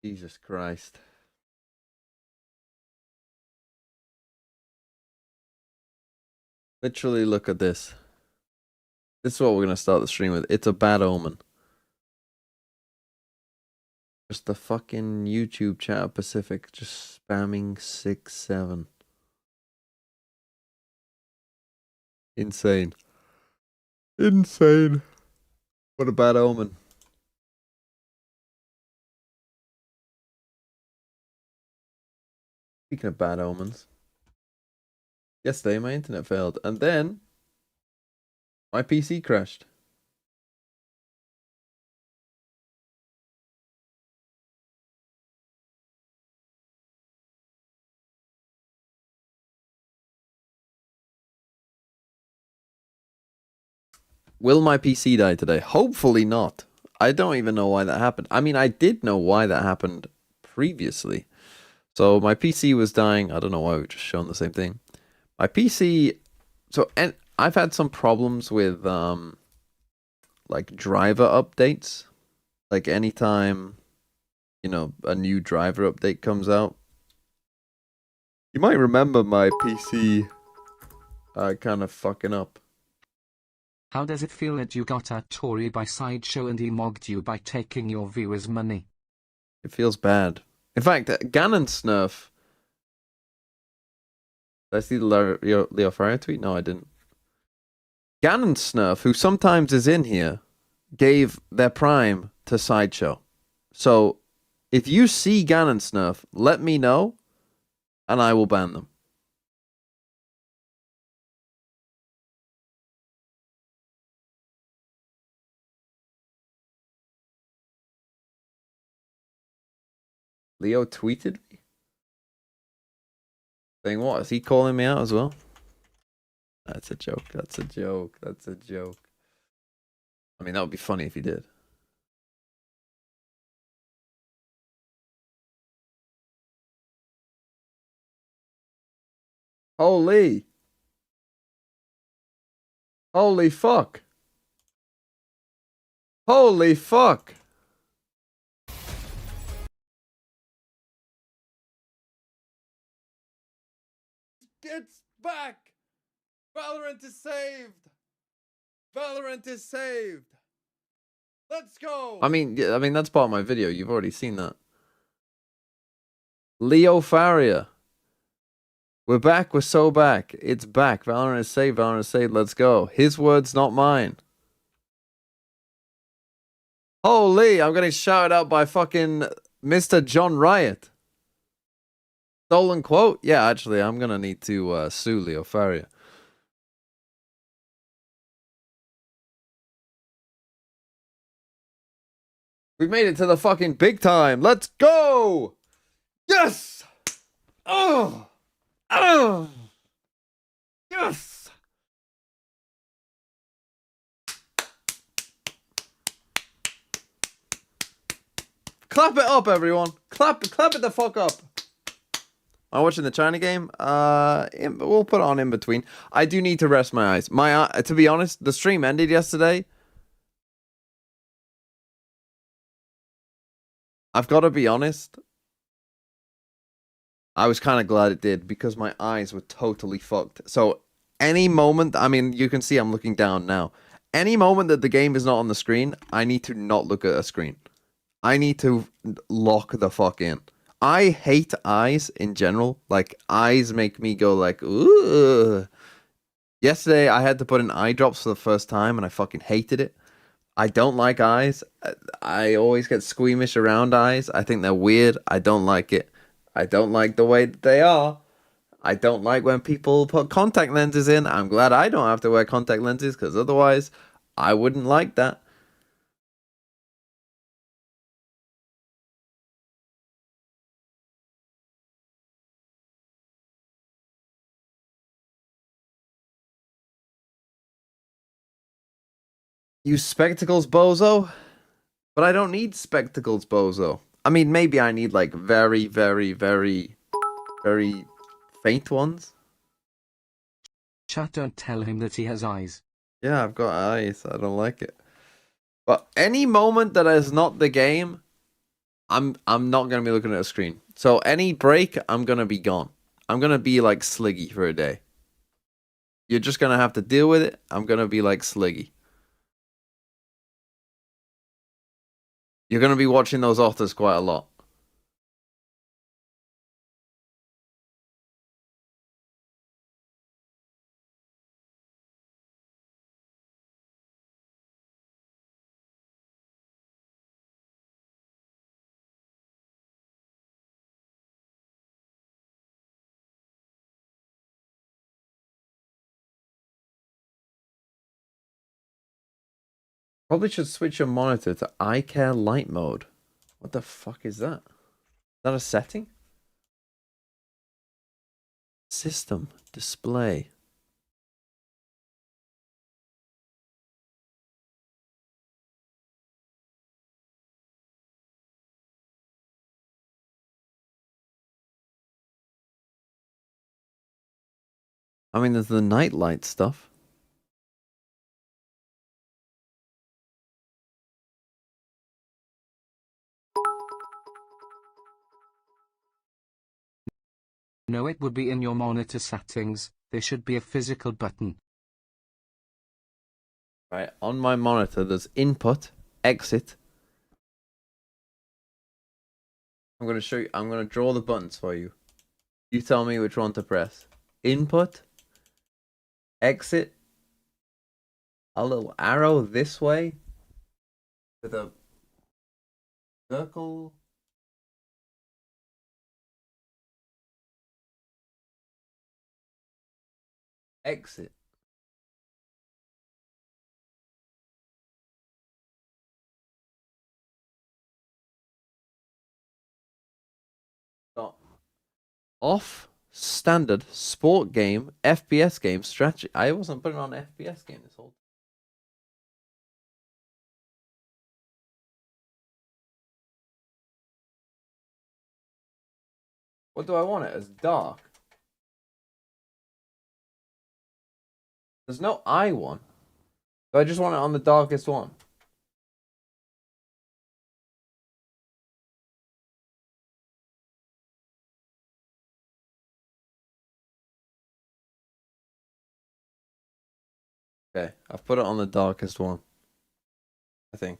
Jesus Christ. Literally, look at this. This is what we're going to start the stream with. It's a bad omen. Just the fucking YouTube chat of Pacific just spamming 6-7. Insane. Insane. What a bad omen. Speaking of bad omens. Yesterday my internet failed. And then my PC crashed. Will my PC die today? Hopefully not. I don't even know why that happened. I mean, I did know why that happened previously. So my PC was dying. I don't know why we've just shown the same thing. My PC... So, and I've had some problems with, like, driver updates. Like, anytime, you know, a new driver update comes out. You might remember my PC kind of fucking up. How does it feel that you got a Tory by Sideshow and he mogged you by taking your viewers' money? It feels bad. In fact, Ganon Snurf. Did I see the Leo Faria tweet? No, I didn't. Ganon Snurf, who sometimes is in here, gave their Prime to Sideshow. So, if you see Ganon Snurf, let me know, and I will ban them. Leo tweeted me? Saying what? Is he calling me out as well? That's a joke. That's a joke. That's a joke. I mean, that would be funny if he did. Holy. Holy fuck. Holy fuck. It's back. Valorant is saved. Valorant is saved. Let's go. I mean, that's part of my video. You've already seen that. Leo Faria. We're back. We're so back. It's back. Valorant is saved. Valorant is saved. Let's go. His words, not mine. Holy, I'm getting shouted out by fucking Mr. John Riot. Stolen quote? Yeah, actually, I'm gonna need to sue Leo Faria. We made it to the fucking big time. Let's go! Yes! Oh! Oh! Yes! Clap it up, everyone. Clap it the fuck up. Am I watching the China game? We'll put it on in between. I do need to rest my eyes. To be honest, the stream ended yesterday. I've got to be honest. I was kind of glad it did because my eyes were totally fucked. So any moment, I mean, you can see I'm looking down now. Any moment that the game is not on the screen, I need to not look at a screen. I need to lock the fuck in. I hate eyes in general. Like, eyes make me go like, ooh. Yesterday, I had to put in eye drops for the first time, and I fucking hated it. I don't like eyes. I always get squeamish around eyes. I think they're weird. I don't like it. I don't like the way that they are. I don't like when people put contact lenses in. I'm glad I don't have to wear contact lenses, because otherwise, I wouldn't like that. Use spectacles, bozo? But I don't need spectacles, bozo. I mean, maybe I need, like, very, very, very, very faint ones. Chat, don't tell him that he has eyes. Yeah, I've got eyes. I don't like it. But any moment that is not the game, I'm not gonna be looking at a screen. So any break, I'm gonna be gone. I'm gonna be like Sliggy for a day. You're just gonna have to deal with it. I'm gonna be like Sliggy. You're gonna be watching those otters quite a lot. Probably should switch your monitor to eye care light mode. What the fuck is that? Is that a setting? System display. I mean, there's the night light stuff. No, it would be in your monitor settings. There should be a physical button. Right, on my monitor, there's input, exit. I'm gonna show you. I'm gonna draw the buttons for you. You tell me which one to press. Input, exit, a little arrow this way with a circle. Exit. Stop. Off, standard, sport game, FPS game, strategy. I wasn't putting on FPS game this whole time. What do I want it as? Dark. There's no I one. So I just want it on the darkest one. Okay, I've put it on the darkest one. I think.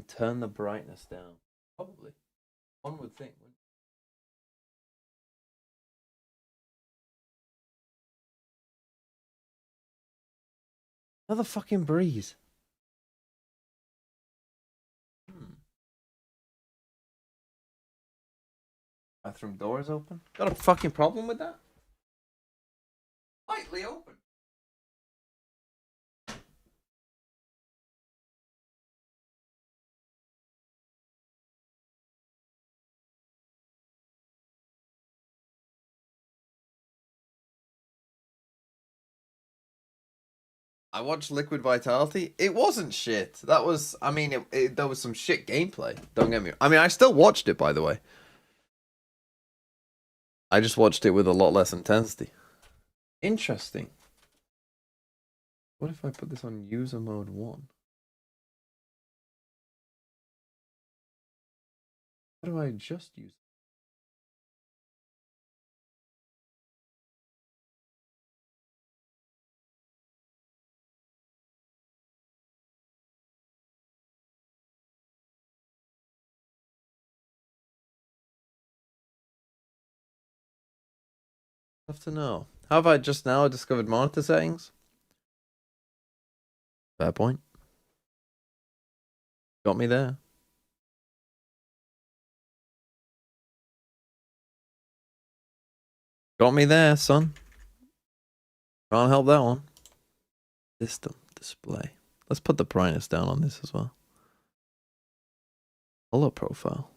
Turn the brightness down. Probably. One would think. Another fucking breeze. Bathroom doors open. Got a fucking problem with that? Slightly open. I watched Liquid Vitality. It wasn't shit. That was, I mean, there was some shit gameplay. Don't get me. I mean, I still watched it, by the way. I just watched it with a lot less intensity. Interesting. What if I put this on user mode 1? How do I just use it? I have to know. How have I just now discovered monitor settings? Fair point. Got me there. Got me there, son. Can't help that one. System display. Let's put the brightness down on this as well. Color profile.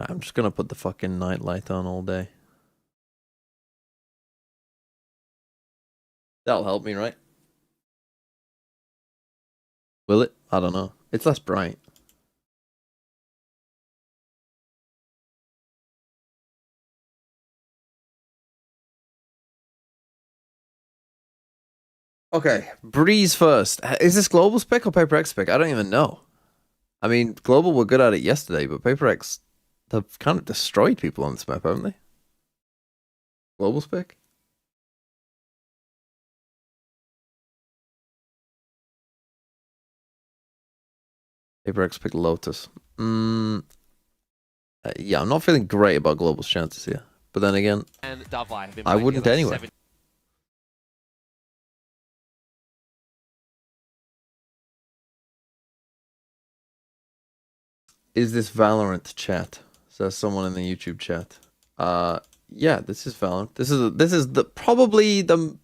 I'm just gonna put the fucking night light on all day. That'll help me, right? Will it? I don't know. It's less bright. Okay, Breeze first. Is this Global's pick or PaperX pick? I don't even know. I mean, Global were good at it yesterday, but PaperX, they've kind of destroyed people on this map, haven't they? Global's pick? PaperX pick Lotus. Yeah, I'm not feeling great about Global's chances here. But then again, I wouldn't anyway. Is this Valorant chat? Says someone in the YouTube chat. Yeah, this is Valorant. This is probably the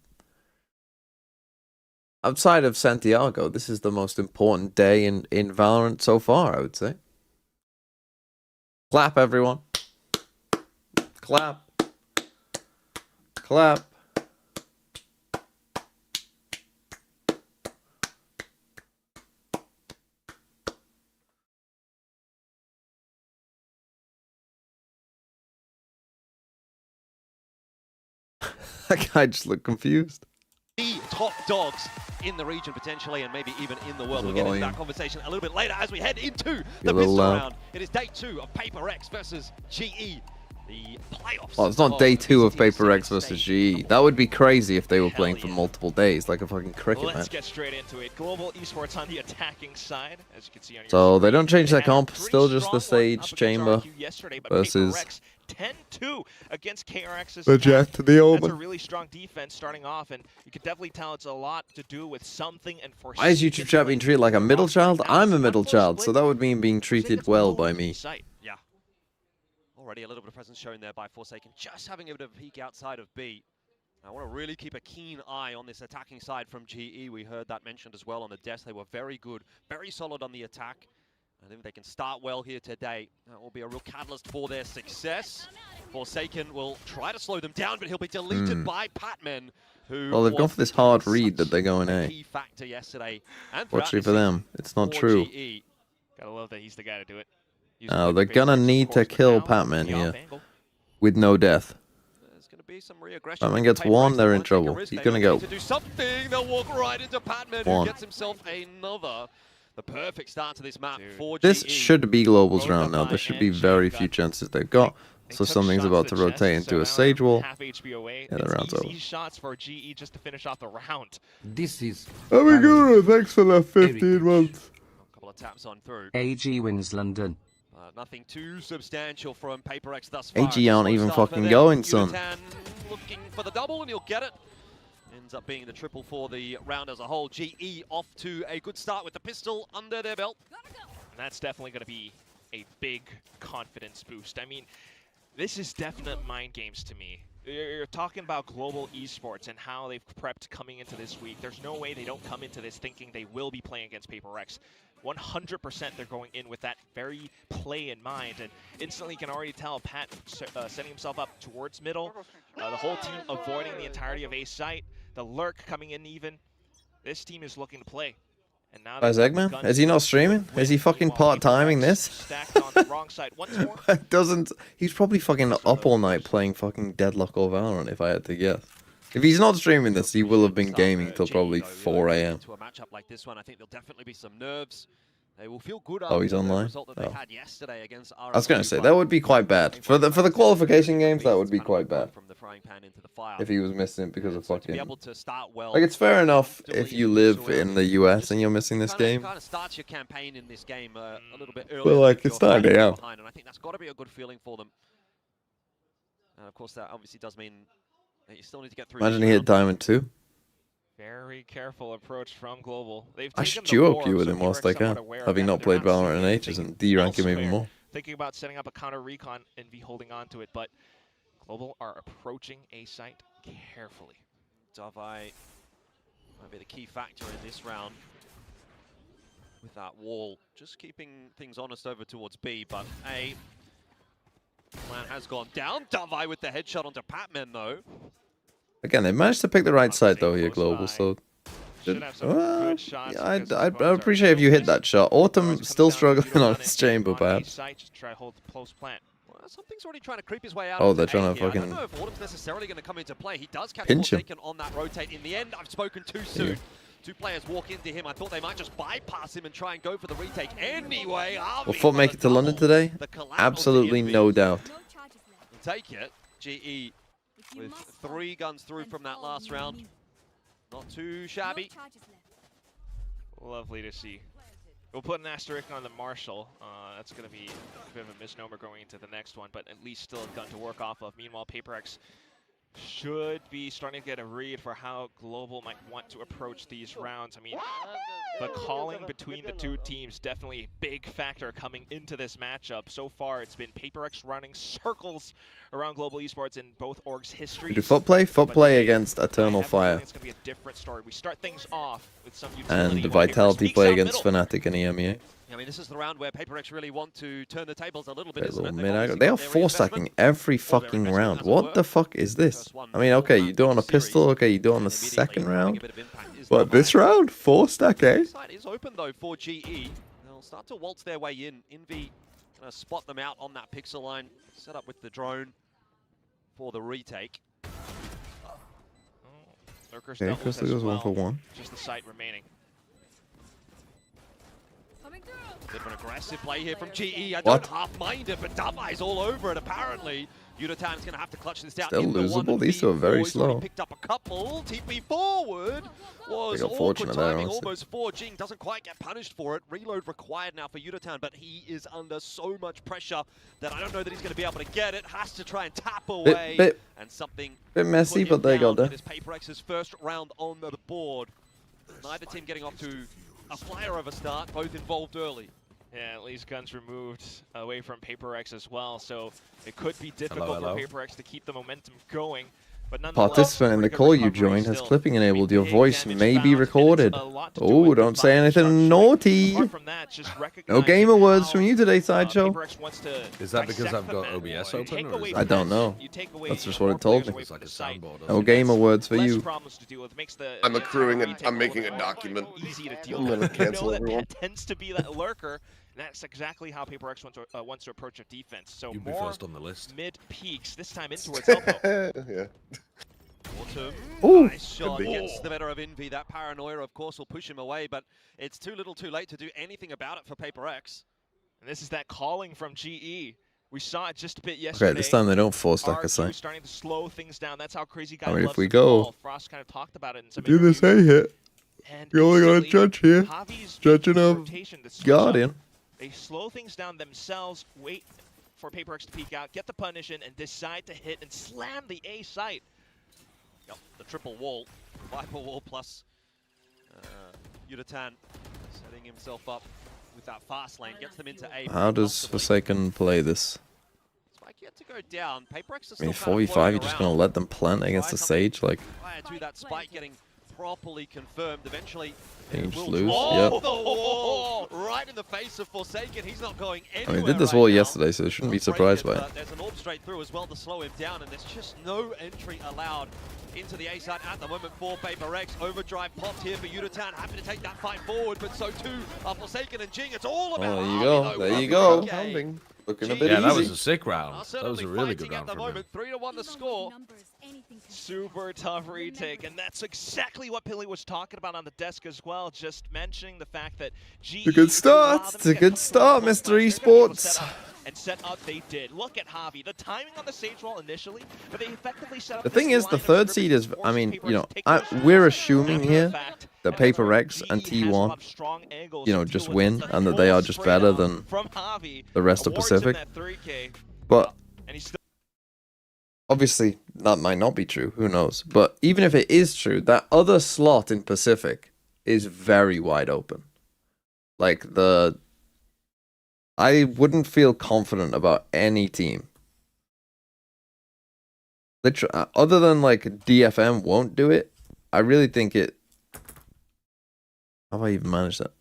outside of Santiago, this is the most important day in Valorant so far, I would say. Clap, everyone. Clap. Clap. That guy just looked confused. The top dogs in the region potentially, and maybe even in the world. We'll get into that conversation a little bit later as we head into the pistol round. It is day 2 of PRX versus GE. The playoffs. Well, it's not day 2 of PRX versus GE. That would be crazy if they were playing for multiple days, like a fucking cricket match. Let's get straight into it. Global Esports on the attacking side, as you can see on your So screen. they don't change their comp, still just the Sage Chamber versus 10-2 against KRX's the Jet, the Omen. That's a really strong defense starting off, and you can definitely tell it's a lot to do with something and for. Why is YouTube chat being treated like a middle child? I'm a middle child, so that would mean being treated well by me. Yeah. Already a little bit of presence shown there by Forsaken, just having a bit of a peek outside of B. I want to really keep a keen eye on this attacking side from GE. We heard that mentioned as well on the desk. They were very good, very solid on the attack. And if they can start well here today, that will be a real catalyst for their success. Forsaken will try to slow them down, but he'll be deleted by Patman, who Well, they've gone for this hard read that they're going A. Key factor yesterday. Fortunately for them, it's not true. GE. Gotta love that he's the guy to do it. Oh, they're gonna need to kill Patman here with no death. There's gonna be some reaggression. Patman gets one, they're in trouble. He's gonna go. To do something, they'll walk right into Patman, who gets himself another. The perfect start to this map for This GE. should be Global's round now. There should be very few chances they've got. So something's about to rotate into a Sage Wall. Yeah, the round's over. Shots for GE just to finish off the round. This is. Amiguro, thanks for the 15 months. A couple of taps on through. AG wins London. Nothing too substantial from PRX thus far. AG aren't even fucking going, son. Looking for the double, and he'll get it. Ends up being the triple for the round as a whole. GE off to a good start with the pistol under their belt. And that's definitely going to be a big confidence boost. I mean, this is definite mind games to me. You're talking about global esports and how they've prepped coming into this week. There's no way they don't come into this thinking they will be playing against PRX. 100% they're going in with that very play in mind, and instantly you can already tell Pat setting himself up towards middle, the whole team avoiding the entirety of A site, the lurk coming in even. This team is looking to play. And now Where's Eggman? Is he not streaming? Is he fucking part-timing this? Stacked on the wrong side once more. Doesn't. He's probably fucking up all night playing fucking Deadlock or Valorant, if I had to guess. If he's not streaming this, he will have been gaming till probably 4 AM. To a matchup like this one, I think there'll definitely be some nerves. They will feel good. Oh, he's after the online? result that they had yesterday against I was gonna say that would be quite bad for the qualification games. That would be quite bad From the frying pan into the fire. if he was missing it because of So to fucking. be able to start well, Like, it's fair enough if you live in the US and you're missing this game. Kind of starts your campaign in this game a little bit earlier. Well, like, it's starting out. Behind, and I think that's got to be a good feeling for them. And of course, that obviously does mean that you still need to get through. Imagine he hit Diamond 2. Very careful approach from Global. They've I taken should the duo war, queue with so him whilst PRX I can, somewhat aware of having that, not but played they're not Valorant in seeing ages, anything and D-rank him even elsewhere. more. Thinking about setting up a counter recon and be holding on to it, but Global are approaching A site carefully. Davai might be the key factor in this round with that wall. Just keeping things honest over towards B, but A Man has gone down. Davai with the headshot onto Patman, though. Again, they managed to pick the right side though here, Close Global. by. So Should have some good shots. yeah, because his I'd opponents are appreciate if you hit still that shot. Autumn Comes still down to struggling on Yudolan his and chamber, on A perhaps. side, just try to hold the close plant. Well, something's already trying to creep his way out. Oh, into they're trying A to here. I fucking don't know if Autumn's necessarily going to come into play. He does catch pinch him. Forsaken on that rotate. In the end, I've spoken too soon. Two players walk into him. I thought they might just bypass him and try and go for the retake. Anyway, Will Foot make it to London today? Absolutely no doubt. Take it. GE with 3 guns through from that last round. Not too shabby. Lovely to see. We'll put an asterisk on the Marshall. That's going to be a bit of a misnomer going into the next one, but at least still a gun to work off of. Meanwhile, PRX should be starting to get a read for how Global might want to approach these rounds. I mean, the calling between the two teams definitely a big factor coming into this matchup. So far, it's been PRX running circles around Global Esports in both orgs' history. Do Foot play? Foot play against Eternal Fire. It's going to be a different story. We start things off with some And utility. Vitality play against Fnatic and EMEA. I mean, this is the round where PRX really want to turn the tables a little bit, isn't it? They are 4-stacking every fucking round. What the fuck is this? I mean, okay, you do it on a pistol, okay, you do it on the second round. But this round, 4-stack, eh? Side is open though for GE. They'll start to waltz their way in. Envy gonna spot them out on that pixel line. Set up with the drone for the retake. Lurkers Okay, doubles Crystal as goes well. 1 for 1. Just the site remaining. Bit of an aggressive play here from GE. I What? don't half mind it, but Davai's all over it apparently. Yudotan's gonna have to clutch this down. Still in the losable. 1v4. These two are very He's already slow. Picked up a couple. TP forward was They got awkward fortunate there, timing, honestly. almost 4. Jing doesn't quite get punished for it. Reload required now for Yudotan, but he is under so much pressure that I don't know that he's going to be able to get it. Has to try and tap away. Bit and something messy, put him but they got down. there. It is PRX's first round on the board. Neither team getting off to a flyer of a start, both involved early. Yeah, at least guns removed away from PRX as well, so it could be difficult for PRX to keep the momentum going. But nonetheless, Participant in the call you joined has clipping enabled. Your voice may be recorded. Oh, don't say anything naughty. Apart from that, just No gamer words from you today, Sideshow. PRX wants to Is that because dissect I've got the map, OBS you open, take or away is I don't know. you take away, That's you just know, what more it told players me. away It's from like a the site. soundboard. No gamer words for Less you. problems to deal with. Makes the I'm accruing retake I'm a making little a bit document. easy to deal I'm with. gonna You cancel know that everyone. tends to be that lurker, and that's exactly how PRX wants to approach a defense. So You'd be more first on the list. mid peaks, this time in towards elbow. Yeah. Autumn, Ooh. nice shot Could be. gets the better of Envy. That paranoia, of course, will push him away, but it's too little too late to do anything about it for PRX. And this is that calling from GE. We saw it just a bit yesterday. Okay, this time they don't 4-stack a RQ site. starting to slow things down. That's how Crazy Guy I mean, if loves we to go- call. Frost kind of talked about it in some Do this interviews. A hit. And You're only gonna instantly, judge here. Javi's Judging of rotation to switch Guardian. up. They slow things down themselves, wait for PRX to peek out, get the punish in, and decide to hit and slam the A site. Yep, the triple wall, Viper wall plus Yudotan setting himself up with that fast lane, gets them into A. How does comfortably. Forsaken play this? Spike yet to go down. PRX is I mean, still kind of 4v5, floating you're just gonna around. let them plant against the Sage? Like, Prior to that spike getting properly confirmed, eventually can you it just will lose? drop Yep. the wall right in the face of Forsaken. He's not going anywhere. I mean, did this right wall now. yesterday, so they shouldn't be Not surprised by break it. but there's an orb straight through as well to slow him down, and there's just no entry allowed into the A side at the moment for PRX. Overdrive popped here for Yudotan, happy to take that fight forward, but so too are Forsaken and Jing. It's all about there you Harvey, go, though, there from you the go. UK. Pounding. Looking a bit Yeah, that was easy. a sick Are round. That was certainly a really fighting good at round the from him. moment. 3-1 the score. Super tough retake, and that's exactly what Pilly was talking about on the desk as well, just mentioning the fact that GE... It's a good start. It's a good start, Mr. Esports. And set up they did. Look at Javi. The timing on the Sage wall initially, but they effectively set up The thing this is, the line of third scrimmage seed is, that I mean, forces you know, PRX to take those we're shots. assuming After here the fact, that and that's where PRX and GE has a lot T1, of strong angles you know, to just deal with. win, The and that they are full just spray better down than from Javi, the rest of awards him Pacific. that 3K, But and he's still obviously, that might not be true. Who knows? But even if it is true, that other slot in Pacific is very wide open. Like, I wouldn't feel confident about any team. Other than, like, DFM won't do it, I really think it... How have I even managed that?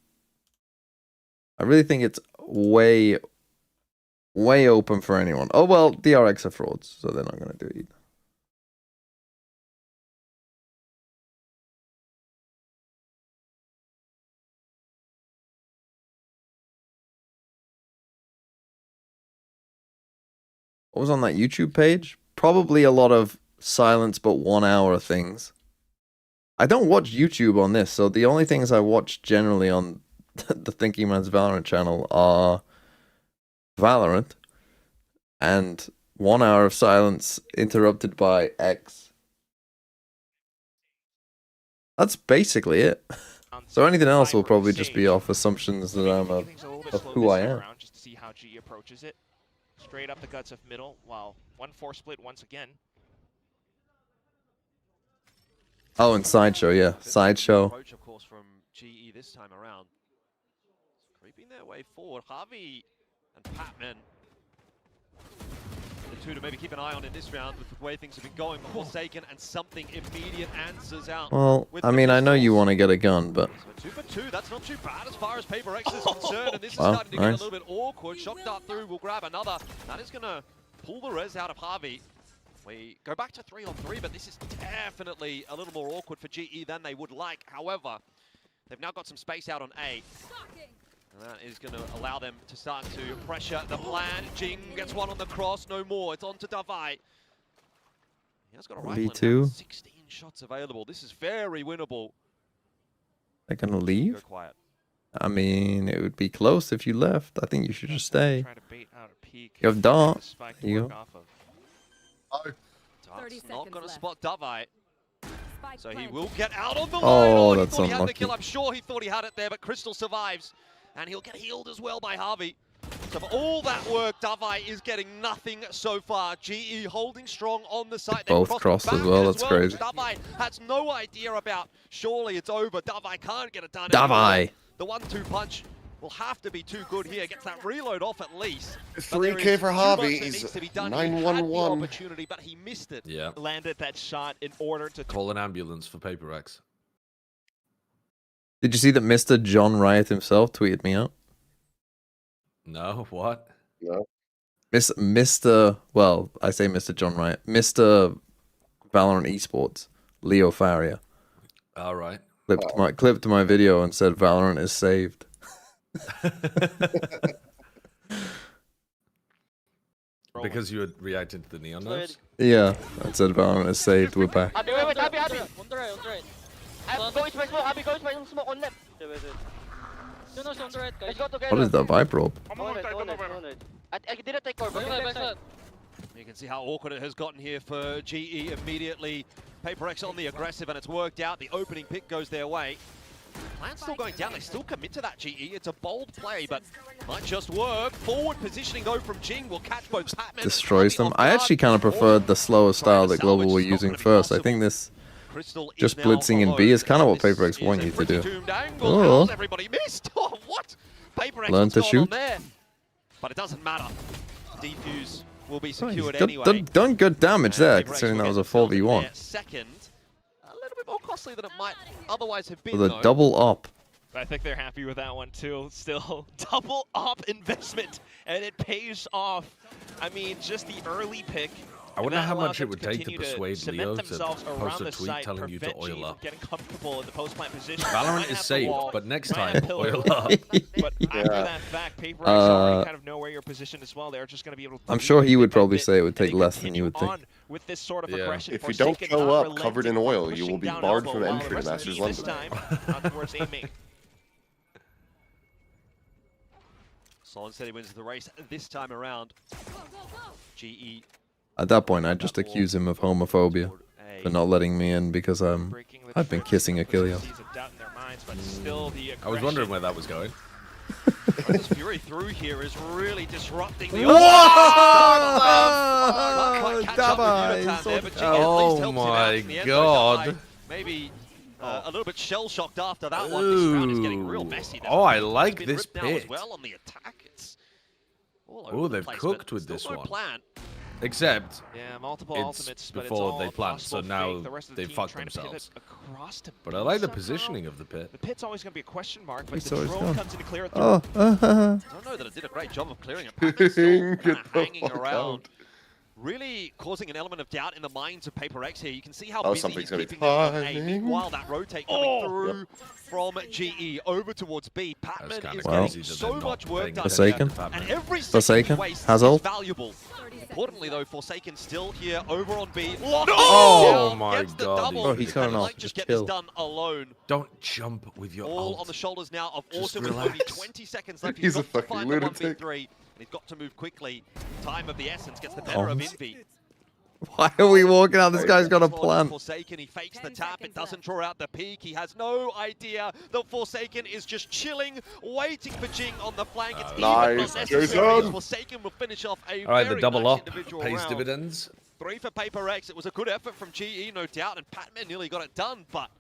I really think it's way way open for anyone. Oh, well, DRX are frauds, so they're not going to do it either. What was on that YouTube page? Probably a lot of silence but 1 hour things. I don't watch YouTube on this, so the only things I watch generally on the Thinking Man's Valorant channel are Valorant and 1 hour of silence interrupted by X. That's basically it. So anything else will probably just be off assumptions that I'm of who I am. Just to see how GE approaches it. Straight up the guts of middle, while 1-4 split once again. Oh, and Sideshow, yeah. Sideshow. Approach, of course, from GE this time around. Creeping their way forward. Harvey and Patman. The two to maybe keep an eye on in this round with the way things have been going. But Forsaken and something immediate answers out. Well, I mean, I know you want to get a gun, but... So 2 for 2, that's not too bad as far as PRX is concerned. And this is starting to get a little bit awkward. Shock dart through, will grab another. That is going to pull the res out of Harvey. We go back to 3-on-3, but this is definitely a little more awkward for GE than they would like. However, they've now got some space out on A. And that is going to allow them to start to pressure the plan. Jing gets one on the cross, no more. It's on to Davai. He has got a rifle and 16 shots available. This is very winnable. They're going to leave? Go quiet. I mean, it would be close if you left. I think you should just stay. Try to bait out a peek. You have Dart. You go. Dart's not going to spot Davai. So he will get out on the line. Oh, He that's thought he had the unlucky. kill. I'm sure he thought he had it there, but Crystal survives. And he'll get healed as well by Harvey. So for all that work, Davai is getting nothing so far. GE holding strong on the site. Both crossed as well, that's crazy. Davai has no idea about, surely it's over. Davai can't get it done. Davai! The 1-2 punch will have to be too good here. Gets that reload off at least. 3K for Harvey. He's 911. Opportunity, but he missed it. Yeah. Landed that shot in order to Call an ambulance for PRX. Did you see that Mr. John Riot himself tweeted me out? No, what? No. Mr. Well, I say Mr. John Riot. Mr. Valorant Esports, Leo Faria. All right. Clipped to my video and said Valorant is saved. Because you had reacted to the neon nerves? Yeah, I said Valorant is saved. We're back. Wait, Abby. On the right. Go east by smoke, Abby, go east by smoke on left. Wait. No, on the right, guys. Let's go together. What is that vibe rope? I didn't take cover. You can see how awkward it has gotten here for GE immediately. PRX on the aggressive, and it's worked out. The opening pick goes their way. Plan's still going down. They still commit to that, GE. It's a bold play, but might just work. Forward positioning, though, from Jing will catch both Patman. Destroys them. I actually kind of preferred the slower style that Global were using first. I think this just blitzing in B is kind of what PRX want you to do. Oh, everybody missed. Oh, what? PRX Learn to shoot. There. But it doesn't matter. Defuse will be secured anyway. Done good damage there, considering that was a 4v1. Second, a little bit more costly than it might otherwise have been. With a double up. I think they're happy with that one too. Still, double up investment, and it pays off. I mean, just the early pick. I wonder how much it would take to persuade Leo to post a tweet telling you to oil up. Getting comfortable in the post-plant position. Valorant is safe, but next time, oil up. But after that fact, PRX already kind of know where you're positioned as well. They're just going to be able to. I'm sure he would probably say it would take less than you would think. With this sort of aggression, if you don't show up covered in oil, you will be barred from entry to Masters London. Solon said he wins the race this time around. GE. At that point, I'd just accuse him of homophobia for not letting me in because I've been kissing Achilles. I was wondering where that was going. This Fury through here is really disrupting the. Oh my god! Maybe a little bit shell shocked after that one. This round is getting real messy. Oh, I like this pick. pick. Well on the attack. It's Oh, they've cooked with this one. Plan. Except Yeah, multiple it's ultimates, but it's before all they a plant, so possible now fake. The rest of the they team fucked trying to pivot themselves. across to But B I like the somehow. positioning of the pit. The pit's always going to be a question mark, but He's the always drone gone. comes in to clear it through. Oh, I don't know that it did a great job of clearing it. Patman's still kind Get of the hanging fuck around. out. Really causing an element of doubt in the minds of PRX here. You can see how Oh, busy something's he's gonna be keeping them on A. timing. Meanwhile, that rotate coming through from GE over towards B. Patman That's kinda is Well. getting crazy that so they're not much work paying done Forsaken. here. And every second Forsaken. he wastes Hazel. is valuable. Importantly, though, Forsaken still here over on B. Oh my Gets the God, double. Bro, he's going And off. might just Just get this chill. done alone. Don't jump with your All ult. on the shoulders now of Just Autumn with only relax. 20 seconds left. He's a got to fucking find the lunatic. 1v3, and he's got to move quickly. Time of the essence gets the better of Omens. Envy. Why are we walking out? This guy's got a plan. Forsaken, he fakes the tap, it doesn't draw out the peak. He has no idea that Forsaken is just chilling, waiting for Jing on the flank. It's even Nice, unnecessary. Jason. Forsaken will finish off a All right, the very double nice up individual pays round. dividends. 3 for PRX. It was a good effort from GE, no doubt, and Patman nearly got it done, but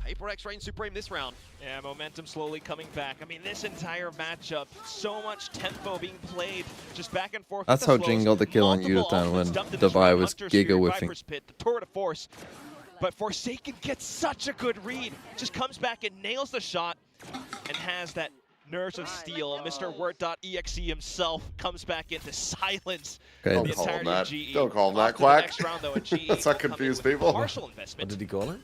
PRX reigns supreme this round. Yeah, momentum slowly coming back. I mean, this entire matchup, so much tempo being played, just back and forth. That's with the how Jing slows. got the kill on Multiple Yutan ultimates when dumped in this Devi round. was Hunter's giga Fury, whiffing. Viper's Pit, the tour de force. But Forsaken gets such a good read. Just comes back and nails the shot and has that nerves of steel. Mr. Word.exe himself comes back in to silence Okay, Don't the call him entirety that. of GE. Don't call him Off that, to the Quack. next round, though, and GE Let's not will come in confuse with people. partial What investment. did he call it?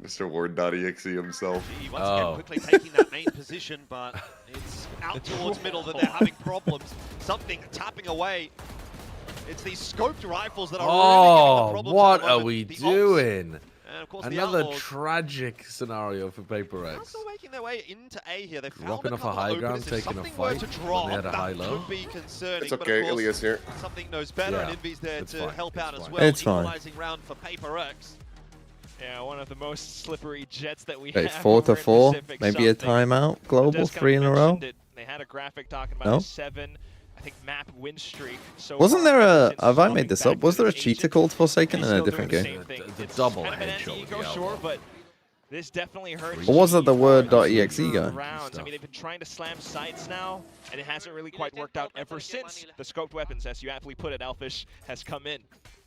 Mr. Word.exe himself. GE once again quickly taking that main position, but it's out towards middle that they're having problems. Something tapping away. It's these scoped rifles that are really giving them problems what at the are moment. we The ults, doing? and of course the Another Outlaws tragic scenario for are PRX. still making their way into A here. They found Dropping a off a couple high of ground, openings. If taking a something were fight to when drop, they had a that high-low. could be concerning. It's but of okay, course, Ilias here. something knows better, Yeah, and Envy's there it's to fine, help it's out as fine. well. It's fine. Equalizing round for PRX. Yeah, one of the most slippery jets that we Okay, have. 4 to over in 4. Pacific Maybe a something. timeout. Global, Just kind 3 of in a row. mentioned it. They had a graphic talking about No? a 7, I think, map win streak. So Wasn't far, there a? since Have I swapping made this back up? Was to there a this cheater agent. called Forsaken He's in a still different doing game? the same thing. The It's double kind of an headshot with ego, the sure, elbow. but this definitely hurts. Or was that the GE Word.exe for guy? rounds. I mean, they've been trying to slam sites now, and it hasn't really quite worked out ever since the scoped weapons, as you aptly put it, Elfish, has come in.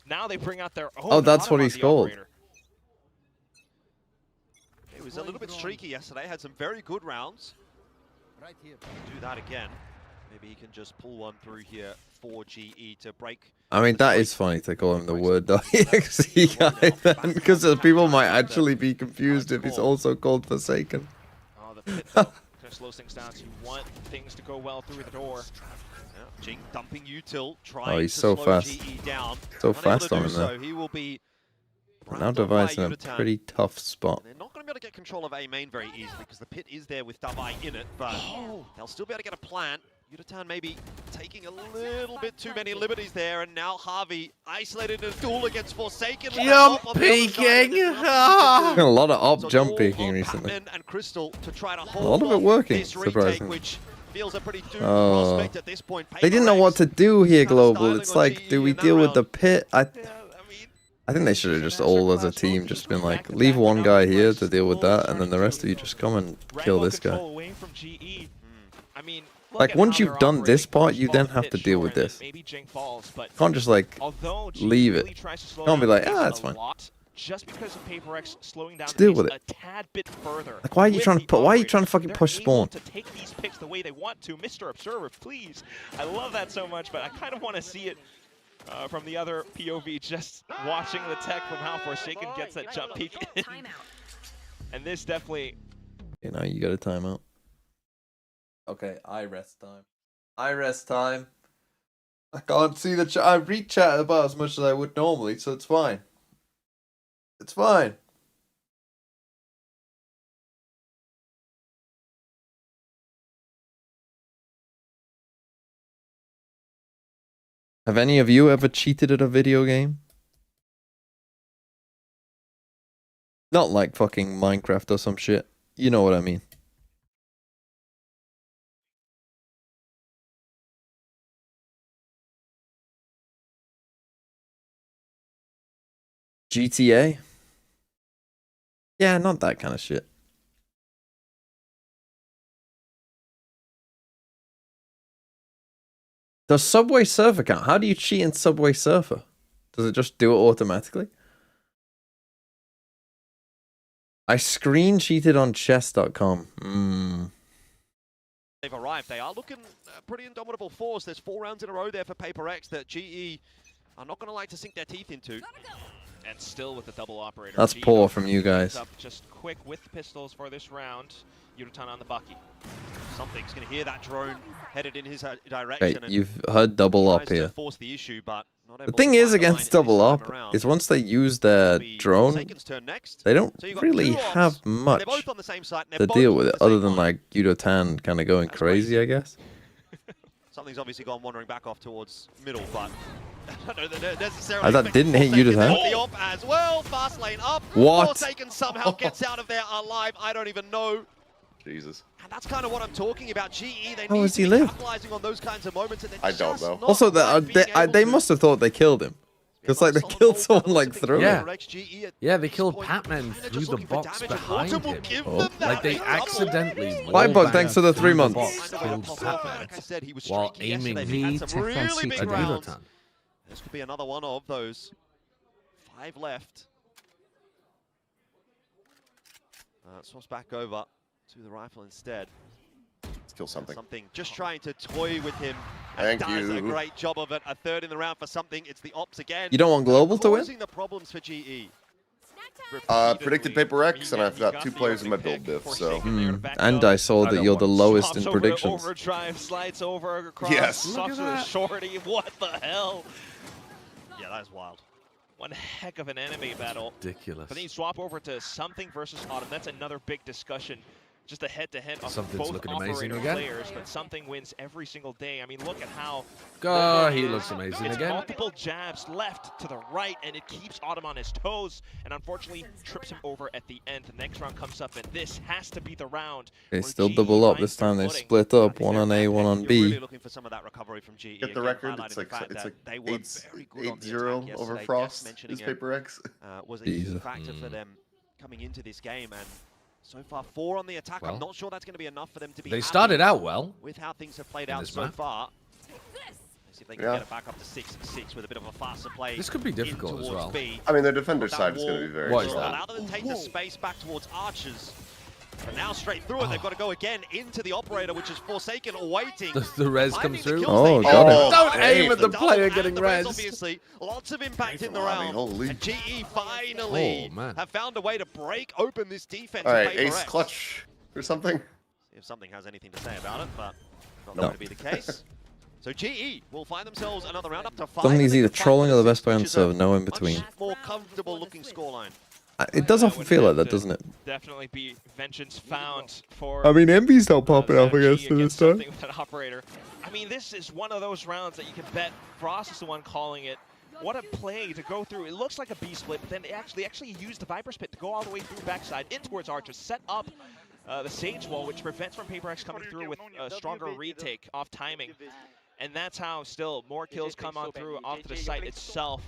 Now they bring out their own. Oh, that's what Automon he's the called. operator. It was a little bit streaky yesterday, had some very good rounds. Do that again. Maybe he can just pull one through here for GE to break. I mean, that is funny to call him the Word.exe guy then, because people might actually be confused if he's also called Forsaken. Oh, the pit though, kind of slows things down. So you want things to go well through the door. Yeah, Jing dumping util, trying he's to so slow fast. GE down. So Unable fast to on do him there. so. He will be Now rounded by Devi's in a Yutan. pretty tough spot. They're not going to be able to get control of A main very easily because the pit is there with Dabai in it, but they'll still be able to get a plant. Yutan maybe taking a little bit too many liberties there, and now Harvey isolated in a duel against Forsaken. Jump peeking! There's been a lot of op So jump all peeking on recently. Patman and Crystal to try to A hold lot of it off working, this retake, surprisingly. which feels a pretty doomed Oh. prospect at this point. They didn't know what to do here, Kinda Global. styling It's on like, GE do we in that deal with the round. pit? Yeah, I mean, I think they should have just all as a team just been like, leave one guy here to deal with that, and then the rest of you just come and kill Rambo this guy. control away from GE. I mean, look Like, at once how you've they're done this operating. part, you First then ball have hit to deal short, with and then this. Maybe Jing falls, but You can't just like, although GE leave it. really tries to slow Can't be down like, the ah, pace that's a fine. lot, just because of PRX slowing down Just the deal pace with it. a tad bit further. Like, why are you with trying to the put? Why are you operator. trying to fucking They're push able spawn? to take these picks the way they want to. Mr. Observer, please. I love that so much, but I kind of want to see it from the other POV, just watching the tech from how Forsaken gets that jump peek in. And this definitely... You know, you got a timeout. Okay, I rest time. I rest time. I can't see the chat. I read chat about as much as I would normally, so it's fine. It's fine. Have any of you ever cheated at a video game? Not like fucking Minecraft or some shit. You know what I mean. GTA? Yeah, not that kind of shit. Does Subway Surfer count? How do you cheat in Subway Surfer? Does it just do it automatically? I screen cheated on chess.com. They've arrived. They are looking pretty indomitable force. There's 4 rounds in a row there for PRX that GE are not going to like to sink their teeth into. And still with the double operator. That's GE poor from you guys. up just quick with pistols for this round. Yurutan on the Bucky. Something's going to hear that drone headed in his direction. Wait, and you've heard double tries up to here. force the issue, but not The able thing to is find the line against double this up time around. is once they use their It'll be drone, Forsaken's turn next. they don't So you've got really 2 ops, have and much they're both on the same site, and to they're both deal on with the it, other same than line. like Yudotan kind of going That's crazy, I guess. Something's obviously gone wandering back off towards middle, but I don't know that necessarily. I thought didn't hit Forsaken Yudotan. there with the op as well. Fast lane up. What? Forsaken somehow gets out of there alive. I don't even know. Jesus. And that's kind of what I'm talking about. GE, they How need has to he be lived? capitalizing on those kinds of moments. And they're I don't just know. not Also, quite being able they to. must have thought they killed him. Because like they killed someone like through Yeah. him. Yeah, they killed Patman through the box behind him. Oh. Like they accidentally. Bye, Bug, thanks for the 3 months. Box killed Like I said, he was while streaky aiming yesterday. He had some really big at rounds. Yudotan. This could be another one of those. 5 left. Swaps back over to the rifle instead. Let's kill something. Something just trying to toy with him. Thank And does a you. great job of it. A third in the round for something. It's the ops again. You don't want Global to win? Causing the problems for GE. Predicted PRX, and I've got 2 players in my build diff, so. And I saw I that don't you're the want- lowest in Swaps over to predictions. Overdrive, slides over across. Yes. Swaps Look with at a that. shorty. What the hell? Yeah, that is wild. One heck of an enemy battle. Ridiculous. But then you swap over to Something versus Autumn. That's another big discussion. Just a head-to-head of Something's both looking amazing operator again. players, but Something wins every single day. I mean, look at how God, he looks amazing it's again. multiple jabs left to the right, and it keeps Autumn on his toes, and unfortunately trips him over at the end. The next round comes up, and this has to be the round. They where still GE double up. finds This time their they footing. split up. One on A, one on You're really B. looking for some of that recovery from GE. Get the Again, record. highlighting It's the like fact it's that like they were very good on the 8-0 attack over yesterday. Frost. Just mentioning Is it, PRX. was a huge Jesus. factor for them coming into this game, and so far 4 on the attack. Well, I'm not sure that's going to be enough for them to be They happy started out well. with how things have played in out this so map. far. Let's see if they can Yeah. get it back up to 6-6 with a bit of a faster play. This could be in difficult as towards well. B. I mean, their defender That side is going to wall be very What is will strong. that? allow them to take the space back towards Archers. But now straight through it, they've got to go again into the operator, which is Forsaken, waiting. The res Finding comes the through. kills Oh, they got need. it. Don't hey, aim at the double player and getting the res, res. Obviously, lots of impact in the Lobby, round. holy. And GE finally Oh, man. have found a way to break open this defense. All of right, Ace PRX. Clutch or something. See if something has anything to say about it, but not No. going to be the case. So GE will find themselves another round up to 5. Something's either trolling or the best player on which is server. a No in between. much more comfortable looking scoreline. It does often feel like that, doesn't it? Definitely be vengeance found for. Envy's not Zach G against Something with an operator. I mean, this is one of those rounds that you can bet Frost is the one calling it. What a play to go through. It looks like a B split, but then they actually used the Viper Spit to go all the way through backside in towards Archer, set up the Sage Wall, which prevents from PRX coming through with a stronger retake off timing. And that's how still more kills come on through onto the site itself.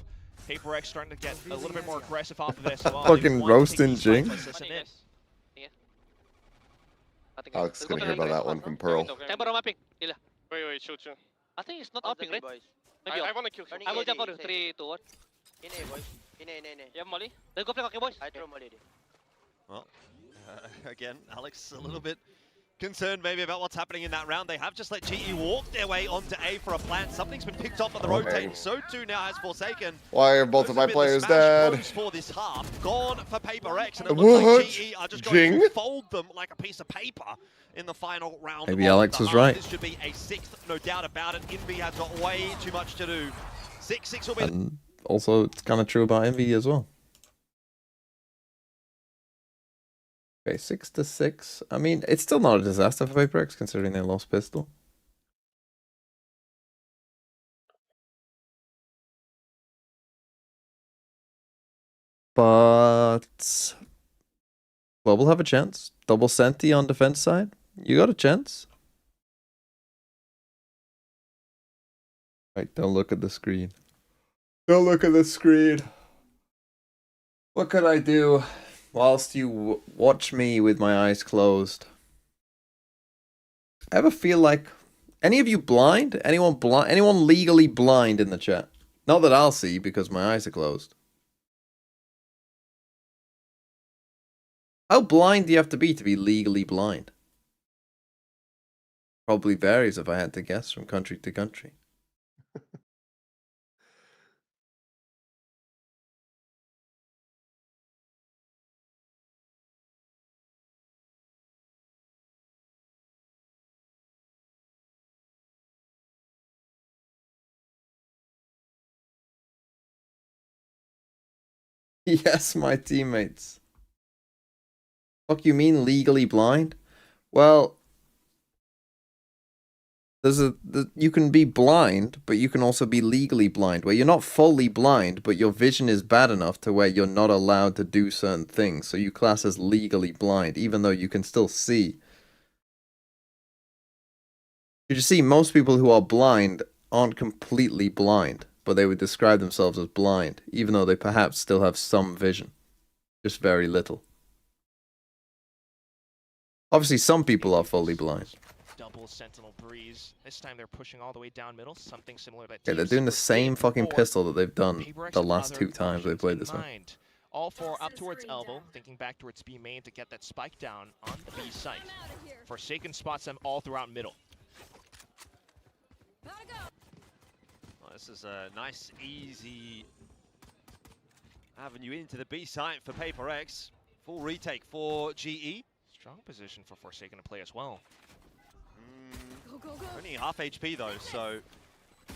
PRX starting to get a little bit more aggressive off of this as well. Fucking They want to roasting take these fights Jing. by Sisson in. Alex is going to hear about that one from Pearl. Tempo mapping. Ila. Wait, shoot you. I think it's not upping, right? Maybe I off. wanna kill him. I will jump on 3, 2, 1. Yeah, Molly. Let's go play cocky boys. Well, again, Alex a little bit concerned maybe about what's happening in that round. They have just let GE walk their way onto A for a plant. Something's been picked off on the rotate. Okay. So too now has Forsaken. Why are both of my Those have been the players smash dead? blows for this half. Gone for PRX, and it What? looks like GE are just going to Jing? fold them like a piece of paper in the final round. Maybe of Alex the was half. right. This should be a 6th, no doubt about it. Envy has got way too much to do. 6-6 will be. And also, it's kind of true about Envy as well. Okay, 6-6. I mean, it's still not a disaster for PaperX considering they lost pistol. But Global have a chance. Double Senti on defense side. You got a chance. Right, don't look at the screen. Don't look at the screen. What could I do whilst you watch me with my eyes closed? I ever feel like Any of you blind? Anyone blind? Anyone legally blind in the chat? Not that I'll see because my eyes are closed. How blind do you have to be legally blind? Probably varies if I had to guess from country to country. Yes, my teammates. Fuck you mean legally blind? Well, you can be blind, but you can also be legally blind, where you're not fully blind, but your vision is bad enough to where you're not allowed to do certain things. So you class as legally blind, even though you can still see. You see, most people who are blind aren't completely blind, but they would describe themselves as blind, even though they perhaps still have some vision. Just very little. Obviously, some people are fully blind. Double Sentinel Breeze. This time they're pushing all the way down middle. Something similar to Yeah, they're doing the same fucking pistol that they've done the last 2 times they played this one. All 4 up towards elbow, thinking back towards B main to get that spike down on the B site. Forsaken spots them all throughout middle. Well, this is a nice, easy avenue into the B site for PRX. Full retake for GE. Strong position for Forsaken to play as well. Only half HP though, so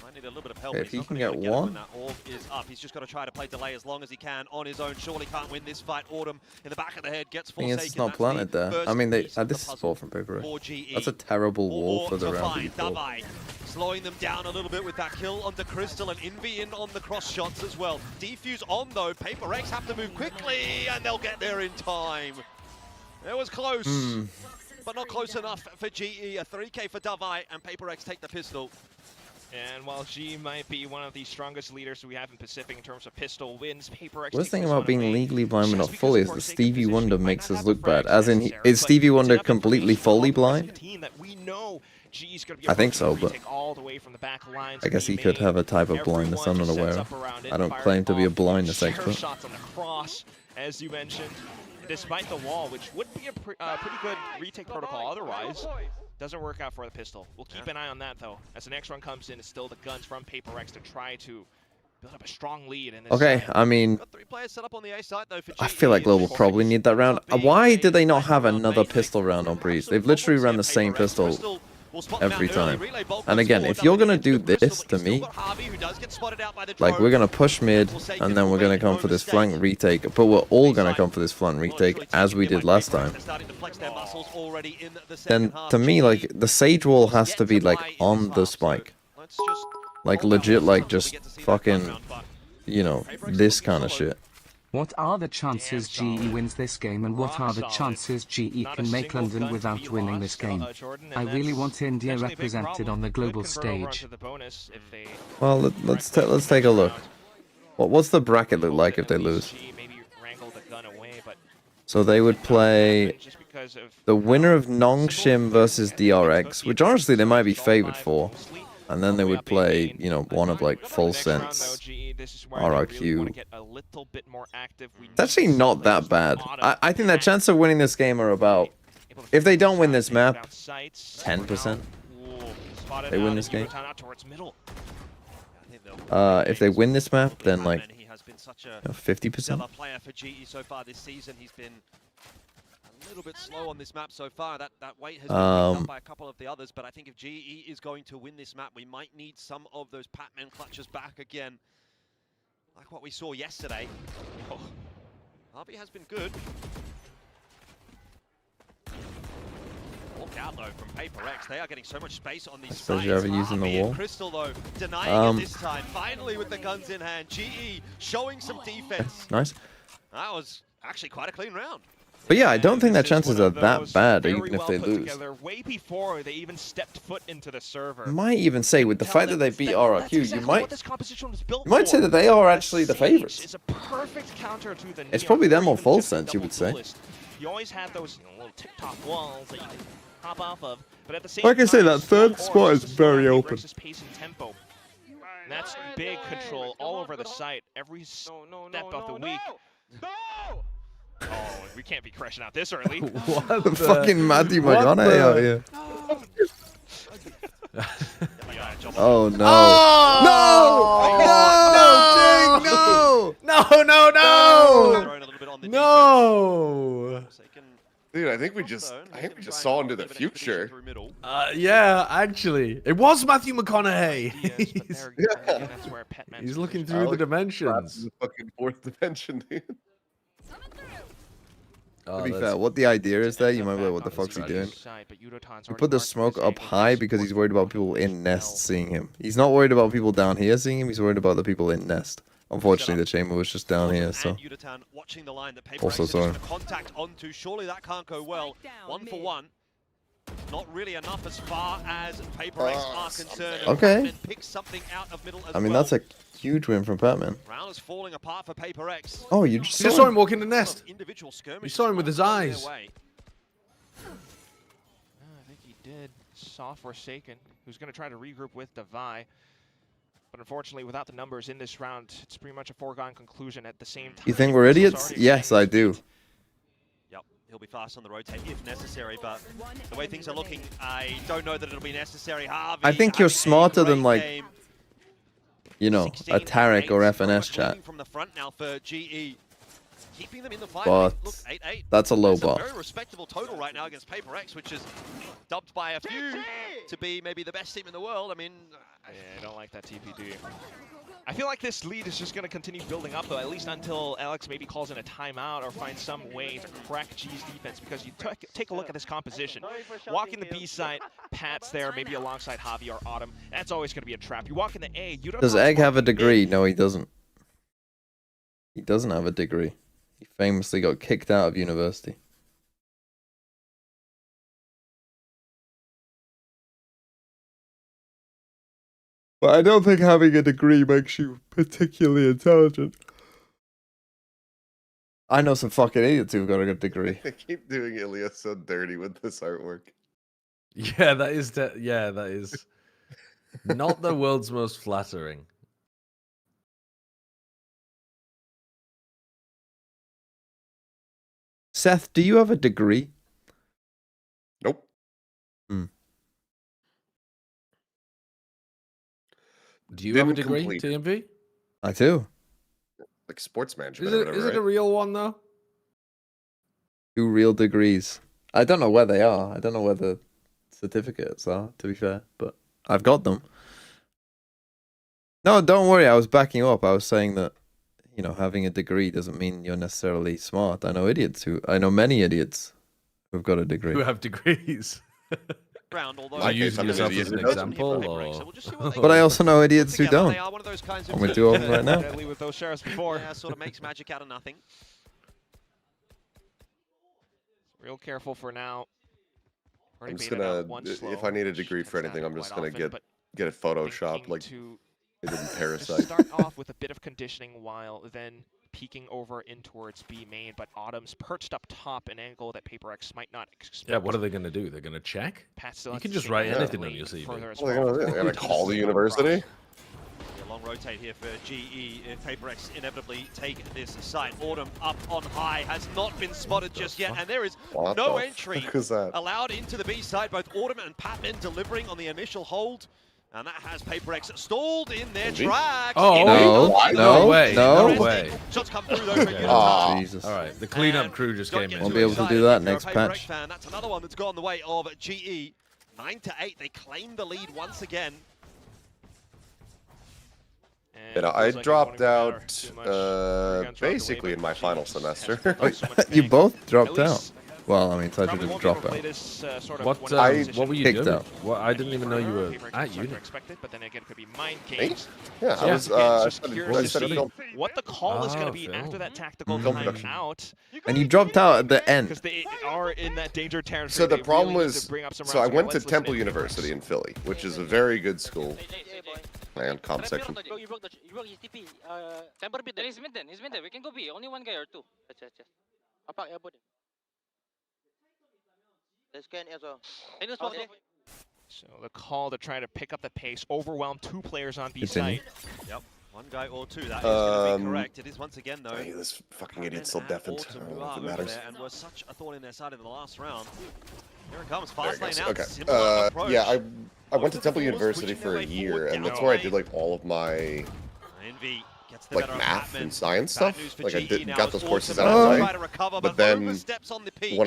might need a little bit of help. Okay, if he can get one. When that orb is up, he's just got to try to play delay as long as he can on his own. Surely can't win this fight. Autumn in the back of the head gets Forsaken. It's not planted there. I mean, this is fall from PRX. That's a terrible wall for the round. Slowing them down a little bit with that kill onto Crystal and Envy in on the cross shots as well. Defuse on though. PRX have to move quickly and they'll get there in time. It was close, but not close enough for GE. A 3K for Davai, and PRX take the pistol. And while G might be one of the strongest leaders we have in Pacific in terms of pistol wins, PRX. What's the thing about being legally blind but not fully is that Stevie Wonder makes us look bad. As in, is Stevie Wonder completely fully blind? I think so, but I guess he could have a type of blindness I'm not aware of. I don't claim to be a blindness expert. As you mentioned. Despite the wall, which would be a pretty good retake protocol otherwise, doesn't work out for the pistol. We'll keep an eye on that, though. As the next run comes in, it's still the guns from PRX to try to build up a strong lead in this Okay, I mean, I feel like Global probably need that round. Why did they not have another pistol round on Breeze? They've literally run the same pistol every time. And again, if you're gonna do this to me, like we're gonna push mid and then we're gonna come for this flank retake, but we're all gonna come for this flank retake as we did last time, then to me, like the Sage wall has to be like on the spike, like legit, like just fucking, you know, this kind of shit. What are the chances GE wins this game, and what are the chances GE can make London without winning this game? I really want India represented on the global stage. Well, let's take a look. What's the bracket look like if they lose? So they would play the winner of Nongshim versus DRX, which honestly they might be favored for. And then they would play, you know, one of like Full Sense, RRQ. It's actually not that bad. I think their chance of winning this game are about, if they don't win this map, 10%. They win this game. If they win this map, then like 50%. A little bit slow on this map so far. That weight has been picked up by a couple of the others, but I think if GE is going to win this map, we might need some of those Pac-Man clutches back again, like what we saw yesterday. Oh, RB has been good. Walk out though from PRX. They are getting so much space on these sides. You're ever using the wall? Crystal though denying it this time. Finally with the guns in hand, GE showing some defense. Nice. That was actually quite a clean round. But yeah, I don't think their chances are that bad, even if they lose. Way before they even stepped foot into the server. I might even say, with the fact that they beat RRQ, you might say that they are actually the favorites. It's probably them or Full Sense, you would say. You always had those little TikTok walls that you can hop off of. But at the same Like I say, time, that third slow spot Horse is to slow very down open. PRX's pace and tempo. And that's big control all over the site. Every step of the week. Oh, we can't be crashing out this early. What The fucking Matthew what McConaughey out here. Oh no! No! No! Dude, I think we just saw into the future. Yeah, actually, it was Matthew McConaughey. He's He's looking through the dimensions. The fucking fourth dimension, dude. To be fair, what the idea is there, you might be like, what the fuck's he doing? He put the smoke up high because he's worried about people in nest seeing him. He's not worried about people down here seeing him, he's worried about the people in nest. Unfortunately, the chamber was just down here, so... Also sorry. Contact onto. Surely that can't go well. 1-for-1. Not really enough as far as PRX are concerned. Okay. Picks something out of middle as I mean, well. that's a huge win from Batman. Round is falling apart for PRX. Oh, you just You saw him walk in the nest. Individual You saw him with his eyes. I think he did. Saw Forsaken, who's going to try to regroup with Devi. But unfortunately, without the numbers in this round, it's pretty much a foregone conclusion at the same time. You think we're idiots? Yes, I do. Yep, he'll be fast on the rotate if necessary, but the way things are looking, I don't know that it'll be necessary. Harvey, I think you're smarter than, like, game. you know, a Tarek or FNS chat. From the front now for GE. Keeping them in the fight. But Look, 8-8. that's a low That's bar. a very respectable total right now against PRX, which is dubbed by a few to be maybe the best team in the world. I mean, Yeah, I don't like that TPD. I feel like this lead is just going to continue building up, though, at least until Alex maybe calls in a timeout or finds some way to crack G's defense, because you take a look at this composition. Walking the B side, Pat's there, maybe alongside Javi or Autumn. That's always going to be a trap. You walk in the A, you don't Does know Egg what's have a going degree? No, he doesn't. He doesn't have a degree. He famously got kicked out of university. But I don't think having a degree makes you particularly intelligent. I know some fucking idiots who've got a good degree. I keep doing Ilya so dirty with this artwork. Yeah, that is not the world's most flattering. Seth, do you have a degree? Nope. Do you have a Didn't degree, complete. TMV? I do. Like sports management Is or it whatever, is it right? a real one though? 2 real degrees. I don't know where they are. I don't know where the certificates are, to be fair, but I've got them. No, don't worry. I was backing up. I was saying that, you know, having a degree doesn't mean you're necessarily smart. I know many idiots who've got a degree. Who have degrees? Are you using yourself as an example, or? But I also know idiots who Together, don't. they are one of those kinds of I'm with teams you over that- right now. Deadly with those sheriffs before. Yeah, sort of makes magic out of nothing. Real careful for now. Already I'm just baited out gonna, one if slow, I need a which degree for tends to anything, I'm happen just quite gonna often, get it photoshopped thinking like to they did in just Parasite. start off with a bit of conditioning while then peeking over in towards B main, but Autumn's perched up top, an angle that PRX might not expect. Yeah, what are they gonna do? They're gonna check? Pat still You has can to just stay write in the anything on lane your CV. further as What are well. they gonna call the university? A long rotate here for GE if PRX inevitably take this site. Autumn up on high has not been spotted just yet, and there is What no the entry fuck is that? allowed into the B side. Both Autumn and Patman delivering on the initial hold, and that has PRX stalled in their Indeed. tracks. Oh, No, way, no. no way. Shots come through though for Okay. Unitard. Jesus. All right, the cleanup And crew just don't came get in. Won't too be able to do excited that if you're a next PRX patch. fan. That's another one that's gone the way of GE. 9-8, they claim the lead once again. You know, I dropped out basically in my final semester. You both dropped out. Well, I mean, Taja didn't drop out. What were you Kicked doing? out. Well, I didn't even know you were at uni. But then again, it could be mind Me? games. Yeah, I Yeah. was. Again, I just studied, curious I to studied see film. what the call is going to be film. after that tactical Film production. timeout, And you dropped out at the end. because they are in that danger territory. So the They problem really need was, to bring up some so I rounds. went to Let's listen Temple in. University in Philly, which is a very good school. Hey, boy. And comp section. Bro, you broke his TP. Temper bit. He's mid then. He's mid then. We can go B. Only one guy or two. Yes. Apak, elbow then. Let's scan as well. I know smoke there. So the call to try to pick up the pace, overwhelm 2 players on B Continue. site. Yep. 1 guy or 2. That is going to be correct. It is once again though. Hey, this fucking idiot's still deafened. I don't know if it matters. And was such a thorn in their side in the last round. Here it comes, fast lane out. Okay. Similar approach. Yeah, I went to Temple University for a year, and that's where I did like all of my Envy gets the like better of math Batman. and science Bad stuff. news for Like I GE now got as those Awesome courses will out of try my to recover, but then oversteps on the peak when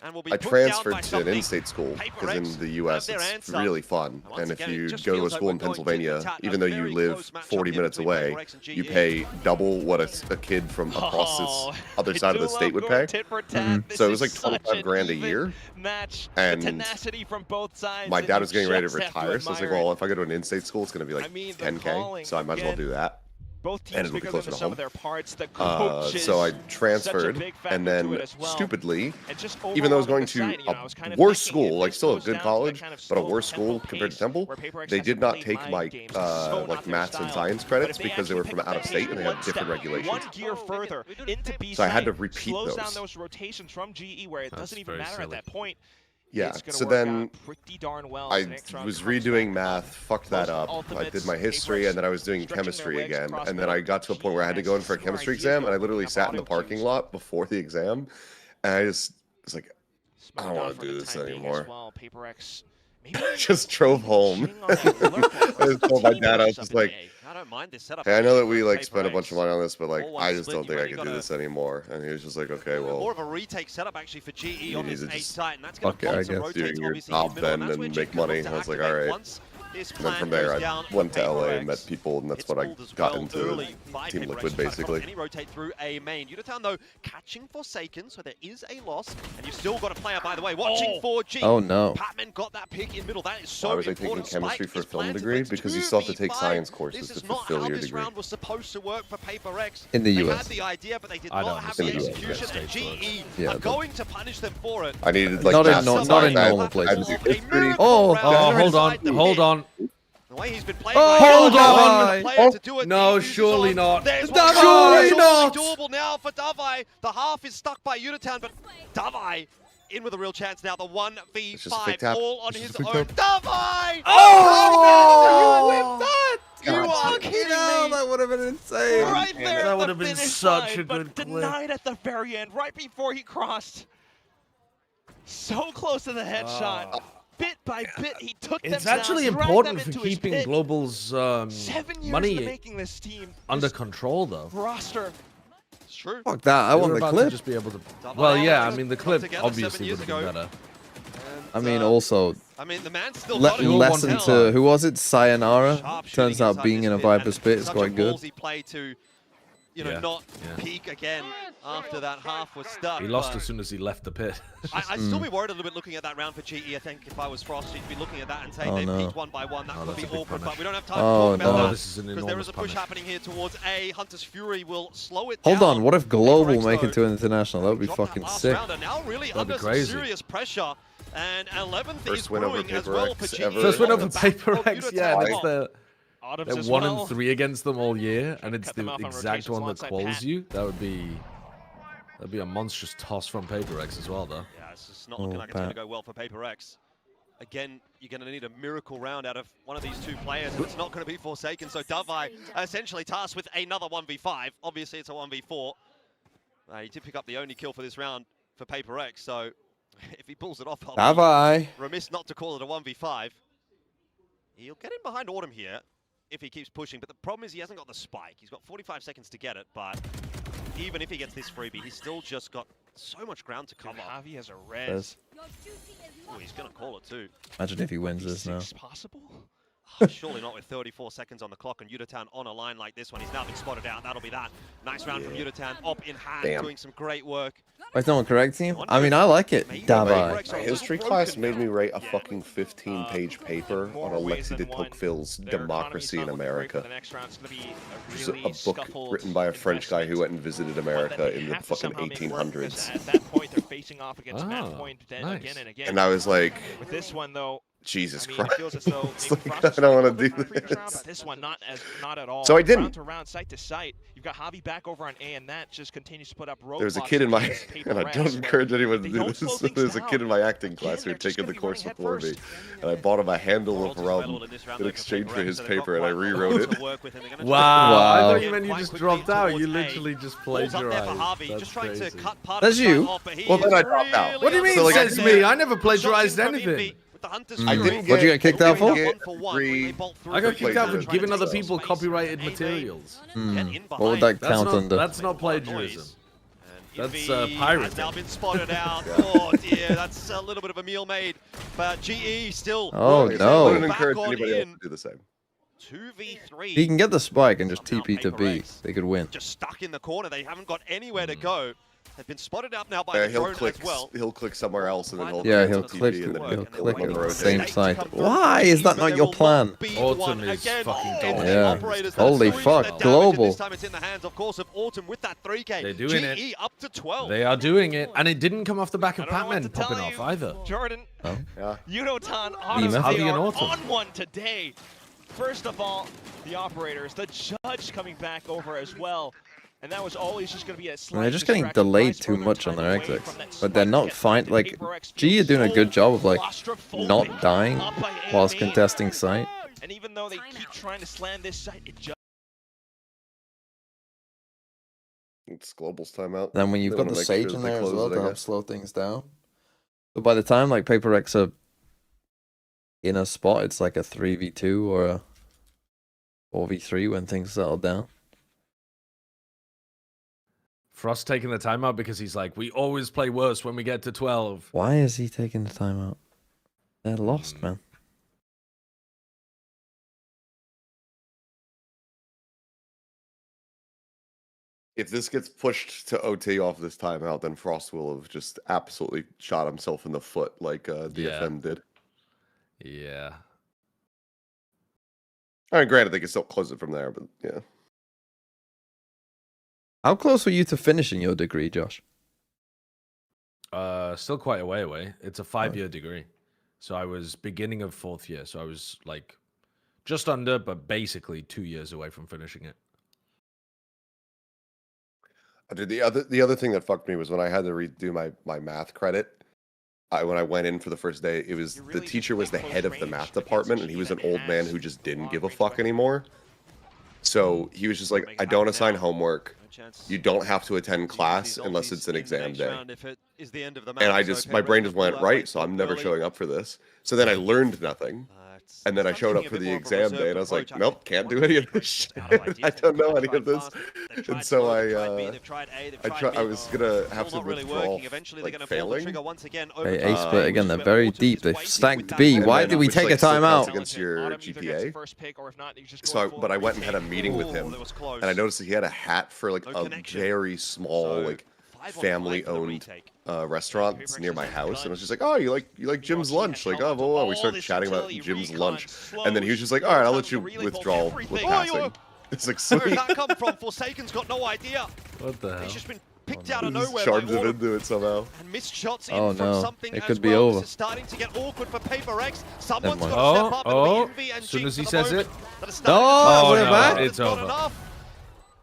and will be I put down transferred by to an something. in-state school because in PRX the U.S. have their it's answer. really fun, Once and if again, it you just go to a feels like school we're in going tit for Pennsylvania, tat. even though A you very live close matchup 40 here minutes between away, PRX and you GE. pay double what a kid from across this other side of the state would pay. So it was like 25 grand a year. Match. And the tenacity from both sides. My and dad you was getting ready to just have retire, so I was like, admire well, it. if I go to an in-state school, it's going to be like I mean, the 10K, calling, so I might as well again, do that. both And teams it'll be because closer of the to sum home. of their parts. The coaches, So I such a transferred, big factor and to then it as well. stupidly, And just even though I was overall going on the to side, you know, I was kind a of worse thinking if school, like this still a goes good down to that college, kind of but a slow worse tempo school compared to pace Temple, where PRX they has did to not play take mind my games, so not like their maths and style. science But credits if they because they were actually from pick up out of the state pace and they one had different step, regulations. one gear further into B So I had site, to repeat slows those. down those rotations from GE where it That's doesn't even very matter at silly. that point. Yeah, It's gonna so work then out pretty darn well I as the next round was comes redoing back math, up. fucked that Most up. I ultimates, did my history, PRX and then I was doing stretching their chemistry legs again. across And then I got to a point where I had to go in for a Similar chemistry ideas, exam, though, and I literally picking up sat in the auto parking cues. lot before the exam, and I just was like, I don't Smoked wanna off for do the this time being anymore. as well. PRX maybe just drove home. pushing on the alert I just told my dad, I was just like, I don't mind this setup. hey, I know that actually we for like spent a PRX. bunch of money on this, but like, All one I just split, don't you've think I only can do got this anymore. And he was just like, okay, More well, of a retake setup actually for GE on need this to A just site, and that's going fuck to it, I prompt some guess. rotates doing your obviously in job middle, then that's where and Jake make can look money. to I was like, activate all right. once this And then plan from there, goes I down went for to LA and PRX. met people, and that's It's what I pulled as got well into early by Team PRX, Liquid, trying to cut off basically. Any rotate through A main. Unitown though catching Forsaken, so there is a loss, and you've still got a player by the way watching for G. Oh no. Patman got that pick in middle. That is Why so was I taking important. chemistry Spike for a is film planted, degree? but Because you still have to take 2v5. science courses This to is not fulfill how your this degree. round was supposed to work for PRX. In the They US. had the idea, but they did I not don't have in the the US, execution, yeah, and States GE Yeah, are but- going to punish them for it. I needed like Not in maths no- and not in science. normal I had places. to do Of a history. miracle Oh, round Oh, hold inside on, the hold pit. on. The way he's been playing Oh, right hold now, on. the player to do it, No, defuses surely on. not. There's Davai, one surely shot. not. Doable now for Davai. The half is stuck by Unitown, but Davai in with a real chance now. The It's just a fake 1v5 tap. all on It's his just a own. fake tap. Davai! Oh! You are Fucking kidding hell, me! that would have been insane. Right there That at would the have been finish such line, a good but clip. denied at the very end, right before he crossed. So close to the headshot. Bit by bit, he took them It's down, actually dragged important them for into his keeping pit. Global's 7 years money into making this team, under this control, though. roster. It's true. Fuck that, I They want were the about to clip. just be able to. Davai Well, yeah, I already mean the got clip together 7 obviously years would have been ago. better. And, I mean, also, I mean, the man's still got it. lesson Sharp to, who was it? Sayonara? shooting Turns out inside being this in a pit, Viper and spit is such quite a good. ballsy play to, you know, Yeah, not yeah. peak again after that half was stuck. He lost but as soon as he left the pit. I'd still be worried a little bit looking at that round for GE. I think if I was Frost, you'd be looking at that and saying Oh, they no. peaked 1 by 1. That Oh, could that's be a big awkward, but punish. we don't have time Oh, to talk no. about Oh, that. this is an Because there enormous is a push punish. happening here towards A. Hunter's Fury will slow it Hold down. on, what if Global PRX, make it though, to international? That would be dropped that fucking last sick. round, and now really That'd be under some crazy. serious pressure. And 11th is First win over brewing as well for PRX GE. ever. First win over On the back of PaperX, yeah, Unitown. that's the. Autumn's They're as 1 well. and 3 against them all year, and it's Cut the them off on exact rotations one that alongside quals Pat. you. That'd be a monstrous toss from PaperX as well, though. Yeah, it's just not looking Oh, like it's going to Pat. go well for PaperX. Again, you're going to need a miracle round out of one of these two players, and it's not going to be Forsaken. So Davai essentially tasked with another 1v5. Obviously, it's a 1v4. He did pick up the only kill for this round for PaperX, so if he pulls it off, I'll be Bye-bye. remiss not to call it a 1v5. He'll get in behind Autumn here if he keeps pushing, but the problem is he hasn't got the spike. He's got 45 seconds to get it, but even if he gets this freebie, he's still just got so much ground to cover. Javi has a res. Yes. Oh, he's going to call it too. Imagine if he wins this now. Is possible? Surely not with 34 seconds on the clock, and Unitown on a line like this one. He's now been spotted out. That'll be that. Nice round from Unitown. Op in hand, Damn. doing some great work. Why is no one correcting him? I mean, I like it. Maybe Davai. PRX are My a history little class broken made me now. write a fucking 15-page paper more on ways Alexis de than one. Tocqueville's Their Democracy in economy's not looking great for America. the next round. It's gonna be a Which is really a book scuffled written by a French guy who investment. went and visited One that America they in the have to fucking somehow make work, because 1800s. At that point, they're facing off against Matt Ah, Point nice. again and again. And I was like, With this one, though, Jesus I mean, Christ. it feels as though It's maybe like, Frost I don't was want to a do little bit in the previous round, this. but this one not at all. So I didn't. Round to round, site to site. You've got Javi back over on A, and that just continues to put up roadblocks. There's a kid in my, against and I PRX, don't encourage anyone to they do don't slow this. things There's a down. kid in my acting Again, class who they're had just taken gonna the be course running before me, headfirst. and I bought him a handle of rum in exchange for his paper, and I rewrote it. Wow. I Wow. thought you meant you just dropped out. You literally just plagiarized. Just trying to cut part That's of the you? off, but he Well, then is I dropped out. really What do you mean So, like, says I- me? I never Shots plagiarized in from anything. Envy with the Hunter's I Fury. didn't What'd you get kicked out for? I got kicked out for giving other people copyrighted materials. What would that count under? That's not plagiarism. That's pirating. Has now been spotted out. Oh dear, that's a little bit of a meal made. But GE still. Oh, working no. I their wouldn't way back encourage on anybody else in. to do the same. 2v3. He can get the spike and just Somehow TP to B. PRX They could win. Just stuck in the corner. They haven't got anywhere to go. They've been spotted up now by the He'll drone click. as well. He'll click somewhere else, and then he'll Yeah, cancel he'll TP, click. and then He'll click on at the the road. same States site. come through. Why is that But not there your will plan? not be Autumn one is again. fucking Envy gone. Yeah. operators, Holy that's fuck, the damage, and global. This time it's in the hands, of course, of Autumn with that 3K. They're doing GE it. up to 12. They are doing it, and it didn't come off the back I of don't know what Pac-Man to tell popping you, off either. Jordan, Yeah. Yudotan, Lima. Autumn, they Javi and are Autumn. on one today. First of all, the operators, the judge coming back over as well. And that was always just going to be a slight They're just getting distraction. delayed Guys too further much on time their away exits. from that But they're spike not get fine. back. Like, PRX G are doing a so good job of like claustrophobic not dying up by A whilst main. contesting site. And even though they keep trying to slam this site, it just It's Global's timeout. Then when you've They got wanna the make Sage sure in that they there as close well it, to I help guess. slow things down. But by the time like PRX are in a spot, it's like a 3v2 or a 4v3 when things settle down. Frost taking the timeout because he's like, we always play worse when we get to 12. Why is he taking the time out? They're lost, man. If this gets pushed to OT off this timeout, then Frost will have just absolutely shot himself in the foot like DFM did. Yeah. I mean, granted, they can still close it from there, but yeah. How close were you to finishing your degree, Josh? Still quite a way away. It's a 5-year degree. So I was beginning of 4th year. So I was like just under, but basically 2 years away from finishing it. Dude, the other thing that fucked me was when I had to redo my math credit. When I went in for the first day, it was the teacher was the head of the math department, and he was an old man who just didn't give a fuck anymore. So he was just like, I don't assign homework. You don't have to attend class unless it's an exam day. And I just, my brain just went, right, so I'm never showing up for this. So then I learned nothing. And then I showed up for the exam day, and I was like, nope, can't do any of this shit. I don't know any of this. And so I was gonna have to withdraw, like, failing. Hey, Ace, but again, they're very deep. They've stacked B. Why did we which, take a like, still counts timeout? against your GPA. So, but I went and had a meeting with him, and I noticed that he had a hat for like a very small, like family-owned restaurant that's near my house, and I was just like, "Oh, you like Jim's lunch?" Like, "Oh, well." We started chatting about Jim's lunch, and then he was just like, "All right, I'll let you withdraw with passing." It's like, Where sweet. did that come from? Forsaken's got no idea. What the hell? He's just been picked out of Just nowhere charged by it Autumn into it somehow. and missed shots in Oh, from no. something It as could be well. over. This is starting to get awkward for PRX. Someone's mind. got to step up. It'll be Oh, Envy and as soon Jinx as he at the says moment it. that are starting Oh, to we're step back. up. It's not over. enough.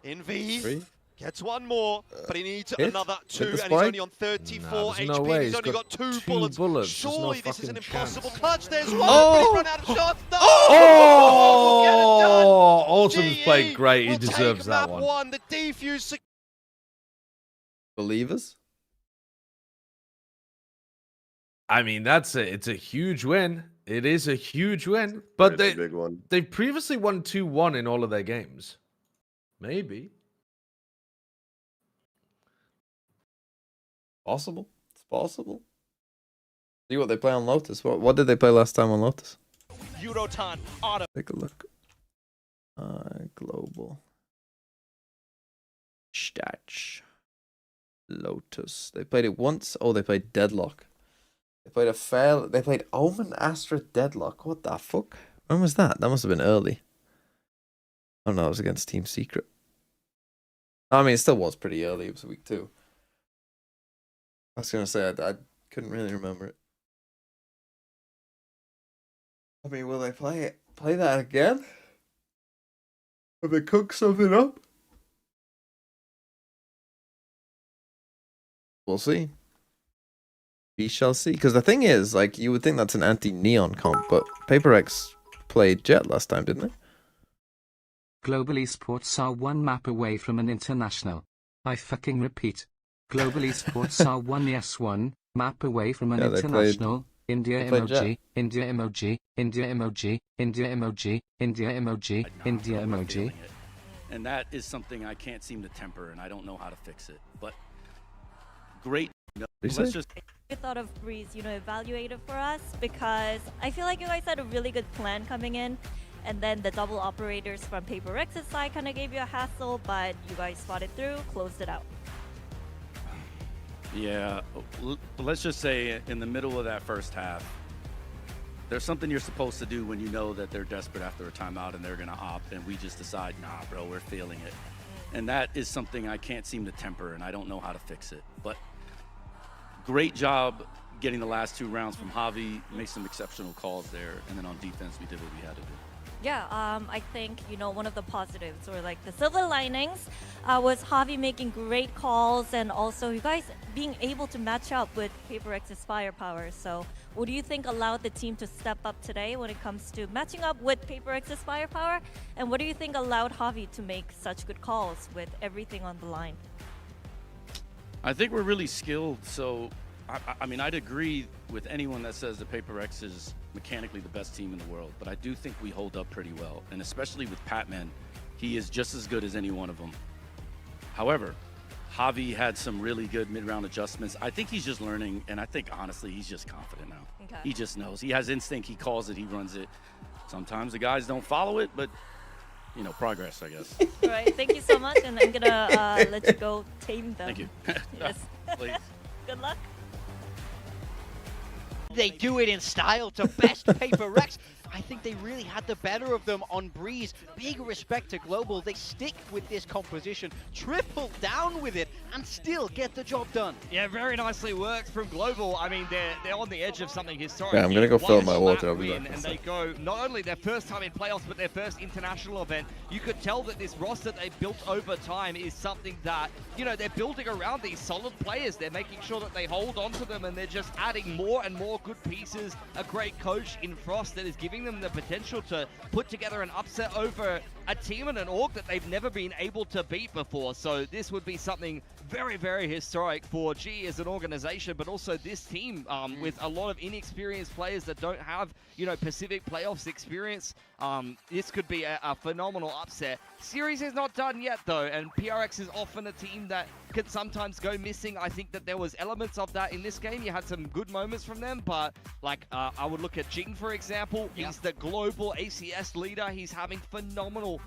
Envy Three. gets one more, but he needs Hit. another Hit two, the and he's spike. only on 34 there's HP. no way. He's He's only got got two two bullets. bullets. There's no Surely this is an fucking impossible chance. clutch. There's one, Oh! but he's run out of shots. No! Oh, Autumn's GE played great. He will deserves take that map one. The defuse. Believers? I mean, that's it. It's a huge win. It is a huge win. But It's a big one. they've previously won 2-1 in all of their games. Maybe. Possible. It's possible. See what they play on Lotus. What did they play last time on Lotus? Yudotan, Autumn. Take a look. Global. Stats. Lotus. They played it once. Oh, they played Deadlock. They played Omen, Astra, Deadlock. What the fuck? When was that? That must have been early. Oh no, it was against Team Secret. I mean, it still was pretty early. It was week 2. I was gonna say I couldn't really remember it. I mean, will they play that again? Will they cook something up? We'll see. We shall see. Because the thing is, like, you would think that's an anti-neon comp, but PRX played Jet last time, didn't they? Global esports are one map away from an international. I fucking repeat. Global esports are one map away from an international. India emoji, India emoji, India emoji, India emoji, India emoji, India emoji. And that is something I can't seem to temper, and I don't know how to fix it. But great. Let's just. I thought of Breeze, evaluated for us, because I feel like you guys had a really good plan coming in, and then the double operators from PRX's side kind of gave you a hassle, but you guys fought it through, closed it out. Yeah, let's just say in the middle of that first half, there's something you're supposed to do when you know that they're desperate after a timeout and they're going to opt, and we just decide, nah, bro, we're feeling it. And that is something I can't seem to temper, and I don't know how to fix it. But great job getting the last 2 rounds from Javi, made some exceptional calls there, and then on defense, we did what we had to do. Yeah, I think, one of the positives, or like the silver linings, was Javi making great calls, and also you guys being able to match up with PRX's firepower. So what do you think allowed the team to step up today when it comes to matching up with PRX's firepower? And what do you think allowed Javi to make such good calls with everything on the line? I think we're really skilled, so I mean, I'd agree with anyone that says that PRX is mechanically the best team in the world, but I do think we hold up pretty well, and especially with Patman, he is just as good as any one of them. However, Javi had some really good mid-round adjustments. I think he's just learning, and I think, honestly, he's just confident now. Okay. He just knows. He has instinct. He calls it. He runs it. Sometimes the guys don't follow it, but, progress, I guess. All right, thank you so much, and I'm going to let you go tame them. Thank you. Yes. Please. Good luck. They do it in style to best PRX. I think they really had the better of them on Breeze. Big respect to Global. They stick with this composition, triple down with it, and still get the job done. Yeah, very nicely worked from Global. I mean, they're on the edge of something historic. Yeah, I'm gonna go fill my water. I'll be win, back. and they go not only their first time in playoffs, but their first international event. You could tell that this roster they built over time is something that, they're building around these solid players. They're making sure that they hold on to them, and they're just adding more and more good pieces. A great coach in Frost that is giving them the potential to put together an upset over a team and an org that they've never been able to beat before. So this would be something very, very historic for GE as an organization, but also this team with a lot of inexperienced players that don't have, Pacific playoffs experience. This could be a phenomenal upset. Series is not done yet, though, and PRX is often a team that could sometimes go missing. I think that there was elements of that in this game. You had some good moments from them, but I would look at Jing, for example. Yeah. He's the global ACS leader. He's having phenomenal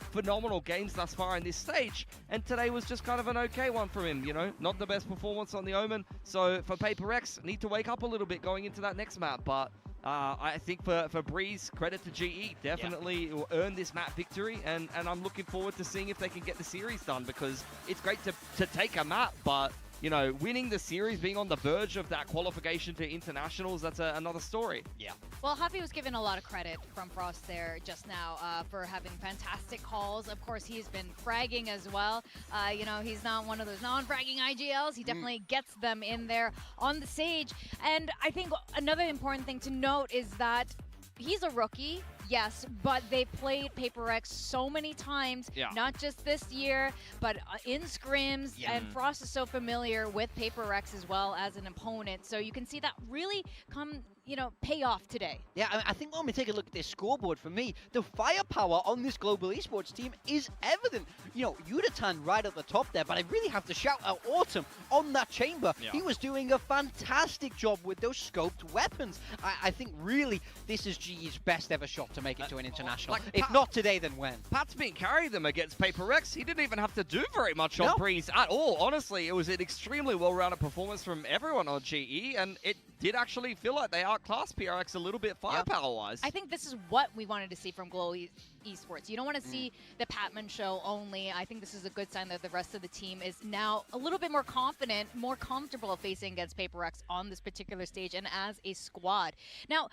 games thus far in this stage, and today was just kind of an okay one from him. Not the best performance on the Omen. So for PRX, need to wake up a little bit going into that next map, but I think for Breeze, credit to GE, definitely will earn this map victory, and I'm looking forward to seeing if they can get the series done, because it's great to take a map, but winning the series, being on the verge of that qualification to internationals, that's another story. Yeah. Well, Javi was given a lot of credit from Frost there just now for having fantastic calls. Of course, he's been fragging as well. He's not one of those non-fragging IGLs. He definitely gets them in there on the stage. And I think another important thing to note is that he's a rookie. Yes, but they played PRX so many times, not just this year, but in scrims, and Frost is so familiar with PRX as well as an opponent, so you can see that really pay off today. Yeah, I think when we take a look at this scoreboard, for me, the firepower on this global esports team is evident. Yudatan right at the top there, but I really have to shout out Autumn on that chamber. Yeah. He was doing a fantastic job with those scoped weapons. I think really this is GE's best ever shot to make it to an international. If not today, then when? Pat's been carrying them against PRX. He didn't even have to do very much on Breeze at all. Honestly, it was an extremely well-rounded performance from everyone on GE, and it did actually feel like they outclassed PRX a little bit firepower-wise. I think this is what we wanted to see from Global Esports. You don't want to see the Patman show only. I think this is a good sign that the rest of the team is now a little bit more confident, more comfortable facing against PRX on this particular stage and as a squad. Now,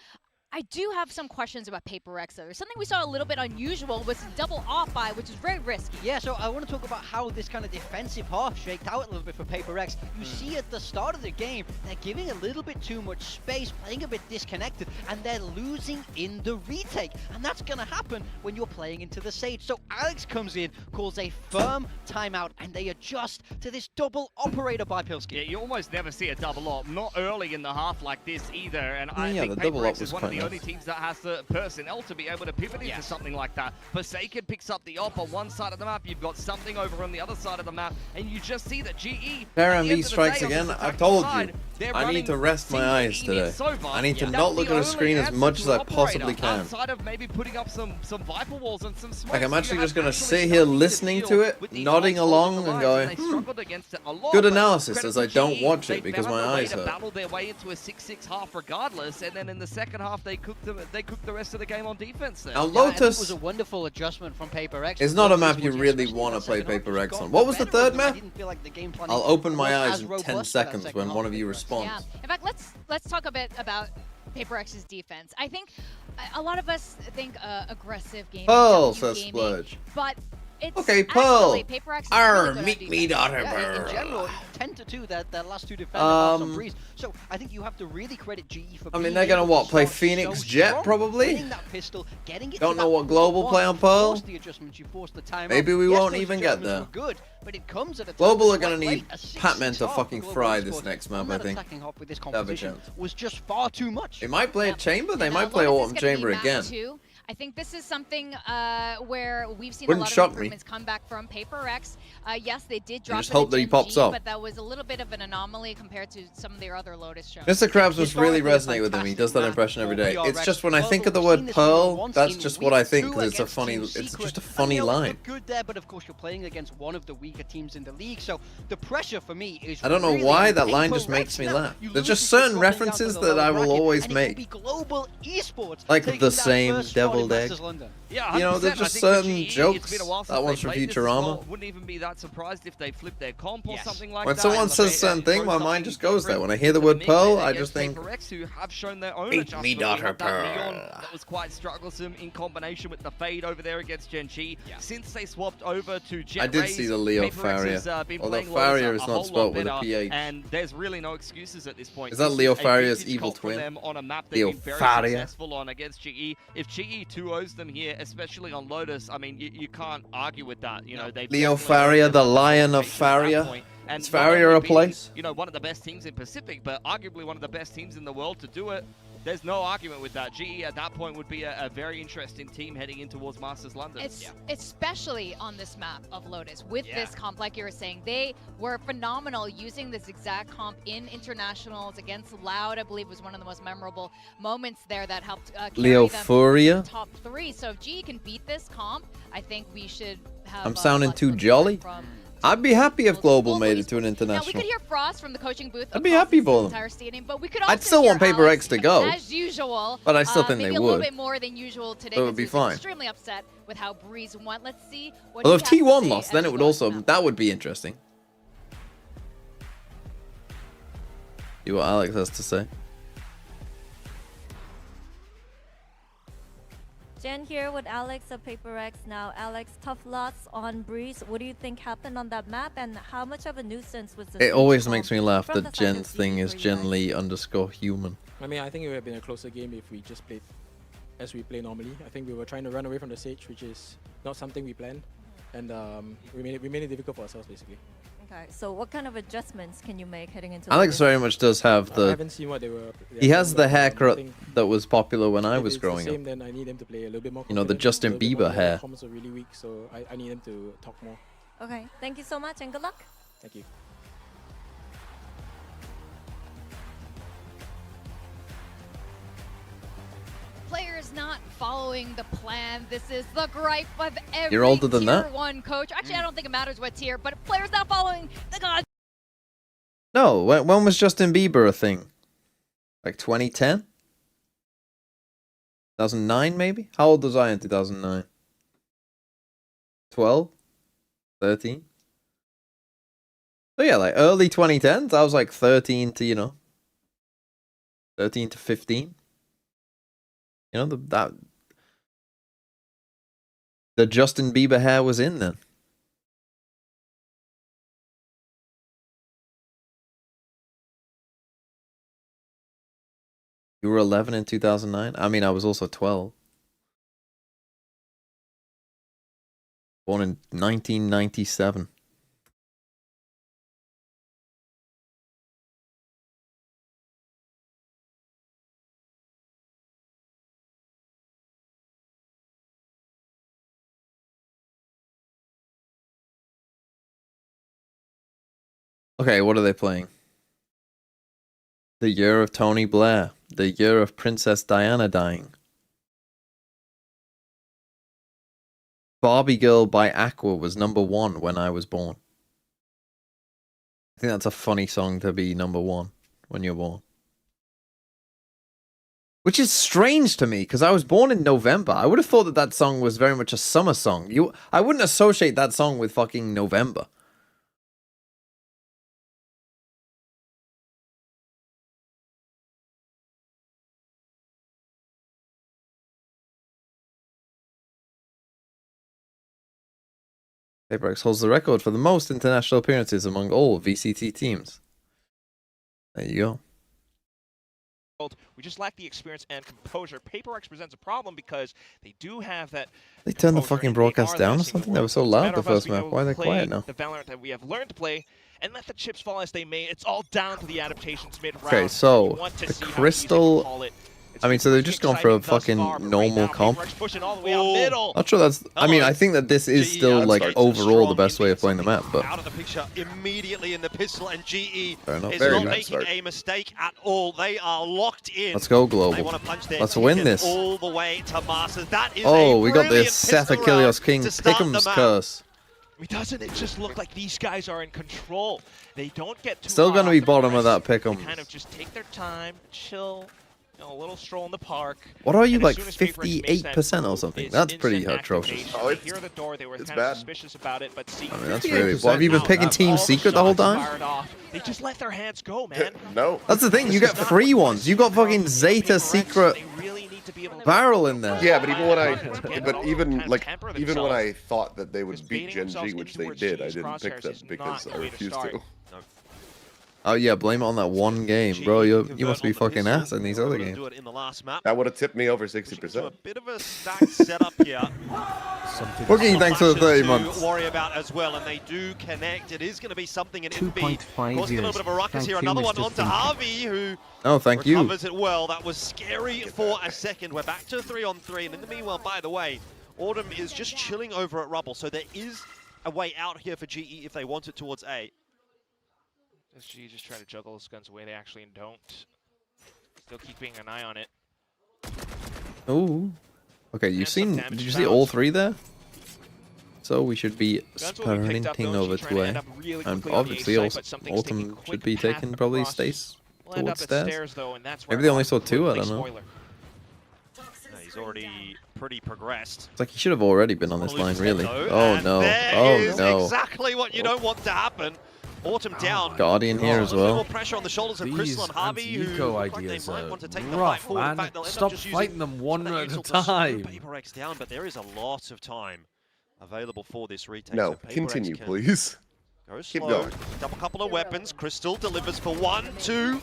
I do have some questions about Paper X, though. Something we saw a little bit unusual was double off buy, which is very risky. Yeah, so I want to talk about how this kind of defensive half shaked out a little bit for Paper X. You see at the start of the game, they're giving a little bit too much space, playing a bit disconnected, and they're losing in the retake. And that's going to happen when you're playing into the Sage. So Alex comes in, calls a firm timeout, and they adjust to this double operator by Pilski. Yeah, you almost never see a double op, not early in the half like this either. And I Yeah, think the double Paper op X was is one of quite the only teams that has the personnel to be able to pivot into something like that. Forsaken picks up the op on one side of the map, you've got something over on the other side of the map, and you just see that GE... PRMV strikes again. I told you. I need to rest my eyes today. I need to not look at a screen as much as I possibly can. Outside of maybe putting up some Viper walls and some smokes, Like, I'm actually just going to sit here listening to it, nodding along and going, good analysis, as I don't watch it because my eyes hurt. Battled their way into a 6-6 half regardless, and then in the second half they cooked the rest of the game on defense there. Now, It Lotus was a wonderful adjustment from Paper X. is not a map Lotus you was really especially want to that play second half, Paper just X got on. What was the better with third them. I map? didn't feel like the game planning I'll open my was eyes as in robust 10 for that seconds second when half one for of you Paper X. responds. Yeah. In fact, let's talk a bit about Paper X's defense. I think a lot of us think aggressive gaming, Pearl, W says gaming, Splurge. but it's Okay, Pearl. actually Paper X is really good on meet me, defense. daughter Yeah, in Pearl. general, 10-2, their last two defenders are some breeze. So I think you have to really credit GE for I mean, being they're gonna able what, to play start Phoenix so Jet, strong, probably? winning that pistol, getting it Don't to know that what global 4-1, play on you Pearl. force the adjustments, you force the timeout. Maybe we Yes, won't those even get adjustments there. were good, but it comes at a time Global that's are gonna quite need late. A 6-6 Patman to half fucking for Global fry this Esports next on map, I that think. attacking half with this Have a competition chance. was just far too much. They might play a chamber. They And, might play Lotus is Autumn gonna be Chamber map again. 2. I think this is something where we've seen Wouldn't a lot shock of me. improvements come back from Paper X. Yes, they did drop just it hope at that he Gen pops G, up. but that was a little bit of an anomaly compared to some of their other Lotus shows. Mr. Krabs must really Historically, a resonate with him. He fantastic does that map impression every for day. PRX. It's just when I Well, think of the we've word seen this one Pearl, once that's in just week what I think 2 because it's a against funny, Team it's Secret. just a And, funny you know, line. look good there, but of course you're playing against one of the weaker teams in the league, so the pressure for me is I don't know really why on that line Paper just makes X me now. laugh. You There's lose just if you're certain dropping down to references the that lower I will bracket, always and it will make. be Global Esports Like taking the that same first spot in deviled egg. Masters London. Yeah, You know, 100%. there's I just think for certain GE, jokes. it's been a while since That one's they for played this Futurama. as well. Wouldn't even be that surprised if they flipped their comp or Yes. something like When that. someone and says they, certain thing, throw my something mind just goes there. different When I hear the to word mix Pearl, it I against just think, Paper X, who have shown their own "Eat adjustment. me, We had daughter that Leon Pearl." that was quite strugglesome in combination with the fade over there against Gen G. Yeah. Since they swapped over to Jet I did Rays, see the Leo Paper X Faria. has, been Although playing Faria Lotus is a not whole spelt lot with a better, PH. and there's really no excuses at this point. Is that This Leo a Faria's vintage evil cult for twin? them on a map they've Leo been very Faria. successful on against GE. If GE 2-0s them here, especially on Lotus, I mean, you can't argue with that. You know, they've Leo definitely Faria, earned the their Lion of reputation at that Faria. point. And Is not Faria only a beating, place? You know, one of the best teams in Pacific, but arguably one of the best teams in the world to do it. There's no argument with that. GE at that point would be a very interesting team heading in towards Masters London. It's especially on this map of Lotus with this comp, like you were saying, they were phenomenal using this exact comp in internationals against Loud. I believe was one of the most memorable moments there that helped carry Leo them Furia? to top 3. So if GE can beat this comp, I think we should have. I'm sounding lots too of jolly. from I'd be happy if Global made it to an Now we international. could hear Frost from the coaching booth. I'd be across happy this for them. entire stadium, but we could also I'd still hear want Paper Alex, X to go. as usual. But I still think maybe they a would. little bit more than usual today. But it would 'cause be he was fine. Extremely upset with how Breeze went. Let's see what. Although he if has to T1 say lost, as then we it would go also, now. that would be interesting. See what Alex has to say. Jen here with Alex of Paper X. Now, Alex, tough loss on Breeze. What do you think happened on that map, and how much of a nuisance was this? It always makes me laugh that Jen's thing is Jen Lee _human. I mean, I think it would have been a closer game if we just played as we play normally. I think we were trying to run away from the Sage, which is not something we planned, and we made it difficult for ourselves basically. Okay, so what kind of adjustments can you make heading into Alex very much does have I the. haven't seen what they were. He has the I haircut think that was popular when I if was it's growing the same, up. then I need them to play a little bit more. You know, the confident, Justin a little bit Bieber more. hair. Their comms are really weak, so I need them to talk more. Okay, thank you so much and good luck. Thank you. Players not following the plan. This is the gripe of every You're older than tier that? 1 coach. Actually, I don't think it matters what tier, but players not following the god. No, when was Justin Bieber a thing? Like 2010? 2009 maybe? How old was I in 2009? 12? 13? So yeah, like early 2010s, I was like 13 to, 13 to 15. You know, the Justin Bieber hair was in then. You were 11 in 2009? I mean, I was also 12. Born in 1997. Okay, what are they playing? The year of Tony Blair. The year of Princess Diana dying. Barbie Girl by Aqua was #1 when I was born. I think that's a funny song to be #1 when you're born. Which is strange to me, because I was born in November. I would have thought that that song was very much a summer song. I wouldn't associate that song with fucking November. PRX holds the record for the most international appearances among all VCT teams. There you go. We just lack the experience and composure. PRX presents a problem because they do have that. They turned the fucking broadcast down or something? They were so loud the first map. Why are they quiet now? The Valorant that we have learned to play, and let the chips fall as they may. It's all down to the adaptations mid-round. Okay, so the Crystal. I mean, so they've just gone for a fucking normal comp. Not sure that's. I mean, I think that this is still like overall the best way of playing the map, but out of the picture immediately in the pistol, and GE is Very not nice making a mistake at all. They are locked in. Let's go global. Let's win this. All the way to Masters. That is we got the Seth Achilles King Pick'em's curse. I mean, doesn't it just look like these guys are in control? They don't get too still gonna be bottom of that Pick'em. They kind of just take their time, chill. A little stroll in the park. What are you, like 58% or something? That's pretty atrocious. Oh, it's bad. Suspicious about it, but I mean, that's really. What, have you been picking Team Secret the whole time? They just let their hands go, man. No. That's the thing. You get free ones. You got fucking Zeta Secret barrel in there. Yeah, but even when I thought that they would beat Gen G, which they did, I didn't pick them because I refused to. Oh yeah, blame it on that one game, bro. You must be fucking ass in these other games. That would have tipped me over 60%. A bit of a stacked setup here. Booking, thanks for the 30 months. Worry about as well, and they do connect. It is going to be something in it. Causing a 2.5 little bit of a ruckus here. Another one onto Harvey, who thank you. recovers it well. That was scary for a second. We're back to 3-on-3, and in the meanwhile, by the way, Autumn is just chilling over at Rubble, so there is a way out here for GE if they want it towards A. SG just try to juggle those guns away. They actually don't. Still keeping an eye on it. Oh. Okay, did you see all three there? So we should be sprinting over to A. And obviously Autumn should be taking probably stays towards stairs. Maybe they only saw 2, I don't know. He's already pretty progressed. It's like he should have already been on this line, really. Oh no. Oh no. Exactly what you don't want to happen. Autumn down. Guardian here as well. More pressure on the shoulders of Crystal and Harvey, who ideas might want to take the rough, fight forward. In man. fact, they'll end Stop up just fighting them one at a time. time. PRX down, but there is a lot of time available for this retake. No, so continue, please. Go Keep slow. going. Double couple of weapons. Crystal delivers for 1, 2.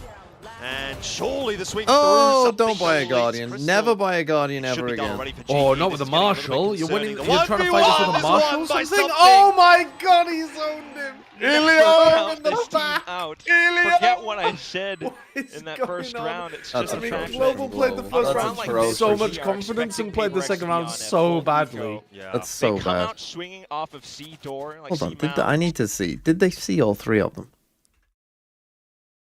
And surely the swing Oh, through. don't buy a Guardian. Never buy a Guardian ever again. Oh, not with the Marshal. You're winning. You're trying to fight us with a Marshal. Something. Oh my God, he's owned him. Ilio in the back. Forget what I said in that first round. It's just a Global played the first round with so much confidence and played the second round so badly. That's so bad. They come out swinging off of C door. Like Hold on, I need to see. Did they see all 3 of them?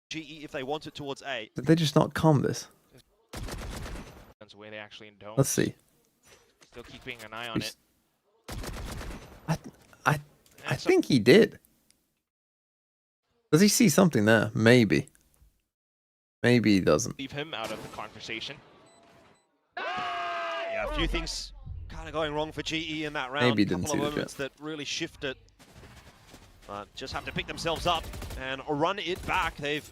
GE if they want it towards A. Did they just not comb this? They actually don't. Let's see. Still keeping an eye on it. I think he did. Does he see something there? Maybe. Maybe he doesn't. Leave him out of the conversation. Yeah, a few things kind of going wrong for GE in that round. Maybe he didn't see the moments that really shifted. But just have to pick themselves up and run it back. They've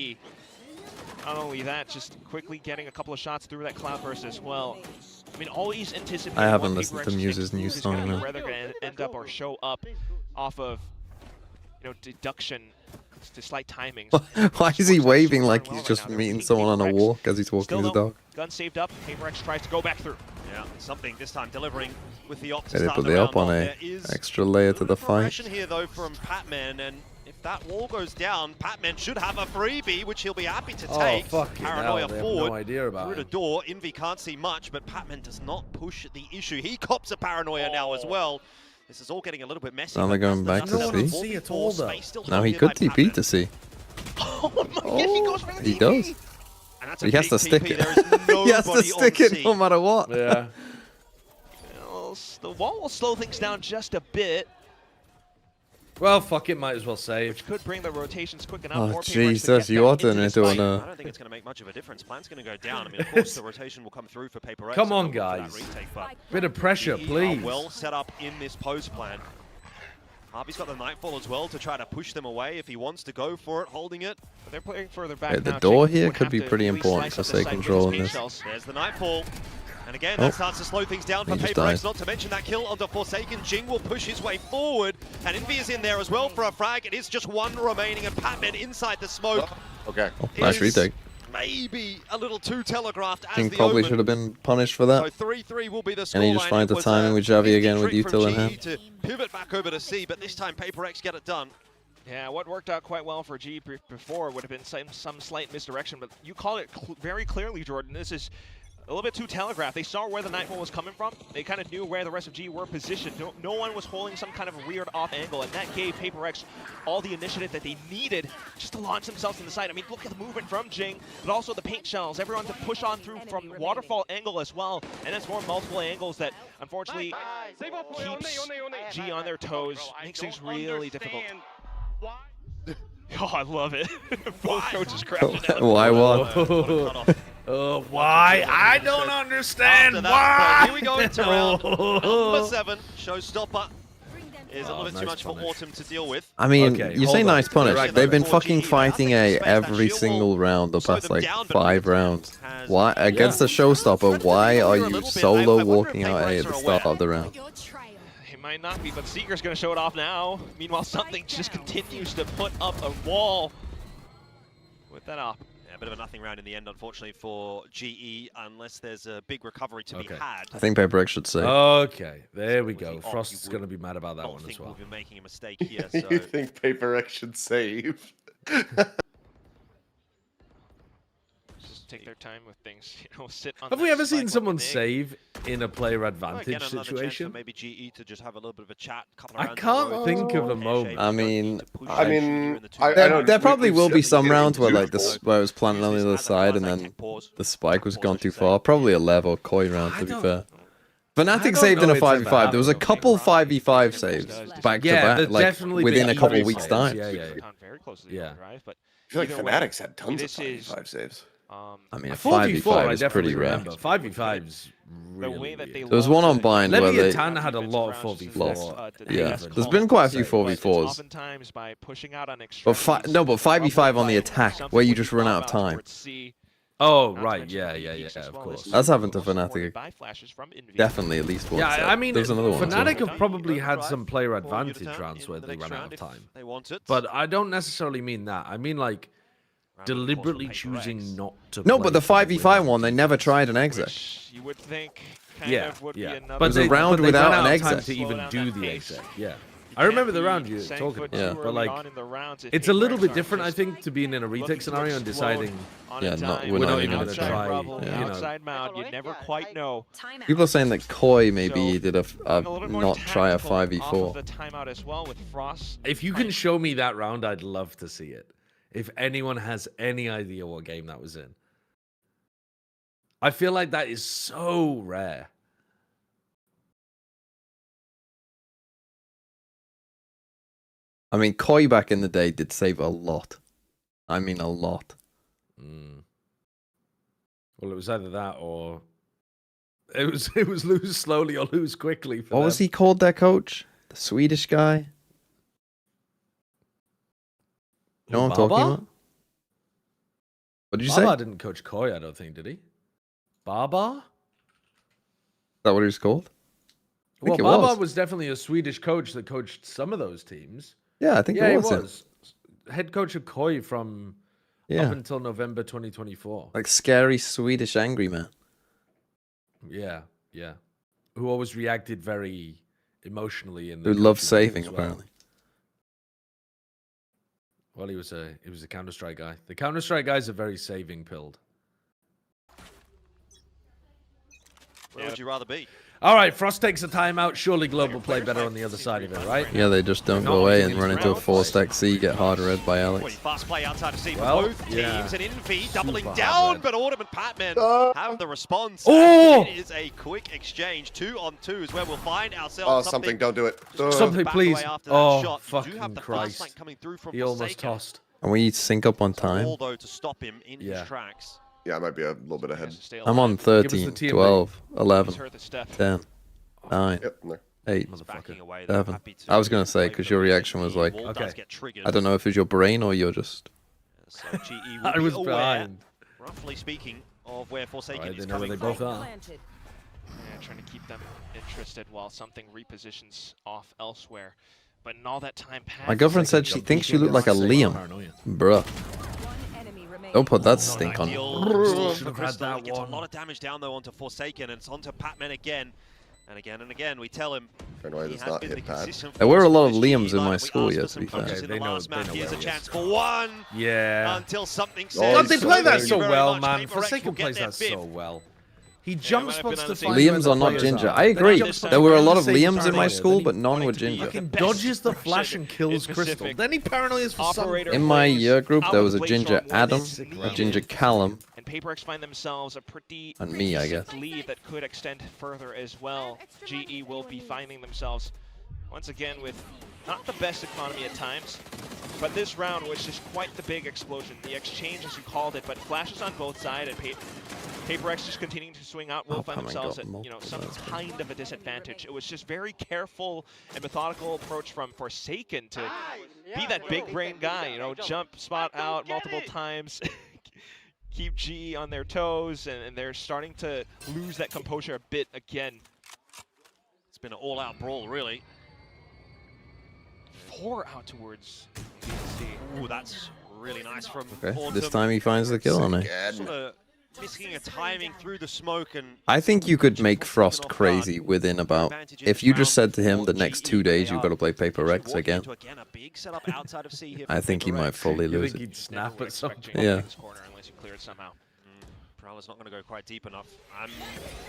GE. Not only that, just quickly getting a couple of shots through that cloudburst as well. I mean, always anticipating. I haven't listened to Muse's new song. Whether going to end up or show up off of, deduction to slight timings. Why is he waving like he's just meeting someone on a walk as he's walking his dog? Gun saved up. PRX tries to go back through. Yeah, something this time delivering with the op to They start put the the round op on off. a extra layer to the fight. Progression here though from Patman, and if that wall goes down, Patman should have a freebie, which he'll be happy to take. Paranoia forward no idea about through the door. Envy can't see much, but Patman does not push the issue. He cops a Paranoia now as well. This is all getting a little bit messy. Now they're going back to C. Now he could TP to C. Oh my God, he goes for the He TP. does. And that's a He has big to stick TP. it. There is He has to nobody stick on it C. no matter what. Yeah. Well, the wall will slow things down just a bit. Well, fuck it, might as well save. Which could bring the rotations quick enough. Oh, More Jesus, you are turning into I an... don't think it's going to make much of a difference. Plan's going to go down. I mean, of course, the rotation will come through for PRX. Come on, and for that guys. retake, but Bit of pressure, GE please. are well set up in this post plan. Harvey's got the Nightfall as well to try to push them away if he wants to go for it, holding it. But they're playing further back Yeah, the now. door Jake here would could have be to pretty at least important slice for up the safe site with control his in this. There's the Nightfall. And again, Oh. that starts to slow things down for He just PRX, died. not to mention that kill onto Forsaken. Jing will push his way forward, and Envy is in there as well for a frag. It is just one remaining, and Patman inside the smoke. Okay. Oh, nice is retake. Maybe a little too telegraphed as King the probably Omen. should have been punished for that. So 3-3 will be the scoreline. And he just finds the It was timing a with Javi again with nifty util in trick from hand. GE to pivot back over to C, but this time PRX get it done. Yeah, what worked out quite well for G before would have been some slight misdirection, but you call it very clearly, Jordan. This is a little bit too telegraphed. They saw where the Nightfall was coming from. They kind of knew where the rest of G were positioned. No one was holding some kind of weird off angle, and that gave PRX all the initiative that they needed just to launch themselves in the site. I mean, look at the movement from Jing, but also the paint shells. Everyone to push on through from waterfall angle as well, and that's more multiple angles that unfortunately keeps G on their toes, makes things really difficult. Oh, I love it. Both coaches crashing down. Why what? Why? I don't understand. After that, Why? here we go into round number 7. Showstopper is a little bit too nice much for punish. Autumn to deal with. I mean, Okay, you hold say on. nice punish. Right, They've been right. fucking fighting A every single round the past like 5 rounds. Why against the showstopper? Why are you solo walking out A at the start of the round? It might not be, but Seeker's going to show it off now. Meanwhile, something just continues to put up a wall with that op. Yeah, a bit of a nothing round in the end, unfortunately, for GE, unless there's a big recovery to be had. I think PRX should say. Okay, there we With the go. op, Frost you is going to be mad about that Don't one think as well. we'll be making a mistake here. So You think PRX should save? Just take their time with things, sit on Have we that ever spike seen like someone an egg. save in a player Well, advantage again, another chance for situation? maybe GE to just have a little bit of a chat. Couple of I rounds can't in row. think of a Pear-shaped, moment. you I don't mean, need to push I the mean, shooter in the two I There, don't- there probably we've will be said some the rounds where game like too. where it was planted on the other side and then the spike was gone too far. Probably a Lev or Koi round to be fair. Fnatic don't saved in know a it's ever 5v5. There was a happened. couple 5v5 saves back to Yeah, back, there's like definitely within been a couple 5v5 weeks saves. time. Yeah. Very close to the Yeah. drive, but I feel like either way, Fnatic's had tons of this is 5v5 saves. I mean, a 4v4 5v5 I is definitely pretty rare. remember. 5v5's the really way that they weird. There was one on Bind where they... Leviathan had a lot of 4v4. Yeah, there's been quite a few But 4v4s. Oftentimes by pushing out on But extremities, no, but 5v5 on the attack, something where you would just be run thought out of about time. towards C. Oh, Not to right, mention yeah, the yeah, peaks yeah, as of well. course. This That's is happened to supported Fnatic by flashes from Envy. definitely at least once. Yeah, I mean, there's another one. as well. Fnatic have probably had Drive some player for advantage Uditan rounds in where the they next ran out round of if time. They want it. But I don't necessarily mean that. I mean, like, Round, of course, deliberately for PRX. choosing not to No, play but the for 5v5 win. one, they never tried an exec. Which you would think kind Yeah, of would yeah. be another But was a they, round but they without ran an out of time exec. to even Slow do down the that pace. exec. Yeah. You I remember can't the be round you're saying talking foot about. Yeah. too But early like, on in the rounds if it's a little PRX bit aren't different, I just think, to being in a looking retake to scenario and explode deciding on Yeah, a not- dime. we're not even gonna outside try, rubble, yeah. outside mount, you never quite know. People are saying that Koi maybe So, did a little bit more not try a tactical off of 5v4. the timeout as well with Frost. if you can show me that round, I'd love to see it. If anyone has any idea what game that was in. I feel like that is so rare. I mean, Koi back in the day did save a lot. I mean, a lot. Mm. Well, it was either that or it was lose slowly or lose quickly. For What was them. he called, their coach? The Swedish guy? You know what I'm talking Baba? about? What did you say? Baba didn't coach Koi, I don't think, did he? Baba? Is that what he was called? Well, Baba was definitely a Swedish coach that coached some of those teams. Yeah, I think he it was. was. Head coach of Koi from up until November 2024. Like scary Swedish angry man. Yeah, yeah. Who always reacted very emotionally in the Who loved coaching saving, as well. apparently. Well, he was a Counter-Strike guy. The Counter-Strike guys are very saving pilled. Where would you rather be? All right, Frost takes a timeout. Surely Global play better on the other side of it, right? Yeah, they just don't go away and run into a 4-stack C, get hard read by Alex. Fast play outside of C for Well, both teams, and Envy doubling Super down, hard but Autumn and Patman have the response. Oh! It is a quick exchange. 2-on-2 is where we'll find ourselves. Oh, something, don't do it. Something, please. Oh, You fucking have the Christ. fast coming through from He almost Forsaken. tossed. And we sync up on time. All, though, to stop him in his tracks. Yeah, I might be a little bit ahead. I'm on 13, 12, 11, 10, 9, Yep, I'm there. 8, Backing away, they're 7. happy to I was going to say, play because for your the reaction was like, wall does get triggered. I don't know if it's your brain or you're just... So GE will I be was aware, behind. roughly speaking, of where Forsaken Right, is they know where coming they both from. are. Yeah, trying to keep them interested while something repositions off elsewhere. But in all that time passed, My girlfriend said she thinks you look like a Liam. Bruh. Don't put that stink on. Ideal Should for have had Crystal. that He gets a one. lot of damage down though onto Forsaken, and it's onto Patman again. And again and again, we tell him Paranoia he does has not been hit the Pat. consistent There were a lot of force for this Liams GE in my line. We school, asked yeah, for to some be fair. punches Okay, in they the know- last they map. know Here's a where he chance is. for one. Yeah. Until something God, says. they play that Thank so you very well, much. man. Paper X Forsaken will get plays their that fifth. so well. He jump might have spots been to on the find same where Liams the are not players ginger. are. I agree. Then he jumps There were a around lot the of same Liams in my paranoia, school, then he but none were Fucking ginger. fucking best dodges the version flash and kills in Crystal. Pacific. Then he paranoias for some. Operator In my plays year group, out there of was a place ginger on one Adam, is a needed. ginger Callum, And Paper X find themselves a pretty and me, I decent guess. lead that could extend further as well. GE will be finding themselves once again with not the best economy at times, but this round was just quite the big explosion. The exchange, as you called it, but flashes on both sides, and Paper X just continuing to swing out will Oh, find Paman themselves got at multiple some votes. kind of a disadvantage. It was just very careful and methodical approach from Forsaken to be that big brain guy, jump spot out multiple times. Keep GE on their toes, and they're starting to lose that composure a bit again. It's been an all-out brawl, really. 4 out towards VNC. Ooh, that's really nice from Okay, Autumn. this time he finds the kill on it. Sort of missing a timing through the smoke, and I think you could make Frost crazy within about... If you just said to him the next 2 days you've got to play Paper X again, I think he might fully You lose think it. he'd snap at some point? Yeah. Unless you clear it somehow. Prowler's not going to go quite deep enough. I'm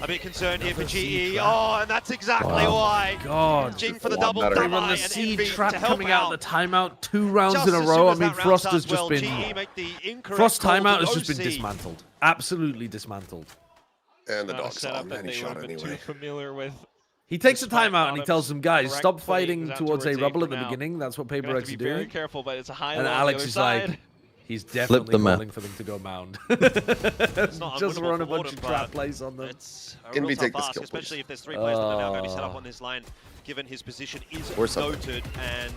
a bit concerned here for Another seed GE. trap. Oh, and that's exactly Wow. why. God. Jing for the A lot double better. They double run the and seed Envy trap to help coming out, the timeout 2 rounds Just in a as row. soon I as mean, that round Frost has starts, well, just been... GE make the incorrect Frost call to timeout has just been OC. dismantled. Absolutely dismantled. And the Not a dog saw setup him, that and he they shot would have been anyway. too familiar with. He takes a Despite timeout and he tells them, guys, Autumn's stop correct play fighting goes out towards a towards A rubble for at the now. beginning. That's what Gonna Paper have X to is be very doing. careful, but it's a high And low Alex on is the other like, side. he's definitely the map. calling for them to go mound. not Just unwinnable run a for bunch Autumn, of trap but plays on them. It's a Envy real take tough this ask, kill, especially please. if there's 3 players that are now going to be set up on this line, given his position is Or something. noted, and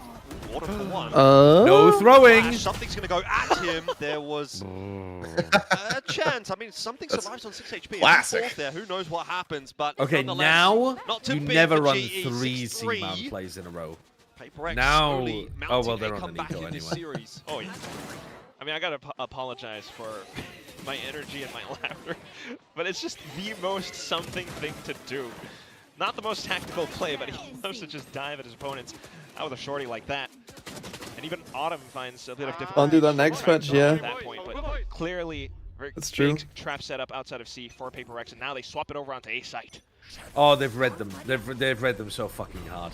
Autumn for one. No throwing. Flash, something's going to go at him. There was a chance. I mean, something That's survives on 6 HP. classic. Fourth there. Who knows what happens? But Okay, nonetheless, now not too you big never for run GE, 3 6-3. C-man plays in a row. Paper X Now- slowly oh, mounting well, they're a on an comeback eco in this anyway. series. Oh, yeah. I mean, I gotta apologize for my energy and my laughter, but it's just the most something thing to do. Not the most tactical play, but he loves to just dive at his opponents out with a shorty like that. And even Autumn finds a bit of difficulty. I'll do that next patch, yeah. At that point, but clearly, very That's big true. trap setup outside of C for Paper X, and now they swap it over onto A site. Oh, they've read them. They've read them so fucking hard.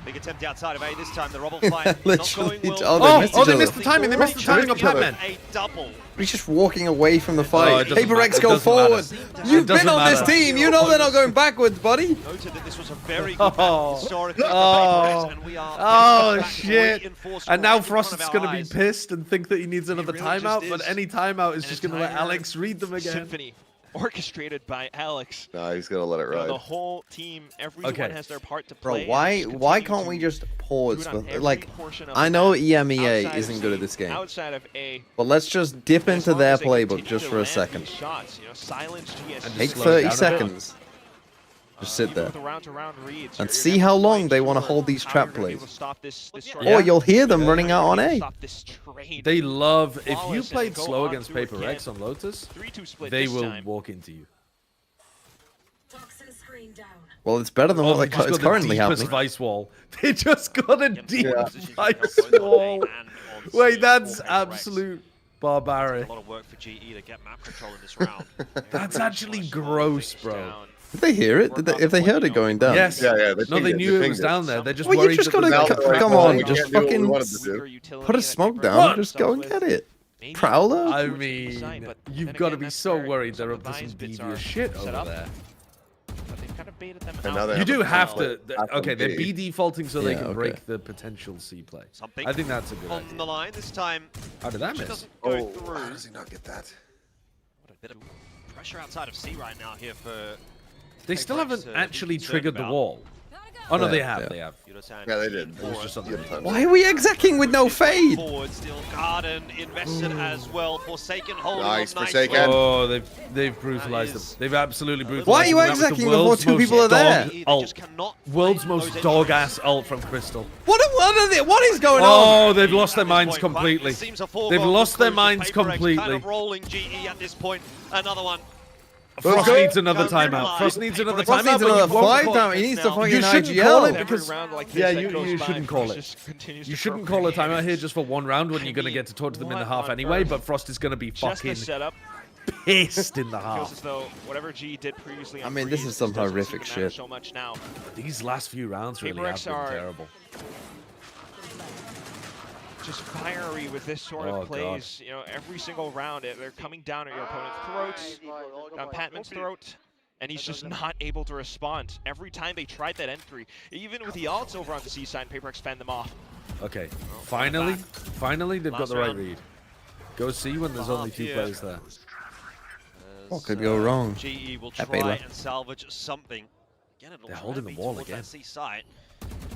Big attempt outside of A this time. The Rubble fight not Literally, going well. oh, they missed each they other. missed the timing. They missed the timing of Patman. A double. He's just walking away from the Oh, fight. it doesn't Paper X, matter. It go doesn't forward. matter. You've It doesn't been on this matter. team. You know they're not going backwards, buddy. Noted that this was a very good battle historically for Paper Oh, X, and we are oh back to shit. reinforced And now right in front Frost's of going our to be eyes. pissed and think that he needs another really just timeout, but is. any timeout is An just going to let entire Alex read them again. Symphony orchestrated by Alex. Nah, he's gonna let it You know, ride. the whole team, everyone has their part to play. Bro, why can't we just pause for like? I know EMEA isn't good at this game, outside of A, but let's just dip into their playbook just for a second. Shots, you know, silence GS. Take 30 seconds. Just sit there reads, and see how long they want to hold these trap plays. Or you'll hear them running out on A. They love, if you played slow against Paper X on Lotus, they will walk into you. Well, it's better than what it's currently happening. Vice wall. They just got a deep vice wall. Wait, that's absolute barbaric. A lot of work for GE to get map control in this round. That's actually gross, bro. Did they hear it? If they heard it going down? Yes. Yeah. No, they knew it was down there. They're just well, worried. You just gotta come on, just fucking put a smoke down. What? Just go and get it. Prowler. I mean, you've got to be so worried they're up to some devious shit over there. You do have to. Okay, they're B defaulting so they can break the potential C play. I think that's a good idea. On the line this time. How did that miss? Oh, how does he not get that? What a bit of pressure outside of C right now here for. They still haven't actually triggered the wall. Oh no, they have. They have. Yeah, they did. It was just on the time. Why are we execing with no fade? Forward still, Garden invested as well. Forsaken holding Nice, on Forsaken. Oh, they've brutalized them. They've absolutely brutalized them. Why are you execing before two people are there? World's most dog ass ult from Crystal. What is going on? Oh, they've lost their minds completely. They've lost their minds completely. Kind of rolling GE at this point. Another one. Frost needs another timeout. Frost needs another timeout. Frost needs another 5 timeout. He needs to fucking You shouldn't IGL. call it because you shouldn't call it. You shouldn't call a timeout here just for one round when you're going to get to talk to them in the half anyway. But Frost is going to be fucking pissed in the half. As though whatever G did previously. I mean, this is some horrific shit. So much now. These last few rounds really have been terrible. Just fiery with this sort of plays. You know, every single round, they're coming down at your opponent's throats, down Patman's throat, and he's just not able to respond. Every time they tried that entry, even with the ults over on the C side, PRX fend them off. Okay, finally they've got the right read. Go C when there's only 2 players there. What could go wrong? GE will try and salvage something. Again, they're holding the wall again. C side.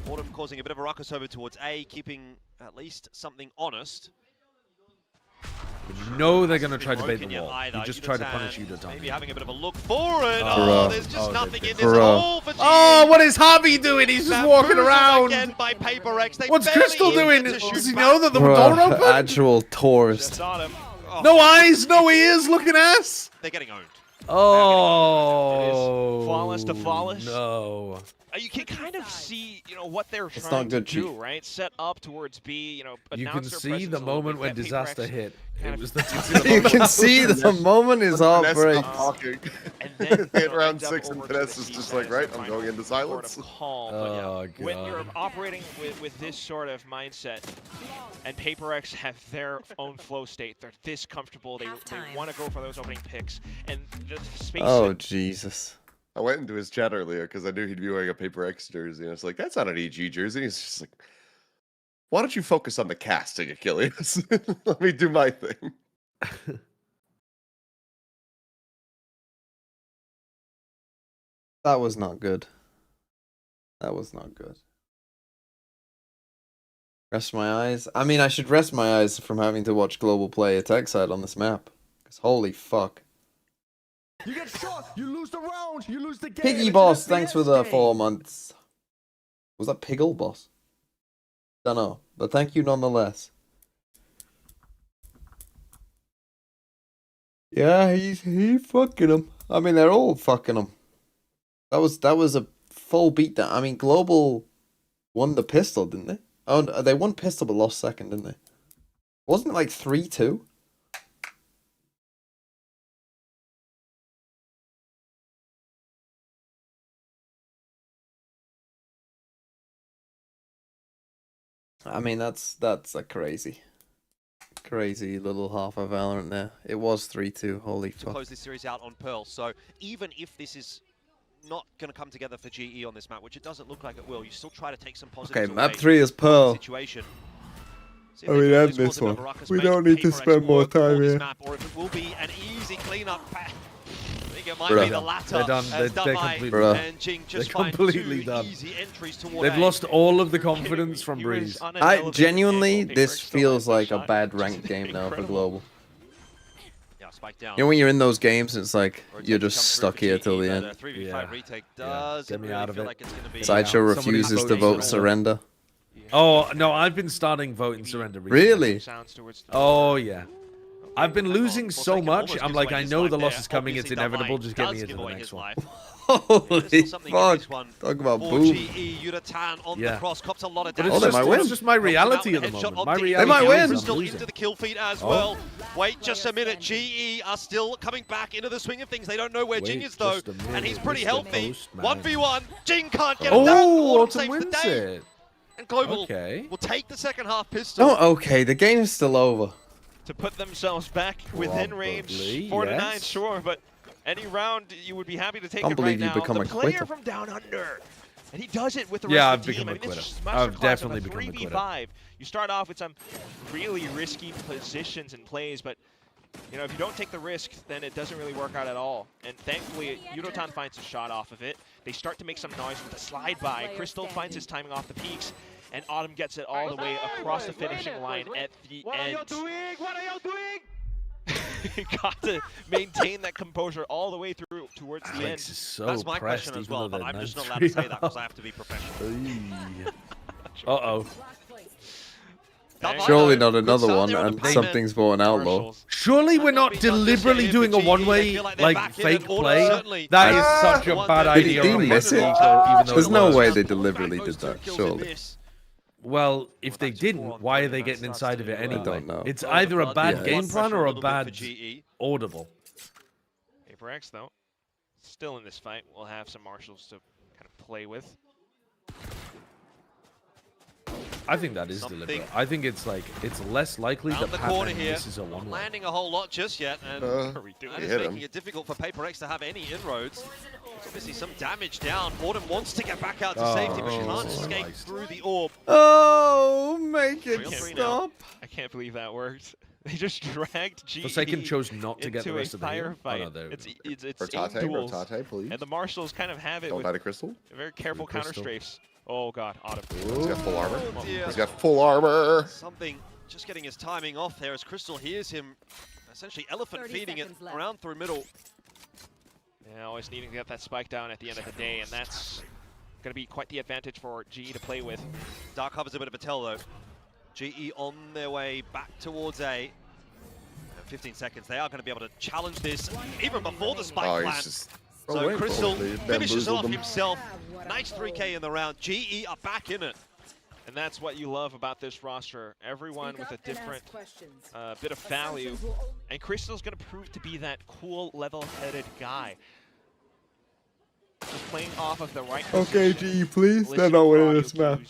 Autumn causing a bit of a ruckus over towards A, keeping at least something honest. You know they're going to try to bait the wall. You just try to punish you to time. Maybe having a bit of a look forward. Oh, there's just nothing in this at all for GE. Oh, what is Harvey doing? He's just walking around. Again by PRX. What's Crystal doing? Does he know that the door opened? Actual tourist. No eyes, no ears, looking ass. They're getting owned. Oh. Flawless to flawless. No. You can kind of see, you know, what they're It's trying not good, to do, Chief. right? Set up towards B, you know, You can announce their see presence the a little moment bit, when get disaster PRX hit. kind It of- was the You can see the moment is heartbreak. And then, Hit round 6 and Finesse is just like, right, I'm going into silence. Sort of calm, but yeah, Oh, when you're God. operating with this sort of mindset, and PRX have their own flow state, they're this comfortable, they want to go for those opening picks, and the space. Oh, Jesus. I went into his chat earlier because I knew he'd be wearing a PRX jersey, and I was like, that's not an EG jersey. He's just like, why don't you focus on the casting, Achilles? Let me do my thing. That was not good. That was not good. Rest my eyes. I mean, I should rest my eyes from having to watch global play attack side on this map. Because holy fuck. You get shot, you lose the round, you lose the game. Piggy Boss, thanks for the 4 months. Was that Piggle Boss? Dunno, but thank you nonetheless. Yeah, he's fucking him. I mean, they're all fucking him. That was a full beatdown. I mean, Global won the pistol, didn't they? Oh, no, they won pistol but lost second, didn't they? Wasn't it like 3-2? I mean, that's a crazy little half of Valorant there. It was 3-2. Holy To fuck. close this series out on Pearl. So even if this is not going to come together for GE on this map, which it doesn't look like it will, you still try to take some positives Okay, map away 3 is from the Pearl. situation. I mean, end this one. We don't need to spend more time here. Or if it will be an easy cleanup. think it might be the latter. They're done. They're completely done. And Jing They're just find completely two done. easy entries toward They've A. lost all of the confidence from Breeze. I genuinely, this feels like a bad ranked game now for Global. Yeah, spike down. You know when you're in those games, it's like you're just stuck here till the end. 3v5 retake does Get me out of it. like it's going to be Sideshow refuses to vote surrender. Oh no, I've been starting voting surrender recently. Really? Oh yeah. I've been losing so much. I'm like, I know the loss is coming. It's inevitable. Just get me into the next one. Holy fuck! Talk about boom. Yeah. It's just my reality at the moment. My reality They might win. Crystal into the kill feed as well. Wait just a minute. GE are still coming back into the swing of things. They don't know where Jing is though, and he's pretty healthy. 1v1. Jing can't get it done. Autumn wins it. And Global will take the second half pistol. Oh, okay. The game's still over. To put themselves back within range. 4 to 9, sure, but any round you would be happy to take it right now. Become the a player quitter. from down under, and he does it with the rest of the team. I've become a quitter. I've definitely become a 3v5. You start off with some really risky positions and plays, but you know if you don't take the risk, then it doesn't really work out at all. And thankfully, Yudotan finds a shot off of it. They start to make some noise with the slide by. Crystal finds his timing off the peaks. And Autumn gets it all the way across the finishing line at the end. What are you doing? What are you doing? Got to maintain that composure all the way through towards the end. Alex is so That's my pressed, question as even well, though but they're I'm just not 9-3 allowed to say that because I have to be professional. Uh-oh. Surely not another one, and something's falling out low. Surely we're not deliberately doing a one-way, like, fake play? That is such a bad idea. Did he miss it? There's no way they deliberately did that, surely. Well, if they didn't, why are they getting inside of it anyway? I don't know. It's either a bad game plan or a bad audible. PRX, though, still in this fight. We'll have some marshals to kind of play with. I think that is deliberate. I think it's like, it's less likely that Pac-Man misses a one-way. Landing a whole lot just yet, and that is making it difficult for PRX to have any inroads. There's obviously some damage down. Autumn wants to get back out to safety, but she can't escape through the orb. Oh, make it stop. I can't believe that worked. They just dragged GE Forsaken chose not to get the rest of the firefight. Oh, no, it's Rotate, in duels. rotate, please. And the marshals kind of have it Don't with die to Crystal. very careful counter strafes. Oh god, Autumn. He's got full armor. Oh, dear. He's got full armor. Something just getting his timing off there as Crystal hears him essentially elephant feeding it around through middle. Yeah, always needing to get that spike down at the end of the day, and that's going to be quite the advantage for GE to play with. Dark Cover's a bit of a tell though. GE on their way back towards A. 15 seconds, they are going to be able to challenge this even before the spike plant. So Crystal finishes off himself. Nice 3K in the round. GE are back in it. And that's what you love about this roster. Everyone with a different bit of value. And Crystal's going to prove to be that cool, level-headed guy. Just playing off of the right Okay, position, GE, please. They're not winning this map.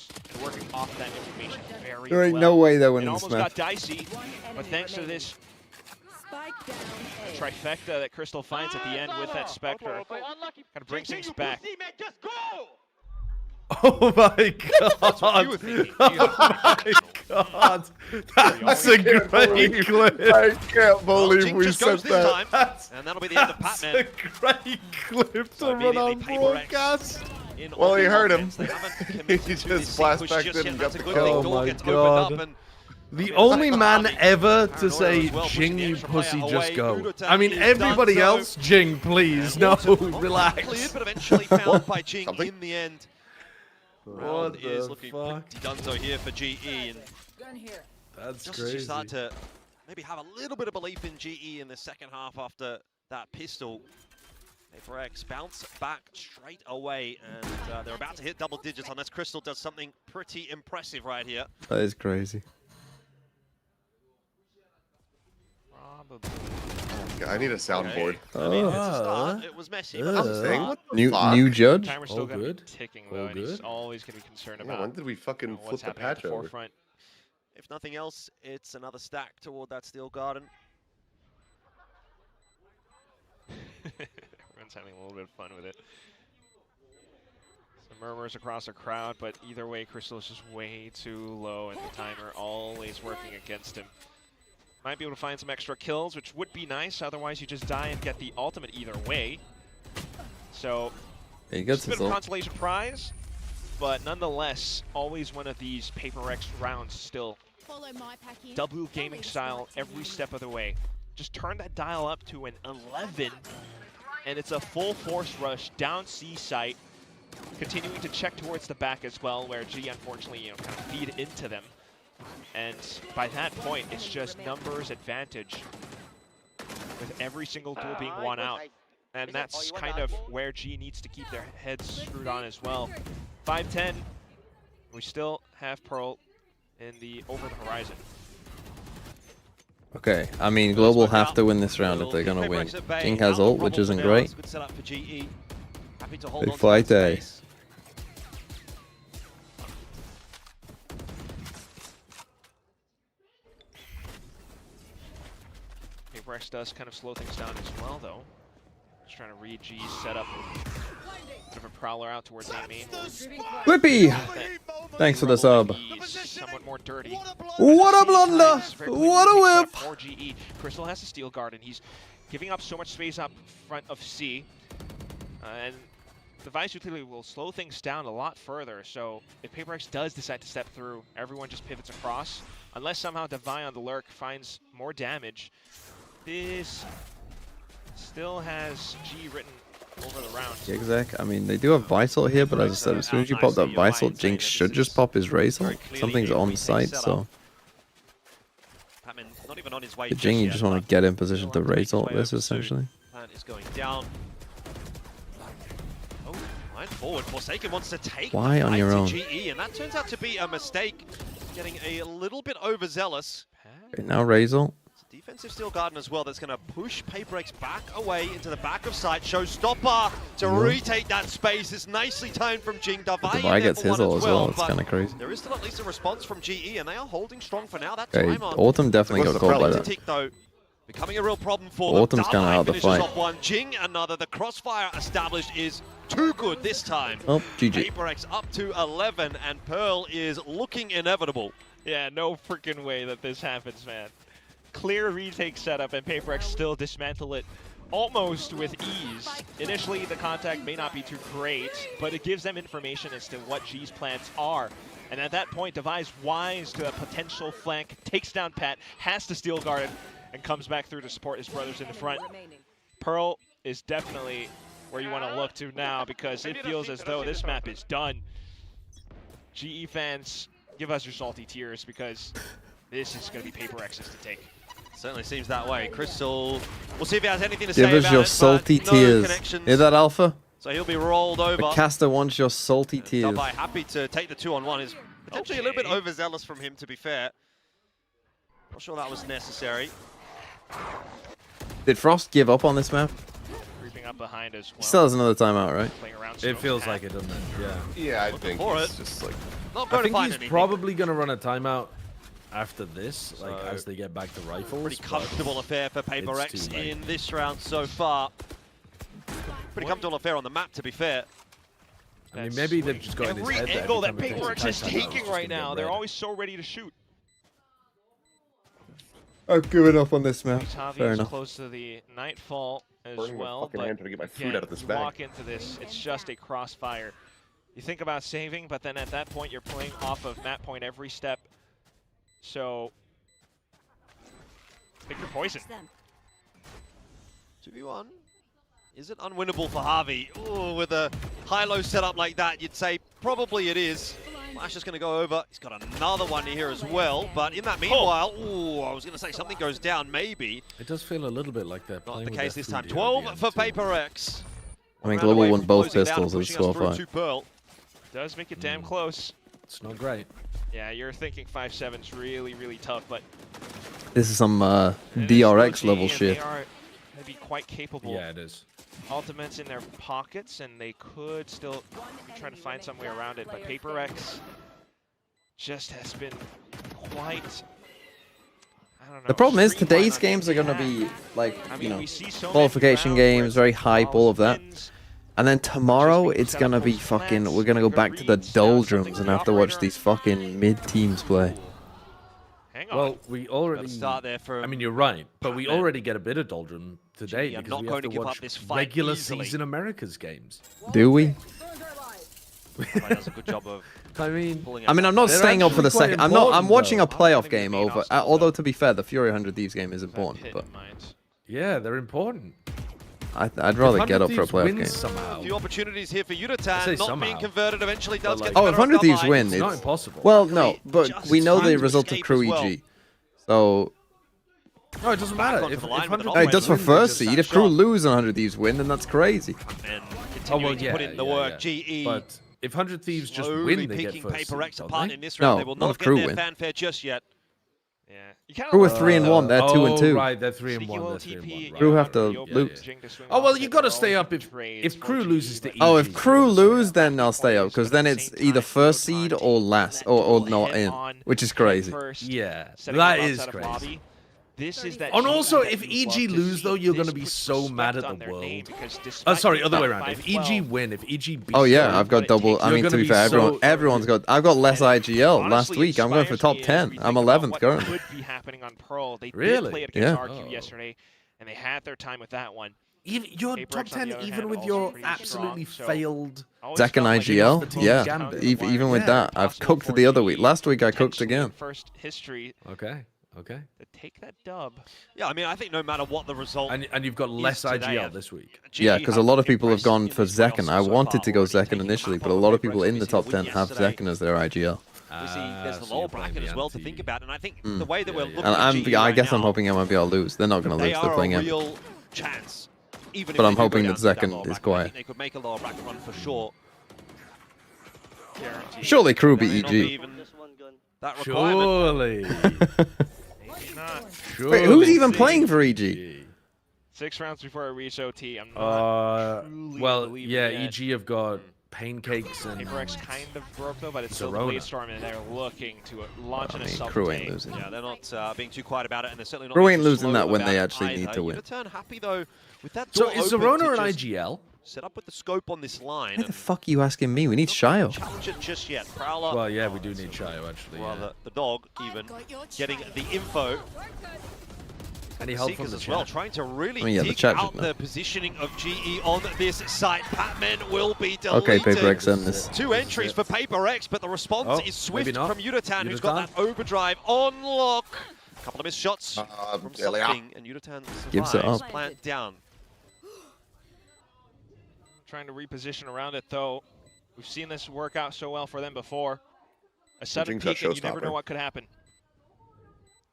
Working off that information very There ain't well. no way they're winning it this almost map. got dicey, but thanks to this trifecta that Crystal finds at the end with that Spectre, kind of brings things back. Oh my god! Oh my god! That's a great clip! I can't believe we said that. And that'll be the end of That's Patman. a great clip to run on broadcast! Well, he heard him. He just flashbacked it and got the kill. Oh my god. The only man ever to say, Jing, you pussy, just go. I mean, everybody else, Jing, please. No, relax. Cleared, but eventually found by Jing in the end. What Round is the looking fuck? pretty donezo here for GE. And That's just as you crazy. start to maybe have a little bit of belief in GE in the second half after that pistol, PRX bounce back straight away, and they're about to hit double digits unless Crystal does something pretty impressive right here. That is crazy. I need a soundboard. I mean, it's a start. It was messy, but that's a start. New judge. Timer's still going to be ticking, though, and he's always going to be concerned about when did we fucking what's flip the happening at patch the over? forefront. If nothing else, it's another stack toward that steel garden. Everyone's having a little bit of fun with it. Some murmurs across the crowd, but either way, Crystal is just way too low, and the timer always working against him. Might be able to find some extra kills, which would be nice. Otherwise, you just die and get the ultimate either way. So, he gets it's a bit of a consolation prize, but nonetheless, always one of these PRX rounds still. W gaming style every step of the way. Just turn that dial up to an 11, and it's a full force rush down C site, continuing to check towards the back as well, where G unfortunately, you know, kind of feed into them. And by that point, it's just numbers advantage with every single duel being won out. And that's kind of where G needs to keep their heads screwed on as well. 5-10, we still have Pearl in the over the horizon. Okay, I mean, Global have to win this round if they're gonna win. Jing has ult, which isn't great. Big fight day. PRX does kind of slow things down as well, though. Just trying to read G's setup. Bit of a prowler out towards A main. Whippy! Thanks for the sub. Somewhat more dirty. What a blunder! What a whip! For GE. Crystal has a steel guard, and he's giving up so much space up front of C. And Device utility will slow things down a lot further. So if PRX does decide to step through, everyone just pivots across. Unless somehow Devi on the lurk finds more damage. This still has G written over the round. Exact. I mean, they do have Vital here, but as I said, as soon as you pop that Vital, Jinx should just pop his Razor. Something's on site, so. Not even on his way. Jing, you just want to get in position to Razor this, essentially. Plan is going down. Oh, line forward. Forsaken wants to take Why on your own? GE, and that turns out to be a mistake. Getting a little bit overzealous. Okay, now Razor. Defensive Steel Garden as well that's going to push PRX back away into the back of sight. Showstopper to retake that space. It's nicely timed from Jing. Devi gets his ult as well. It's kind of crazy. There is still at least a response from GE, and they are holding strong for now. That okay, timer. Autumn definitely got caught by that. Tick, though, becoming a real problem for them. Autumn's kind of out of the fight. Off one. Jing another. The crossfire established is too good this time. Oh, GG. PRX up to 11, and Pearl is looking inevitable. Yeah, no freaking way that this happens, man. Clear retake setup, and PRX still dismantle it almost with ease. Initially, the contact may not be too great, but it gives them information as to what G's plans are. And at that point, Devi's wise to a potential flank, takes down Pat, has to steel guard, and comes back through to support his brothers in the front. Pearl is definitely where you want to look to now, because it feels as though this map is done. GE fans, give us your salty tears, because this is going to be PRX's to take. Certainly seems that way. Crystal, we'll see if he has anything to say about it. Give us your salty tears. Hear that, Alpha? So he'll be rolled over. The caster wants your salty tears. Devi happy to take the 2-on-1. Is potentially a little bit overzealous from him, to be fair. Not sure that was necessary. Did Frost give up on this map? Creeping up behind as well. He still has another timeout, right? It feels like it, doesn't it? Yeah. Yeah, I think it's just like. I think he's probably going to run a timeout after this, like as they get back to rifles. Pretty comfortable affair for PRX in this round so far. Pretty comfortable affair on the map, to be fair. I mean, maybe they've just got in his head every angle that PRX is taking right now, they're always so ready to shoot. I've given up on this map. Fair enough. Close to the nightfall as well, but hand to get my food out of this bag. Walk into this, it's just a crossfire. You think about saving, but then at that point you're playing off of map point every step. So, pick your poison. 2v1. Is it unwinnable for Harvey? Ooh, with a high-low setup like that, you'd say probably it is. Flash is going to go over. He's got another one here as well. But in that meanwhile, ooh, I was going to say something goes down, maybe. It does feel a little bit like that. Not the case this time. 12 for PRX. I mean, Global won both pistols. It's 12-5. Does make it damn close. It's not great. Yeah, you're thinking 5-7's really, really tough, but this is some DRX level shit. They are maybe quite capable. Yeah, it is. Ultimates in their pockets, and they could still try to find some way around it, but PRX just has been quite, I don't know. The problem is today's games are going to be like, you know, qualification games, very hype, all of that. And then tomorrow, it's going to be fucking, we're going to go back to the doldrums and have to watch these fucking mid-teams play. hang on. Well, we already start there for. I mean, you're right, but we already get a bit of doldrum today Gee, I'm because not we going have to to give up watch this fight regular easily. season America's games. Do we? Faria does a good job of. I mean, I'm not They're staying up for the actually second. quite I'm watching a important, though. playoff game over. Although to be fair, the Fury 100 Thieves game is important, but Yeah, they're important. I'd rather get up for a playoff game. Somehow. A few opportunities here for I Yuta say not somehow. being converted eventually does get like- the Oh, if better of 100 Thieves Gabbai. win, It's not impossible. Well, no, but Just we know the trying to result of escape Crew as well. EG. So No, it doesn't matter. onto If the line with 100 an no, it does for win, they first just- seed. If Crew lose and 100 Thieves win, then that's crazy. And Oh, continuing well, to put in the work. GE But if 100 Thieves just slowly win, they get picking first Paper seed, X don't apart they? in this round. No, They will not not if get Crew their win. fanfare just yet. Yeah. You kinda Crew are love 3 and 1. They're 2 and Oh, 2. right, they're 3 and sneaky 1. little They're 3 and TP, 1. Crew right. have to You'll lose. jing to swing Oh, well, off you it. got to They're stay always up getting trades if from Crew GE, loses to but- EG. Oh, if Crew lose, then I'll stay up Players, because but then at the it's same either time, first no seed time or to last let or people not head in, on, which is head crazy. first, Yeah, setting that up is outside of crazy. lobby. This is that And GE also, that if we love EG to lose, see. though, you're This going to be puts so mad respect at on the their name world. because Oh, despite sorry, being other way down around. by If EG 12, win, if EG beats Oh yeah, them, I've got double. I You're mean, to gonna be be fair, so- everyone's got. I've got less IGL. Last honestly week, I'm going for inspires top me as 10. we I'm think about 11th what currently. could be happening on Pearl. They Really? did play it against Yeah. RQ yesterday, and they had their time with that one. Even your Paper top X, on 10, the other even hand, with also your pretty absolutely strong, so failed always Second felt like IGL, the team yeah. gambit. Even with that, I've Impossible cooked for the other week. GE Last week I cooked potentially again. in first history Okay, okay. to take that dub. Yeah, I mean, I think no matter what the result, And you've got less today, IGL this week. GE Yeah, because a lot of have people have impressed gone in for these playoffs Zekken. I so wanted far, to go already Zekken taking initially, the but a map lot of over. people in the Obviously, top 10 win have yesterday. Zekken as their IGL. Obviously, there's the so lower you're playing bracket the as well to anti- think about, and I think Mm. the way that we're yeah. looking And at GE I right guess I'm now, hoping MIB will lose. They're not going to they lose. They're are playing a Epic. real chance. Even But if I'm they do hoping go that down to Zekken lower is bracket, I quiet. think they could make a lower bracket run for sure. Guaranteed. Surely Crew May beat not be EG. even that requirement. Surely. Maybe not. Wait, who's Surely even CG. playing for EG? 6 rounds before I reach OT. I'm not truly Well, believing yeah, yet. EG have got Pancakes and Paper X kind of broke though, but it's still the Corona. Blade Storm, and they're looking to launch I an mean, assault. Crew ain't today. losing. Yeah, they're not being too quiet about it, and they're certainly not. Crew being ain't too losing slow that when about they it actually need either. to win. Uniturn happy though with that So door is open Zerona to an just IGL? set up with the scope on this line. Why the fuck are you asking me? We need Shio. Challenge it just yet. Prowler, Well, yeah, we do need Shayo actually. well, Yeah. the dog even getting the info. Any help from Seekers the as well, chat? trying to really I mean, yeah, the dig chat out should know. the positioning of GE on this site. Batman will be deleted. Okay, Paper X end this. 2 entries for Paper X, but the response Oh, is swift maybe not. from Yutan, who's Yutan. got that overdrive on lock. A couple of missed shots from Elia. something, and Yutan Gives it survives. up. Plant down. Trying to reposition around it though. We've seen this work out so well for them before. A sudden Jinx that peak, and you never showstopper. know what could happen.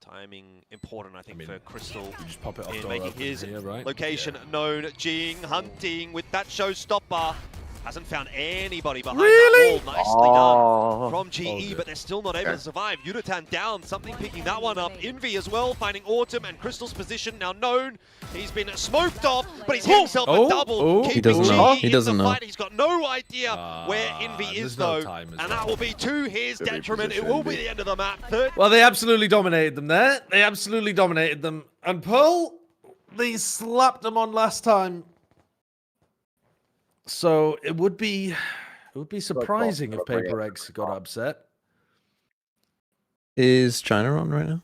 Timing important, I think, mean, for Crystal You just pop it off in door making open his here, right? location known. Jing hunting with that showstopper. Hasn't found anybody behind Really? that wall. Nicely Oh. done from GE, Oh, good. but they're still not able to survive. Yutan down, something picking that one up. Envy as well, finding Autumn, and Crystal's position now known. He's been smoked off, but he's hit himself Oh, a double. oh. Keeping He doesn't GE know. He in doesn't the know. fight. He's got no idea where Envy there's is, no though. time as And well. that will be to his Good detriment. It reposition, will be Envy. the end of the map. Third Well, they absolutely dominated them there. They absolutely dominated them. And Pearl, they slapped them on last time. So it would be surprising if Paper X got upset. Is China on right now?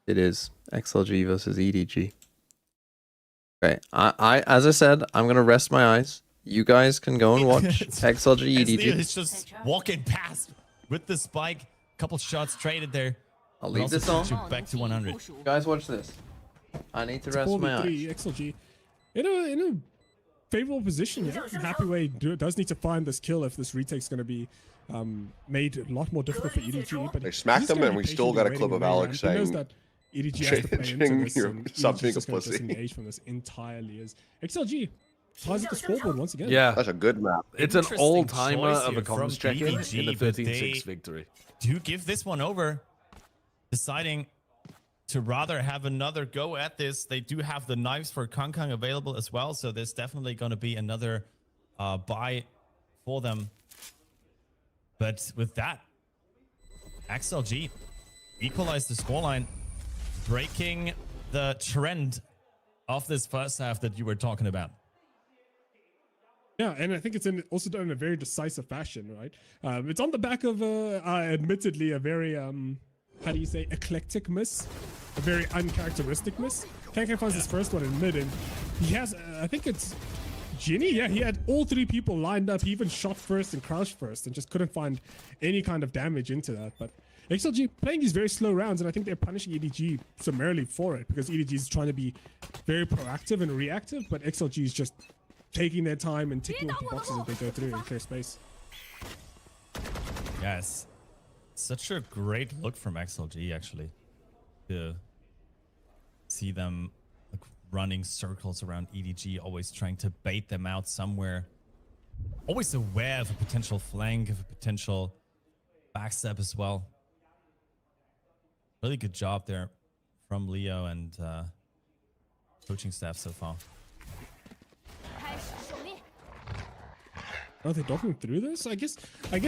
It is. XLG versus EDG. Okay, I as I said, I'm gonna rest my eyes. You guys can go and watch XLG EDG. It's just walking past with the spike. Couple shots traded there. I'll But leave also this on. puts you back to 100. Guys, watch this. I need to rest my eyes. XLG in a favorable position. Yeah, Happy Way does need to find this kill if this retake's going to be made a lot more difficult for EDG. But They smacked he's them, gonna and be we still got a patiently clip of waiting Alex around. He knows saying, that EDG has to play into "Changing this, your and stop EDG being is a just going to pussy." disengage from this entirely. As XLG ties at the scoreboard once again. Yeah. That's a good map. It's an Interesting all-timer choice of a here from comms check-in in EDG, the but 13-6 they victory. do give this one over, deciding to rather have another go at this. They do have the knives for Kang available as well, so there's definitely going to be another buy for them. But with that, XLG equalized the scoreline, breaking the trend of this first half that you were talking about. Yeah, and I think it's also done in a very decisive fashion, right? It's on the back of, admittedly, a very how do you say, eclectic miss, a very uncharacteristic miss. KanKang finds his first one in mid, and he has, I think it's Ginny. Yeah, he had all 3 people lined up. He even shot first and crouched first, and just couldn't find any kind of damage into that. But XLG playing these very slow rounds, and I think they're punishing EDG summarily for it, because EDG is trying to be very proactive and reactive, but XLG is just taking their time and ticking off the boxes that they go through and clear space. Yes. Such a great look from XLG, actually, to see them like running circles around EDG, always trying to bait them out somewhere, always aware of a potential flank, of a potential backstep as well. Really good job there from Leo and coaching staff so far. Are they talking through this? I guess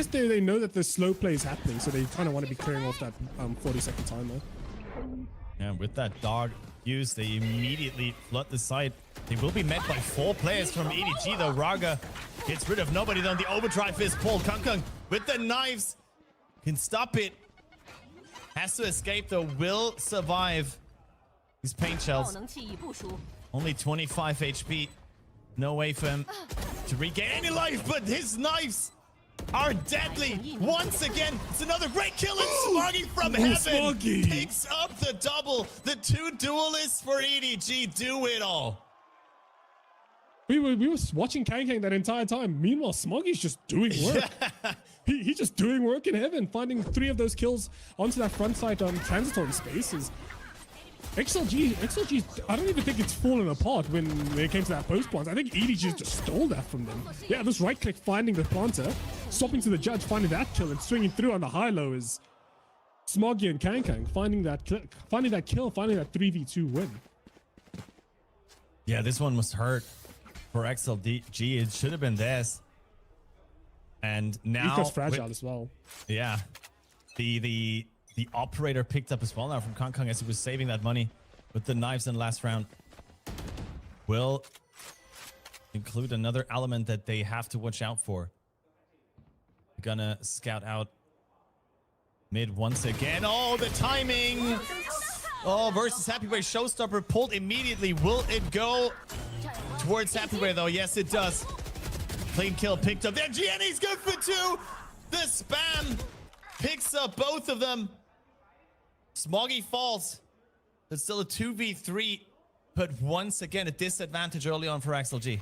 they know that the slow play is happening, so they kind of want to be clearing off that 40-second timer. Yeah, with that dog use, they immediately flood the site. They will be met by 4 players from EDG, though. Raga gets rid of nobody, though. The overdrive is pulled. KanKang with the knives can stop it. Has to escape, though. Will survive these paint shells. Only 25 HP. No way for him to regain any life, but his knives are deadly. Once again, it's another great kill, and Smoggy from heaven picks up the double. The 2 duelists for EDG do it all. We were watching KanKang that entire time. Meanwhile, Smoggy's just doing work. He's just doing work in heaven, finding 3 of those kills onto that front side transitory spaces. XLG, I don't even think it's fallen apart when it came to that post plant. I think EDG just stole that from them. Yeah, this right click finding the planter, swapping to the judge, finding that kill, and swinging through on the high-low is Smoggy and KanKang finding that kill, finding that 3v2 win. Yeah, this one was hurt for XLG. It should have been theirs. And now Eco's fragile as well. Yeah, the operator picked up as well now from KanKang as he was saving that money with the knives in the last round. Will include another element that they have to watch out for. Gonna scout out mid once again. Oh, the timing! Oh, versus Happyway. Showstopper pulled immediately. Will it go towards Happyway though? Yes, it does. Clean kill picked up there. Gianni's good for 2. The spam picks up both of them. Smoggy falls. It's still a 2v3, but once again a disadvantage early on for XLG.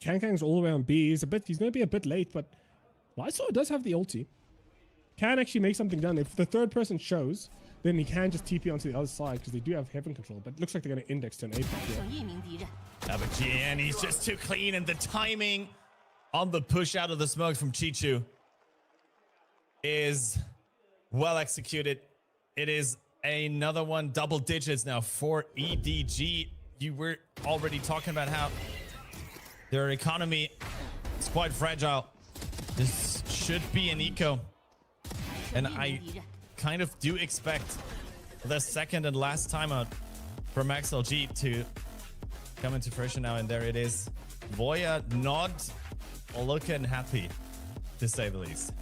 KanKang's all the way on B. He's going to be a bit late, but Lysor does have the ulti. Can actually make something done. If the third person shows, then he can just TP onto the other side because they do have heaven control, but it looks like they're going to index to an APAC here. Yeah, but Gianni's just too clean, and the timing on the push out of the smoke from Chichu is well executed. It is another one, double digits now for EDG. You were already talking about how their economy is quite fragile. This should be an eco, and I kind of do expect the second and last timeout from XLG to come into fruition now, and there it is. Voya not looking happy, to say the least.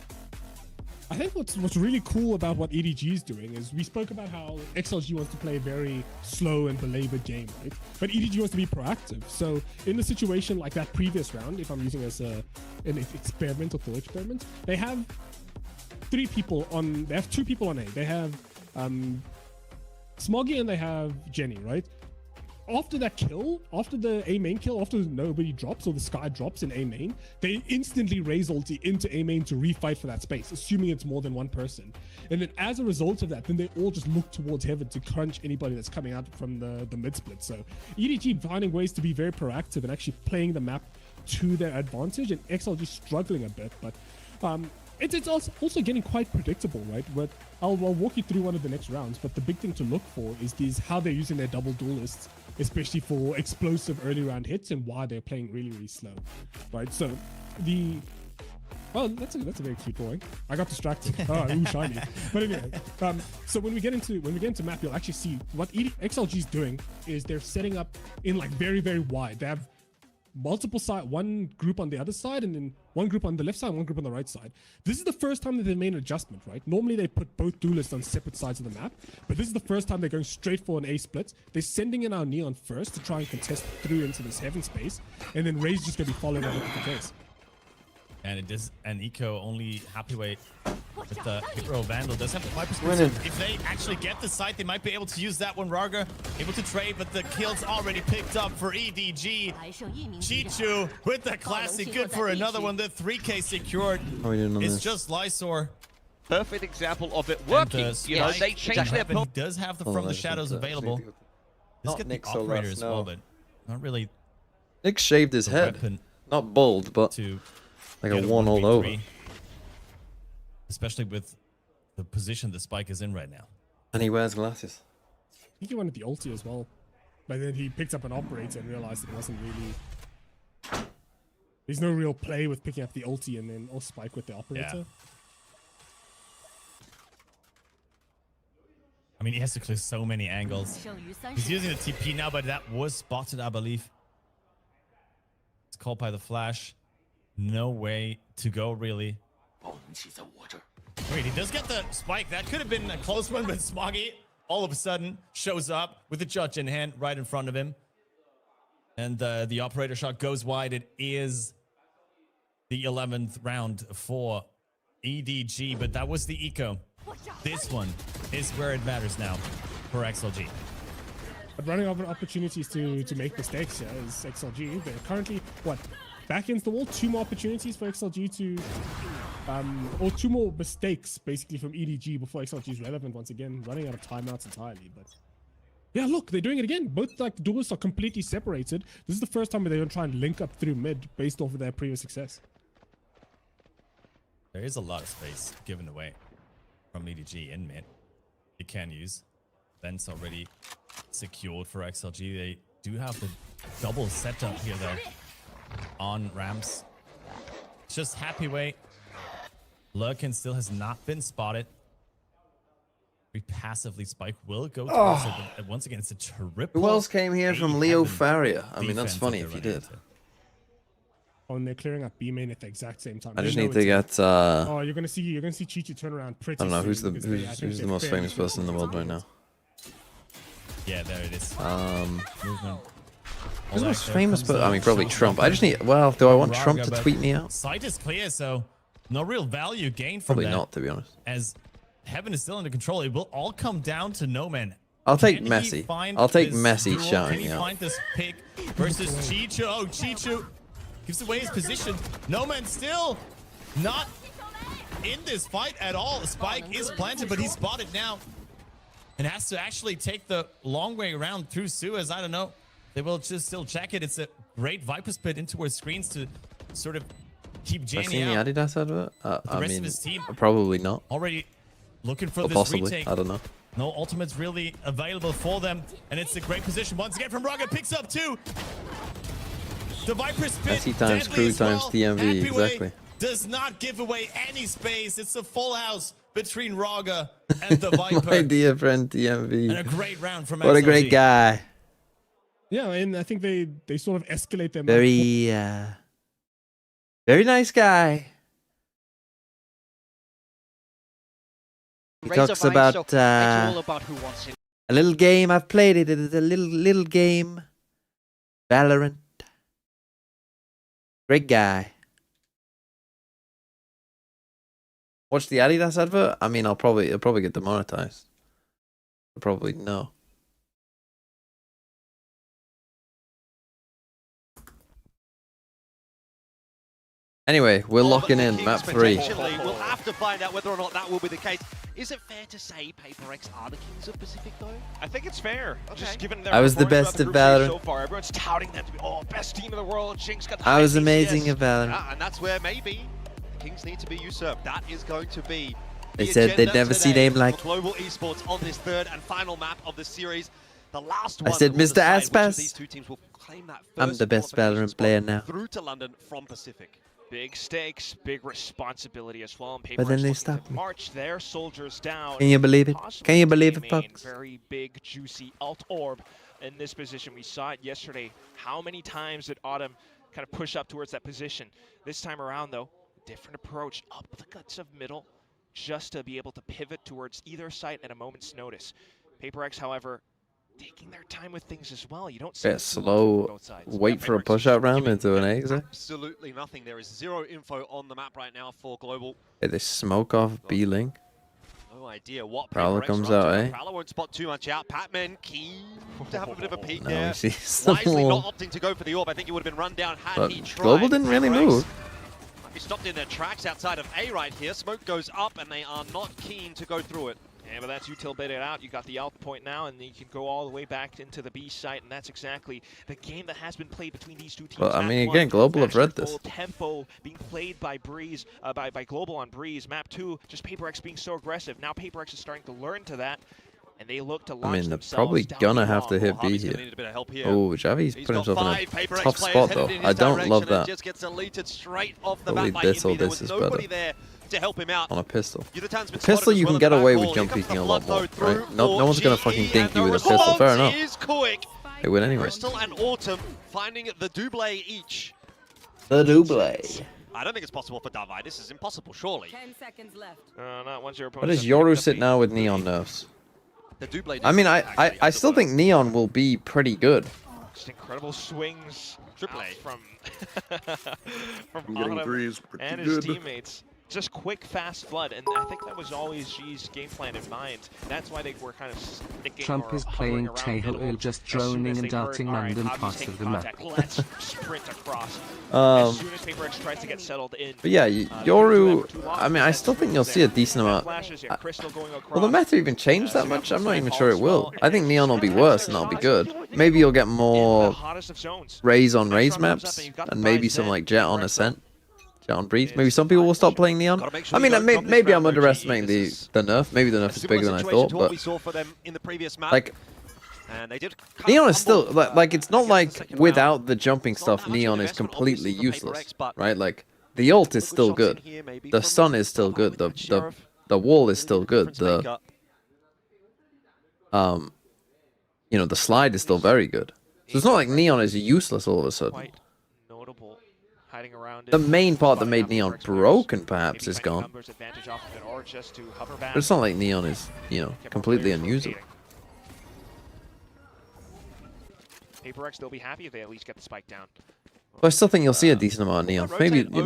I think what's really cool about what EDG is doing is we spoke about how XLG wants to play a very slow and belabored game, right? But EDG wants to be proactive. So in a situation like that previous round, if I'm using as an experiment or thought experiment, they have 2 people on A. They have Smoggy and they have Jenny, right? After that kill, after the A main kill, after nobody drops or the sky drops in A main, they instantly raise ulti into A main to refight for that space, assuming it's more than 1 person. And then as a result of that, then they all just look towards heaven to crunch anybody that's coming out from the mid split. So EDG finding ways to be very proactive and actually playing the map to their advantage, and XLG struggling a bit, but it's also getting quite predictable, right? But I'll walk you through one of the next rounds, but the big thing to look for is how they're using their double duelists, especially for explosive early round hits, and why they're playing really, really slow, right? So that's a very cute drawing. I got distracted. Oh, ooh, shiny. But anyway, so when we get into map, you'll actually see what XLG is doing is they're setting up in like very, very wide. They have multiple side, one group on the other side, and then one group on the left side, and one group on the right side. This is the first time that they've made an adjustment, right? Normally they put both duelists on separate sides of the map, but this is the first time they're going straight for an A split. They're sending in our Neon first to try and contest through into this heaven space, and then Ray's just going to be following up with the case. And it is an eco only happy way with the Hero Vandal. Does have the Viper's Pursuit. If they actually get the site, they might be able to use that one. Raga able to trade, but the kill's already picked up for EDG. Chichu with the classic, good for another one. The 3K secured. It's just Lysor. Perfect example of it working. You know, they changed their He does have the From the Shadows available. Let's get the operator as well, but not really. Nick shaved his head. Not bald, but like a one all over. Especially with the position the Spike is in right now. And he wears glasses. I think he wanted the ulti as well. But then he picked up an operator and realized it wasn't really... There's no real play with picking up the ulti and then or Spike with the operator. Yeah. I mean, he has to clear so many angles. He's using the TP now, but that was spotted, I believe. It's called by the flash. No way to go, really. Wait, he does get the spike. That could have been a close one, but Smoggy all of a sudden shows up with the judge in hand right in front of him. And the operator shot goes wide. It is the 11th round for EDG, but that was the eco. This one is where it matters now for XLG. But running out of opportunities to make mistakes here is XLG. They're currently, what, back against the wall? 2 more opportunities for XLG to... or 2 more mistakes, basically, from EDG before XLG is relevant once again. Running out of timeouts entirely, but... Yeah, look, they're doing it again. Both like duelists are completely separated. This is the first time where they don't try and link up through mid based off of their previous success. There is a lot of space given away from EDG in mid. They can use. Vent's already secured for XLG. They do have the double setup here, though, on ramps. It's just happy way. Lurkin still has not been spotted. Very passively, Spike will go to also, but once again, it's a triple. Who else came here from Leo Faria? I mean, that's funny if you did. Oh, and they're clearing up B main at the exact same time. I just need to get. Oh, you're gonna see Chichi turn around pretty. I don't know who's soon who's the most famous person in the world right now. Yeah, there it is. Movement. Who's the most famous? But I mean, probably Trump. I just need. Well, do I want Trump to tweet me out? Site is clear, so no real value gained from probably that. Not, to be honest. As Heaven is still under control, it will all come down to No Man. I'll take Messi. I'll take Messi shouting Can he find this pick versus Chichu? Oh, Chichu gives away his position. No Man still not in this fight at all. Spike is planted, but he's spotted now and has to actually take the long way around through Suez. I don't know. They will just still check it. It's a great Viper split into our screens to sort of keep Jamie out. The Adidas advert? The rest of his team probably not. Already looking for or this possibly. retake. I don't know. No ultimates really available for them, and it's a great position once again from Raga. Picks up 2. The Viper spin. SC times crew times DMV, exactly. Does not give away any space. It's a full house between Raga and the Viper. My dear friend DMV. And a great round from What XLG. a great guy. Yeah, and I think they sort of escalate them. Very nice guy. He talks about a little game. I've played it. It's a little game. Valorant. Great guy. Watch the Adidas advert. I mean, it'll probably get demonetized. Probably no. Anyway, we're locking in map 3. We'll have to find out whether or not that will be the case. Is it fair to say PRX are the kings of Pacific, though? I think it's fair. Okay. Just given their I was the performance best throughout at the group stage Valorant. so far. Everyone's touting them to be best team in the world. Jinx got the I was high amazing DCS. at Valorant. Yeah, and that's where maybe the kings need to be usurped. That is going to be They the said they'd agenda never see today name like. for Global Esports on this 3rd and final map of the series. The last one I said, that will Mr. decide which of Aspas, these 2 teams will claim that I'm first the best qualification Valorant spot player now. through to London from Pacific. Big stakes, big responsibility as well. And But then they looking to stopped me. march their soldiers down. Can you believe it? Possibly Can you believe it, main folks? Very big, juicy alt orb in this position. We saw it yesterday. How many times did Autumn kind of push up towards that position. This time around, though, different approach up the guts of middle, just to be able to pivot towards either side at a moment's notice. PRX, however, taking their time with things as well. You don't see slow, wait for a push-out round into an exit. Absolutely nothing. There is zero info on the map right now for Global. Hey, they smoke off B-Link. No idea what Prowler comes out, eh? Prowler won't spot too much out. Patman keen to have a bit of a peek No, there. he sees them Wisely all. not opting to go for the orb. I think he would have been run down had But he tried. Global didn't really PRX move. might be stopped in their tracks outside of A right here. Smoke goes up and they are not keen to go through it. Yeah, but that's util baited out. You got the out point now, and then you can go all the way back into the B site, and that's exactly the game that has been played between these two teams. Well, I Map mean, one, again, Global have read this. full tempo being played by Breeze, by Global on Breeze. Map 2, just PRX being so aggressive. Now PRX is starting to learn to that, and they look to launch I mean, they're themselves probably down gonna the have to wall. hit B Harvey's here. gonna need a bit of help here. Oh, Javi's He's put got himself in 5 a PRX tough players spot, headed though. in his I don't direction love and that. Just gets deleted straight off the Believe bat by this or Invi. There this was is nobody better. there to help him out. On a pistol. Yudatan's been Pistol, spotted you as can well get at that away ball. with Here jump comes the peeking a lot more, flood though right? through No for one's gonna GE, fucking and dink you the with a pistol. Fair response enough. is quick. They win anyway. Crystal and Autumn finding the double each. The double. I don't think it's possible for Davai. This is impossible, surely. 10 seconds left. Not once your opponent. What does Yoru sit now with Neon nerfs? The double. I mean, I still think Neon will be pretty good. Just incredible swings Triple A from I'm getting Autumn Breeze pretty and his good. teammates. Just quick, fast flood, and I think that was always G's game plan in mind. That's why they were kind of sticking Trump or is playing hovering around middle. just As soon droning as and they heard, darting "All right, London Javi's past taking the map." contact, let's sprint across. Um, As soon as PRX tries to get settled in. But yeah, Yoru, I mean, I still think you'll see a decent amount. Will the meta even change that much? I'm not even sure it will. I think Neon will be worse and that'll be good. Maybe you'll get more Raze on Raze maps and maybe some like Jet on Ascent. Jet on Breeze. Maybe some people will stop playing Neon. I mean, maybe I'm underestimating the nerf. Maybe the nerf is bigger than I thought, but like And they did Neon is still like it's not like without the jumping stuff, Neon is completely useless, right? Like the ult is still good, the stun is still good, the wall is still good, the you know, the slide is still very good. So it's not like Neon is useless all of a sudden. Quite notable. Hiding around The main part that made Neon broken perhaps is gone, advantage off of it, or just to hover back. but it's not like Neon is, you know, completely unusable. PRX, they'll be happy if they at least get the spike down. But I still think you'll see a decent amount of Neon.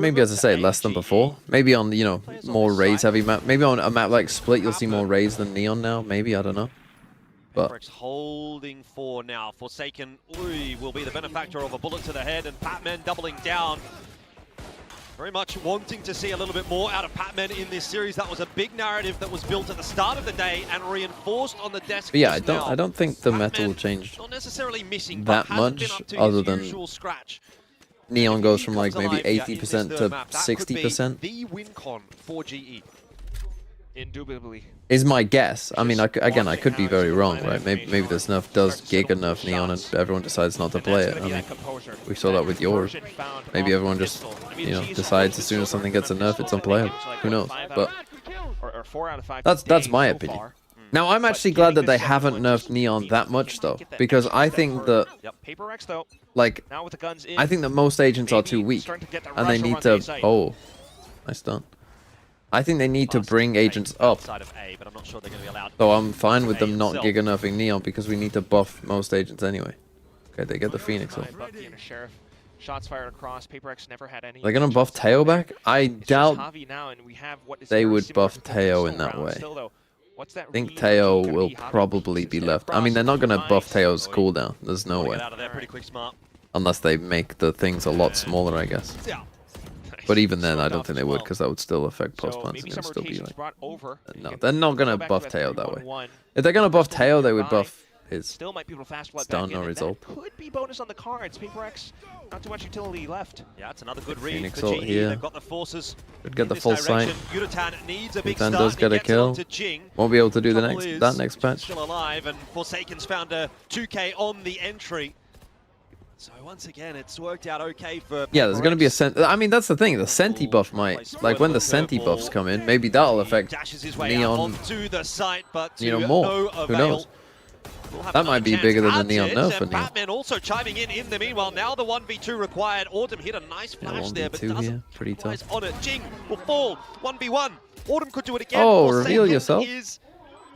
Maybe as I say, less than before. Maybe on, you know, more Raze heavy map. Maybe on a map like Split, you'll see more Raze than Neon now. Maybe, I don't know. But PRX holding for now. Forsaken will be the benefactor of a bullet to the head, and Patman doubling down. Very much wanting to see a little bit more out of Patman in this series. That was a big narrative that was built at the start of the day and reinforced on the desk. But yeah, just now. I don't think the meta will change Not necessarily missing, that but hasn't been much, up to other his than usual scratch. Neon goes from like Comes maybe alive, yeah, 80% in this to map, that could be 60%. The win con for GE. Indubitably. Is my guess. I mean, again, I could be very wrong, right? Maybe this nerf does Giga nerf Neon and everyone decides not to play it. I mean, we saw that with yours. Maybe everyone just, you know, decides as soon as something gets a nerf, it's unplayable. Who knows? But that's my opinion. Now, I'm actually glad that they haven't nerfed Neon that much, though, because I think that, like, I think that most agents are too weak, and they need to. Oh, nice done. I think they need to bring agents up. So I'm fine with them not Giga nerfing Neon because we need to buff most agents anyway. Okay, they get the Phoenix up. Shots fired across. PRX never had any. They're gonna buff Teo back? I doubt they very would similar buff to the Teo pistol in that round. way. Still, though, what's that I think read Teo gonna will be? Javi probably be step left. I across, mean, they're not gonna nice. buff Teo's cooldown. There's no way. Out of there pretty quick, smart. Unless they make the things a lot smaller, I guess. But even then, I don't think they would, because that would still affect post plants. And it would still be like, no, they're not gonna buff Teo that way. If they're gonna buff Teo, they would buff his Still might be able to fast flood stun back in, or and his that ult. could be bonus on the cards. PRX, not too much utility left. Yeah, it's another good read Phoenix for ult GE. here. They've got the forces. Could get in the this full sight. direction. Yutan needs a big Yutan start, does and get he a gets it kill. onto Jing. Won't be able to do the Trouble is, that next patch. Still alive, and Forsaken's found a 2K on the entry. So once again, it's worked out okay for. Yeah, there's gonna be a I mean, that's the thing. The Senti buff might, like when the Senti buffs come in, maybe that'll affect Dashes his way out Neon. onto the site, but You know, to more. no Who avail. knows? That might be bigger than the Neon nerf for And Neon. Batman also chiming in the meanwhile. Now the 1v2 required. Autumn hit a nice flash there, but 1v2 doesn't here, pretty tough. rise on it. Jing will fall. 1v1. Autumn could do it again. Oh, Forsaken reveal yourself. Is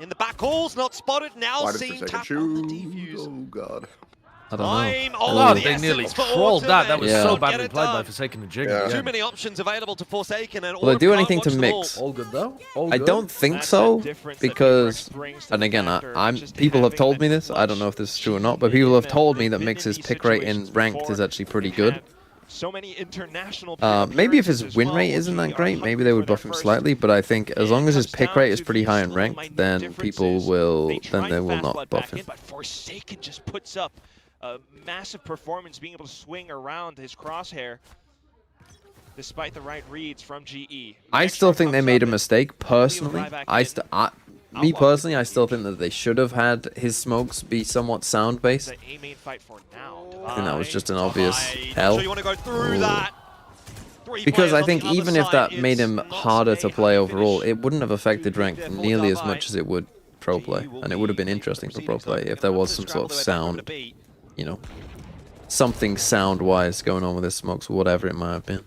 in the back halls, not spotted. Now Why did seen Forsaken tap on the choose? defuse. Oh god. I don't Time know. on Oh, the they nearly essence for trolled Autumn, that. That and was Yeah. so get badly it played by done. Forsaken and Jigger. Yeah. Too Yeah. many options available to Forsaken, and Will they Autumn do can't anything to watch them mix? all. All good though. All I good. don't think That's so, that difference that because, PRX brings to and the again, factor, I'm just people have having told that me this. I don't know if this is true or not, but people have told me that Mix's pick rate in ranked is actually pretty good. So many international Maybe if his appearances as win well, rate which isn't we that are great, maybe they hungry would for their buff him first. slightly. But I think as long as his Comes pick down rate is to pretty these high in little ranked, minute then people differences. will, They try then they and will fast not blood buff back in, him. but Forsaken just puts up a massive performance, being able to swing around his crosshair despite the right reads from GE. I Next still round think they comes made a up, mistake. Personally, right back I in. me personally, I still think that they should have had his smokes be somewhat sound based. The A main fight for now. I think that was just an obvious Not hell. sure you want to go through Ooh. that. Three Because players I on think the other even if side, that made it's him not harder to a play happy overall, finish. it wouldn't have affected ranked therefore nearly as down much by as it would pro play, and it would have been interesting for pro play if there was some sort of sound, you know, something sound-wise going on with his smokes, whatever it might have been.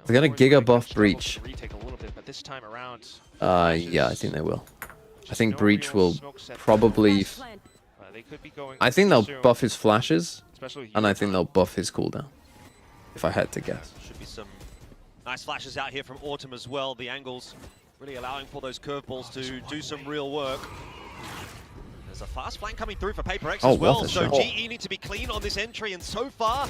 They're gonna Giga buff Breach. Retake a little bit, but this time around, Yeah, I think they will. I think Breach will probably. they could be going I think they'll soon, buff his flashes, especially and I think they'll buff his cooldown. If I had to guess. Should be some nice flashes out here from Autumn as well. The angles really allowing for those curveballs to do some real work. There's a fast flank coming through for PRX Oh, as well, what a so shot. GE need to be clean on this entry, and so far,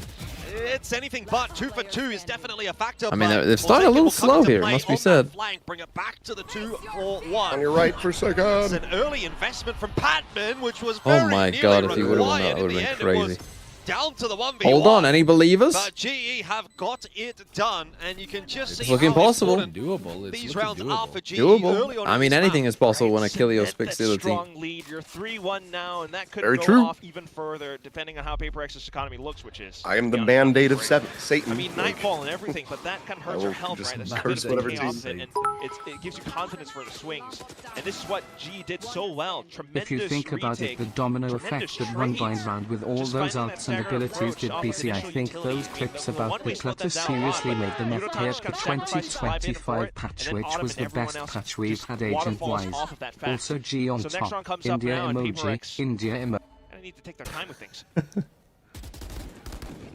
it's anything but. 2 for 2 is definitely a factor. I mean, but they've started a Forsaken little will come slow into here, it play must be on that said. Flank, bring it back to the 2-4-1. On your right for a It's second. an early investment from Patman, which was Oh very my nearly god, if he would have won required. that, In would the have been end, it was crazy. down to the 1v1. Hold on, any believers? But GE have got it done, and you can just see It's looking how possible. important Doable. It's these looking rounds are doable. for GE early Doable. on I in mean, this anything map. is possible when Achilleo Cement picks that the other team. strong lead. You're 3-1 now, and that could Very go true. off even further depending on how PRX's economy looks, which is. I am the to be mandate of honest, Satan. I mean, Nightfall and everything, but that kind of hurts I your will health, just right? There's curse a bit of whatever chaos, team. and it gives you confidence for the swings. And this is what G did so well. Tremendous If you think about it, retake, the domino tremendous effect that one trades. bind round with all Just those finding that ults and dagger abilities approach did offers BC. I initial think utility. those clips The about one-way the slowed clutter them down a lot, seriously but made them Eurotimes FTF the kept sacrificing 2025 and patch, then which Autumn was and the everyone best else patch we've just had waterfalls agent-wise. off of that fact. Also G on So next top, round comes up India now, and emoji, PRX India emoji. I need to take their time with things.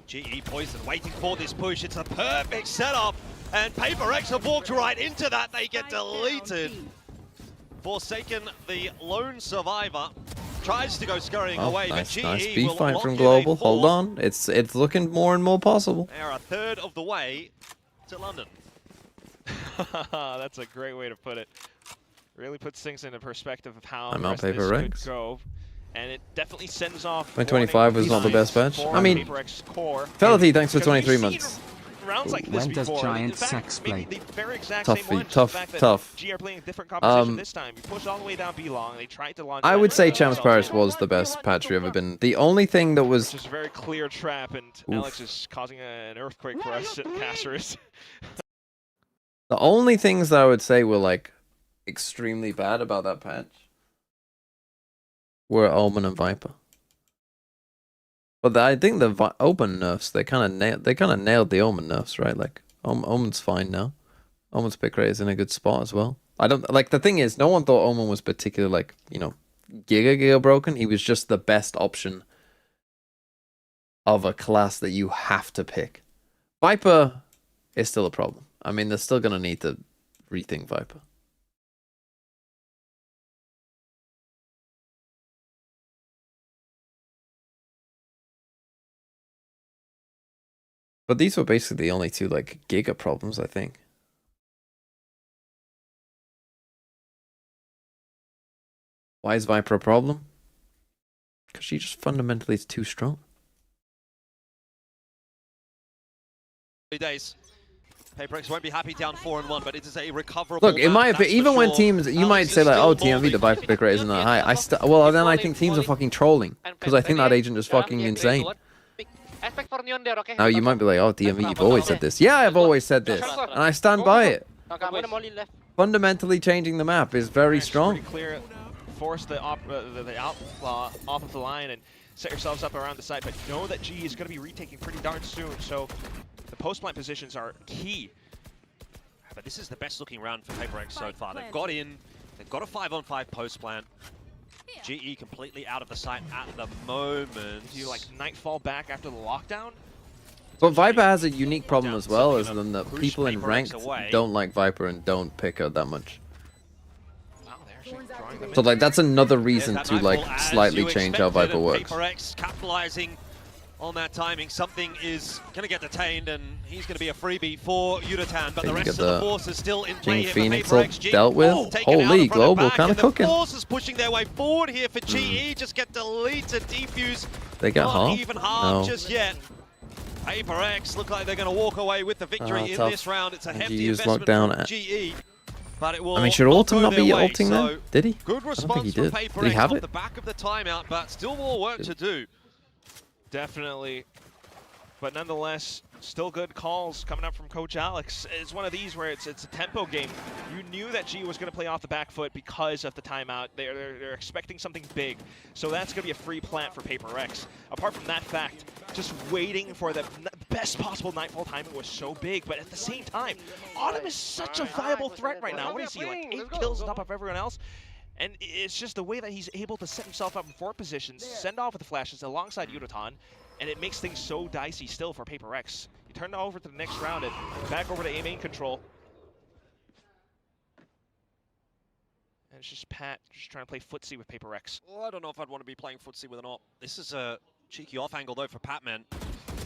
GE Poison waiting for this push. It's a perfect setup, and PRX have walked right into that. They get deleted. Forsaken, the lone survivor, tries to go scurrying Oh, away, nice, but GE nice beef will fight lock from in a Global. Hold fourth. on, it's looking more and more possible. They are a third of the way to London. That's a great way to put it. Really puts things into perspective of how I'm the out rest of this PRX. could go. And it definitely sends off 2025 was not the best patch. I mean, Felity, thanks for 23 months. Rounds like this When does before. Giant In fact, Sax maybe play? the very exact Tough same feat, one, just tough, the fact that tough. G are playing a different composition this time. You push all the way down B long. They tried to launch. I that, would say but Champs themselves Paris in. was the best patch we've ever been. The only thing that was Just a very clear trap, and Alex is causing an earthquake for us casters. the only things that I would say were like extremely bad about that patch were Omen and Viper. But I think the Omen nerfs they kind of nailed the Omen nerfs, right? Like Omen's fine now. Omen's pick rate is in a good spot as well. I don't like the thing is no one thought Omen was particularly like, you know, giga broken. He was just the best option of a class that you have to pick. Viper is still a problem. I mean, they're still gonna need to rethink Viper. But these were basically the only two like giga problems, I think. Why is Viper a problem? Because she just fundamentally is too strong. Days. PRX won't be happy down 4-1, but it is a recoverable. Look, in my opinion, even when teams, you might say like, oh, TMV, the Viper pick rate isn't that high. Well, then I think teams are fucking trolling. Because I think that agent is fucking insane. Now you might be like, oh, DMV, you've always said this. Yeah, I've always said this. And I stand by it. Fundamentally changing the map is very strong. Clear. force the outlaw off of the line and set yourselves up around the side, but know that G is going to be retaking pretty darn soon, so the post-plant positions are key. But this is the best looking round for PRX so far. They've got in, they've got a 5-on-5 post-plant. GE completely out of the sight at the moment. Do you like Nightfall back after the lockdown? But Viper has a unique problem as well, is that people in ranked don't like Viper and don't pick her that much. So like that's another reason to like slightly change how Viper works. PRX capitalizing on that timing. Something is going to get detained, and he's going to be a freebie for Yudotan, but the rest of the force is still in play here for Phoenix all PRX. dealt with. Holy, Global kind of cooking. The force is pushing their way forward here for GE. Just get deleted, defuse. They get not half? even half No. just yet. PRX look like they're going to walk away with the victory in tough. this round. It's a hefty GU's investment lockdown from at- GE. But it will I mean, should Autumn not be ulting so then? Did he? Good I don't response think he from did. PRX Did he have off it? the back of the timeout, but still more work to do. Definitely. But nonetheless, still good calls coming up from Coach Alex. It's one of these where it's a tempo game. You knew that G was going to play off the back foot because of the timeout. They're expecting something big. So that's going to be a free plant for PRX. Apart from that fact, just waiting for the best possible Nightfall timing was so big. But at the same time, Autumn is such a viable threat right now. What is he, like 8 kills on top of everyone else? And it's just the way that he's able to set himself up in 4 positions, send off with the flashes alongside Yudotan, and it makes things so dicey still for PRX. You turn it over to the next round and back over to A main control. And it's just Pat just trying to play footsie with PRX. Well, I don't know if I'd want to be playing footsie with an op. This is a cheeky off angle though for Patman.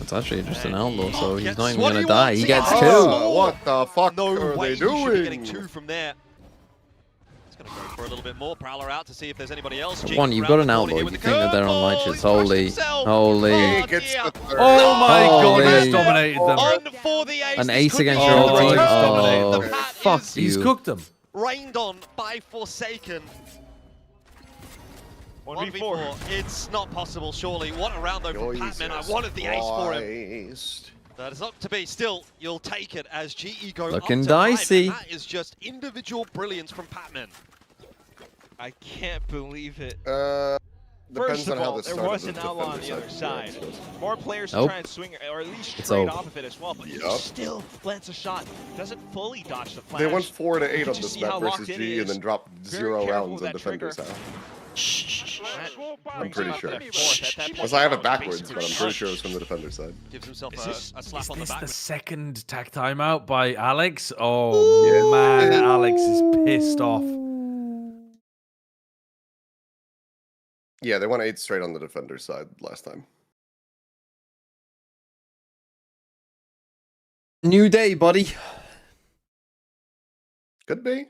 It's actually just an outlaw, so he's Gets not even what gonna he die. wants. He gets Oh, 2. What the fuck no are way they he should be doing? getting 2 from there. He's going to go for a little bit more. Prowler out to see if there's anybody else. One, you've got an outlaw. You think that they're on lights. Holy, holy. Oh my god, Holy. he's dominated them. On for the ace. An This ace could be against the your whole return. team. Oh, The Pat fuck is you. He's cooked them. Rained on by Forsaken. 1v4. It's not possible, surely. What a round though from Patman. I wanted the ace for him. That is not to be. Still, you'll take it as GE go Looking up to dicey. 5, and that is just individual brilliance from Patman. I can't believe it. Depends First on of how all, this there started was with an outlaw on the defender other side. side. More players to Nope. try and swing, or at least It's trade over. off of it as well, but he Yup. still lands a shot. Doesn't fully dodge the flash. They went 4 to 8 You on just this see map how versus locked in G he and is. then dropped Very 0 careful rounds with on that defenders trigger. I'm pretty sure. At that point, Unless I have it backwards, basically but I'm pretty sure it was from the defender side. Gives himself Is a slap on the this back. the second tag timeout by Alex? Oh man, Alex is pissed off. Yeah, they went 8 straight on the defender side last time. New day, buddy. Could be.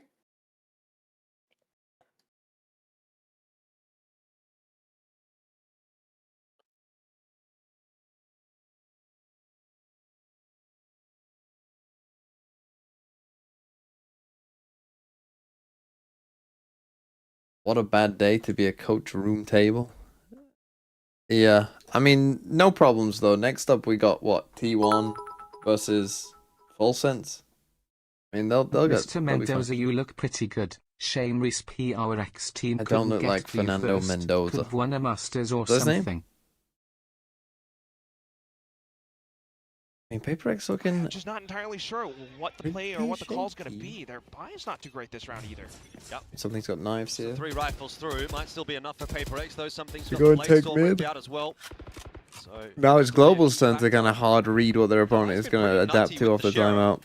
What a bad day to be a coach room table. Yeah, I mean, no problems though. Next up, we got what? T1 versus Full Sense. I mean, they'll get. Mr. they'll be fine. Mendoza, you look pretty good. Shame Reese PRX team I don't couldn't look get like to you Fernando first. Mendoza. Could've won a Masters or What's his name? something. I mean, PRX looking. Just not entirely sure what the play or what the call's going to be. Their buy is not too great this round either. Yep. Something's got knives here. 3 rifles through. Might still be enough for PRX, though. Something's You got go the and take Blade mid? Storm out as well. So Now it's Global's turn to kind of hard read what their opponent is going to adapt to off the timeout.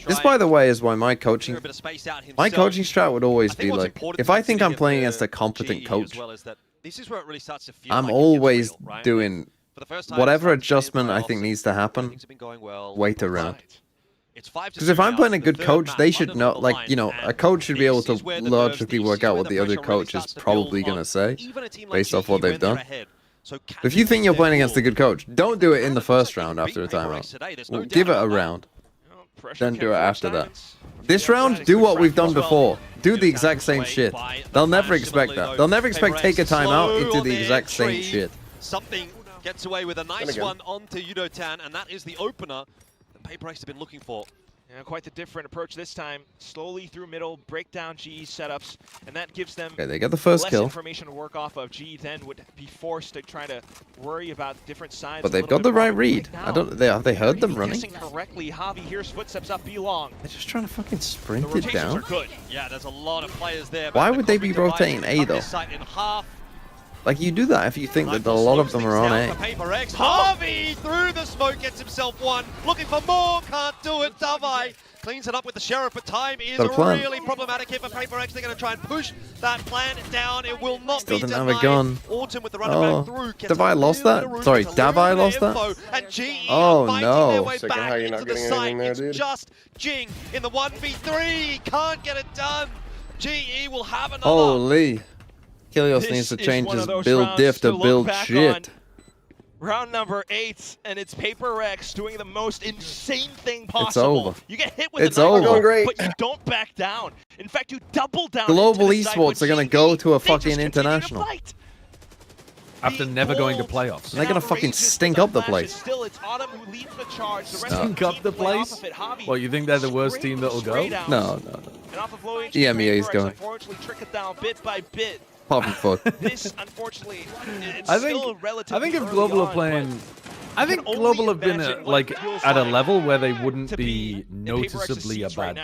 This, by the way, is why my coaching strat would always be like, if I think I'm playing against a competent coach, this is where it really starts to feel I'm like always real, right? doing For the first time, whatever it's starting to adjustment stay I in think playoffs, needs to happen. things have been going well. Wait around. It's 5 to Because if 3 I'm now, playing a the good third coach, map they should under know, the like, line, you know, a and coach should be able this is to where the logically nerves, work this is out where what the the other pressure really coach is starts to probably build going to on say, even a team like based off GE what they've when they're done. ahead. So can If you they think you're keep playing their against a cool? good coach, don't do it in the first They round can after the beat PRX timeout. today, there's no Give it doubt a about round, Pressure then can do it force after that. diamonds. This round, do what we've done before. Do the exact same shit. They'll never expect that. They'll never expect take a timeout into the exact same shit. Something gets away with a nice again. one onto Yudotan, and that is the opener that PRX have been looking for. Yeah, quite the different approach this time. Slowly through middle, break down GE setups, and that gives them Okay, they got the first less kill. information to work off of. GE then would be forced to try to worry about different sides. But they've got the right read. I don't. Have they heard them running? Correctly, Javi hears footsteps up B long. They're just trying to fucking sprint The it rotations down. are good. Yeah, there's a lot of players there. Why but would the they be conflict rotating divided A though? this site in half. Like you do that if you think that a lot of them are on A. PRX. Harvey through the smoke gets himself one. Looking for more, can't do it. Davai cleans it up with the Sheriff, but time is really problematic here for PRX. They're going to try and push that plan down. It will not Still be didn't denied. have a gun. Autumn with the running back through. Davai lost that? Sorry, Davai lost that? And GE Oh fighting their no. way back into the site. It's just Jing in the 1v3. Can't get it done. GE will have another. Holy. Kilios needs to change his build diff to build shit. Round number 8, and it's PRX doing the most insane thing possible. It's over. You get hit with It's a knife, over. but you don't back down. In fact, you double down. Global into the site esports with are going to GE. go to a They just fucking continue to international. fight. After never going to playoffs. They're going to fucking stink up the place. Still, it's Autumn who leads the charge. The rest Stink up the place? Well, you think they're the worst team that'll go? No. And off of low HP, EMEA is PRX going. unfortunately trick it down bit by bit. Apart from foot. This, unfortunately, it's I still think relatively if early Global on, are playing, I think can Global only have been imagine like what it feels at a like level where they wouldn't to be be in PRX's noticeably a seats right bad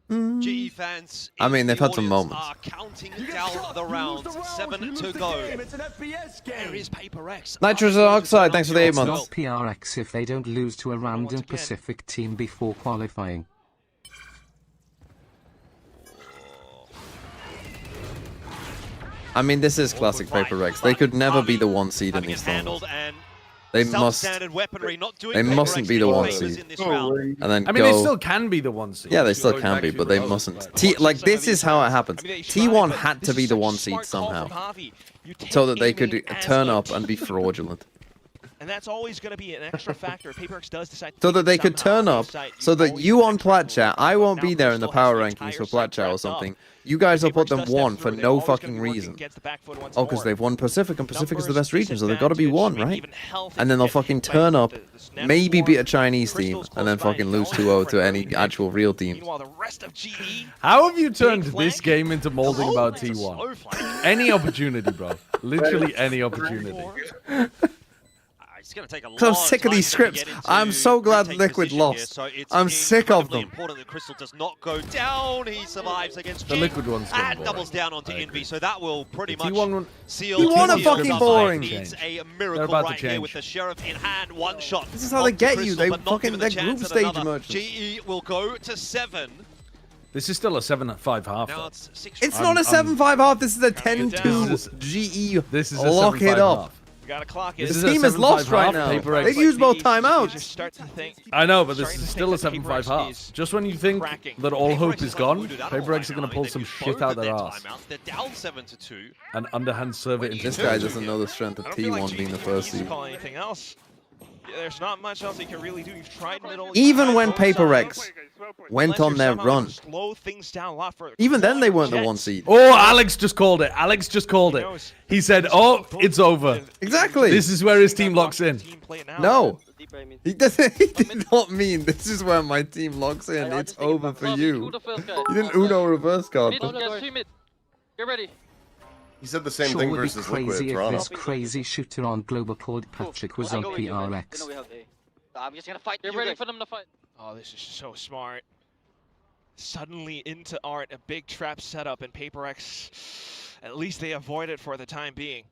now. team. GE fans. I mean, they've had some audience moments. Are counting down the rounds. 7 to go. It's an FPS game. There is PRX. Nitrous oxide, thanks for the 8 Not months. PRX if they don't lose to a random Pacific team before qualifying. I mean, this is classic PRX. They could never be the 1 seed in these tournaments. They must. They mustn't be the 1 seed. And then I mean, they still can be the 1 seed. Yeah, they still can be, but they mustn't. Like, this is how it happens. T1 had to be the 1 seed somehow. So that they could turn up and be fraudulent. And that's always going to be an extra factor. PRX does decide to So that they could turn up, so that you on Plat Chat, I won't be there in the power rankings for Plat Chat or something. You guys will put them 1 for no fucking reason. Oh, because they've won Pacific, and Pacific is the best region, so they've got to be 1, right? And then they'll fucking turn up, maybe beat a Chinese team, and then fucking lose 2-0 to any actual real team. How have you turned this game into molding about T1? Any opportunity, bro. Literally any opportunity. Because I'm sick of these scripts. I'm so glad Liquid lost. I'm sick of them. Important that Crystal does not go down. He survives against The Liquid one's and doubles down onto Envy. So that will pretty much seal. T1 are fucking boring. Needs a miracle right here with the Sheriff in hand. 1 shot. This is how they get you. Crystal, They but not fucking given the they're group chance at stage another. merchants. GE will go to 7. This is still a 7-5 half. Now though. it's 6. It's not a 7-5 half. This is a 10-2 GE. This is a Lock 7-5 it up. half. Gotta clock it. The team is lost right now. They've used both timeouts. I know, but this is still a 7-5 half. Just when you think that all hope is gone, PRX are going to pull some shit out their ass. They're down 7-2. An underhand serve it into This guy doesn't know the strength of T1 being the first seed. Call anything else. There's not much else you can really do. You've tried middle. Even when PRX went on their run, slow things down a lot further. even then they weren't the 1 seed. Oh, Alex just called it. Alex just called it. He said, oh, it's over. Exactly. This is where his team locks in. No. He doesn't. He did not mean this is where my team locks in. It's over for you. He didn't Uno reverse card. Get ready. He said the same Sure thing would be versus Liquid crazy if Toronto. this crazy shooter on Global called Patrick was on PRX. I'm just gonna fight. Get ready for them to fight. Oh, this is so smart. Suddenly into Art, a big trap setup, and PRX, at least they avoid it for the time being.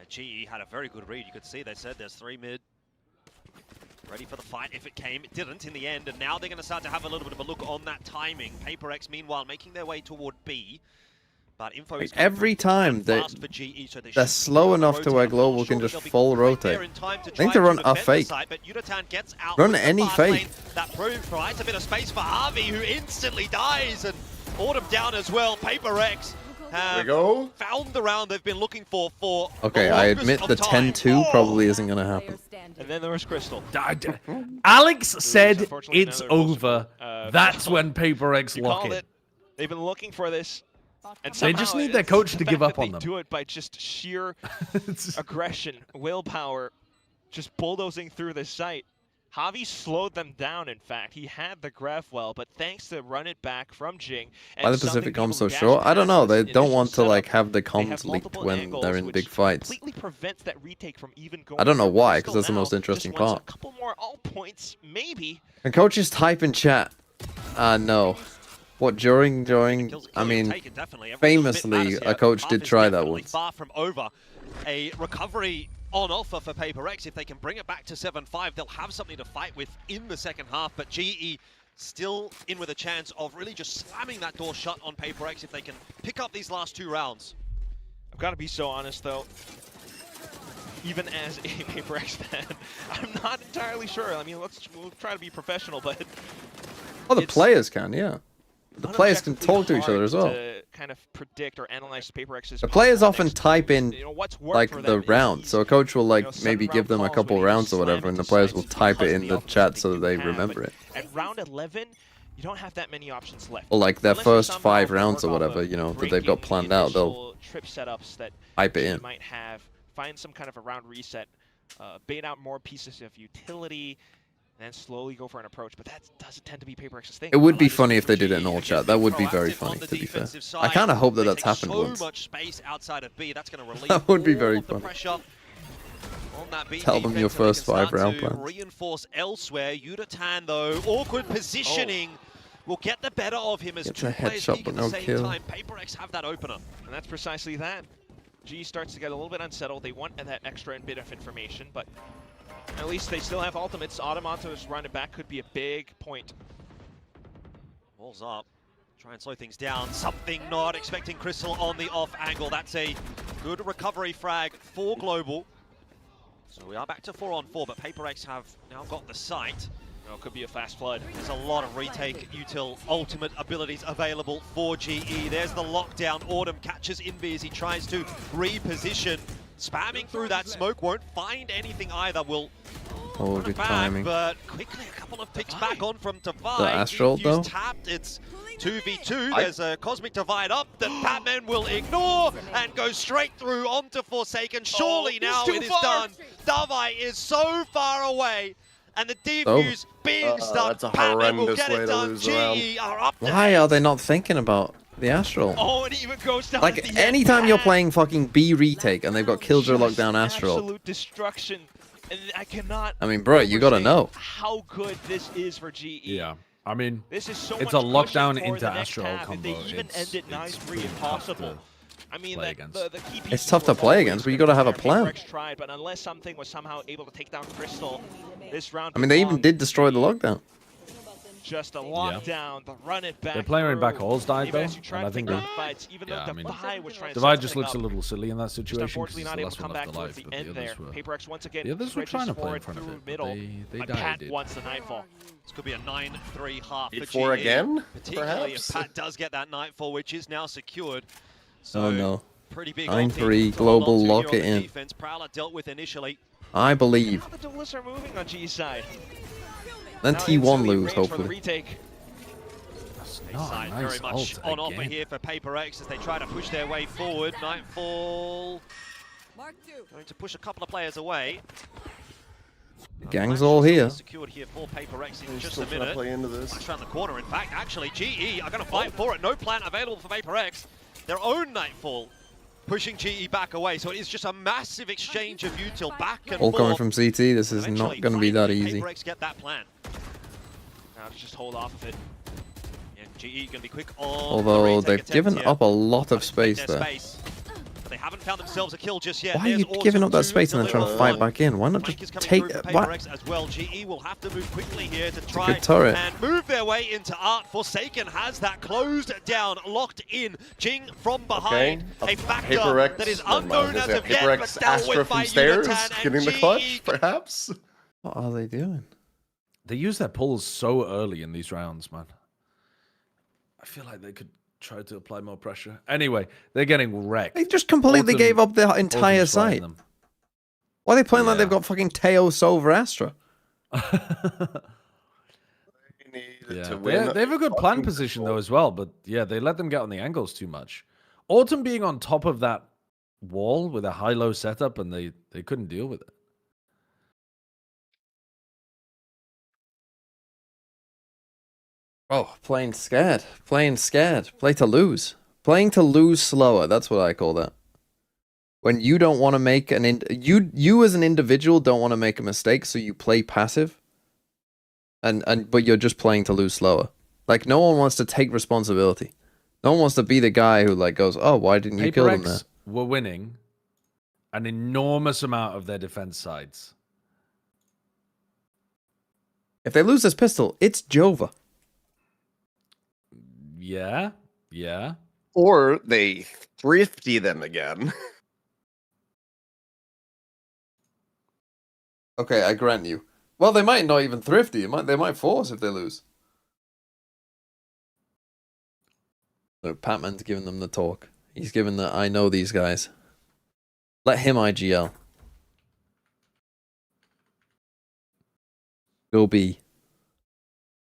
GE had a very good read. You could see they said there's 3 mid. Ready for the fight if it came. It didn't in the end, and now they're going to start to have a little bit of a look on that timing. PRX, meanwhile, making their way toward B. But info is Every time they're fast for GE, so they slow enough to where Global can just full rotate. They need to run a fake. Run any fake. That provides a bit of space for Harvey, who instantly dies, and Autumn down as well. PRX have found the round they've been looking for Okay, I admit the 10-2 probably isn't going to happen. And then there was Crystal. Alex said it's over. That's when PRX lock in. They've been looking for this. And they just need their coach to give up on them. They do it by just sheer aggression, willpower, just bulldozing through this site. Javi slowed them down, in fact. He had the graph well, but thanks to run it back from Jing. Why the Pacific comms so short? I don't know. They don't want to like have the comms leaked when they're in big fights. Prevents that retake from even going. I don't know why, because that's the most interesting part. A couple more alt points, maybe. And coaches type in chat. No. What, during, I mean, famously, a coach did try that once. Far from over. A recovery on offer for PRX. If they can bring it back to 7-5, they'll have something to fight with in the second half. But GE still in with a chance of really just slamming that door shut on PRX if they can pick up these last 2 rounds. I've got to be so honest, though. Even as a PRX fan, I'm not entirely sure. I mean, we'll try to be professional, but... Oh, the players can, yeah. The players can talk to each other as well. To kind of predict or analyze PRX's. The players often type in like the round, so a coach will like maybe give them a couple rounds or whatever, and the players will type it in the chat so that they remember it. At round 11, you don't have that many options left. Or like their first 5 rounds or whatever, you know, that they've got planned out, they'll trip setups that type it in. Might have find some kind of a round reset, bait out more pieces of utility. And then slowly go for an approach, but that doesn't tend to be PRX's thing. It would be funny if they did it in all chat. That would be very funny, to be fair. I kind of hope that that's happened once. Much space outside of B. That's going to relieve that would be very funny. Tell them your first 5 round plan. Reinforce elsewhere. Yudatan though, awkward positioning will get the better of him as Gets 2 a players headshot, peek but at the no same kill. time. PRX have that opener. And that's precisely that. G starts to get a little bit unsettled. They want that extra bit of information, but at least they still have ultimates. Automatos running back could be a big point. Balls up. Try and slow things down. Something not expecting Crystal on the off angle. That's a good recovery frag for Global. So we are back to 4-on-4, but PRX have now got the site. Oh, could be a fast flood. There's a lot of retake util ultimate abilities available for GE. There's the lockdown. Autumn catches Invi as he tries to reposition. Spamming through that smoke, won't find anything either. Will good back, timing. but quickly a couple of picks back on from Divide. The Astral though? Tapped. It's 2v2. There's a Cosmic Divide up that Batman will ignore and go straight through onto Forsaken. Surely now it is done. Davai is so far away. And the defuse being stuck. That's a Batman will horrendous get way it to done. lose GE are up there. Why are they not thinking about the Astral? Oh, and it even goes down. Like, anytime you're playing fucking B retake and they've got Killjoy Lockdown Astral. Absolute destruction. And I cannot. I mean, bro, you gotta know. How good this is for GE. Yeah. I mean, this is so it's much a lockdown pushing for into the next Astral half. combo. If they even end it 9-3 if possible. I mean, the key It's tough to play against, but you gotta have a plan. Tried, but unless something was somehow able to take down Crystal, this round. I mean, they even did destroy the lockdown. Just a lockdown, the run it back. Their player in back all's died though, and I think Divide just looks a little silly in that situation. Unfortunately, not able to come back towards the end there. PRX once again. The others were trying to play in front of it, middle. they Pat died. wants the Nightfall. This could be a 9-3 half for 4 GE, again, particularly perhaps? if Pat does get that Nightfall, which is now secured. So Oh no. pretty big 9-3 global lock it in. Defense. Prowler dealt with initially. I believe. The duelists are moving on G's side. Then T1 lose, hopefully. Retake. Side very much on offer here for PRX as they try to push their way forward. Nightfall going to push a couple of players away. The gang's all here. Secured here for PRX in just still a trying to minute. play into this. Push around the corner. In fact, actually, GE are going to fight for it. No plan available for PRX. Their own Nightfall pushing GE back away. So it is just a massive exchange of util back and All forth. coming from CT. This is not going to be that easy. PRX get that plan. Now just hold off of it. And GE going to be quick on Although the they've given up a lot of space there. They haven't found themselves a kill just yet. Why are you giving up that space and then trying to fight back in? Why not just take it? As well. GE will have to move quickly here to try good turret. and move their way into Art. Forsaken has that closed down, locked in. Jing from behind. A factor PRX, that is unknown as of yet, but dealt Astra with from by stairs, Yudatan, getting the clutch, perhaps? What are they doing? They use their pulls so early in these rounds, man. I feel like they could try to apply more pressure. Anyway, they're getting wrecked. They just completely gave up their entire site. Why are they playing like they've got fucking Teo Solver Astra? Yeah, they have a good plan position though as well, but yeah, they let them get on the angles too much. Autumn being on top of that wall with a high-low setup, and they couldn't deal with it. Oh, playing scared. Playing scared. Play to lose. Playing to lose slower. That's what I call that. When you don't want to make you as an individual don't want to make a mistake, so you play passive. But you're just playing to lose slower. Like, no one wants to take responsibility. No one wants to be the guy who like goes, "Oh, why didn't you kill them there?" Were winning an enormous amount of their defense sides. If they lose this pistol, it's Jova. Yeah, yeah. Or they thrifty them again. Okay, I grant you. Well, they might not even thrifty. They might force if they lose. So Patman's giving them the talk. He's giving the I know these guys. Let him IGL. Go B.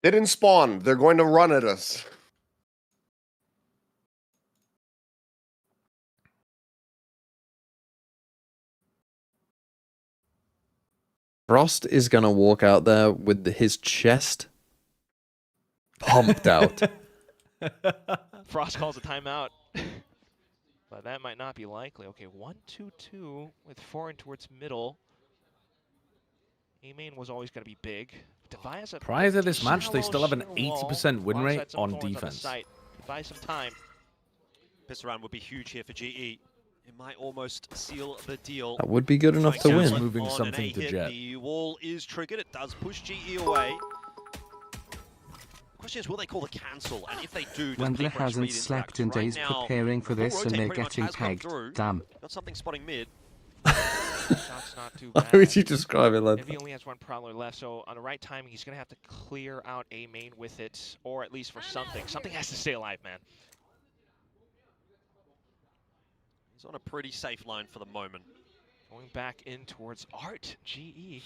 Didn't spawn. They're going to run at us. Frost is gonna walk out there with his chest pumped out. Frost calls a timeout. But that might not be likely. Okay, 1-2-2 with foreign towards middle. A-main was always going to be big. Prior to this match, they still have an 80% win rate on defense. Buy some time. Pistol round would be huge here for GE. It might almost seal the deal. That would be good enough to win. Moving something to Jet. The wall is triggered. It does push GE away. The question is, will they call the cancel? And if they do, Wendler hasn't slept in days preparing for this, and they're getting pegged. Damn. Got something spotting mid. Shot's not too Why bad. would you describe it like If he only has one prowler left, so on the right timing, he's going to have to clear out A main with it, or at least for something. Something has to stay alive, man. He's on a pretty safe line for the moment. Going back in towards Art, GE.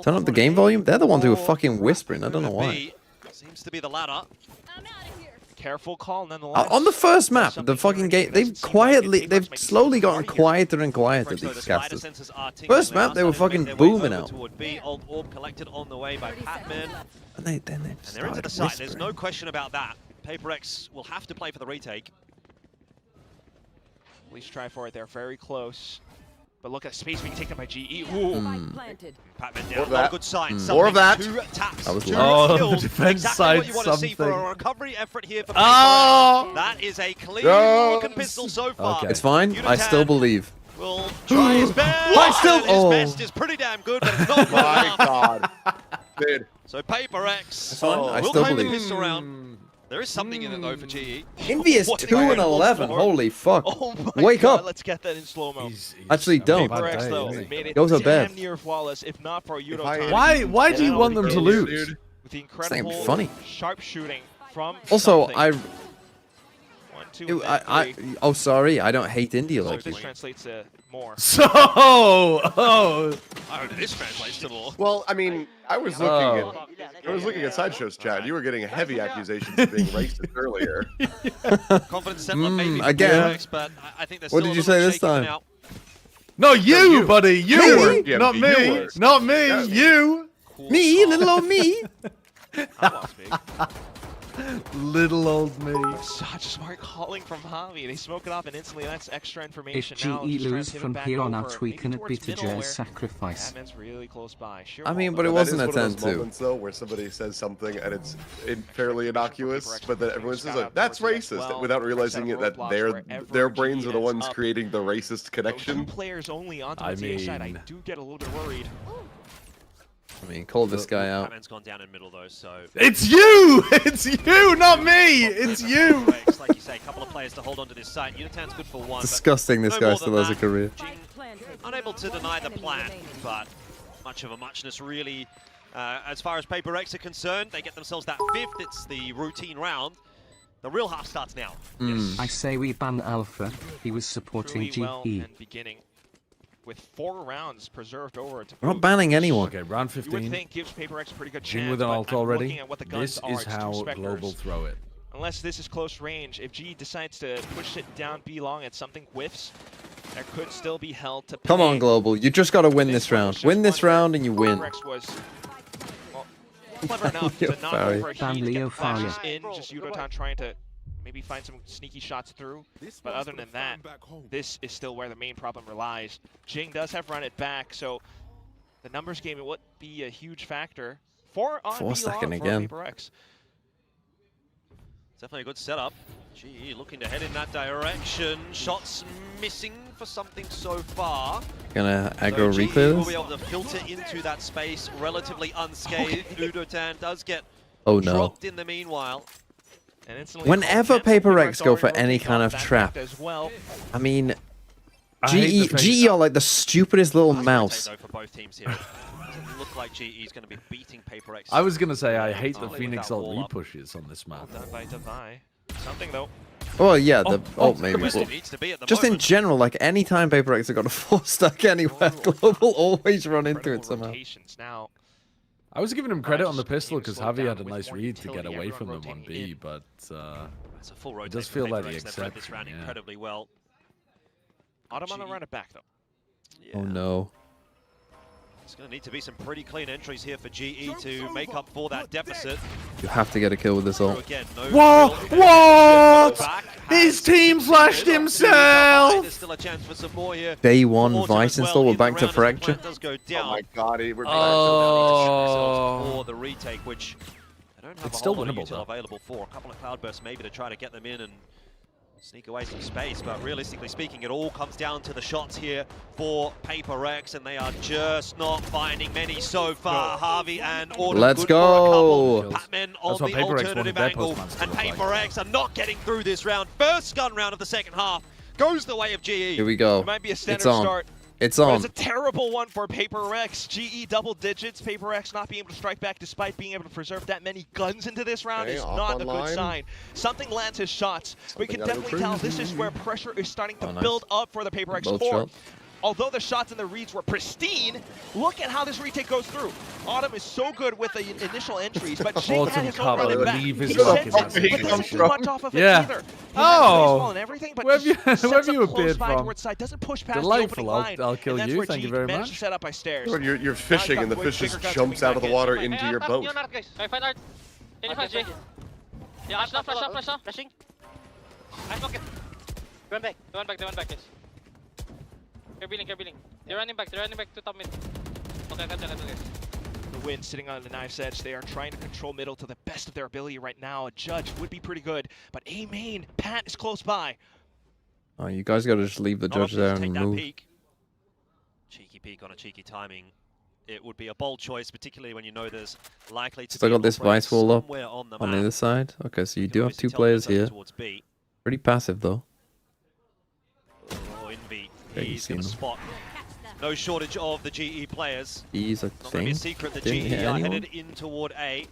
Turn up the game volume? They're the ones who are fucking whispering. I don't know why. Seems to be the ladder. Careful call, nonetheless. On the first map, the fucking game, they've slowly gotten quieter and quieter, these casters. First map, they were fucking booming out. Orb collected on the way by Patman. And they're into the site. There's no question about that. PRX will have to play for the retake. At least try for it. They're very close. But look at space being taken by GE. Ooh. Patman down. Not a good sign. More of that. Two taps. That was the defense exactly side what you want to see for a recovery effort here for That is a clean walk pistol so far. Okay. It's fine. I still believe. Will try his best. His best is pretty damn good, but it's not My God. Dude. So PRX I will still claim the believe. pistol round. There is something in it though for GE. Envy is 2-11. Holy fuck. Oh my Wake God, up. Let's get that in slow-mo. Actually, don't. PRX though made it Go to bed. damn near flawless, if not for Yudo. Why do you want them to lose? With the It's not even incredible funny. sharp shooting from Also, something. 1, 2, and 3. oh, sorry. I don't hate India So like this you. translates to more. So, I don't know, this translates to more. Well, I mean, I was looking at Sideshow's chat. You were getting heavy accusations of being racist earlier. Confidence step up maybe for again. PRX, but I think there's What still did you a say little this shaky for time? now. no, you, buddy, you, Me? Yeah, not you me, were. not me, Yeah. you, Me, little old me. little old me. Such smart calling from Javi. They smoke it off and instantly that's extra If information. GE Now, just trying to lose pivot from back here on over, out, we maybe can it be towards to middle where Jazz sacrifice. Batman's really close by. Sure I mean, ball, but it though. wasn't That a is one of 10-2. those moments, though, where somebody says something and it's fairly innocuous, but then everyone says, like, that's racist, without realizing it that their brains are the ones creating the racist Two connection. players only onto I the side. I mean- do get a little bit worried. I mean, call this guy out. Patman's gone down in middle though, so. It's you, it's you, not me, it's you. PRX, like you say, a couple of players to hold on to this site. Unitan's good for one. but Disgusting this no guy more still than has a that. career. Unable to deny the plan, but much of a muchness really. As far as PRX are concerned, they get themselves that 5th. It's the routine round. The real half starts now. I say we ban Alpha. He was supporting Truly well GE. and beginning with 4 rounds preserved over to We're not boot. banning anyone. Okay, round You would 15. think gives PRX a pretty good Jing chance, with an but ult I'm already. looking at what the guns This are. is It's how two Spectres. Global throw it. Unless this is close range, if G decides to push it down B long and something whiffs, there could still be held to Come on, pay. Global. You just got to win This this one round. was just Win this one where round and you win. PRX was, well, clever enough to not Faria. overheat, get flashes in, just Yudotan trying to maybe find some sneaky shots through. But other than that, this is still where the main problem relies. Jing does have run it back, so the numbers game it would be a huge factor for on 4-second again. PRX. Definitely a good setup. GE looking to head in that direction. Shots missing for something so far. Gonna aggro So GE reclear will this? be able to filter into that space relatively unscathed. Udotan does get Oh no. dropped in the meanwhile. And instantly Whenever PRX go for any kind of trap, as well. I mean, I hate the GE are like the stupidest little mouse. For both teams here. Doesn't look like GE is going to be beating PRX. I was gonna say I hate the With Phoenix that ult wall up. repushes on this map. Well done by Devi. Something though. Well, yeah, the ult the maybe. best But it needs to be at the just in moment. general, like any time PRX have got a 4-stack anywhere, Global always run into it Incredible somehow. rotations now. I was giving him credit on the just pistol being because slowed Javi down had a with nice more read to get utility, away from everyone them on rotating B, in. but It's a full it rotate does for feel like PRX. the They've read this exception. round Yeah. incredibly well. Autumn on the run it back though. Yeah. Oh no. It's going to need to be some pretty clean entries here for GE to make up for that deficit. You have to get a kill with this ult. Again, no What? real What? back. His team flashed himself! There's still a chance for some more here. Day 1 Autumn Vice as well install, we're in the back to round as the fracture. plant does go down. Oh my god, we're Oh. For the retake, which I don't have It's a still whole lot of winnable, util though. available for. A couple of cloudbursts maybe to try to get them in and sneak away some space, but realistically speaking, it all comes down to the shots here for PRX, and they are just not finding many so far. Harvey and Autumn Let's good for a go. couple. Patman on That's what the PRX wanted alternative their angle, postmans to and look like. PRX are not getting through this round. First gun round of the second half goes the way of GE. Here we go. It might be a standard It's on. start. It's But on. it's a terrible one for PRX. GE double digits. PRX not being able to strike back despite being able to preserve that many guns into this round Okay, is off not on a line. good sign. Something lands his shots. We can gotta go definitely tell crazy. this is where pressure is starting to Oh, nice. build up for the PRX Both 4. shots. Although the shots and the reads were pristine, look at how this retake goes through. Autumn is so good with the initial entries, but Jing had Autumn his own can't running back. believe his He luck in sends that it, but doesn't do situation. much off of it Yeah. either. He has Oh. baseball and everything, but Where have just you- where sets have you up close appeared by from? towards side, doesn't push past Delightful. the opening line. I'll kill and that's you. where Thank you GE very managed to much. set up by stairs. You're fishing and the fish just jumps out of the water into your boat. Guys. I find art. Can you flash, Jay? Yeah, flash now. Flashing. I smoke it. Run back, guys. They're billing. They're running back to top mid. Okay, cut, guys. The Wind sitting on the knife's edge. They are trying to control middle to the best of their ability right now. A Judge would be pretty good, but A main, Pat is close by. Oh, you guys gotta just leave the Not judge options there to take and that move. peek. Cheeky peek on a cheeky timing. It would be a bold choice, particularly when you know there's likely to Still be got this an operator Vice wall up somewhere on the on map. either side. Okay, so you You can do have obviously 2 tell players they're here. towards B. Pretty passive though. Oh, Envy. Yeah, you He's see going to him. spot. No shortage of the GE players. Ease, I Not going to be a think. secret that Didn't GE hit are anyone. headed in toward A.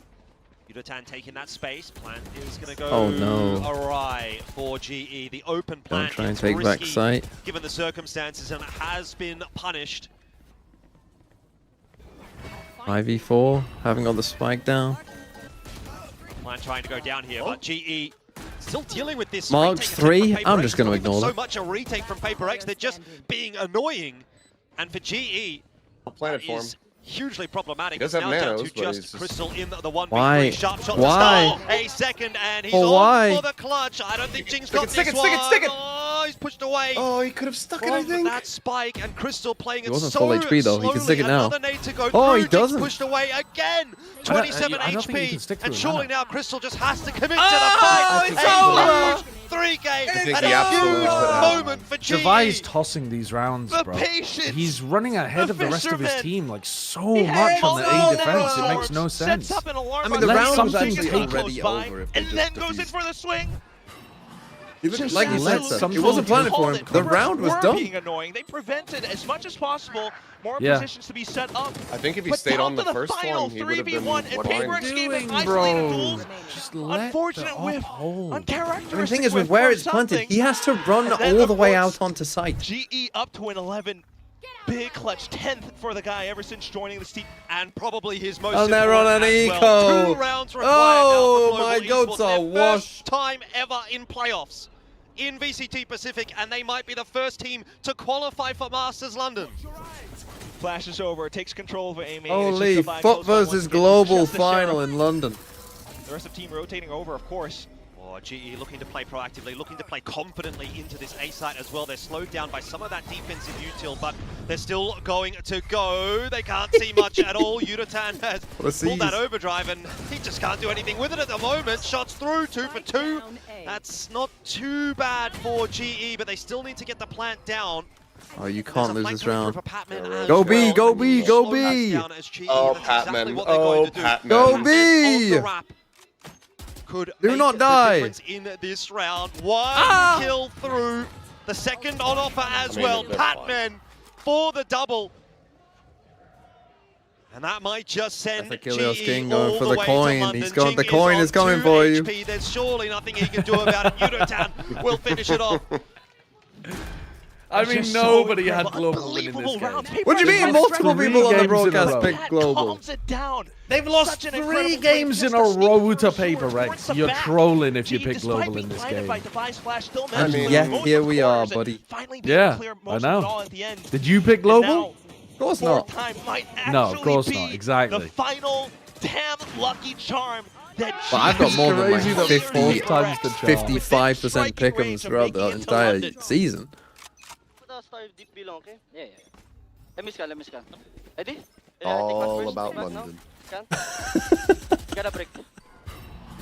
Yudotan taking that space. Plant is going to go Oh, no. awry for GE. The open Don't plant try and is take back risky sight. given the circumstances and has been punished. 5v4, haven't got the spike down. Plant trying to go down here, but GE still dealing with this. Marks retake attempt 3, from I'm PRX. just gonna Not even ignore so that. much a retake from PRX, they're just being annoying. And for GE, Planet form. is hugely problematic. He does It's have now down nanos, to but just he's just- Crystal in the 1v3 Why? sharp shot Why? to stall. A second, and he's Oh, on why? for the clutch. I don't think Jing's Stick got it, stick this it, stick it, one. stick it. Oh, he's pushed away. Oh, he could have stuck it, I From think. that spike, and Crystal playing He it wasn't so full HP though, he can slowly. stick it now. Another nade to go Oh, through. he Jing's doesn't. pushed away again. 27 I don't think he can HP, stick through and it, surely no. now Crystal just has to commit to the Oh, fight. it's A over. huge 3 game, I think and he a absolutely huge should have. moment for GE. Devi's tossing these rounds, The bro. patience, He's running ahead the of the rest of his fisherman. team like so much on the A defense. It makes no sense. Sets up an alarm I mean, on the Let round was something actually take- already close by, over if they and just then goes in defused. for the swing. Like you let said, something it wasn't take- planning for him. The round was were done. being annoying. They prevented as much as possible more Yeah. positions to be set up. I think if he But stayed down on to the first final one, he would have been 3v1, and one PRX line. gave him Doing, isolated bro. duels. Just let the Unfortunate op whiff. hold. Uncharacteristic. And the thing is, with whiff where from it's planted, something. he has to run And then, all of the way course, out onto site. GE up to an 11. Big clutch, 10th for the guy ever since joining the team. And probably his most And they're on important an as well. eco. 2 rounds required Oh, now for my Global goats Esports. are Their washed. First time ever in playoffs in VCT Pacific, and they might be the first team to qualify for Masters London. Flashes over, takes control of A main. Holy FUT versus Global final in London. The rest of the team rotating over, of course. Oh, GE looking to play proactively, looking to play confidently into this A site as well. They're slowed down by some of that defensive util, but they're still going to go. They can't see much at all. Yudatan has pulled that overdrive, and he just can't do anything with it at the moment. Shots through, 2 for 2. That's not too bad for GE, but they still need to get the plant down. Oh, you can't lose this round. Go B, go B, go B! Oh, Patman. Oh, Patman. Go B! Could do not die in this round. One kill through, the second on offer as well. Patman for the double, and that might just send Achilles GE King all going for the the way coin. to London. He's going. The Jing coin is coming on for 2 you. HP. There's surely nothing he can do about it. Yudatan will finish it off. I mean, nobody had global win in this game. What do you mean? Multiple people on the broadcast picked global. They've lost 3 games in a row to PRX. You're trolling if you pick global in this game. And yet here we are, buddy. Yeah, I know. Did you pick global? Of course not. No, of course not. Exactly. The final damn lucky charm. But I've got more than like 55% pick'ems throughout the entire season. Yeah. Let me scan. Ready? All about London. Gotta break.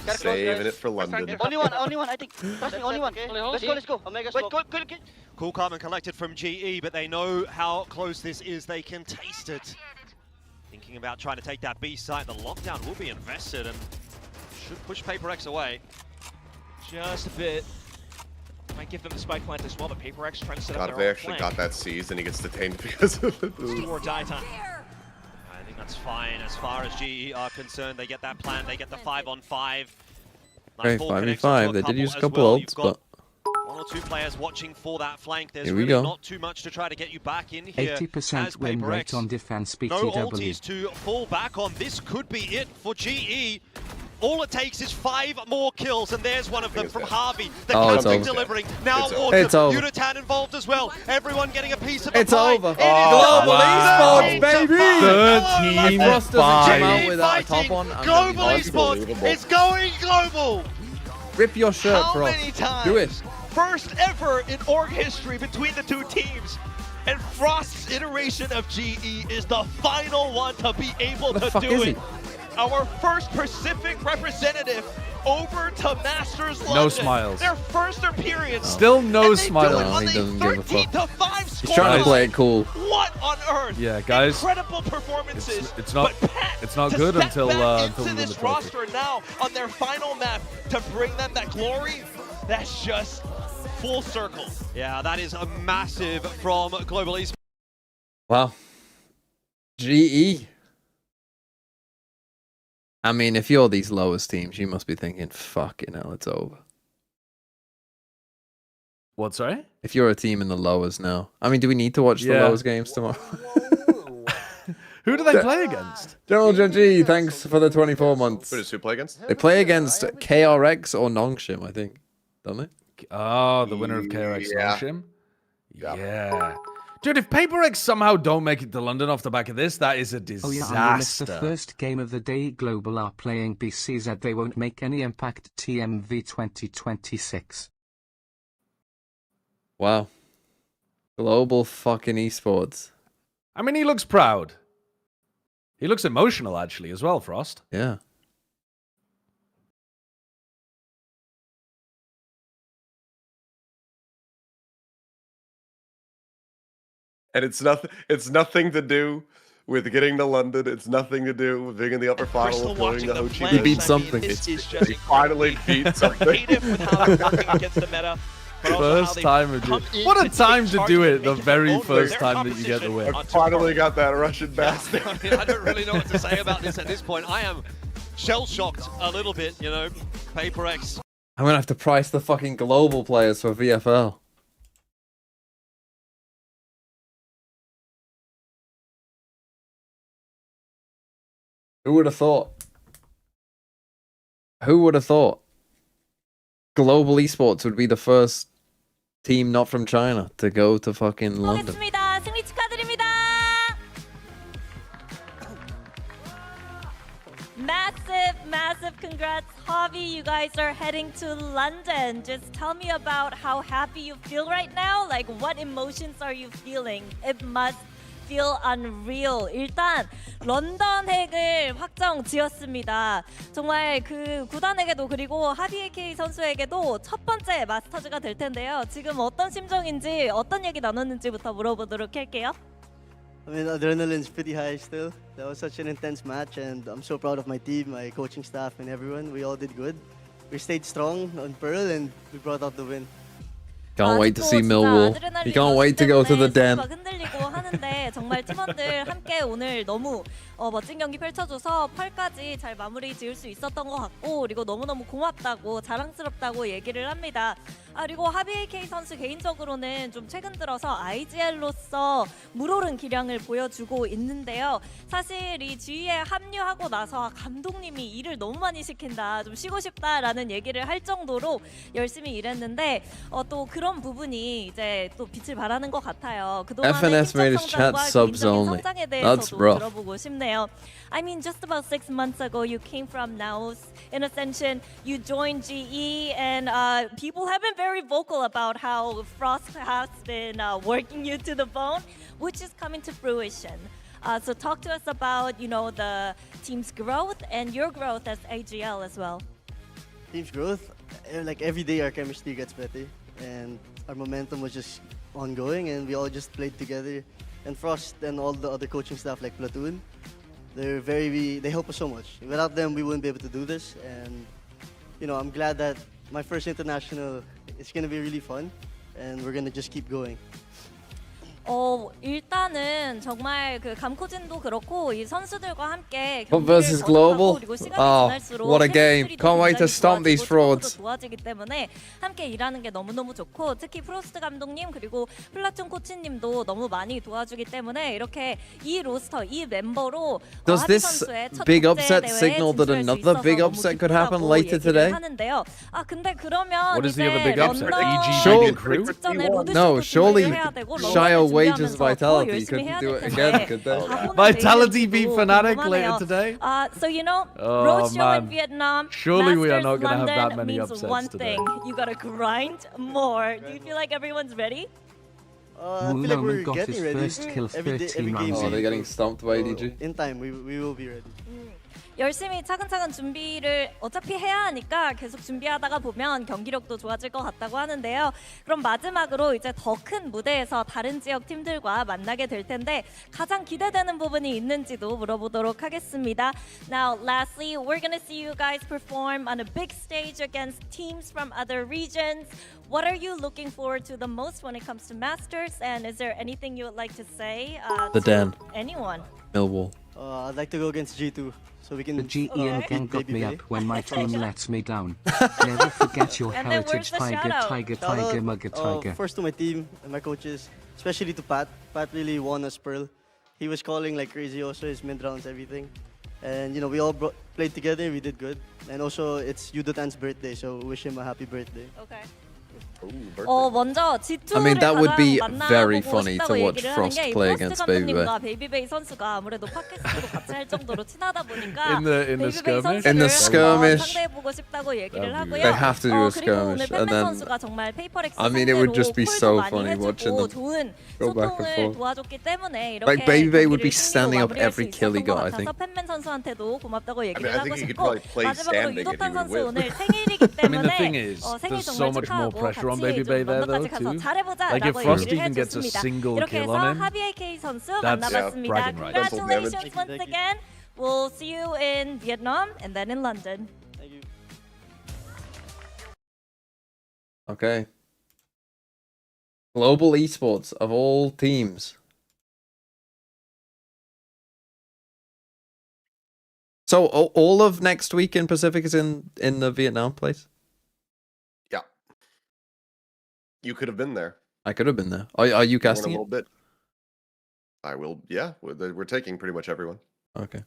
Saving it for London. Only one, I think. Trust me, only one. Let's go. Omega smoke. Wait, Cool, calm, and collected from GE, but they know how close this is. They can taste it. Thinking about trying to take that B site. The lockdown will be invested and should push PRX away. Just a bit. Might give them the spike plant as well, but PRX trying to set up God, if their they own actually flank. got that seized and he gets detained because of it. Do or die time. I think that's fine as far as GE are concerned. They get that plan, they get the 5-on-5. Okay, 5v5. They did use a couple ults, but 1 or 2 players watching for that flank. There's here we really go. not too much to try to get you back in here. 80% win rate on defense BTW. No ulties to fall back on. This could be it for GE. All it takes is 5 more kills, and there's one of them from Harvey. The counting delivering. Now It's over. Yudatan involved as well. Everyone getting a piece of It's the pie. over. It is Global over. esports, baby! 13 Frost doesn't come out without a top on. Global esports is going global. Rip your shirt, How Frost. many times? Do it. First ever in org history between the 2 teams. And Frost's iteration of GE is the final one to be able to do it. Our first Pacific representative over to Masters London. No smiles. Their first appearance. Still no No, smiles. he doesn't give a fuck. 13-5 He's trying to play it cool. What on earth? Yeah, guys. Incredible performances. It's not to good step until back we into win the this trophy. roster now on their final map to bring them that glory. That's just full circle. Yeah, that is a massive from Global Esports. Wow. GE. I mean, if you're these lowest teams, you must be thinking, fucking hell, it's over. What, sorry? If you're a team in the lowers now. I mean, do we need to watch the lowers games tomorrow? Who do they play against? General G, thanks for the 24 months. Who does who play against? They play against KRX or Nongshim, I think. Don't they? Oh, the winner of KRX Nongshim? Yeah. Dude, if PRX somehow don't make it to London off the back of this, that is a disaster. Oh yeah, and it's the first game of the day. Global are playing BCZ. They won't make any impact. TMV 2026. Wow. Global fucking esports. I mean, he looks proud. He looks emotional, actually, as well, Frost. Yeah. And it's nothing to do with getting to London. It's nothing to do with being in the upper final of playing the Ho Chi Minh. He beat something. He finally beat something. With how they're working against the meta. First time of doing it. What a time to do it, the very first time that you get the win. I finally got that Russian bastard. I mean, I don't really know what to say about this at this point. I am shell-shocked a little bit, you know. PRX. I'm going to have to price the fucking global players for VFL. Who would have thought? Who would have thought? Global Esports would be the first team not from China to go to fucking London. Massive congrats. Javi, you guys are heading to London. Just tell me about how happy you feel right now. Like, what emotions are you feeling? It must feel unreal. 일단 런던 핵을 확정 지었습니다. 정말 그 구단에게도 그리고 하비 AK 선수에게도 첫 번째 마스터즈가 될 텐데요. 지금 어떤 심정인지 어떤 얘기 나눴는지부터 물어보도록 할게요. I mean, adrenaline's pretty high still. That was such an intense match, and I'm so proud of my team, my coaching staff, and everyone. We all did good. We stayed strong on Pearl, and we brought out the win. Can't wait to see Millwall. You can't wait to go to the den. 흔들리고 하는데 정말 팀원들 함께 오늘 너무 멋진 경기 펼쳐줘서 8까지 잘 마무리 지을 수 있었던 것 같고 그리고 너무너무 고맙다고 자랑스럽다고 얘기를 합니다. 그리고 하비 AK 선수 개인적으로는 좀 최근 들어서 IGL로서 물오른 기량을 보여주고 있는데요. 사실 이 G에 합류하고 나서 감독님이 일을 너무 많이 시킨다, 좀 쉬고 싶다라는 얘기를 할 정도로 열심히 일했는데 또 그런 부분이 이제 또 빛을 발하는 것 같아요. 그동안의 팀적 성장과 개인적인 성장에 대해서도 들어보고 싶네요. I mean, just about 6 months ago, you came from Naos in Ascension. You joined GE, and people have been very vocal about how Frost has been working you to the bone, which is coming to fruition. So talk to us about, you know, the team's growth and your growth as AGL as well. Team's growth, like every day our chemistry gets better, and our momentum was just ongoing, and we all just played together. And Frost and all the other coaching staff like Platoon, they help us so much. Without them, we wouldn't be able to do this. And you know, I'm glad that my first international, it's gonna be really fun, and we're gonna just keep going. 일단은 정말 그 감코진도 그렇고 이 선수들과 함께 versus global. What a game! Can't wait to stomp these frauds. 도와지기 때문에 함께 일하는 게 너무너무 좋고 특히 프로스트 감독님 그리고 플라툰 코치님도 너무 많이 도와주기 때문에 이렇게 이 로스터 이 멤버로 Does this big upset signal that another big upset could happen later today? 하는데요. 근데 그러면 What is the other big upset? No, surely Shio Wages Vitality couldn't do it again, could they? Vitality beat Fnatic later today? So you know, Roadshow in Vietnam, surely we are not going to have that many means upsets one today. thing, you gotta grind more. Do you feel like everyone's ready? I feel like we're getting ready. Every game. Oh, they're getting stomped by DG. In time, we will be ready. 열심히 차근차근 준비를 어차피 해야 하니까 계속 준비하다가 보면 경기력도 좋아질 것 같다고 하는데요. 그럼 마지막으로 이제 더 큰 무대에서 다른 지역 팀들과 만나게 될 텐데 가장 기대되는 부분이 있는지도 물어보도록 하겠습니다. Now, lastly, we're gonna see you guys perform on a big stage against teams from other regions. What are you looking forward to the most when it comes to Masters? And is there anything you would like to say The to Den. anyone? Millwall. I'd like to go against G2. So we can the GE gang got me up when my team lets me down. Never forget your heritage, Tiger, Mugger, Tiger. First to my team and my coaches, especially to Pat. Pat really won us Pearl. He was calling like crazy also, his mid-rounds, everything. And you know, we all played together, we did good. And also, it's Yudotan's birthday, so wish him a happy birthday. Okay. 먼저 G2를 I mean, that would be very funny to watch Frost play against Babybay. 베이비베이 선수가 아무래도 팟캐스트도 같이 할 정도로 친하다 보니까 in the skirmish? In the skirmish. 상대해보고 싶다고 얘기를 하고요. They have to do a skirmish, and then I mean, it would just be so funny watching them go back and forth. Like Babybay would be standing up every kill he got, I think. 팬맨 선수한테도 고맙다고 얘기를 I 하고 think he could 싶고 probably play 마지막으로 standing if he 유도탄 would 선수 win. 오늘 생일이기 I mean, the 때문에 thing is, 생일 there's so 정말 much more 축하하고 pressure on 같이 Babybay 좀 there, though, 런던까지 가서 too. 잘해보자라고 Like, if Frost 얘기를 even gets a 해줬습니다. single 이렇게 kill 해서 on him, 하비 AK 선수 that's 만나봤습니다. bragging rights. Congratulations once again. We'll see you in Vietnam and then in London. Thank you. Okay. Global esports of all teams. So all of next week in Pacific is in the Vietnam place? Yeah. You could have been there. I could have been there. Are you casting a it? little bit. I will. Yeah, we're taking pretty much everyone. Okay.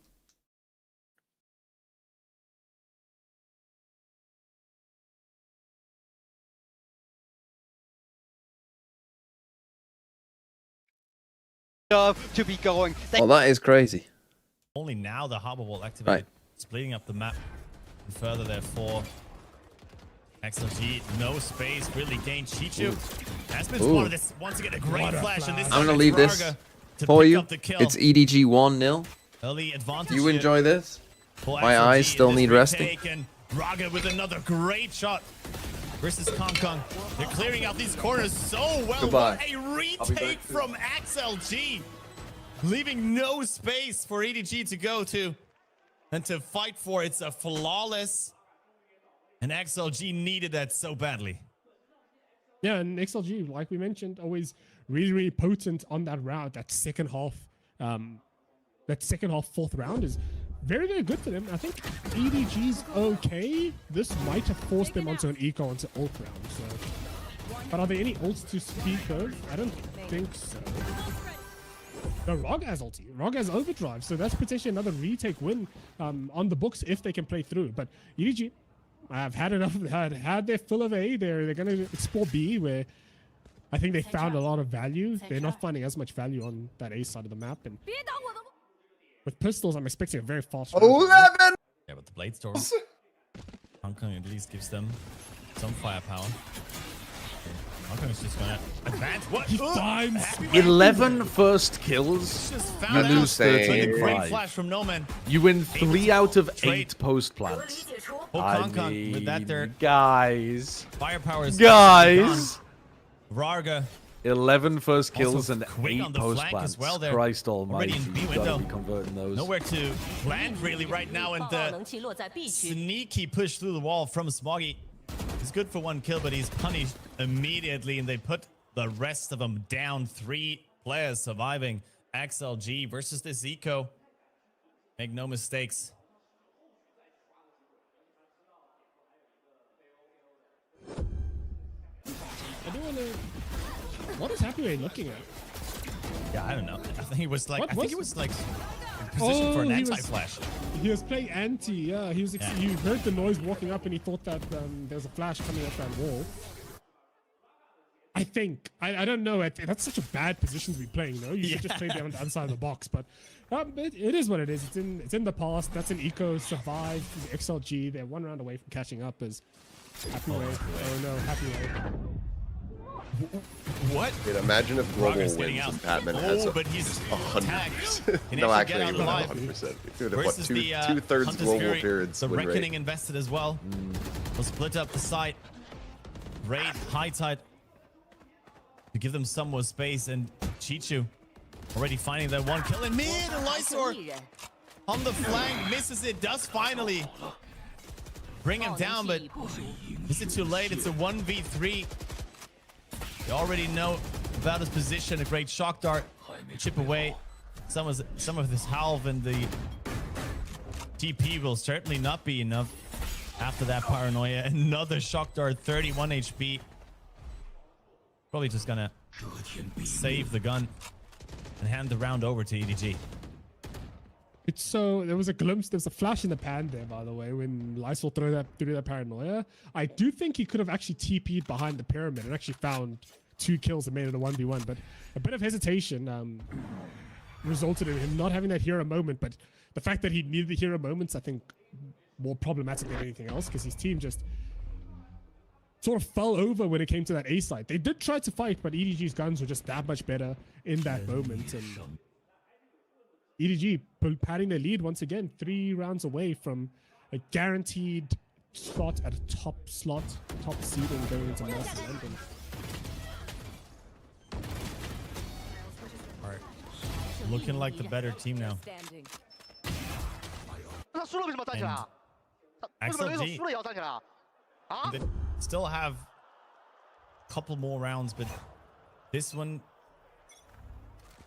To be going. Well, that is crazy. Only now the harbor will activate. Right. splitting up the map further there for XLG. No space, really gained Chichu. Has been spotted this once again, a great flash, and this I'm gonna leave this for you. It's EDG 1-0. Early advantage. You enjoy this? My eyes still need resting. And Raga with another great shot versus Kong Kong. They're clearing out these corners so well. Goodbye. A retake from XLG, leaving no space for EDG to go to and to fight for. It's a flawless, and XLG needed that so badly. Yeah, and XLG, like we mentioned, always really, really potent on that route. That second half, fourth round is very, very good for them. I think EDG's okay. This might have forced them onto an eco onto ult round. So, but are there any ults to speak of? I don't think so. No, Rog has ulti. Rog has overdrive, so that's potentially another retake win on the books if they can play through. But EDG, I've had enough. Had their fill of A. They're going to explore B, where I think they found a lot of value. They're not finding as much value on that A side of the map. And with pistols, I'm expecting a very fast round. 11! Yeah, but the Blade Storm, Hong Kong at least gives them some firepower. Hong Kong is just going to advance. What? He finds 11 first kills. You lose 13. Flash from No Man. You win 3 out of 8 post plants. Hong Kong with that there. Guys. Firepower is guys. Rarga. 11 first kills and 8 on the post flank plants. as well there. Christ almighty, Already in B you window. gotta be converting those. Nowhere to land really right now, and the sneaky push through the wall from Smoggy is good for 1 kill, but he's punished immediately, and they put the rest of them down. 3 players surviving. XLG versus this Eco. Make no mistakes. I do want to. What is Happyway looking at? Yeah, I don't know. I think he was like. I think he was like in position Oh, for an he was- anti-flash. He was playing anti. Yeah, he was. You heard the noise walking up, and he thought that there was a flash coming up that wall. I think. I don't know. That's such a bad position to be playing. You know, you should just play down the other side of the box. But it is what it is. It's in the past. That's an eco survive. The XLG. They're 1 round away from catching up. As Happyway. Oh no, Happyway. What? Dude, imagine if Global Progress wins getting out. and Patman has but he's 100%. Can No, actually actually, get out even alive. 100%. Dude, what, Versus the, two-thirds Hunter's Global Fury, appearance the win rate. Reckoning invested as well. We'll split up the site. Raid, high tide. To give them some more space, and Chichu already finding that 1 kill in mid. And Lysor on the flank misses it. Does finally bring him down, but is it too late? It's a 1v3. You already know about his position. A great shock dart. Chip away some of this halve, and the TP will certainly not be enough after that paranoia. Another shock dart, 31 HP. Probably just gonna save the gun and hand the round over to EDG. It's so there was a glimpse, there was a flash in the pan there, by the way, when Lysol threw that paranoia. I do think he could have actually TP'd behind the pyramid and actually found 2 kills and made it a 1v1, but a bit of hesitation resulted in him not having that hero moment. But the fact that he needed the hero moments, I think, more problematic than anything else, because his team just sort of fell over when it came to that A site. They did try to fight, but EDG's guns were just that much better in that moment. And EDG padding their lead once again, 3 rounds away from a guaranteed spot at a top seeding going into Masters London. All right. Looking like the better team now. And XLG, they still have a couple more rounds, but this one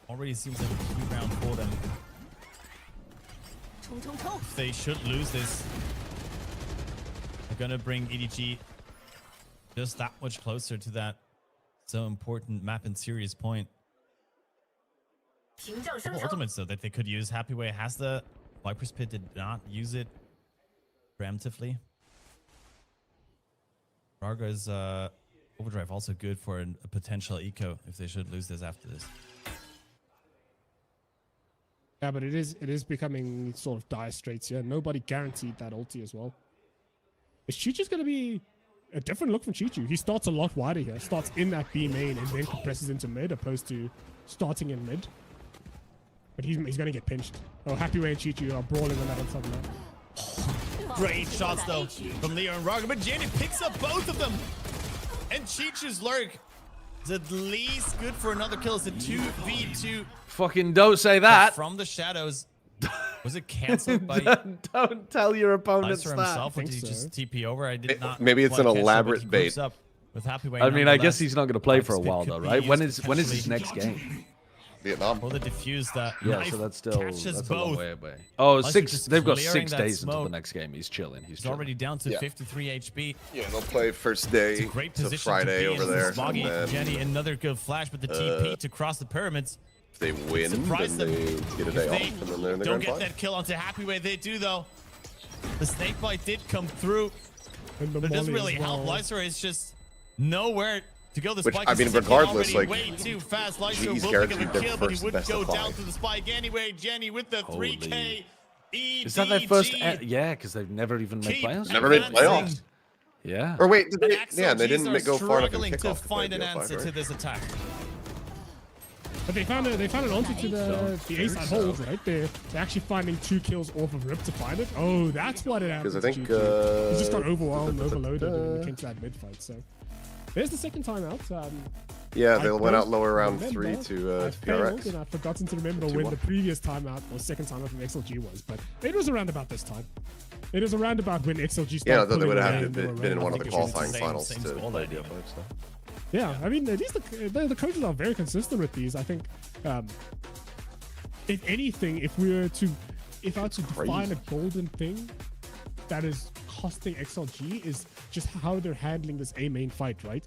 already seems like a key round for them. They should lose this. They're gonna bring EDG just that much closer to that so important map and series point. Couple ultimates though that they could use. Happyway has the Viper's Pit, did not use it preemptively. Rarga's overdrive also good for a potential eco if they should lose this after this. Yeah, but it is becoming sort of dire straits here. Nobody guaranteed that ulti as well. Is Chichu's going to be a different look from Chichu? He starts a lot wider here. Starts in that B main and then compresses into mid, opposed to starting in mid. But he's going to get pinched. Oh, Happyway and Chichu are brawling on that on top now. Great shots though from Leo and Raga, but Jenny picks up both of them. And Chichu's lurk is at least good for another kill. It's a 2v2. Fucking don't say that. From the shadows. Was it cancelled by... Don't tell your opponents that. Himself, or did he just TP over? I did not. Maybe it's an elaborate bait. With I mean, I guess he's not going to play for a while though, right? When is his next game? Vietnam. Or the diffuse that yeah, so that's still catches a both. long way away. Oh, they've got 6 days smoke. until the next game. He's chilling. He's already down to 53 HP. Yeah, they'll play first day to Friday over there. Smoggy, then, Jenny, another good flash, but the TP to cross the pyramids. If they win, then they get a day off, and then they're in the don't grand get final. that kill onto Happyway. They do though. The snake bite did come through, but it doesn't really help. Lysor is just nowhere to go. The Which, spike I mean, is regardless, like, way too fast. Lysor he's will guaranteed pick up their a kill, but he first would best go of down 5. to the spike anyway. Jenny with the 3K. Is that their first? Yeah, because they've never even made playoffs. Never made playoffs. Yeah. Or wait, did they, yeah, they didn't go far enough in struggling to kickoff find an play BO5, answer right? to this attack. But they found an answer to the A side hold, right? They're actually finding 2 kills off of Rip to find it. Oh, that's what it happened. Because I think he just got overwhelmed, overloaded, and it came to that mid fight. So there's the second time out. Yeah, they went out lower round remember, 3 to I failed, PRX. and I've forgotten to remember when the previous time out or second time out from XLG was, but it was around about this time. It was around about when XLG started. Yeah, I thought they would pulling have away and been in one of the I think it was qualifying the finals same to score. play BO5 stuff. Yeah, I mean, these the coaches are very consistent with these. I think, if anything, if I were to define a golden thing that is costing XLG is just how they're handling this A main fight, right?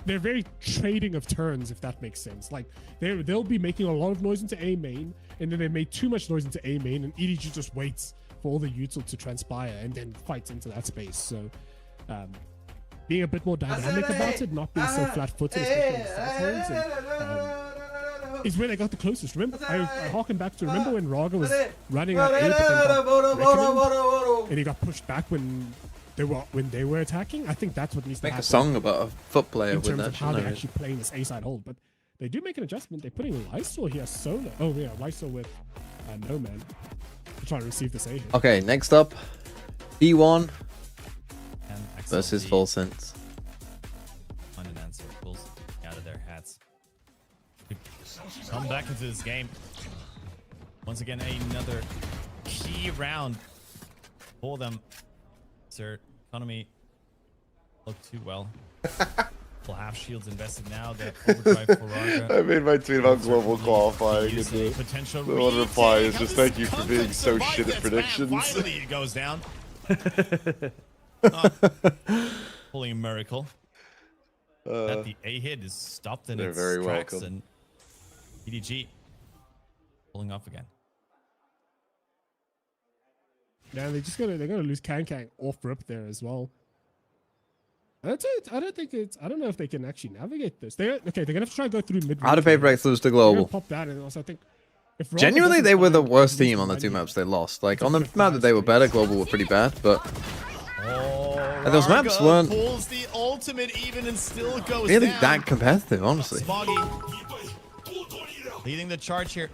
They're very trading of turns, if that makes sense. Like they'll be making a lot of noise into A main, and then they made too much noise into A main, and EDG just waits for all the util to transpire and then fights into that space. So, being a bit more dynamic about it, not being so flat-footed, especially in the start holds, and, is where they got the closest. Remember, I harken back to when Raga was running at 8 and he got pushed back when they were attacking. I think that's what needs to Make happen. a song about a foot player in with terms that. of how they're actually playing this A side hold, but they do make an adjustment. They're putting Lysor here solo. Oh yeah, Lysor with no man to try to receive this A hit. Okay, next up, B1 versus Full Sense. Find an answer. Pulls out of their hats. Come back into this game. Once again, another key round for them. Sir, economy look too well. Full half shields invested now. The overdrive for Raga. I made my tweet about global qualifying. And the potential one reply is just thank you for being so shit at predictions. Finally, it goes down. Pulling a miracle. That the A hit is stopped in its very tracks, welcome. and EDG pulling off again. Yeah, they're gonna lose Kang off rip there as well. That's it. I don't know if they can actually navigate this. They're gonna have to try and go through mid. How did PRX lose to Global? Pop that, and also I think if Raga Genuinely, doesn't they were the find worst at least team on the 2 one maps they lost. Like, on the map that they were better, Global were pretty bad, but... and those maps Raga weren't pulls the ultimate even and still goes really down. that competitive, honestly. Smoggy leading the charge here.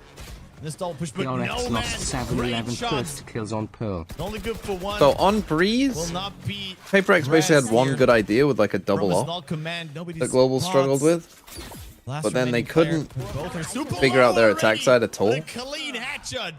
This double push, but PRX no man. lost 7-11 first kills on Pearl. Only good for one. So on Breeze, will not be PRX basically had one here. good idea with like a double From a off small command, nobody's that Global spots. struggled with. Last But then they remaining player. couldn't Both are super figure out their low attack side at all. already. The clean headshot.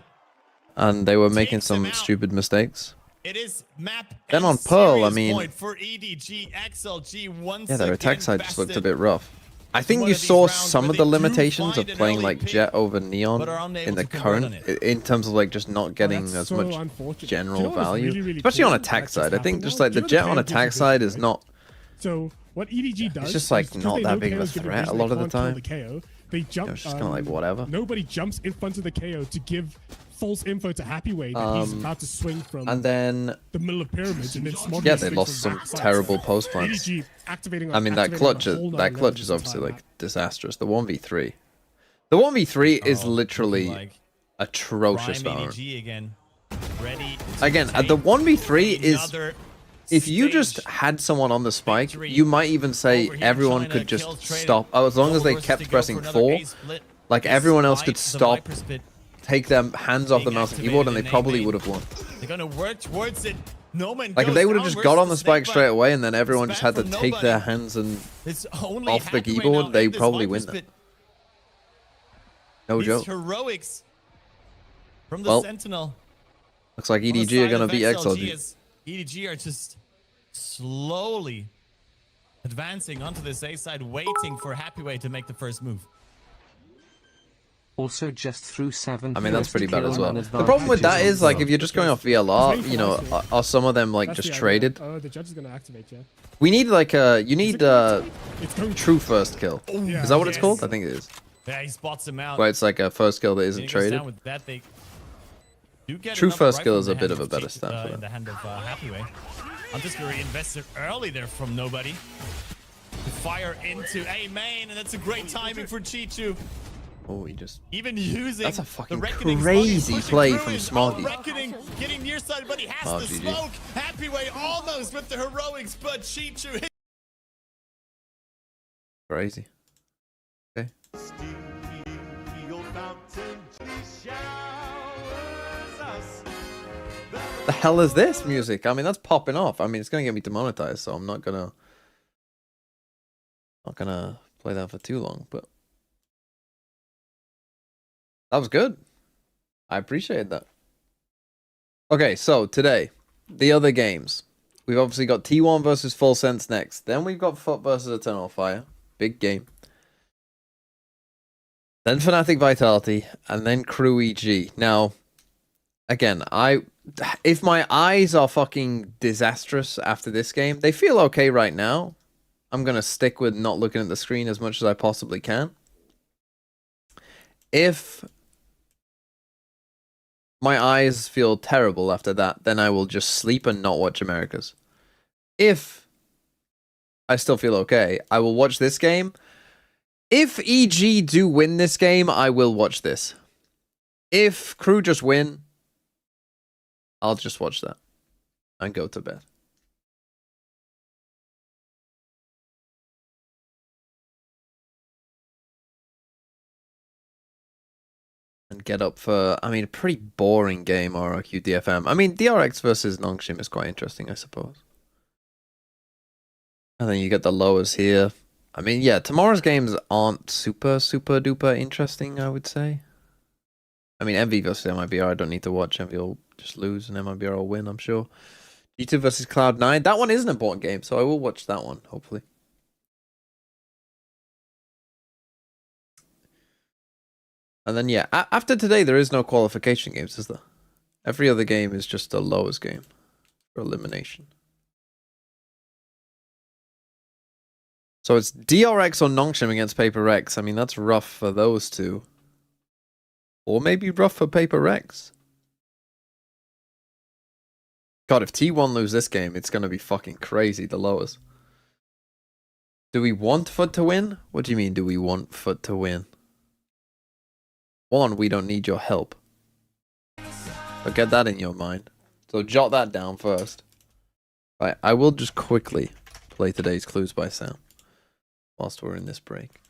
And they were making Takes him some out. stupid mistakes. It is map. Then a on Pearl, I serious mean... point for EDG, XLG once Yeah, their attack again side just looked a bested. bit rough. I think One you of these saw rounds some where of the they do limitations of find an playing early like pick, Jet over Neon but are unable in the to convert on current, in terms of like just not getting that's as so much unfortunate. Do you general know what's value, really, really especially cool on that attack just side. I think happened just now? like Do the you know Jet on KO attack gives you side this, is right? not. So what EDG does, just like is, 'cause not they that know big of a KO's gonna threat use a the lot of the can't time. kill the KO. They jump. It's just kind of like whatever. Nobody jumps in front of the KO to give false info to Happyway that he's about to swing from And then the middle of pyramids, and then Smoggy yeah, they swings lost from some backside. terrible post plants. EDG activating. I mean that activating clutch on a whole that nother clutch level is this obviously entire like disastrous. The 1v3. The 1v3 is Oh, literally like atrocious, Prime Valorant. EDG again. Ready Again, the 1v3 is... If you just had someone on the spike, you might even say everyone could just stop. Oh, as long as they kept pressing 4, like everyone else could stop, take their hands off the mouse and keyboard, and they probably would have won. They're gonna work towards it. Like if they would have just got on the spike straight away and then everyone just had to take their hands and off the keyboard, they probably win that. No joke. Heroics from the Sentinel. Looks like EDG are gonna beat XLG. EDG are just slowly advancing onto this A side, waiting for Happyway to make the first move. Also just through 7. I mean, that's pretty bad as well. The problem with that is, like, if you're just going off VLR, you know, are some of them, like, just traded? Oh, the judge is going to activate, yeah. We need, like, you need true first kill. Is that what it's called? I think it is. Yeah, he spots him out. Where it's like a first kill that isn't traded. With that, they do get true first kill rifle is a bit of a better cheat, stat for in that. the hand of Happyway. I'm just going to invest it early there from nobody. To fire into A main, and that's a great timing for Chichu. Oh, he just... Even using That's a fucking Reckoning crazy play from Smoggy. Reckoning getting near side, but he has Oh, the GG. smoke. Happyway almost with the heroics, but Chichu hit. Crazy. Okay. The hell is this music? I mean, that's popping off. I mean, it's gonna get me demonetized, so I'm not gonna play that for too long. But that was good. I appreciate that. Okay, so today, the other games. We've obviously got T1 versus Full Sense next. Then we've got Foot versus Eternal Fire. Big game. Then Fnatic Vitality, and then Crew EG. Now, again, if my eyes are fucking disastrous after this game, they feel okay right now. I'm going to stick with not looking at the screen as much as I possibly can. If my eyes feel terrible after that, then I will just sleep and not watch Americas. If I still feel okay, I will watch this game. If EG do win this game, I will watch this. If Crew just win, I'll just watch that and go to bed. And get up for, I mean, a pretty boring game, RRQ DFM. I mean, DRX versus Nongshim is quite interesting, I suppose. And then you get the lowers here. I mean, yeah, tomorrow's games aren't super duper interesting, I would say. I mean, MV versus MIBR, I don't need to watch. MV will just lose and MIBR will win, I'm sure. G2 versus Cloud9, that one is an important game, so I will watch that one, hopefully. And then, yeah, after today, there is no qualification games, is there? Every other game is just a lowest game for elimination. So it's DRX or Nongshim against PRX. I mean, that's rough for those two. Or maybe rough for PRX. God, if T1 lose this game, it's going to be fucking crazy, the lowers. Do we want Foot to win? What do you mean, do we want Foot to win? One, we don't need your help. But get that in your mind. So jot that down first. Right, I will just quickly play today's clues by sound whilst we're in this break.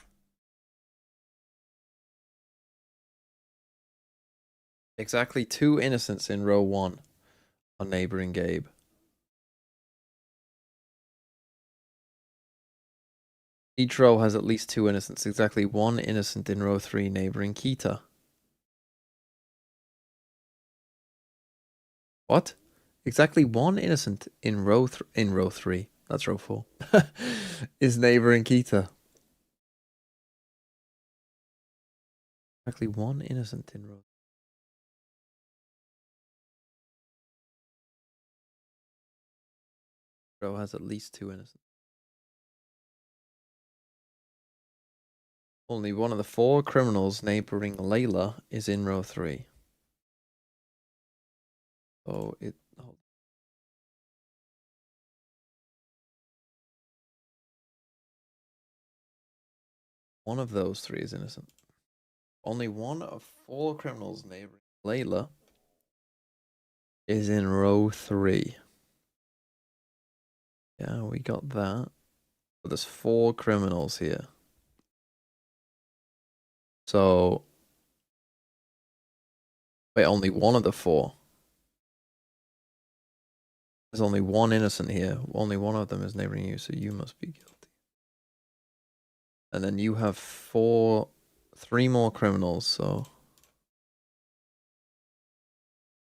Exactly 2 innocents in row 1 on neighboring Gabe. Each row has at least 2 innocents. Exactly 1 innocent in row 3 neighboring Kita. What? Exactly 1 innocent in row 3. That's row 4. Is neighboring Kita. Exactly 1 innocent in row. Row has at least 2 innocents. Only one of the 4 criminals neighboring Layla is in row 3. Oh, one of those 3 is innocent. Only one of 4 criminals neighboring Layla is in row 3. Yeah, we got that. But there's 4 criminals here. So, wait, only one of the 4. There's only one innocent here. Only one of them is neighboring you, so you must be guilty. And then you have 3 more criminals, so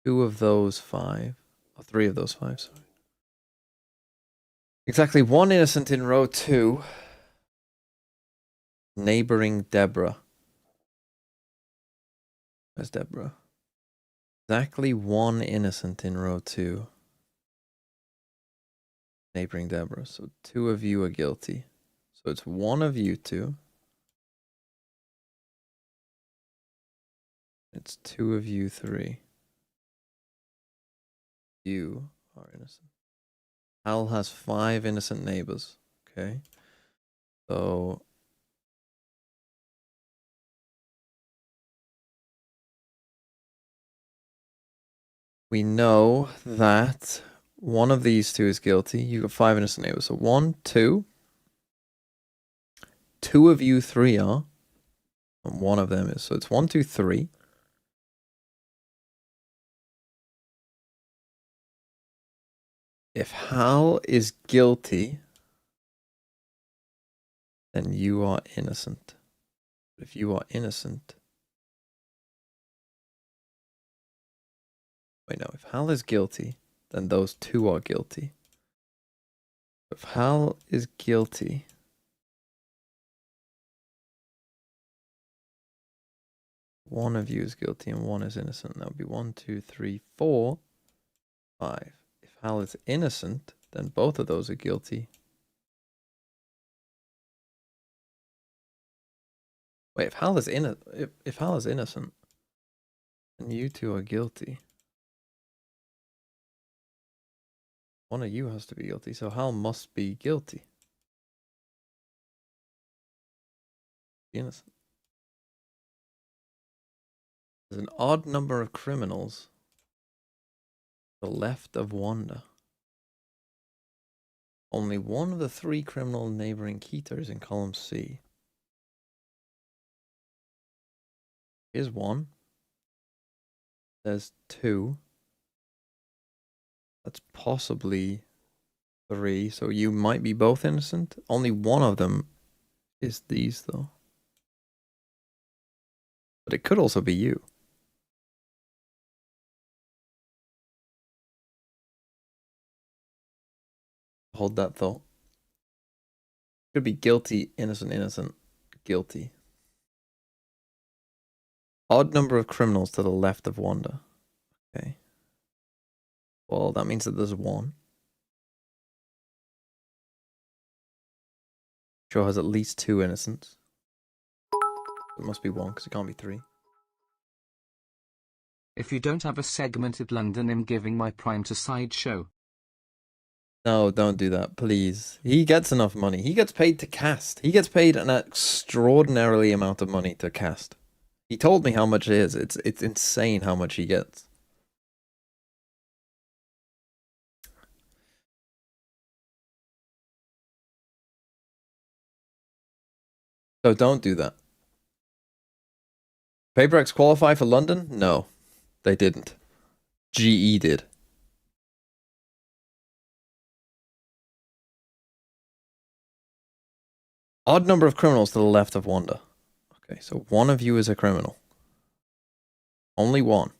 2 of those 5, or 3 of those 5, sorry. Exactly 1 innocent in row 2. Neighboring Deborah. Where's Deborah? Exactly 1 innocent in row 2. Neighboring Deborah. So 2 of you are guilty. So it's 1 of you 2. It's 2 of you 3. You are innocent. Hal has 5 innocent neighbors. Okay. So we know that one of these 2 is guilty. You got 5 innocent neighbors. So 1, 2. 2 of you 3 are. And 1 of them is. So it's 1, 2, 3. If Hal is guilty, then you are innocent. If you are innocent... Wait, no. If Hal is guilty, then those 2 are guilty. If Hal is guilty... One of you is guilty and 1 is innocent. That would be 1, 2, 3, 4, 5. If Hal is innocent, then both of those are guilty. Wait, if Hal is if Hal is innocent, then you 2 are guilty. One of you has to be guilty, so Hal must be guilty. Innocent. There's an odd number of criminals to the left of Wanda. Only 1 of the 3 criminal neighboring Keter is in column C. Here's 1. There's 2. That's possibly 3, so you might be both innocent. Only 1 of them is these, though. But it could also be you. Hold that thought. Could be guilty, innocent, innocent, guilty. Odd number of criminals to the left of Wanda. Okay. Well, that means that there's 1. Sure has at least 2 innocents. It must be 1 because it can't be 3. If you don't have a segmented London, I'm giving my prime to Sideshow. No, don't do that, please. He gets enough money. He gets paid to cast. He gets paid an extraordinarily amount of money to cast. He told me how much it is. It's insane how much he gets. So don't do that. PRX qualify for London? No, they didn't. GE did. Odd number of criminals to the left of Wanda. Okay, so 1 of you is a criminal. Only 1.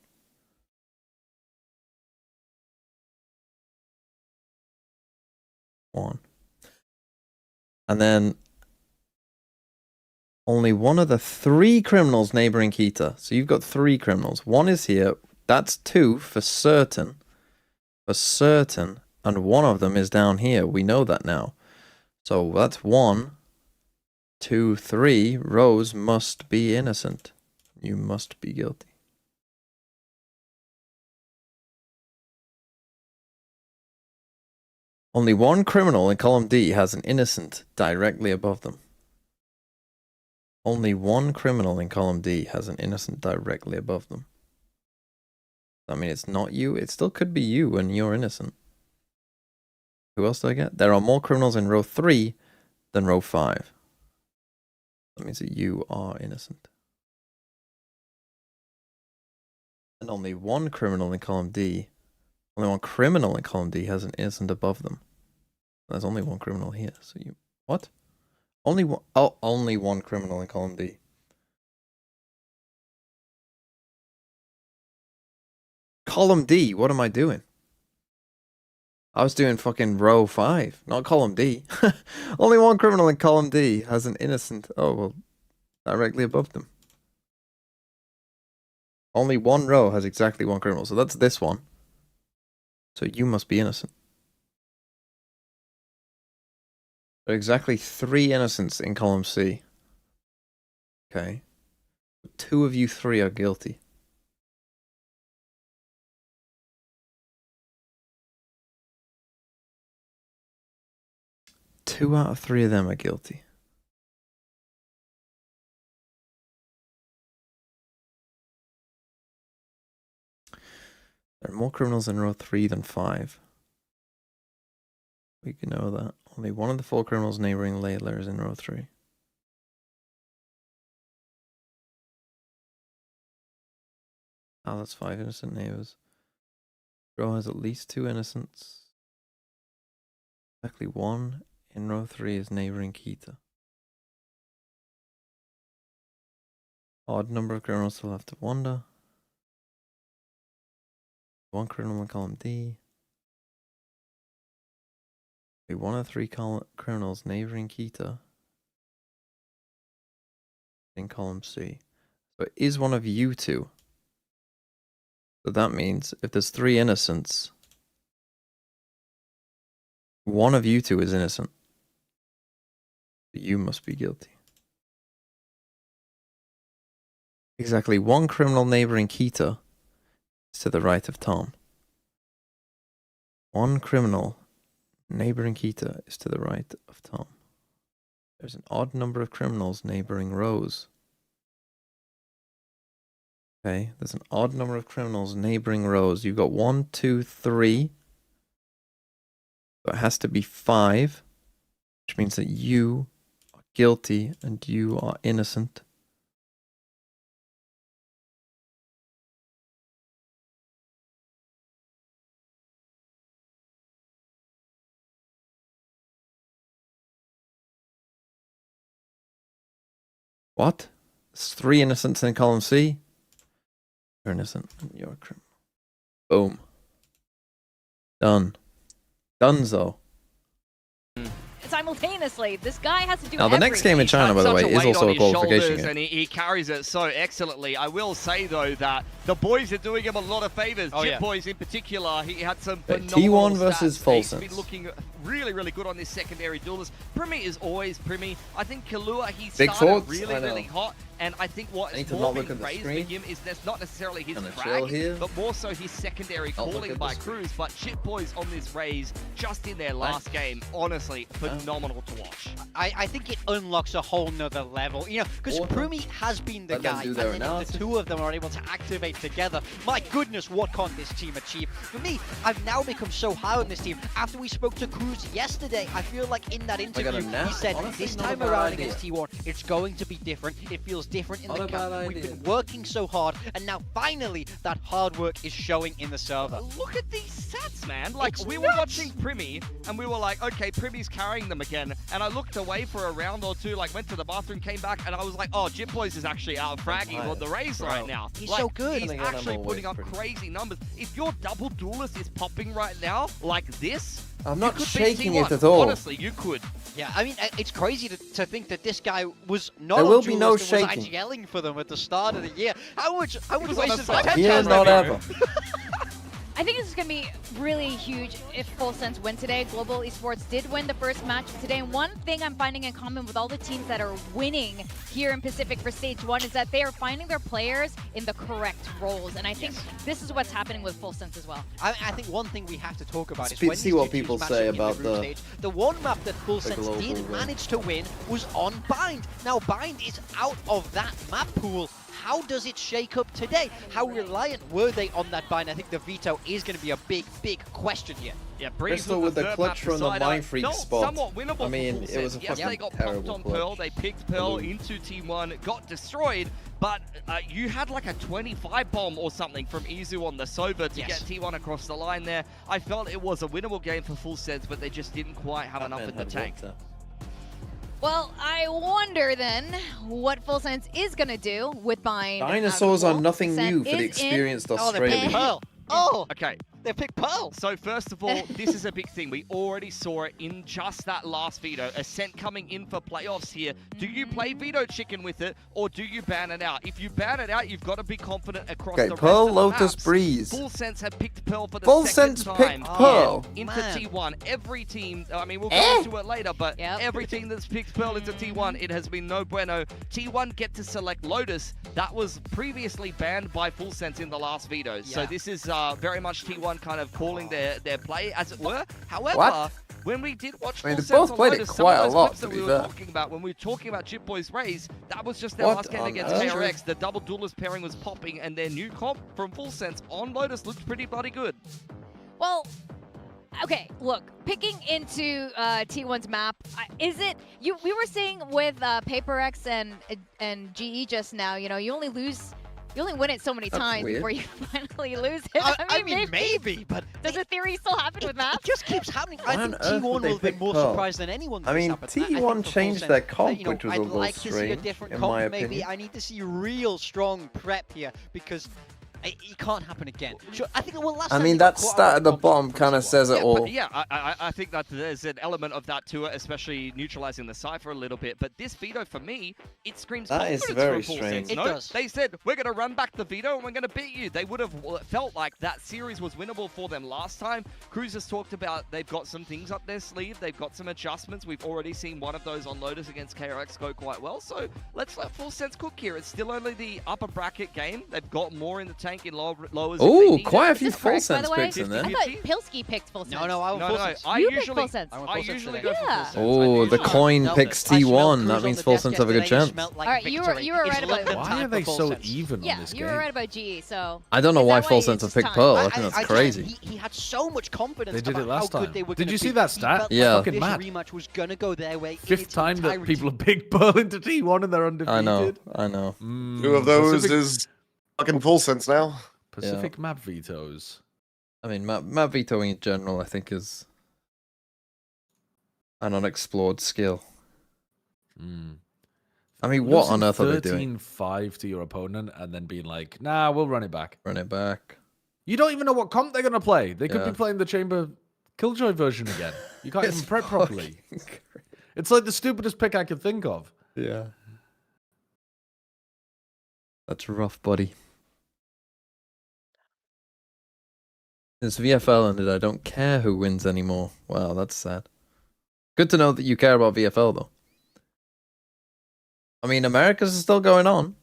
1. And then only 1 of the 3 criminals neighboring Kita. So you've got 3 criminals. 1 is here. That's 2 for certain. For certain. And 1 of them is down here. We know that now. So that's 1, 2, 3. Rose must be innocent. You must be guilty. Only 1 criminal in column D has an innocent directly above them. Only one criminal in column D has an innocent directly above them. I mean, it's not you. It still could be you and you're innocent. Who else do I get? There are more criminals in row 3 than row 5. That means that you are innocent. And only one criminal in column D. Only one criminal in column D has an innocent above them. There's only one criminal here. So you... What? Only one... Oh, only one criminal in column D. Column D, what am I doing? I was doing fucking row 5, not column D. Only one criminal in column D has an innocent... Oh, well, directly above them. Only one row has exactly one criminal, so that's this one. So you must be innocent. There are exactly 3 innocents in column C. Okay. 2 of you 3 are guilty. Two out of 3 of them are guilty. There are more criminals in row 3 than 5. We can know that. Only one of the 4 criminals neighboring Layla is in row 3. Oh, that's 5 innocent neighbors. Row has at least 2 innocents. Exactly 1 in row 3 is neighboring Kita. Odd number of criminals still have to wonder. 1 criminal in column D. One of 3 criminals neighboring Kita in column C. So it is one of you 2. So that means if there's 3 innocents, one of you 2 is innocent. You must be guilty. Exactly 1 criminal neighboring Kita is to the right of Tom. 1 criminal neighboring Kita is to the right of Tom. There's an odd number of criminals neighboring Rose. Okay, there's an odd number of criminals neighboring Rose. You've got 1, 2, 3. So it has to be 5, which means that you are guilty and you are innocent. What? There's 3 innocents in column C. You're innocent and you're a criminal. Boom. Done. Donezo. Simultaneously, this guy has to do Now, the next game in China, by the way, is also a qualification game. And he carries it so excellently. I will say, though, that the boys are doing him a lot of favors. Chip Boys in particular, he had some phenomenal T1 versus stats. He's Folsons. been looking really, really good on this secondary duelist. Primi is always Primi. I think Kalua, he started really hot. And I think what is more being praised for him is that's not necessarily his frag, but more so his secondary calling by Cruz. But Chip Boys on this raise, just in their last game, honestly, phenomenal to watch. I think it unlocks a whole nother level, you know, because Prumi has been the guy, and then if the 2 of them are able to activate together, my goodness, what can't this team achieve? For me, I've now become so high on this team. After we spoke to Cruz yesterday, I feel like in that interview, he said, this time around against T1, it's going to be different. It feels different in the camp. We've been working so hard, and now finally, that hard work is showing in the server. Look at these stats, man. Like, we were watching Primi, and we were like, okay, Primi's carrying them again. And I looked away for a round or 2, like, went to the bathroom, came back, and I was like, oh, Chip Boys is actually out fragging on the race right now. He's like, so good. He's actually putting up crazy numbers. If your double duelist is popping right now, like this, I'm not shaking it at all. Honestly, you could. Yeah, I mean, it's crazy to think that this guy was not there on will be no duelist and was shaking. actually yelling for them at the start of the year. How much wasted on potential Here, not ever. I think this is going to be really huge if Full Sense win today. Global Esports did win the first match today. And one thing I'm finding in common with all the teams that are winning here in Pacific for Stage 1 is that they are finding their players in the correct roles. And I think this is what's happening with Full Sense as well. I think one thing we have to talk about is See when these what two people teams say match up about in the group the- stage, the one map that Full Sense global did win. manage to win was on Bind. Now Bind is out of that map pool. How does it shake up today? How reliant were they on that Bind? I think the veto is going to be a big question here. Yeah, Crystal with the clutch from the Mind Freak spot. Somewhat winnable I mean, for Full it was a Sense. Yes, fucking they got terrible popped on clutch. Pearl. They picked Pearl into T1, got destroyed, but you had like a 25 bomb or something from Izu on the Sova to get T1 across the line there. I felt it was a winnable game for Full Sense, but they just didn't quite have enough in the tank. Well, I wonder then what Full Sense is going to do with Bind. Dinosaurs are nothing Sense new for the is in- experienced Oh, they picked Australian. Pearl. Oh, Okay. they picked Pearl. So first of all, this is a big thing. We already saw it in just that last veto. Ascent coming in for playoffs here. Do you play veto chicken with it, or do you ban it out? If you ban it out, you've got to be confident across Okay, the Pearl, rest of Lotus, the maps. Breeze. Full Sense have picked Pearl for the Full second Sense time picked Pearl. into Man. T1. Every team, I mean, we'll go into it later, but every team that's picked Pearl into T1, it has been no bueno. T1 get to select Lotus. That was previously banned by Full Sense in the last veto. So this is very much T1 kind of calling their play, as it were. However, What? when we did watch I mean, Full they Sense both on played it Lotus, quite some a of those lot, clips to that be we were fair. talking about, when we were talking about Chip Boy's Rays, that was just their What last game on against earth? KRX. The double duelist pairing was popping, and their new comp from Full Sense on Lotus looked pretty bloody good. Well, okay, look, picking into T1's map, is it, we were saying with PRX and GE just now, you know, you only win it so many That's times weird. before you finally lose it. I mean, maybe, but does the theory still happen with maps? It just keeps happening. I Why think on earth T1 would they will be pick more Pearl? surprised than anyone. I this mean, happened. I think T1 for Full changed Sense, their comp, you know, which was a I'd little like to see a strange, different in comp. my Maybe opinion. I need to see real strong prep here because it can't happen again. Sure, I think last I time mean, they got that caught stat out at the with bottom kind of says it Yeah, all. but yeah, I think that there's an element of that to it, especially neutralizing the Cypher a little bit. But this veto, for me, it screams That is confidence very from Full strange. Sense. It No, does. they said, we're going to run back the veto and we're going to beat you. They would have felt like that series was winnable for them last time. Cruz has talked about they've got some things up their sleeve. They've got some adjustments. We've already seen one of those on Lotus against KRX go quite well. So let's let Full Sense cook here. It's still only the upper bracket game. They've got more in the tank in lowers. if they Ooh, need quite it. a few Full Sense picks in there. I thought Pilsky picked Full Sense. No, I went Full Sense. I You picked usually, Full Sense. I usually go for Full Sense. Oh, the coin No, picks I smelled T1. Cruz That on means the Full desk Sense have a good yesterday. It chance. smelled like All right, you were victory. right It's about London Why time are they for Full so Sense. even on Yeah, this you game? were right about GE, so... I don't know is why that Full it's Sense have just picked time? Pearl. I think that's I crazy. He had so much confidence They did about it last how good time. they were Did gonna you see be. that He stat? felt Yeah. like this Fucking mad. rematch was gonna go their way. in Fifth its time that entirety. people have picked Pearl into T1 and they're undefeated. I know. Two of those Pacific, is fucking Full Sense now. Pacific map vetoes. I mean, map vetoing in general, I think, is an unexplored skill. I mean, what on earth are they doing? 13-5 to your opponent and then being like, nah, we'll run it back. Run it back. You don't even know what comp they're going to play. They could Yeah. be playing the Chamber Killjoy version again. You can't It's even prep properly. fucking It's like the stupidest pick I could think of. Yeah. That's rough, buddy. Since VFL ended, I don't care who wins anymore. Wow, that's sad. Good to know that you care about VFL, though. I mean, America's still going on.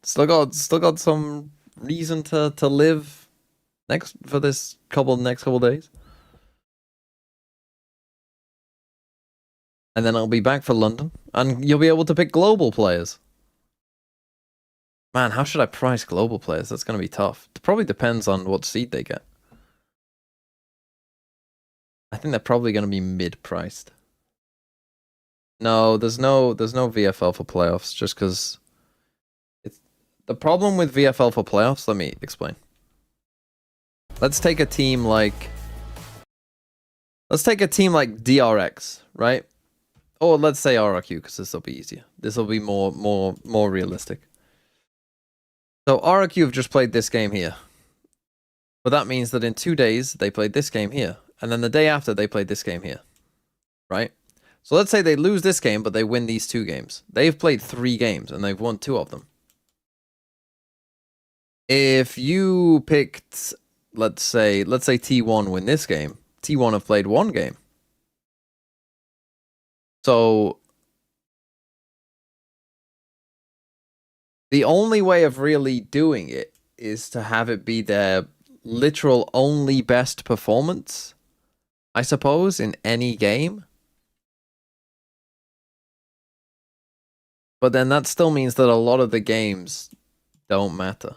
Still got some reason to live next couple days. And then I'll be back for London, and you'll be able to pick global players. Man, how should I price global players? That's going to be tough. It probably depends on what seed they get. I think they're probably going to be mid-priced. No, there's no VFL for playoffs, just because it's the problem with VFL for playoffs. Let me explain. Let's take a team like DRX, right? Or let's say RRQ, because this will be easier. This will be more realistic. So RRQ have just played this game here. But that means that in 2 days, they played this game here. And then the day after, they played this game here. Right? So let's say they lose this game, but they win these 2 games. They've played 3 games, and they've won 2 of them. If you picked let's say T1 win this game. T1 have played one game. So the only way of really doing it is to have it be their literal only best performance, I suppose, in any game. But then that still means that a lot of the games don't matter.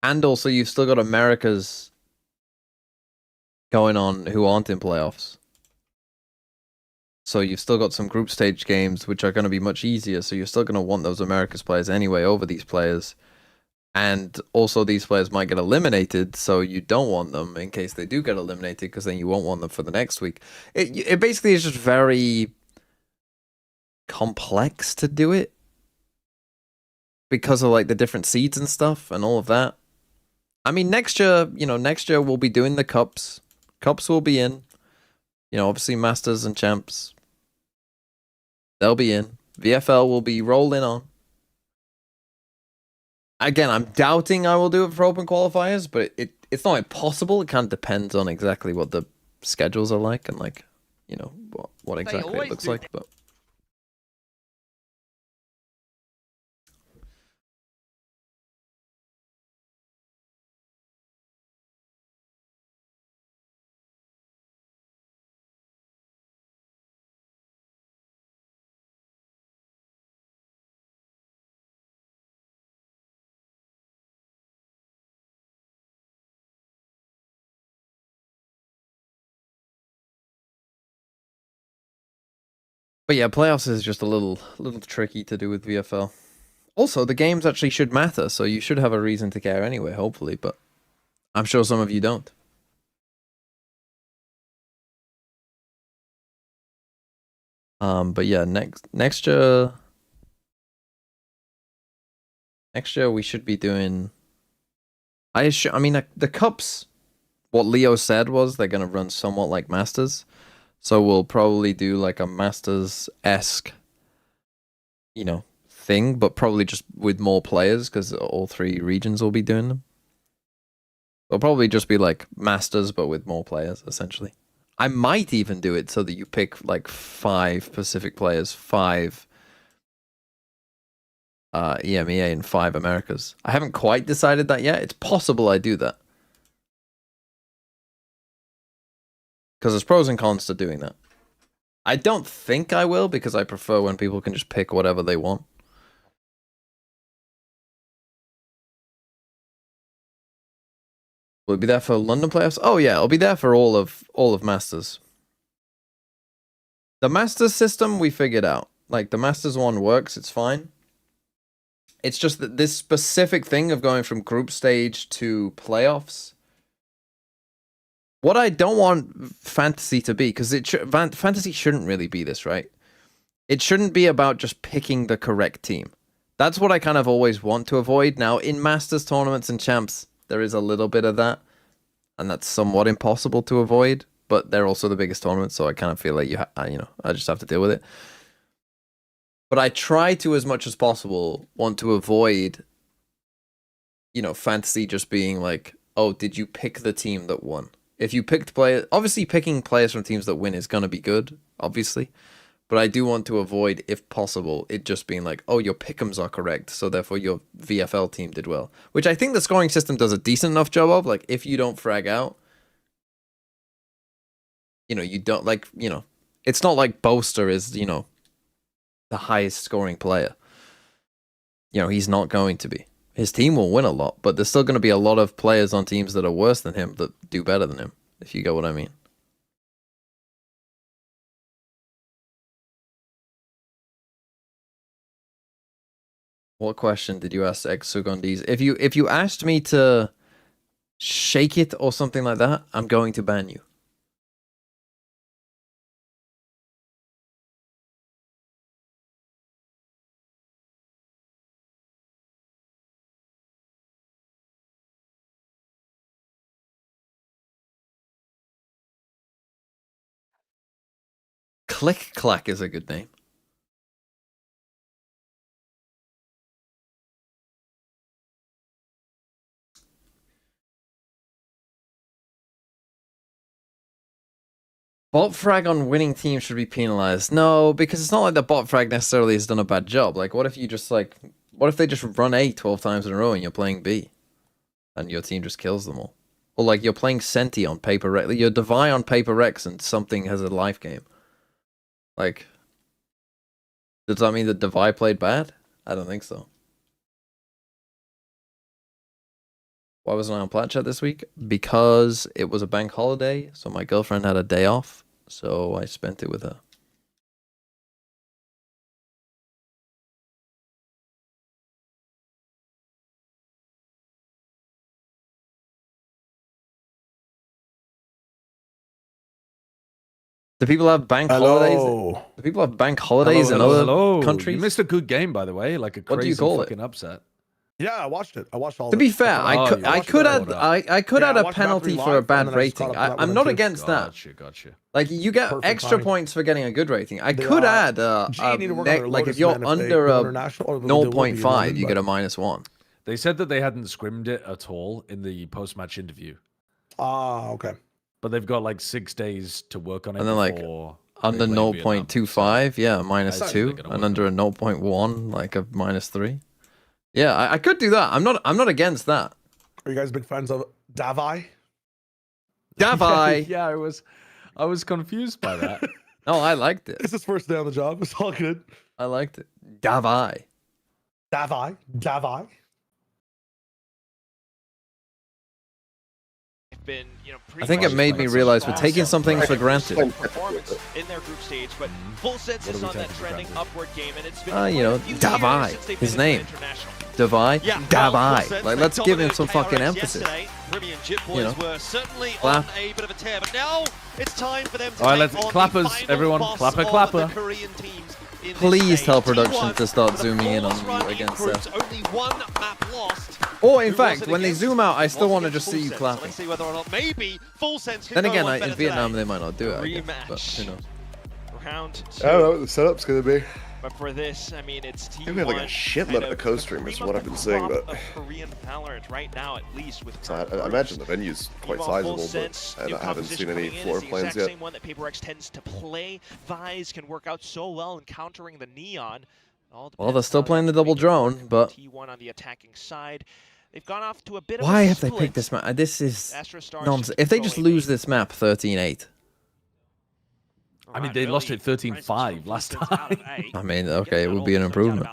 And also, you've still got Americas going on who aren't in playoffs. So you've still got some group stage games which are going to be much easier. So you're still going to want those Americas players anyway over these players. And also these players might get eliminated, so you don't want them in case they do get eliminated, because then you won't want them for the next week. It basically is just very complex to do it because of like the different seeds and stuff and all of that. I mean, next year we'll be doing the cups. Cups will be in. Obviously Masters and Champs. They'll be in. VFL will be rolling on. Again, I'm doubting I will do it for open qualifiers, but it's not impossible. It kind of depends on exactly what the schedules are like and like, what exactly it looks like. But yeah, playoffs is just a little tricky to do with VFL. Also, the games actually should matter, so you should have a reason to care anyway, hopefully, but I'm sure some of you don't. But yeah, next year we should be doing. I mean, the cups. What Leo said was they're gonna run somewhat like Masters, so we'll probably do like a Masters-esque, thing, but probably just with more players because all 3 regions will be doing them. It'll probably just be like Masters, but with more players, essentially. I might even do it so that you pick like 5 Pacific players, 5 EMEA, and 5 Americas. I haven't quite decided that yet. It's possible I do that. Because there's pros and cons to doing that. I don't think I will, because I prefer when people can just pick whatever they want. Will it be there for London playoffs? Oh yeah, I'll be there for all of Masters. The Masters system we figured out. Like the Masters one works, it's fine. It's just that this specific thing of going from group stage to playoffs. What I don't want fantasy to be, because fantasy shouldn't really be this, right? It shouldn't be about just picking the correct team. That's what I kind of always want to avoid. Now, in Masters tournaments and Champs, there is a little bit of that, and that's somewhat impossible to avoid, but they're also the biggest tournaments, so I kind of feel like I just have to deal with it. But I try to, as much as possible, want to avoid, fantasy just being like, oh, did you pick the team that won? If you picked players, obviously picking players from teams that win is going to be good, obviously. But I do want to avoid, if possible, it just being like, oh, your pick'ems are correct, so therefore your VFL team did well. Which I think the scoring system does a decent enough job of. Like, if you don't frag out, you don't, like, it's not like Boaster is, the highest scoring player. He's not going to be. His team will win a lot, but there's still going to be a lot of players on teams that are worse than him that do better than him, if you get what I mean. What question did you ask Exugondis? If you asked me to shake it or something like that, I'm going to ban you. Click Clack is a good name. Bot frag on winning teams should be penalized. No, because it's not like the bot frag necessarily has done a bad job. Like, what if you just like, what if they just run A 12 times in a row and you're playing B, and your team just kills them all? Or like you're playing Senti on Paper Rex, you're Devi on Paper Rex, and something has a life game. Like, does that mean that Devi played bad? I don't think so. Why wasn't I on Plat Chat this week? Because it was a bank holiday, so my girlfriend had a day off, so I spent it with her. Do people have bank holidays? Do people have bank holidays in other countries? You missed a good game, by the way. Like a crazy fucking upset. Yeah, I watched it. I watched all. To be fair, I could add a penalty for a bad rating. I'm not against that. Gotcha. Like you get extra points for getting a good rating. I could add like if you're under a 0.5, you get a -1. They said that they hadn't scrimmed it at all in the post-match interview. Okay. But they've got like 6 days to work on it. And then like under 0.25, yeah, -2, and under a 0.1, like a -3. Yeah, I could do that. I'm not against that. Are you guys big fans of Davi? Davi. Yeah, I was confused by that. No, I liked it. It's his first day on the job. It's all good. I liked it. Davi. Been, I think it made me realize we're taking some things for granted. Performance in their group stage, but Full Sense is on that trending upward game, and it's been Davi. His name. Davi. Davi. Like, let's give him some fucking emphasis. You know, were certainly on a bit of a tear, but now it's time for them to all right, let's clappers, everyone, clapper. Please tell production to start zooming in on you again, Seth. Only one map lost. Or in fact, when they zoom out, I still want to just see you clapping. Let's see whether or not maybe Full Sense can then again, in Vietnam they might not do it. I guess, but who knows? Round 2. I don't know what the setup's gonna be. But for this, I mean, it's T1. We have like a shitload of the co-streamers, what I've been seeing, but Korean Valorant right now, at least with. I imagine the venue's quite sizable, but and I haven't seen any floor plans yet. Same one that PRX tends to play. Vise can work out so well in countering the Neon. Well, they're still playing the double drone, but T1 on the attacking side. They've gone off to a bit why of a have they picked this map? This is nonsense. If they just lose this map 13-8. I mean, they lost it 13-5 last time. I mean, okay, it would be an improvement.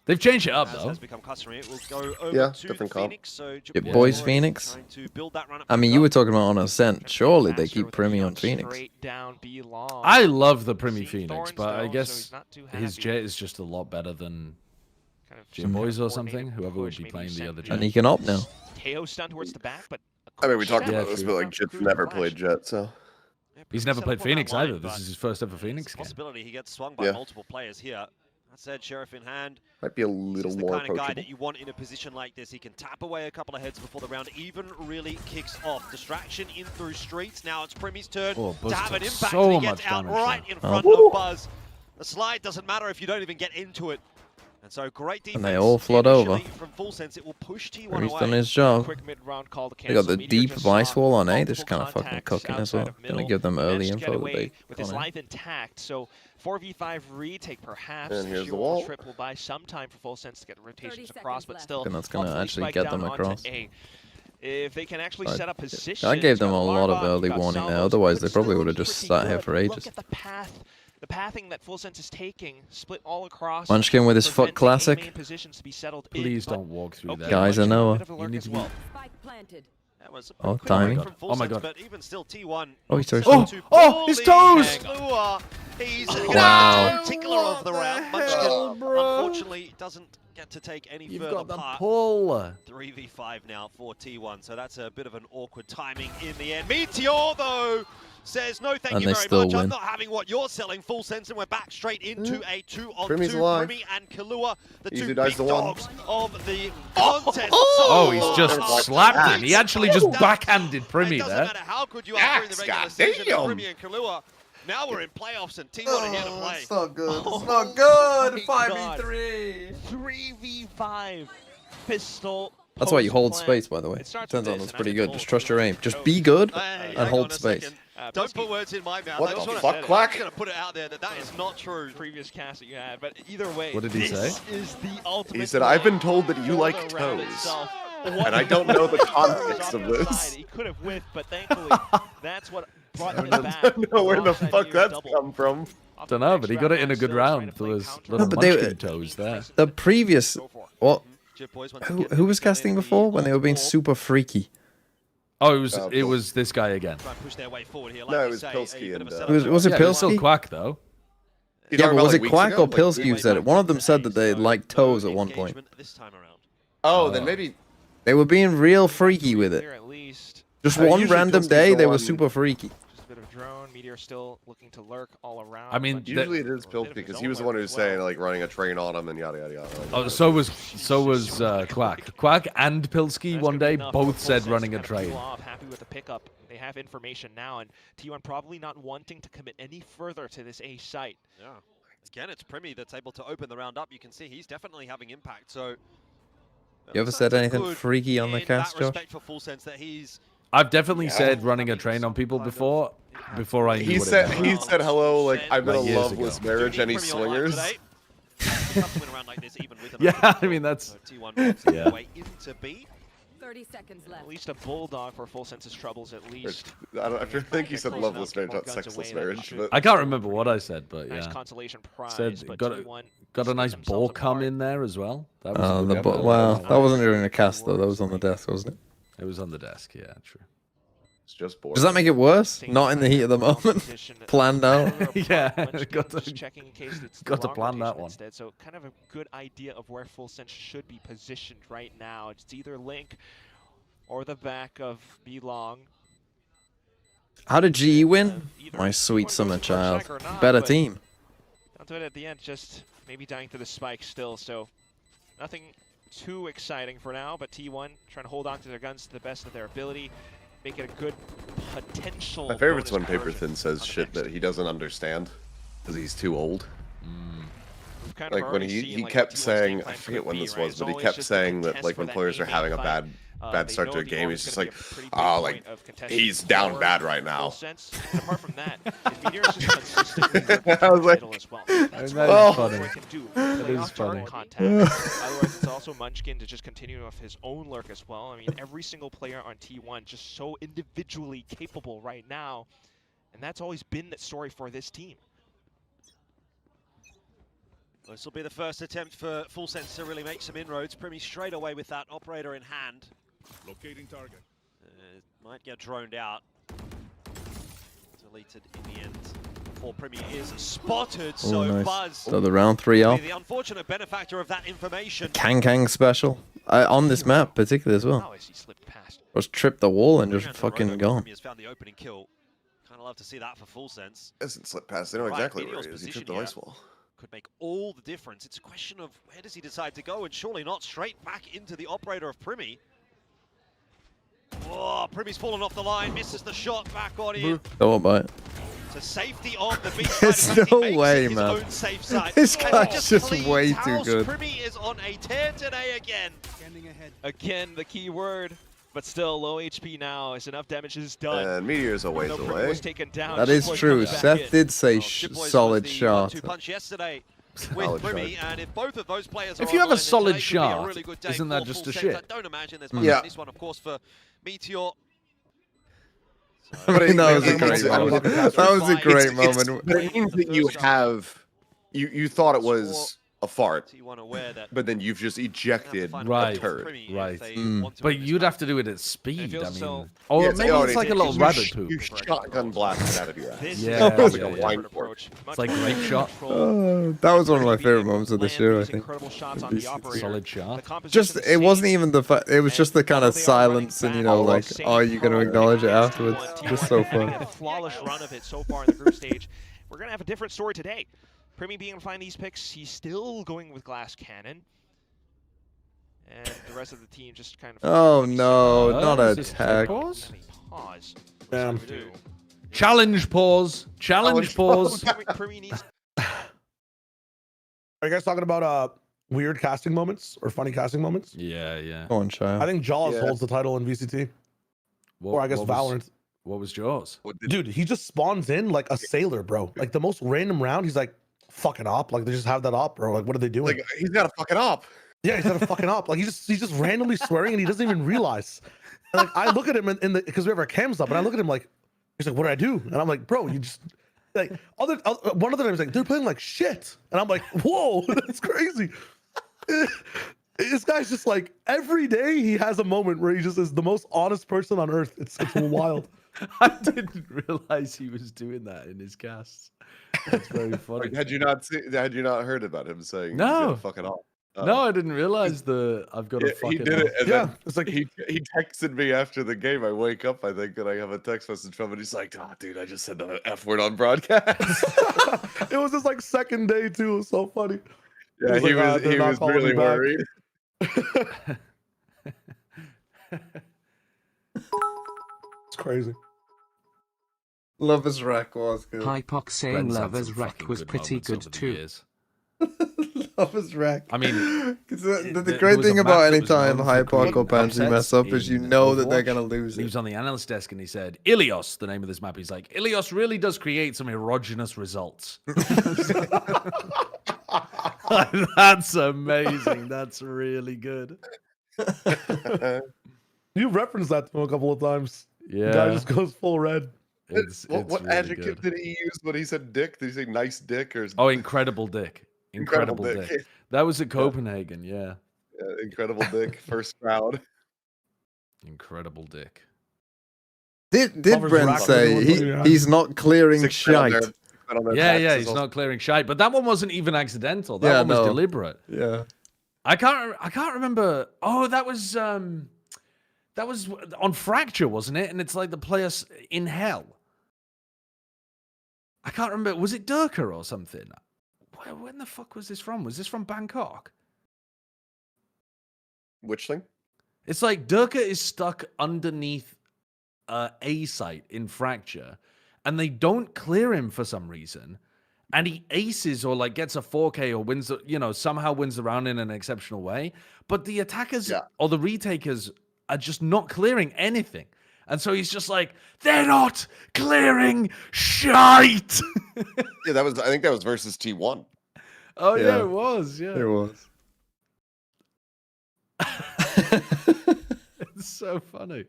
They've changed it up, though. Yeah, different comp. Your boys, Phoenix? I mean, you were talking about on Ascent. Surely they keep Primi on Phoenix. I love the Primi Phoenix, but I guess his jet is just a lot better than Jim Boys or something, whoever would be playing the other jet. And he can op now. I mean, we talked about this, but like Jet's never played Jet, so. He's never played Phoenix either. This is his first ever Phoenix game. Possibility he gets swung by multiple players here. That said, Sheriff in hand. Might be a little more approachable. The kind of guy that you want in a position like this. He can tap away a couple of heads before the round even really kicks off. Distraction in through streets. Now it's Primi's turn to have an impact. He gets out right in front of Buzz. The slide doesn't matter if you don't even get into it. And so great defense. And they all flood over. From Full Sense, it will push T1 He's away. done his job. They got the deep vice wall on A. They're just kind of fucking cooking as well. Gonna give them early info that they with his life intact. So 4v5 retake perhaps. And here's the wall. Trip will buy some time for Full Sense to get rotations across, but still. And that's gonna actually get them across. If they can actually set up position. I gave them a lot of early warning there. Otherwise, they probably would have just sat here for ages. Look at the path. The pathing that Full Sense is taking, split all across. Munchkin with his foot classic. Please don't walk through that. Guys, I know. You need to be. Oh, timing. Oh my god. But even still, T1. Oh, he's toast. Oh, his toes! He's wow. particular of the round. Munchkin, unfortunately, doesn't get to take any You've further got the part. pull. 3v5 now for T1, so that's a bit of an awkward timing in the end. Meteor, though, says no thank you very much. I'm not having what you're selling, Full Sense, and we're back straight into a 2-on-2. Primi and Kahlua, the two big dogs of the contest. Oh, he's just slapped him. He actually just backhanded Primi there. It doesn't matter how good you are during the regular season, Primi and Kahlua. Now we're in playoffs and T1 are here to play. It's not good. It's not good. 5v3. 3v5. Pistol. That's why you hold space, by the way. Turns out that's pretty good. Just trust your aim. Just be good and hold space. Don't put words in my mouth. What I just the wanna, fuck, I'm Quack? just going to put it out there that is not true. Previous cast that you had, but either way, What did he say? this is the ultimate. He said, "I've been told that you for like the round toes." itself. And I don't know the context of this. He could have whiffed, but thankfully, that's what brought him I back. don't know where the fuck that's come from. Don't know, but he got it in a good round. There was little but munchkin toes there. The previous what? Who was casting before when they were being super freaky? Oh, it was this guy again. No, it was Pilsky and Was it yeah, it was still Pilsky? Quack though. Yeah, but was it Quack or Pilsky who said it? One of them said that they liked toes at one point. Oh, then maybe They were being real freaky with it. Just one usually random Pilsky's day, the they were one- super freaky. Just a bit of drone. Meteor still looking to lurk all around. I mean, usually it is Pilsky because he was the one who was saying like running a train on him and yada yada yada. Oh, so was Quack. Quack and Pilsky one day both said running a train. Happy with the pickup. They have information now, and T1 probably not wanting to commit any further to this A site. Yeah. Again, it's Primi that's able to open the round up. You can see he's definitely having impact. So, You ever said anything freaky on the cast, Josh? for full sense that he's I've definitely said running a train on people before I knew He what said it meant. he said hello like I'm in a Like years loveless ago. marriage and he's swingers. Yeah, I mean that's yeah. 30 seconds left. At least a bulldog for full sense's troubles. At least. I think he said loveless marriage, not sexless marriage. But I can't remember what I said, but yeah. Nice consolation prize. Said but got T1 a nice ball come in there as well. That was Oh, a the good one. wow, that wasn't during the cast though. That was on the desk, wasn't it? It was on the desk. Yeah, true. It's just boring. Does that make it worse? Not in the heat of the moment. Planned out. Yeah, got Just checking in case it's got to the wrong plan that rotation one. Instead. So kind of a good idea of where full sense should be positioned right now. It's either Link or the back of B Long. How did GE win? My sweet summer child. Better team. Down to it at the end, just maybe dying to the spike still. So nothing too exciting for now, but T1 trying to hold on to their guns to the best of their ability. Make it a good potential. My favorite's bonus when conversion Paperthin says on the shit next that he doesn't understand because he's too old. We've kind of Like when already he seen, like, kept what T1's saying, game I plan forget could when be, this right? was, It's but he always kept just a saying that contest like for when that players are A having a main bad fight. start They to a know game, the he's just gonna like, be a pretty big ah, like point of contested he's down for bad right full now. sense. And apart from that, if Meteor is just consistently I was like, as well. that That's is what funny. T1 can do. That Play is off target funny. contact. Otherwise, it's also Munchkin to just continue off his own lurk as well. I mean, every single player on T1 just so individually capable right now, and that's always been the story for this team. This will be the first attempt for Full Sense to really make some inroads. Primi straight away with that operator in hand. Locating target. Might get droned out. Deleted in the end. Before Primi is spotted, Oh, so nice. Buzz. So the round 3 off. The unfortunate benefactor of that information. Kang special. On this map, particularly as well. Was tripped the wall and just fucking gone. Primi has found the opening kill. Kind of love to see that for Full Sense. Doesn't slip past. They know Right, exactly where Meteor's he is. He tripped position the ice here wall. could make all the difference. It's a question of where does he decide to go, and surely not straight back into the operator of Primi. Oh, Primi's fallen off the line, misses the shot back on in. Don't buy it. To safety on the beach. There's no way, man. Safe side. This And guy's just cleans way too house. good. Primi is on a tear today again. Again, the key word, but still low HP now. As enough damage is done. And Meteor's a ways Even though Primi away. was taken down, That is Shipboy true. comes back Seth in. did say Shipboy's solid was the shot. 1-2 punch yesterday with Solid Primi, shot. and if both of those players are If you have a online, then solid today could be a shot, really good day isn't that for just Full a Sense. shit? I don't imagine there's much Yeah. in this one, of course, for Meteor. I mean, that was a it great means- moment. That was a great moment. But it means that you have, you thought it was a fart, T1 aware that but then you've just ejected Right, a turd. right. But you'd have to do it at speed. I feels so- mean, or Yeah, maybe it's like a little rabbit poop. You shotgun blasted out of your ass. This Yeah, is like yeah, a yeah. wine fork. It's like grape shot. That was one of my favorite moments of this year, I think. Incredible shots on the operator. Solid shot. The composition Just, it wasn't even the it was just the kind of they are running silence and, you back know, all like, those oh, same you're going to power acknowledge it against afterwards. T1. Just so Having fun. a flawless run of it so far in the group stage. We're going to have a different story today. Primi being able to find these picks, he's still going with Glass Cannon. And the rest of the team just kind of... Oh, no, not a is this tag. pause? Pause. Damn. Do. Challenge pause. Challenge pause. Primi needs... Are you guys talking about weird casting moments or funny casting moments? Yeah, yeah. Go on, child. I think Jaws Yeah. holds the title in VCT. or I guess what was- Valorant. What was yours? Dude, he just spawns in like a sailor, bro. Like the most random round, he's like, fucking op. Like they just have that op, bro. Like what are they doing? Like he's got a fucking op. Yeah, he's got a fucking op. Like he's just randomly swearing and he doesn't even realize. And, like I look at him in the because we have our cams up, and I look at him like, he's like, what do I do? And I'm like, bro, you just like one of the times like they're playing like shit, and I'm like, whoa, that's crazy. This guy's just like every day he has a moment where he just is the most honest person on earth. It's wild. I didn't realize he was doing that in his casts. That's very funny. Had you not heard about him saying No. he's got a fucking op? No, I didn't realize I've got a fucking. He did it, and Yeah, then it's like he texted me after the game. I wake up, I think, and I have a text message from him. He's like, "Oh, dude, I just said the F word on broadcast." It was his like second day too. It was so funny. Yeah, he like, was. He was really worried. It's crazy. Lovers Wreck was good. Hypox saying Brent's had Lovers some Wreck fucking was good pretty moments good over the too. years. Lovers Wreck. I mean, the great thing about any time Hypoc or Pansy mess up is you know that they're gonna lose He it. was on the analyst desk and he said, Ilios, the name of this map. He's like, Ilios really does create some erogenous results. That's amazing. That's really good. You referenced that to him a couple of times. Yeah. The guy just goes full red. What really adjective good. did he use when he said dick? Did he say nice dick or? Oh, incredible dick. Incredible Incredible dick. dick. That was at Copenhagen, yeah. Incredible dick. First round. Incredible dick. Did Lovers Brent Wreck say was the one he's not clearing 6 men on shite? their- men on their Yeah, backs yeah, is he's also- not clearing shite, but that one wasn't even accidental. That Yeah, one was no. deliberate. Yeah. I can't remember. Oh, that was on Fracture, wasn't it? And it's like the players in hell. I can't remember. Was it Durka or something? When the fuck was this from? Was this from Bangkok? Which thing? It's like Durka is stuck underneath A site in Fracture, and they don't clear him for some reason. And he aces or like gets a 4K or wins, somehow wins the round in an exceptional way. But the attackers or the retakers are just not clearing anything. And so he's just like, they're not clearing shite. Yeah, I think that was versus T1. Oh, yeah, Yeah. it was. Yeah. It was. It's so funny.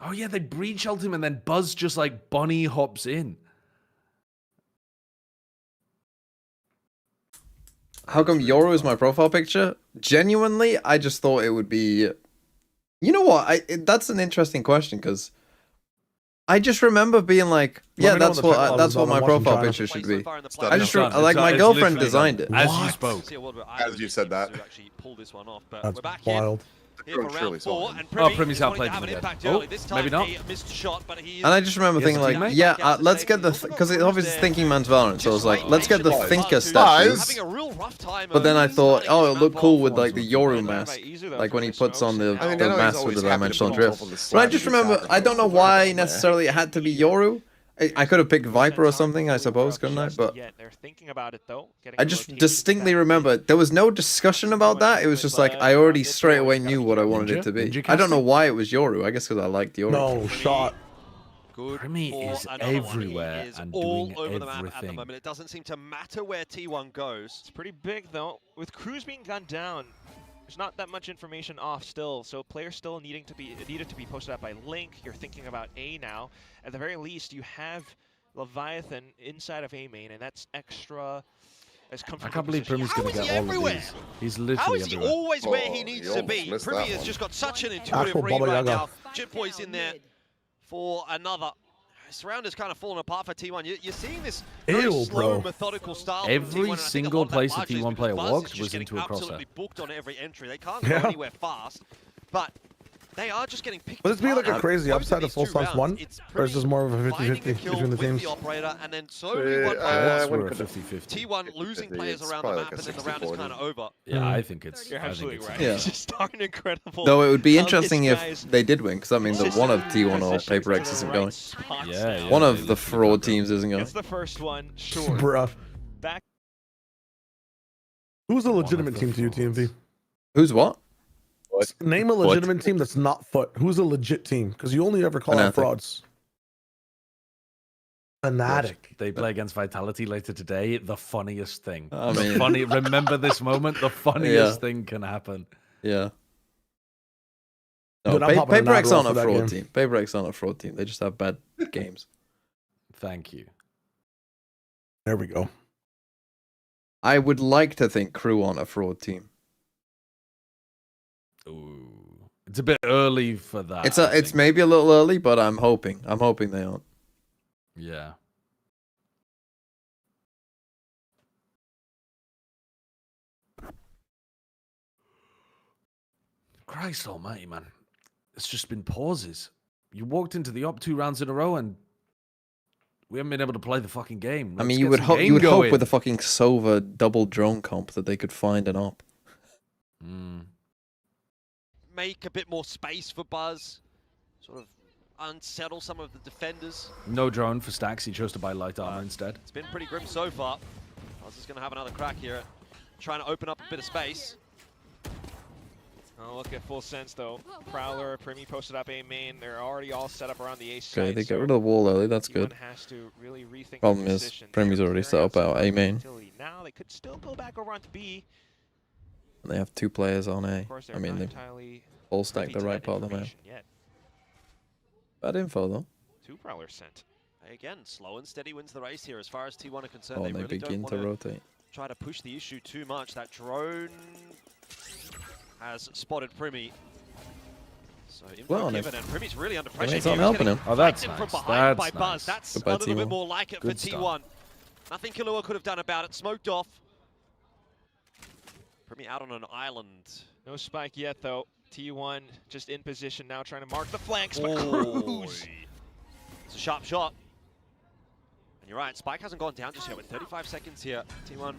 Oh, yeah, they breach ult him and then Buzz just like bunny hops in. How come Yoru is my profile picture? Genuinely, I just thought it would be. You know what? That's an interesting question because I just remember being like, yeah, that's what my profile picture should be. I just like my girlfriend designed it. As you spoke. As you said that. That's wild. Here for round 4, and Primmy's outplayed have him an again. impact Oh, early. This time maybe not. he missed a shot, but he is And I just remember thinking like, yeah, let's get the because it obviously thinking man's Valorant, so I was like, let's get the thinker statues. But then I thought, oh, it'll look cool with like the Yoru mask, like when he puts on the mask with the dimensional drift. But I just remember, I don't know why necessarily it had to be Yoru. I could have picked Viper or something, I suppose, couldn't I? But They're thinking about it though. I just distinctly remember there was no discussion about that. It was just like I already straight away knew what I wanted it to be. I don't know why it was Yoru. I guess because I liked Yoru. No shot. Primmy is everywhere and all doing over the map at the everything. moment. It doesn't seem to matter where T1 goes. It's pretty big though. With Cruz being gunned down, there's not that much information off still, so players still needed to be posted up by Link. You're thinking about A now. At the very least, you have Leviathan inside of A main, and that's extra. As I can't believe Primmy's going to get all of these. He's literally How is he everywhere. always where he needs to be? Primmy has just got such an intuitive Actual read Baba right Yaga. now. Jitboy's in there for another. Surround has kind of fallen apart for T1. You're seeing this very Ew, slow, bro. methodical style. from Every T1, and I think a single lot of that place a largely is T1 because player Buzz walked is just was getting into a crosshair. absolutely booked on every entry. They can't go Yeah. anywhere fast, but they are just getting picked. Will this be like a apart. crazy Both of upside of these full two stance rounds, one? it's Or is this more of a finding 50-50 the kill between the with teams? the operator, and then slowly one by Odds one, were a 50-50. T1 losing 50-50, players it's around the probably map, like a and then the round is 60-40. kind of over. Yeah, I think it's. You're I think absolutely it's right. Yeah. It's just darn incredible. Though it would be how interesting this if guy's they did win, because I mean, the one of T1 or positioned PRX to the isn't right going. spots Yeah, now. yeah. One they of the literally fraud got them. teams isn't going. Gets the first one, sure. Bruh. Back. Who's a legitimate team to you, TMV? Who's what? Name a legitimate team that's not Foot. Who's a legit team? Because you only ever call out frauds. Fnatic. They play against Vitality later today. The funniest thing. I mean, remember this moment. The funniest thing can happen. Yeah. No, PRX aren't a fraud team. PRX aren't a fraud team. They just have bad games. Thank you. There we go. I would like to think Crew aren't a fraud team. Ooh, it's a bit early for that. It's maybe a little early, but I'm hoping they aren't. Yeah. Christ almighty, man. It's just been pauses. You walked into the op 2 rounds in a row and we haven't been able to play the fucking game. I mean, you would hope with a fucking Sova double drone comp that they could find an op. Make a bit more space for Buzz. Sort of unsettle some of the defenders. No drone for Stacks. He chose to buy light armor instead. It's been pretty grim so far. Buzz is going to have another crack here, trying to open up a bit of space. Oh, look at full sense though. Prowler, Primi posted up A main. They're already all set up around the A side. Okay, they get rid of the wall early. That's good. Has to really rethink Problem is, Primi's already set up out A main. Now they could still go back over onto B. And they have 2 players on A. I mean, they all stack the right part of the map. Bad info though. 2 Prowlers sent. Again, slow and steady wins the race here as far as T1 are concerned. Oh, they they really begin don't to want rotate. Try to push the issue too much. That drone has spotted Primi. So info given, and Primi's really under pressure. It's not helping him. Oh, that's nice. From behind that's by Buzz. That's Goodbye, a little bit T1. more like it Good for start. T1. Nothing Killua could have done about it. Smoked off. Primi out on an island. No spike yet though. T1 just in position now, trying to mark the flanks, but Oh, Cruz. It's a sharp shot. And you're right, Spike hasn't gone down just yet with 35 seconds here. T1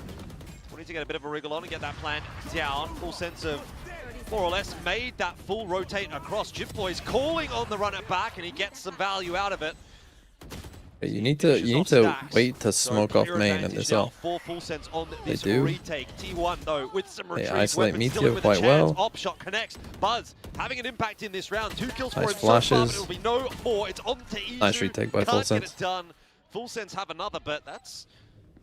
wanting to get a bit of a wriggle on and get that plan down. Full sense of more or less made that full rotate across. Jipboy's calling on the runner back and he gets some value out of it. You need to wait to smoke off main and this off. Full sense on They this do. retake. T1 though with some retreat. They isolate Weapons still Meteor with a quite chance. well. Op shot connects. Buzz having an impact in this round. 2 kills for Nice him so far, but flashes. it'll be no more. It's on to Izu. Nice retake by Full Can't get Sense. it done. Full Sense have another, but that's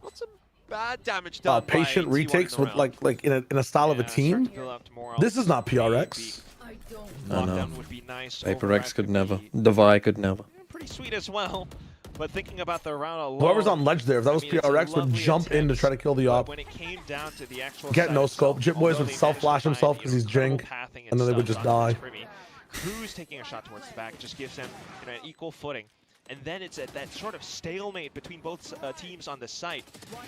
not some bad damage done. Patient by T1 retakes in the with round. like in a style of a team. This is not PRX. I know. Would be nice. PRX could never. Devi could never. Pretty sweet as well. But thinking about the round alone, Whoever's on ledge there, if that was PRX, would jump in to try to kill the op. when it came down to the actual Get no scope. Jip Boys would self-flash himself because he's Jing, and then they would just die. Cruz taking a shot towards the back just gives them an equal footing. And then it's at that sort of stalemate between both teams on the site.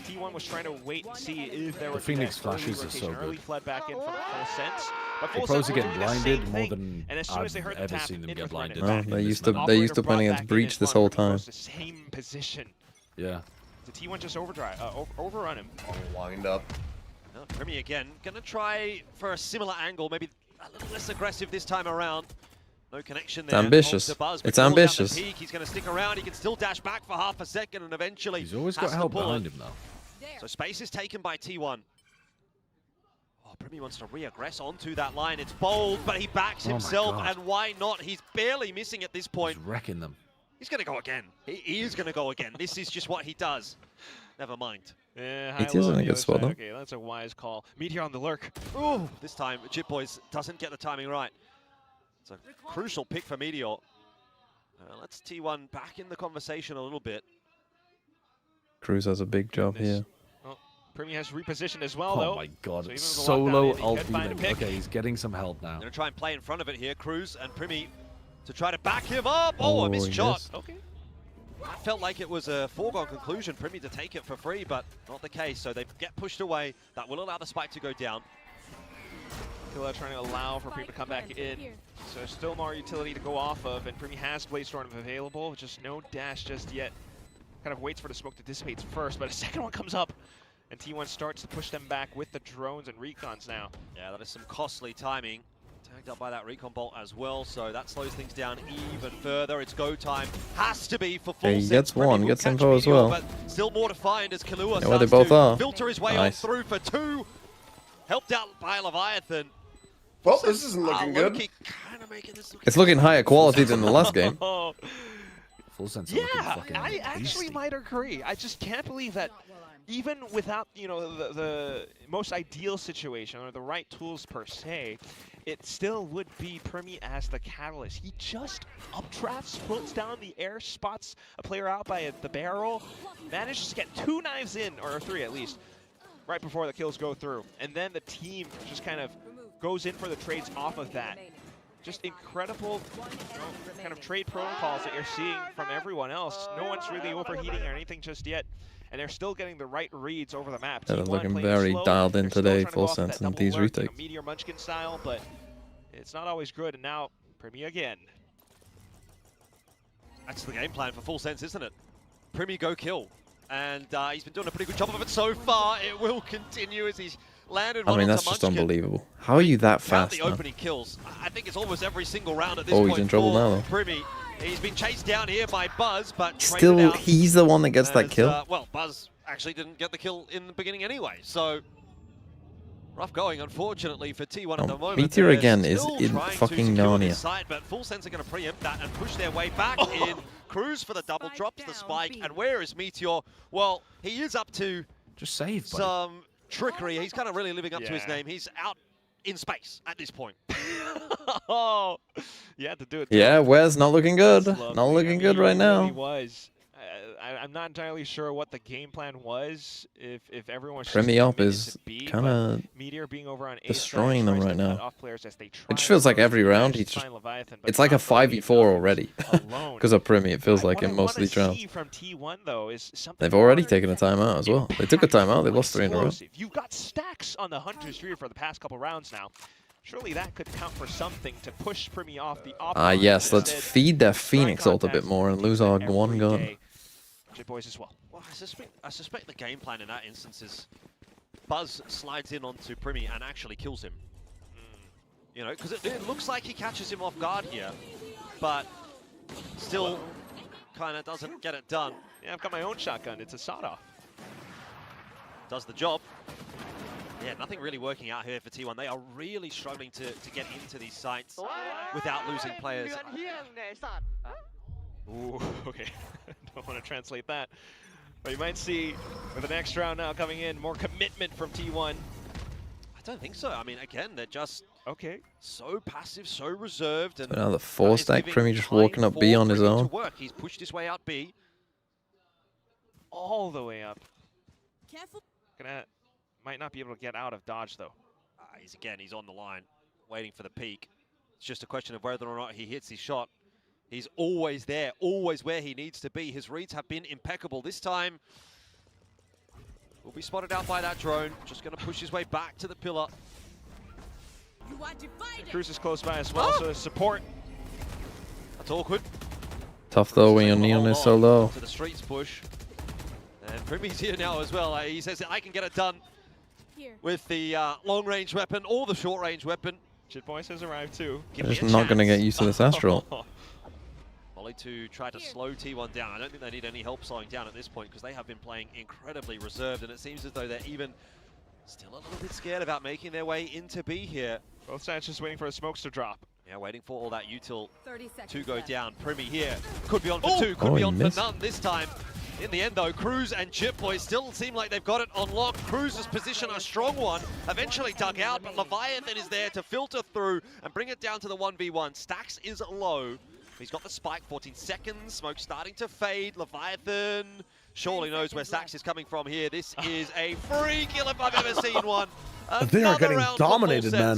T1 was trying to wait and see if there was Phoenix that early flashes are rotation. so Early good. fled back in from Full Sense. But They Full pros Sense are were getting doing the blinded same more thing. than And as soon as they I've heard the ever tap, seen them it get was blinded. No, back they in used this to map. they used to Operator playing brought against back in Breach as this well. whole Primi time. was the same position. Yeah. The T1 just overrun him. Wind up. Well, Primi again, gonna try for a similar angle, maybe a little less aggressive this time around. No connection there. ambitious. Holds the Buzz, It's but calls out the ambitious. peak. He's gonna stick around. He can still dash back for half a second and eventually He's always got has to help pull behind it. him though. So space is taken by T1. Oh, Primi wants to re-aggress onto that line. It's bold, but he backs Oh my himself, God. and why not? He's barely missing at this point. He's wrecking them. He's gonna go again. He is gonna go again. This is just what he does. Never mind. Yeah, It is in a good spot though. Okay, that's a wise call. Meteor on the lurk. Ooh, this time Jip Boys doesn't get the timing right. It's a crucial pick for Meteor. Let's T1 back in the conversation a little bit. Cruz has a big job here. Well, Primi has repositioned as well, Oh though. my God. So even with the Solo lockdown, he ult could find a beaming. pick. Okay, he's getting some help now. Gonna try and play in front of it here. Cruz and Primi to try to back him up. Oh, a missed he shot. missed. Okay. That felt like it was a foregone conclusion. Primi to take it for free, but not the case. So they get pushed away. That will allow the spike to go down. Killa trying to allow for Primi to come back in. So still more utility to go off of, and Primi has Blaze Storm available, just no dash just yet. Kind of waits for the smoke to dissipate first, but a second one comes up, and T1 starts to push them back with the drones and recons now. Yeah, that is some costly timing. Tagged up by that recon bolt as well, so that slows things down even further. It's go time. Has to be for full He sense. gets Primi one, will gets catch info as Meteor, well. But still more to find as Killua Yeah, where they starts both to are. filter his way Nice. on through for 2. Helped out by Leviathan. Well, this isn't looking good. It's looking higher quality than the last game. Full sense. Yeah, I actually might agree. I just can't believe that even without, you know, the most ideal situation or the right tools per se, it still would be Primi as the catalyst. He just updrafts, floats down the air, spots a player out by the barrel, manages to get 2 knives in, or 3 at least, right before the kills go through. And then the team just kind of goes in for the trades off of that. Just incredible, you know, kind of trade protocols that you're seeing from everyone else. No one's really overheating or anything just yet, and they're still getting the right reads over the map. They're looking very dialed in today, full sense, and these retakes. Meteor Munchkin style, but it's not always good. And now Primi again. That's the game plan for Full Sense, isn't it? Primi go kill, and he's been doing a pretty good job of it so far. It will continue as he's landed one. I mean, that's just unbelievable. How are you that fast? The opening kills. I think it's almost every single round at this point. point. He's in trouble now, though. Primi. He's been chased down here by Buzz, but still, he's the one that gets that kill. Well, Buzz actually didn't get the kill in the beginning anyway, so rough going, unfortunately, for T1 at the moment. Meteor again is in fucking Narnia. Side, but Full Sense are going to preempt that and push their way back in. Cruz for the double, drops the spike, and where is Meteor? Well, he is up to just save some trickery. He's kind of really living up to his name. He's out in space at this point. Oh, you had to do it. Yeah, Wes not looking good. Not looking good right now. He was. I'm not entirely sure what the game plan was. If everyone was Primi up is kind of Meteor being over on destroying them right now. It just feels like every round he's just. It's like a 5v4 already because of Primi. It feels like in most of these rounds. From T1 though is they've already taken a timeout as well. They took a timeout. They lost 3 in a row. You've got stacks on the Hunter's Fury for the past couple rounds now. Surely that could count for something to push Primi off the op. Yes, let's feed their Phoenix ult a bit more and lose our one gun. Boys as well. Well, I suspect the game plan in that instance is Buzz slides in onto Primi and actually kills him. You know, because it looks like he catches him off guard here, but still kind of doesn't get it done. Yeah, I've got my own shotgun. It's a sawed-off. Does the job. Yeah, nothing really working out here for T1. They are really struggling to get into these sites without losing players. Ooh, okay. Don't want to translate that. But you might see with the next round now coming in, more commitment from T1. I don't think so. I mean, again, they're just so passive, so reserved. And so now the 4-stack Primi just walking up B on his own. He's pushed his way out B. All the way up. Careful. Might not be able to get out of dodge, though. He's on the line, waiting for the peak. It's just a question of whether or not he hits his shot. He's always there, always where he needs to be. His reads have been impeccable. This time, will be spotted out by that drone. Just going to push his way back to the pillar. Cruz is close by as well, so support. That's awkward. Tough though when your neon is so low. To the streets push. And Primi's here now as well. He says, I can get it done with the long-range weapon or the short-range weapon. Shit Boys has arrived too. They're just not going to get used to this Astral. Molly to try to slow T1 down. I don't think they need any help slowing down at this point because they have been playing incredibly reserved, and it seems as though they're even still a little bit scared about making their way into B here. Both sides just waiting for the smokes to drop. Yeah, waiting for all that util to go down. Primi here could be on for 2, could be on for none this time. In the end, though, Cruz and Chip Boys still seem like they've got it on lock. Cruz's position, a strong one, eventually dug out, but Leviathan is there to filter through and bring it down to the 1v1. Stax is low. He's got the spike, 14 seconds. Smoke starting to fade. Leviathan surely knows where Stax is coming from here. This is a free kill if I've ever seen one. They are getting dominated, man.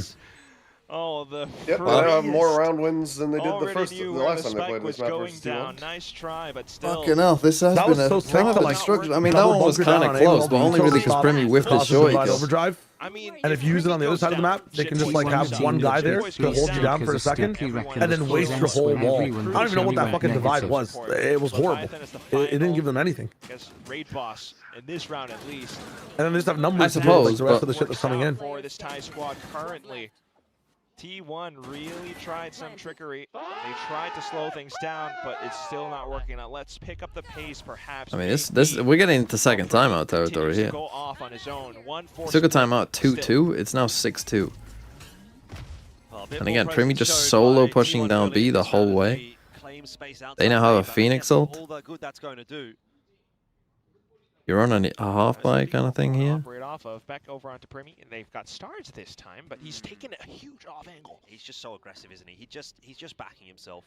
Oh, the they have more round wins than they did the last time they played this map versus T1. Nice try, but still. Fucking hell, this has been a kind of like structure. I mean, that one was kind of close, but only really because Primi whiffed his short. Overdrive. I mean, and if you use it on the other side of the map, they can just like have one guy there to hold you down for a second, and then waste your whole wall. I don't even know what that fucking divide was. It was horrible. It didn't give them anything. Raid boss in this round at least. And then they just have numbers, I suppose, the rest of the shit that's coming in. For this TIE squad currently. T1 really tried some trickery. They tried to slow things down, but it's still not working out. Let's pick up the pace, perhaps. I mean, this we're getting into second timeout territory here. Go off on his own. He took a timeout 2-2. It's now 6-2. And again, Primi just solo pushing down B the whole way. They now have a Phoenix ult. All the good that's going to do. You're on a half buy kind of thing here. Operate off of back over onto Primi, and they've got stars this time, but he's taken a huge off angle. He's just so aggressive, isn't he? He's just backing himself.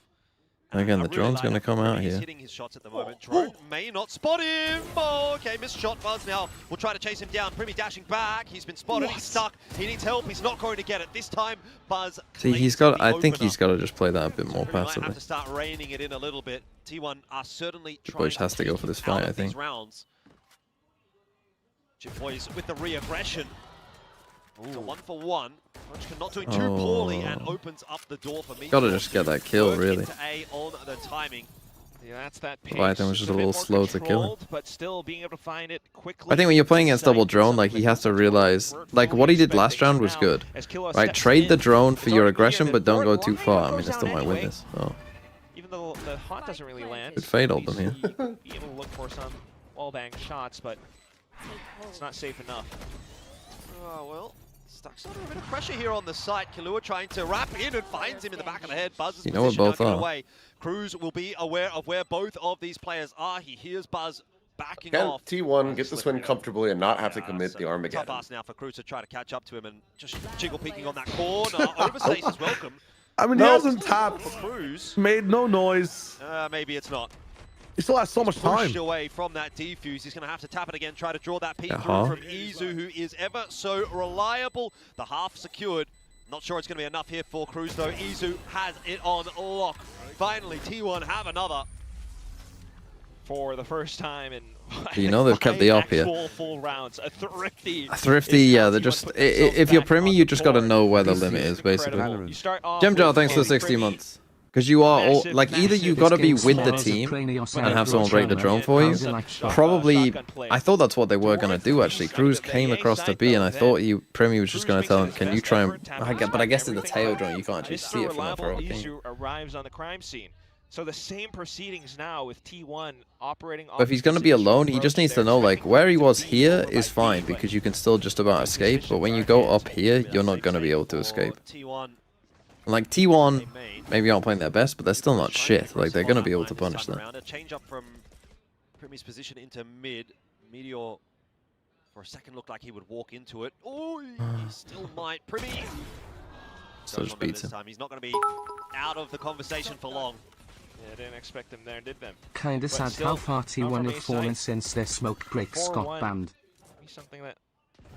And again, the drone's going to come out He's here. hitting his shots at the moment. Drone may not spot him. Oh, okay, missed shot. Buzz now will try to chase him down. Primi dashing back. He's been spotted. He's stuck. He needs help. He's not going to get it this time. Buzz. See, he's got. I think he's got to just play that a bit more Might passively. have to start reining it in a little bit. T1 are certainly trying Boys has to go for this fight, I think. rounds. Chip Boys with the re-aggression. So 1-for-1. Munchkin not doing too poorly and opens up the door for me. Gotta just get that kill, really. A on the timing. Yeah, that's that pace. Leviathan was just a little slow to kill him. But still being able to find it quickly. I think when you're playing against double drone, like he has to realize, like what he did last round was good, right? Trade the drone for your aggression, but don't go too far. I mean, I still might win this. Oh, Even though the haunt doesn't really land. good fade ult them here. Be able to look for some wall-bang shots, but it's not safe enough. Oh, well. Stuck's under a bit of pressure here on the site. Killua trying to wrap in and finds him in the back of the head. Buzz's You know what position both now are. given away. Cruz will be aware of where both of these players are. He hears Buzz backing Can off. T1 get this win comfortably and not have to commit the Tough Armageddon? ask now for Cruz to try to catch up to him and just jiggle peeking on that corner. Overstace is welcome. I mean, he hasn't tapped, Cruz. made no noise. Maybe it's not. He still has so much time. Pushed away from that defuse. He's going to have to tap it again, try to draw that peek through from Izu, who is ever so reliable. The half secured. Not sure it's going to be enough here for Cruz, though. Izu has it on lock. Finally, T1 have another. For the first time in You know they've kept the up here. full rounds. A thrifty. Yeah, they're just. If you're Primi, you just got to know where the limit is, basically. Gemjar, thanks for 60 months. Because you are all, like, either you got to be with the team and have someone break the drone for you. Probably, I thought that's what they were going to do, actually. Cruz came across to B, and I thought Primi was just going to tell him, can you try and... But I guess in the tail drone, you can't actually see it from that far away. Izu arrives on the crime scene. So the same proceedings now with T1 operating. But if he's going to be alone, he just needs to know, like, where he was here is fine, because you can still just about escape. But when you go up here, you're not going to be able to escape. Like, T1, maybe aren't playing their best, but they're still not shit. Like, they're going to be able to punish that. A change up from Primi's position into mid. Meteor, for a second, looked like he would walk into it. Oh, he still might. Primi So just beats him. He's not going to be out of the conversation for long. Yeah, didn't expect him there, did them? Kinda sad how far T1 have fallen since their smoke breaks got banned. Something that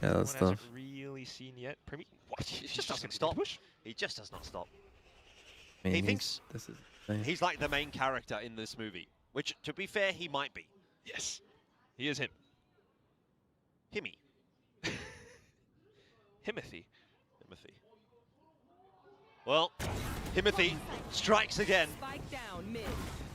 Yeah, that's tough. hasn't really seen yet. Primi, what? He just doesn't stop. He just does not stop. I mean, He thinks this is insane. he's like the main character in this movie, which, to be fair, he might be. Yes, he is him. Himmy. Himothy. Well, Himothy strikes again.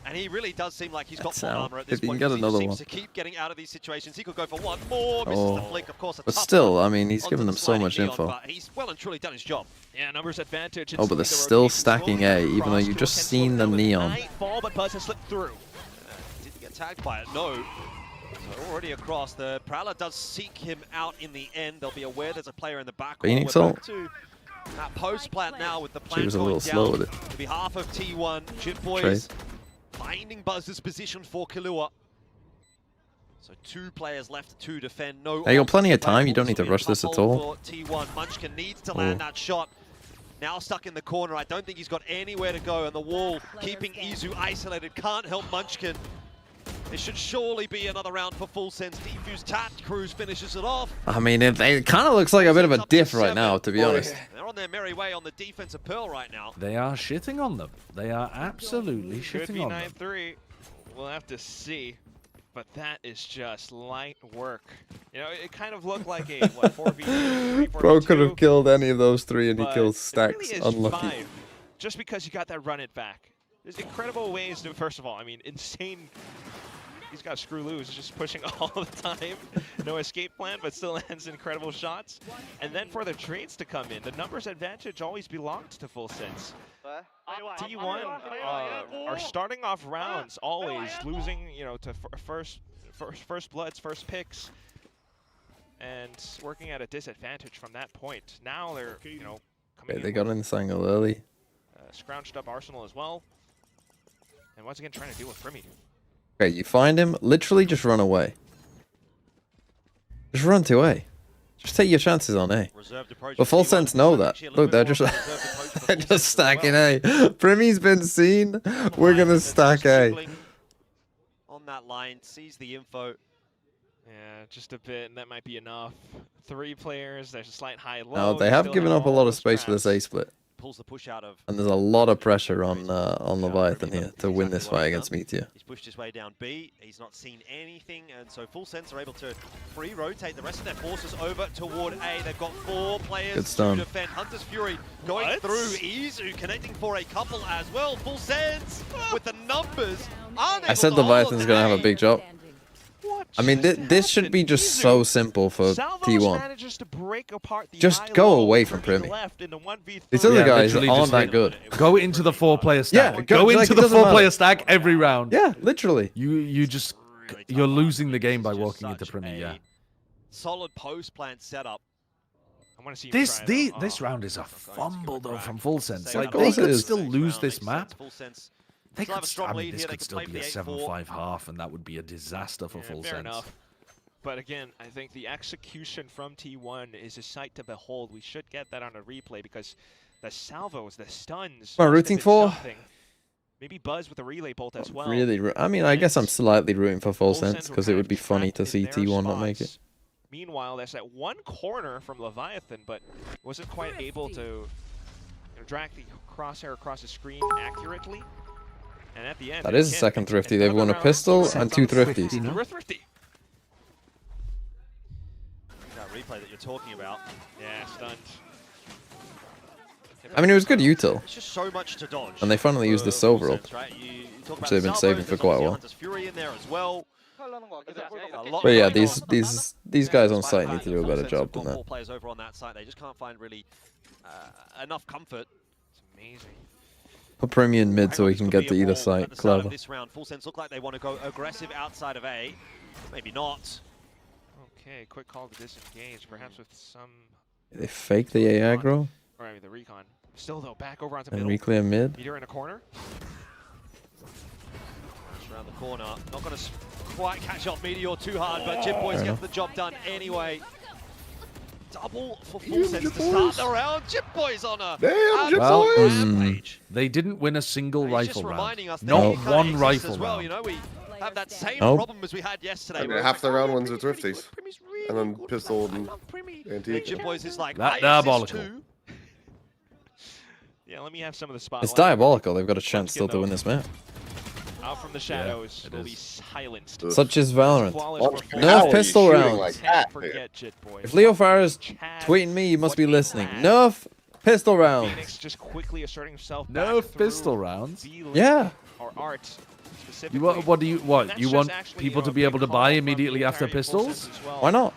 And he really does seem like he's got full armor at this If he can point. get He another seems one. to keep getting out of these situations. He could go for one more. Misses the flick, of course. But still, I mean, he's given them so much info. But he's well and truly done his job. Yeah, numbers advantage. Oh, but they're still stacking A, even though you've just seen the neon. Ball, but Buzz has slipped through. Didn't get tagged by it, no. So already across. The Prowler does seek him out in the end. They'll be aware there's a player in the back. Phoenix We're ult. back to that post plant now with the plant She was a going little slow down with it. to behalf of T1. Chip Boys Trade. finding Buzz's position for Killua. So 2 players left to defend. No. Hey, you got ults plenty of time. available, You don't need so to rush this tough at hold all. for T1. Munchkin needs to land that shot. Now stuck in the corner. I don't think he's got anywhere to go, and the wall keeping Izu isolated. Can't help Munchkin. It should surely be another round for full sense. Defuse tapped. Cruz finishes it off. I mean, it kind of looks like a bit of a diff right now, to be honest. They're on their merry way on the defensive pearl right now. They are shitting on them. They are absolutely Could be shitting on them. 9-3. We'll have to see. But that is just light work. You know, it kind of looked like a, what, 4v3, 4v2. Bro could have killed any of those 3 and he But kills it Stacks. really is Unlucky. 5, just because you got that run it back. There's incredible ways to, first of all, I mean, insane. He's got screw loose, just pushing all the time. No escape plan, but still lands incredible shots. And then for the trades to come in, the numbers advantage always belongs to Full Sense. T1 are starting off rounds always losing, you know, to first bloods, first picks, and working at a disadvantage from that point. Now they're, you know, Okay, they got in this angle early. Scrounged up Arsenal as well. And once again, trying to deal with Primi. Okay, you find him, literally just run away. Just run to A. Just take your chances on A. But Full Sense know that. Look, they're just they're just stacking A. Primi's been seen. We're gonna stack A. On that line, sees the info. Yeah, just a bit, and that might be enough. 3 players, there's a slight high-low. Now they have given up a lot of space for this A split. Pulls the push out of. And there's a lot of pressure on Leviathan here to win this fight against Meteor. He's pushed his way down B. He's not seen anything, and so Full Sense are able to free rotate the rest of their forces over toward A. They've got 4 players Good to stun. defend. Hunter's Fury going through. Izu connecting for a couple as well. Full Sense with the numbers. I said Leviathan's gonna have a big job. I mean, this should be just so simple for T1. Just go away from Primi. These other guys aren't that good. Go into the 4-player stack. Yeah, go into like, the 4-player stack every round. Yeah, literally. You're losing the game by walking into Primi. Yeah. Solid post plant setup. I want to see this round is a fumble though from Full Sense. Like Of they course it could is. still lose this map. Full Sense. They Still have could. a strong I mean, lead this here. They could can still play be a for the 7-5 half, and that would be a disaster for Full fair Sense. enough. But again, I think the execution from T1 is a sight to behold. We should get that on a replay because the salvos, the stuns. Am I rooting for? Maybe Buzz with a relay bolt as well. Really, I mean, I guess I'm slightly rooting for Full Sense because it would be funny to see T1 not make it. Meanwhile, there's that one corner from Leviathan, but wasn't quite able to drag the crosshair across the screen accurately. And at the end, That is a second thrifty. They've won a pistol and 2 thrifties. We're thrifty. That replay that you're talking about. Yeah, stunned. I mean, it was good util. It's just so much to dodge. And they finally used the silver up, Right? You talk which about they've been salvos, saving for there's quite a obviously while. Hunter's Fury in there as well. But yeah, these guys on site need to do a better job than that. 4 players over on that site. They just can't find really enough comfort. It's amazing. Put Primi in mid so he can get to either site. Clever. This round, Full Sense look like they want to go aggressive outside of A. Maybe not. Okay, quick call to disengage, perhaps with some. They fake the A aggro Or I mean, the recon. Still though, back over onto and middle. reclear mid. Meteor in a corner. Just around the corner. Not going to quite catch off Meteor too hard, but Jib Boys gets the job done anyway. Double for Full Sense to start the round. Jib Boys on a rampage. They didn't win a single rifle Just round. reminding us that Not it kinda one exists rifle as well. round. You know, we have that same Nope. problem as we had yesterday. I mean, where half it's the like, round oh, ones are thrifties. And then pistol and antique. Jib Boys is like, That I diabolical. exist too. Yeah, let me have some of the spotlight. It's diabolical. They've got a chance still to win this map. Out from the shadows will be silenced. Such is Valorant. Flawless performance. Nerf pistol rounds. Like that, Forget Jit Boys. If Leo Farah's tweeting me, you must be listening. Nerf pistol rounds. Phoenix just quickly asserting himself. No back through pistol rounds. V-Link Yeah. Or art. Specifically. What do you want? That's You just want actually, people to a be big able to call buy from immediately the after entire Full Sense pistols? as well. Why not?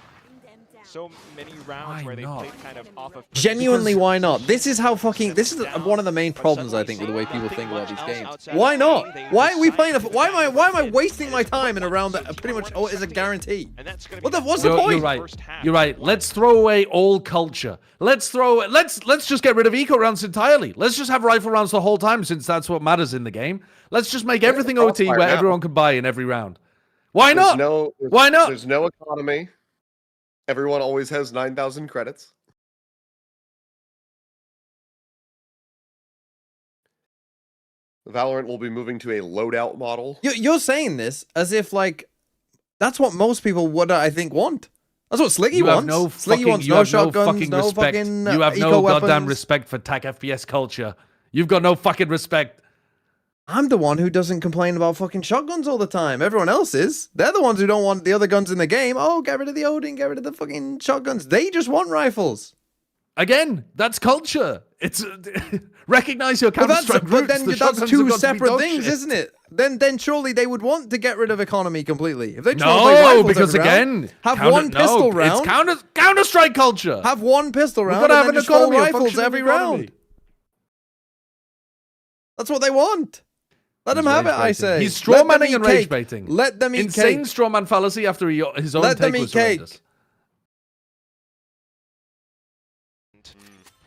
So many rounds Why where they not? played kind of off of. Genuinely, why not? This is how fucking. This is one of the main problems I think with the way people think about these games. Why not? Why are we playing? Why am I wasting my time in a round that pretty much is a guarantee? What's the point? You're right. You're right. Let's throw away all culture. Let's just get rid of eco rounds entirely. Let's just have rifle rounds the whole time since that's what matters in the game. Let's just make everything OT where everyone can buy in every round. Why not? Why not? There's no economy. Everyone always has 9,000 credits. Valorant will be moving to a loadout model. You're saying this as if like that's what most people would I think want. That's what Sliggy wants. Sliggy wants no shotguns, no fucking You have no goddamn respect for TAC FPS culture. You've got no fucking respect. I'm the one who doesn't complain about fucking shotguns all the time. Everyone else is. They're the ones who don't want the other guns in the game. Oh, get rid of the Odin, get rid of the fucking shotguns. They just want rifles. Again, that's culture. It's recognize your Counter-Strike roots. But then The that's shotguns have two got to be separate dog things, shit. isn't it? Then surely they would want to get rid of economy completely. If they just No, want to play rifles because every round, again, have one pistol round. It's Counter-Strike culture. Have one pistol round. We've got to have and an then just full economy, a rifles functioning every economy. round. That's what they want. Let them have it, I say. He's strawmanning and rage rage baiting. Let them eat Insane cake. strawman fallacy after his own Let take them was eat cake. horrendous.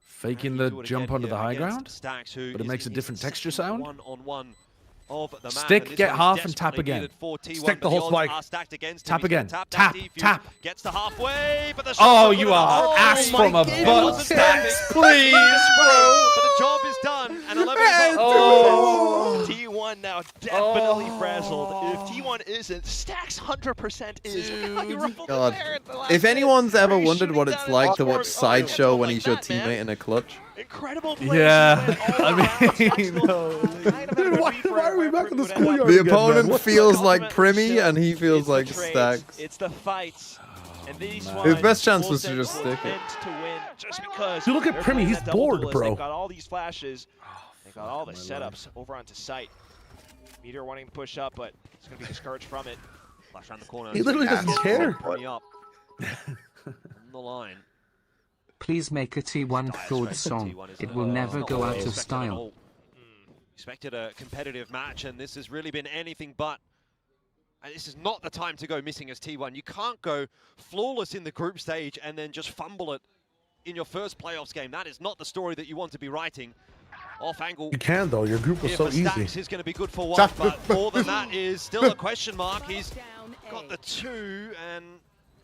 Faking the jump onto the high ground, but it makes a different texture sound. One-on-one. of the map. Stick, And this get one is half, and tap desperately again. needed for T1, Stick the but whole odds spike. are stacked against him. Tap He's gonna again. tap, Tap, that defuse, tap. Gets to halfway, but the Oh, shot you are ass from a butt. Stacks, Please, bro. but the job is done, and 11 is up. Oh. T1 now definitely frazzled. If T1 isn't, Stacks 100% is. Look how he ruffled the God. hair in the last If minute. anyone's ever He's wondered shooting what down it's his like to score. watch Sideshow when he's your teammate in a clutch. Incredible play. Yeah, I mean, Dude, why are we back in the schoolyard The again, man? opponent What- feels like Primmy, and he feels like Stacks. It's the fights. And these His ones, best chance was to Wilson just stick it. meant to win just because Dude, look at they're Primmy, playing he's that double bored, duelist. bro. They've got all these flashes. They got all the setups over onto site. Meteor wanting to push up, but he's going to be discouraged from it. Flash around the corner. He literally doesn't care. Primmy up. On the line. Please make a T1 thought song. It will never go out of style. Expected a competitive match, and this has really been anything but. And this is not the time to go missing as T1. You can't go flawless in the group stage and then just fumble it in your first playoffs game. That is not the story that you want to be writing. Off angle. You can though. Your group was Here so for Stacks easy. is going to be good for one, but more than that is still a question mark. He's got the 2, and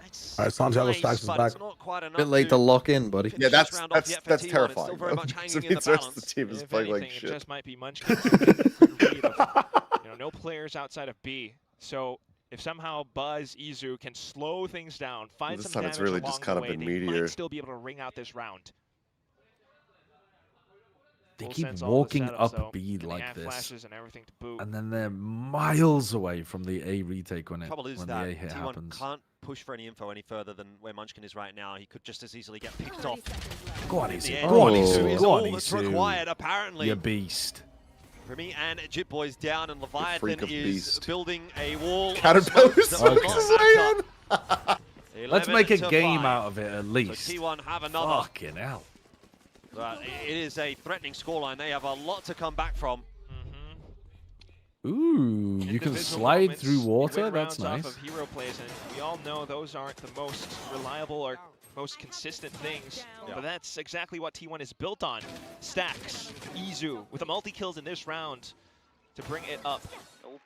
it's All right, Santiago nice, Stacks is but back. it's not quite enough Bit late to lock in, buddy. Yeah, that's round off yet for T1. It's terrifying. still very Bro. much hanging So in the means the rest of balance. the team is If playing anything, like it shit. just might be Munchkin's read of, no players outside of B. So if somehow Buzz, Izu can slow things down, find This some time it's damage really along just kind the of way, been they Meteor. might still be able to ring out this round. They Full keep sense all the walking setups, up though, B and they like have this, flashes and everything to boot. and then they're miles away from the A retake when Trouble is the that A hit T1 happens. can't push for any info any further than where Munchkin is right now. He could just as easily get picked off. Go on, In the Izu. end, Go on, Izu Izu. is Go on, all that's Izu. required, apparently. You beast. Primmy and Jit Boys down, and freak Leviathan of is beast. building a wall. of Caterpillars. smokes that will not match up. Let's make a 11 to game 5. out of it at least. So T1 have another. Fucking hell. But it is a threatening scoreline. They have a lot to come back from. Ooh, you can Individual slide moments, through you water. win That's rounds nice. off of hero plays, and we all know those aren't the most reliable or most consistent things. But that's exactly what T1 is built on. Stacks, Izu, with the multi-kills in this round to bring it up.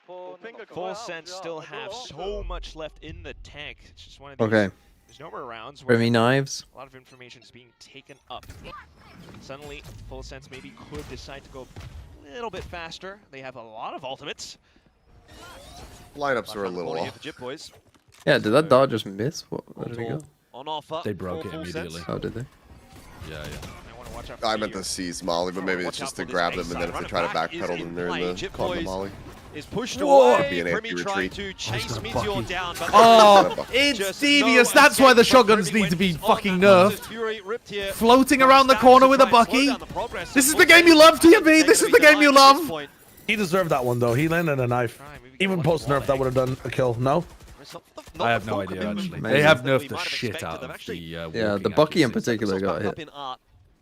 Full Sense still have so much left in the tank. It's just one of these. Okay. There's no more rounds where Primmy knives. a lot of information is being taken up. Suddenly, Full Sense maybe could decide to go a little bit faster. They have a lot of ultimates. Lineups are a Flash around the little corner here off. for Jit Boys. Yeah, did that dart just miss? What? Where did it go? On offer. They broke for it Full Sense. immediately. Oh, did they? Yeah, yeah. I want to watch out for I meant Meteor. to seize Molly, but maybe it's just to grab them, and then if they try to backpedal, then they're in the caught in the Molly. Is pushed Whoa. away. Be an Primmy empty trying retreat. to chase gonna Meteor bucky. down. But Oh, there's it's just devious. no That's why the escape from shotguns Primmy need when to be he's on fucking that one. nerfed. Fury ripped here. Floating around the corner with a bucky. This is the game you love, TMB. This is the game you love. He deserved that one though. He landed a knife. Even post nerf, that would have done a kill. No. I have no idea actually. Amazing. They have nerfed the shit out of the Yeah, walking the Bucky in accuracy. particular got hit.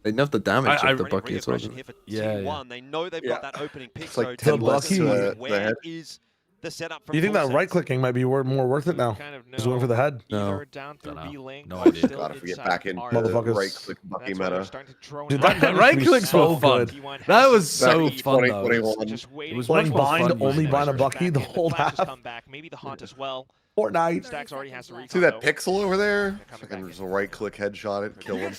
They nerfed the damage I- of the I- Bucky as well. didn't they? Yeah. They know they've got that opening pick. It's like so 10 T1 bucks is to wondering the where head. is the setup from Do you think Full that Sense? right clicking might be more worth it now? Kind of Just going for the head. No. Either down through Dunno. B-Link No or idea. still God, if we get inside back into R. the Motherfuckers. right-click Bucky That's why they're meta. starting to drone Dude, it that out. damage Right was clicks so were fun. good. T1 That has was so Back in fun though. 2021. just waiting It was for much Playing more bind, fun. only using bind a it. Bucky the whole flashes half. come back. Maybe the haunt as well. Fortnite. Stacks already has the recon. See that though. pixel over there? They're coming Fucking back just a right-click headshot it, kill him.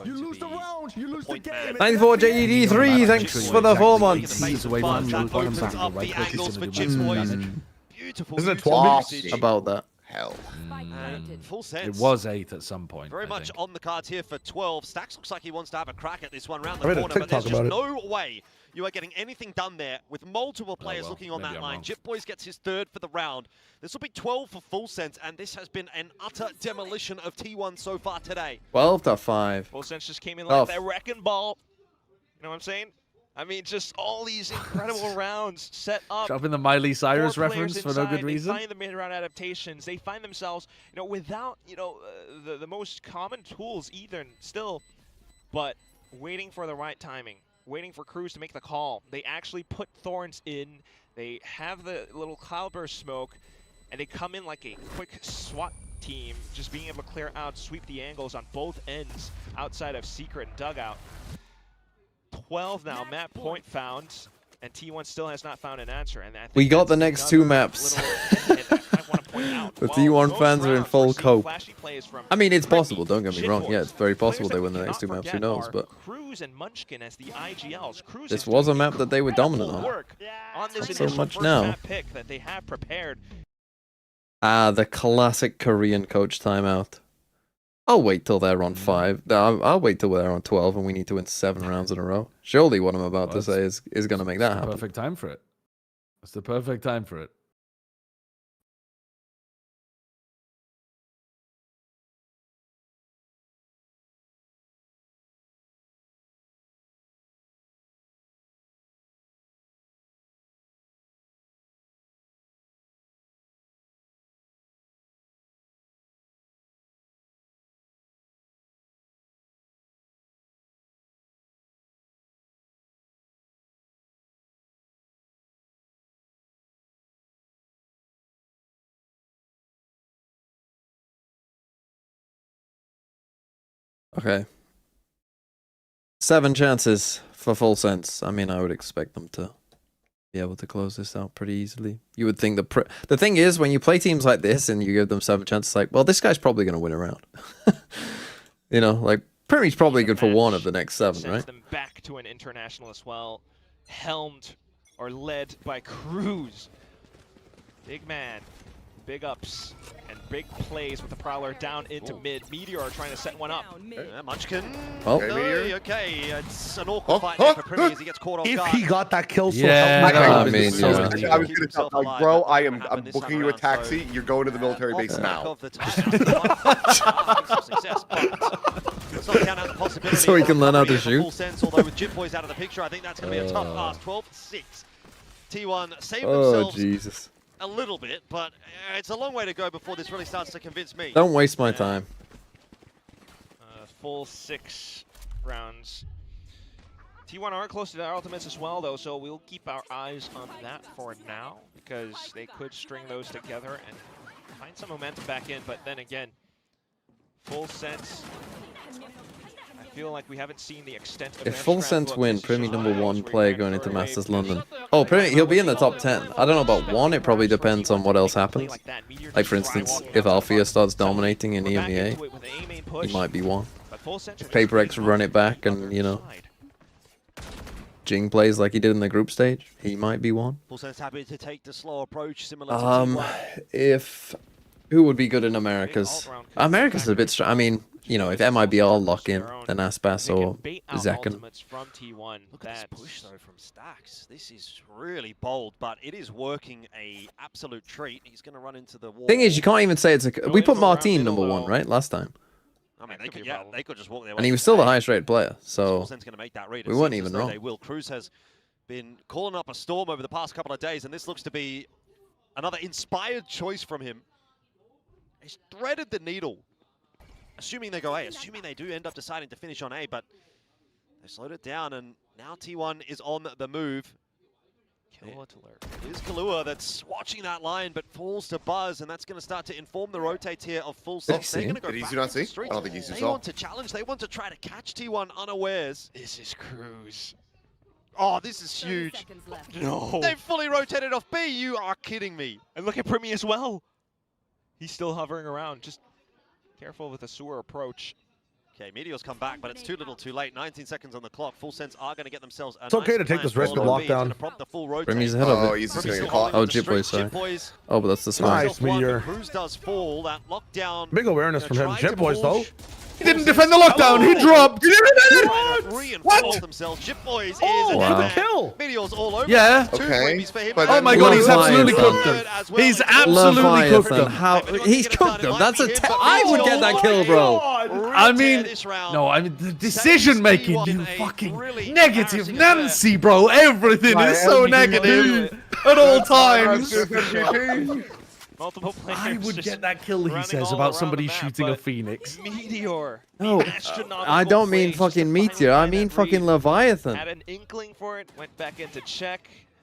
You lose the round. You lose the game. 94 JED3, thanks for the 4 months. He's away one, That we'll opens back. up Right the click, he's angles for gonna do Jit massive Boys. damage. Beautiful Isn't it use of 12? usage. About that. Hell. And Full It Sense. was 8 at some point. Very I much think. on the cards here for 12. Stacks looks like he wants to have a crack at this one round I the read a corner, but there's TikTok just about no way you are getting anything done there with multiple players well, looking on maybe that I'm line. wrong. Jit Boys gets his third for the round. This will be 12 for Full Sense, and this has been an utter demolition of T1 so far today. 12 to 5. Full Sense just came in Oh. like that wrecking ball. You know what I'm saying? I mean, just all these incredible rounds set up. Dropping the Miley Cyrus Four players reference for no inside, good reason. They find the mid-round adaptations. They find themselves, without, the most common tools either still, but waiting for the right timing, waiting for crews to make the call. They actually put Thorns in. They have the little cloudburst smoke, and they come in like a quick SWAT team, just being able to clear out, sweep the angles on both ends outside of Secret and Dugout. 12 now, map point found. And T1 still has not found an answer. And I think We got the that's next two another maps. little hit that I want to point out. The While T1 most fans are in rounds full we're seeing cope. flashy plays from I mean, it's Brittany, possible, don't get me wrong. Yeah, it's very possible they win the next two maps. Who knows? But Cruz and Munchkin as the IGLs. Cruz this is was a doing map that they were dominant on. work on this Not so initial much first now. map pick that they have prepared. The classic Korean coach timeout. I'll wait till they're on 5. I'll wait till they're on 12 and we need to win 7 rounds in a row. Surely what I'm about to say is going to make that happen. Perfect time for it. It's the perfect time for it. Okay. 7 chances for full sense. I mean, I would expect them to be able to close this out pretty easily. You would think the thing is, when you play teams like this and you give them 7 chances, like, well, this guy's probably going to win a round. You know, like, Primy's probably good for 1 of the next 7, right? Sends them back to an international as well. Helmed or led by Cruz. Big man. Big ups and big plays with the Prowler down into mid. Meteor trying to set one up. Munchkin. Oh. Okay, it's an awkward fight there for Primy as he gets caught off If guard. he got that kill, so Yeah, help me I God. mean, I was gonna tell, like, bro, I'm booking you a taxi. You're going to the military base now. So he can learn how to shoot. Full sense, although with Jip Boys out of the picture, I think that's going to be a tough pass. 12-6. T1 saved themselves Jesus. a little bit, but it's a long way to go before this really starts to convince me. Don't waste my time. Full 6 rounds. T1 are close to their ultimates as well, though, so we'll keep our eyes on that for now, because they could string those together and find some momentum back in. But then again, full sense. I feel like we haven't seen the extent of If their full strength sense of win, this Primy just #1 player going into further away Masters from London. Oh, Primy, he'll be in the top 10. I don't know about 1. It probably depends on what else happens. Like, for instance, if Althea starts dominating in EMEA, he might be 1. If PRX run it back and, you know, Jing plays like he did in the group stage, he might be 1. Full sense happy to take the slow approach, similar to T1. If... Who would be good in Americas? America's a bit strong. I mean, you know, if MIBR lock in, then Aspas or Zekken. Look at this push, though, from Stacks. This is really bold, but it is working a absolute treat. He's going to run into the wall. Thing is, you can't even say it's a... We put Martin #1, right? Last time. I mean, they could just walk their way. And he was still the highest rated player, so... Going to make that read. We weren't even wrong. They will. Cruz has been calling up a storm over the past couple of days, and this looks to be another inspired choice from him. He's threaded the needle. Assuming they go A, assuming they do end up deciding to finish on A, but they slowed it down, and now T1 is on the move. It is Kahlua that's watching that line, but falls to Buzz, and that's going to start to inform the rotate here of full sense. They're going to go Did back Isu not to the see? streets. I don't think Isu They saw. want to challenge. They want to try to catch T1 unawares. This is Cruz. Oh, this is huge. No. They fully rotated off B. You are kidding me. And look at Primy as well. He's still hovering around. Just careful with the sewer approach. Okay, Meteor's come back, but it's too little too late. 19 seconds on the clock. Full sense are going to get themselves a It's okay to take this risk with lockdown. Primy's ahead of it. he's just gonna get caught. Oh, Jip Boy, sorry. Oh, but that's the smart. Nice, Meteor. Cruz does fall. That lockdown. Big awareness from him. Jip Boys, though. He didn't defend the lockdown. He dropped. What? Themselves. Jip Boys is a wow. Kill. Meteor's all over. Yeah. Okay. Oh my god, he's absolutely cooked him. He's absolutely cooked Leviathan, him. how he's cooked them. That's I would get that kill, bro. I mean, no, I mean the decision making, you fucking negative Nancy, bro. Everything is so negative at all times. Multiple players. I would just get that kill, he running says, all about around somebody the map, shooting a but phoenix. Meteor. No, I don't mean fucking Meteor. I mean fucking Leviathan. Had an inkling for it, went back into check.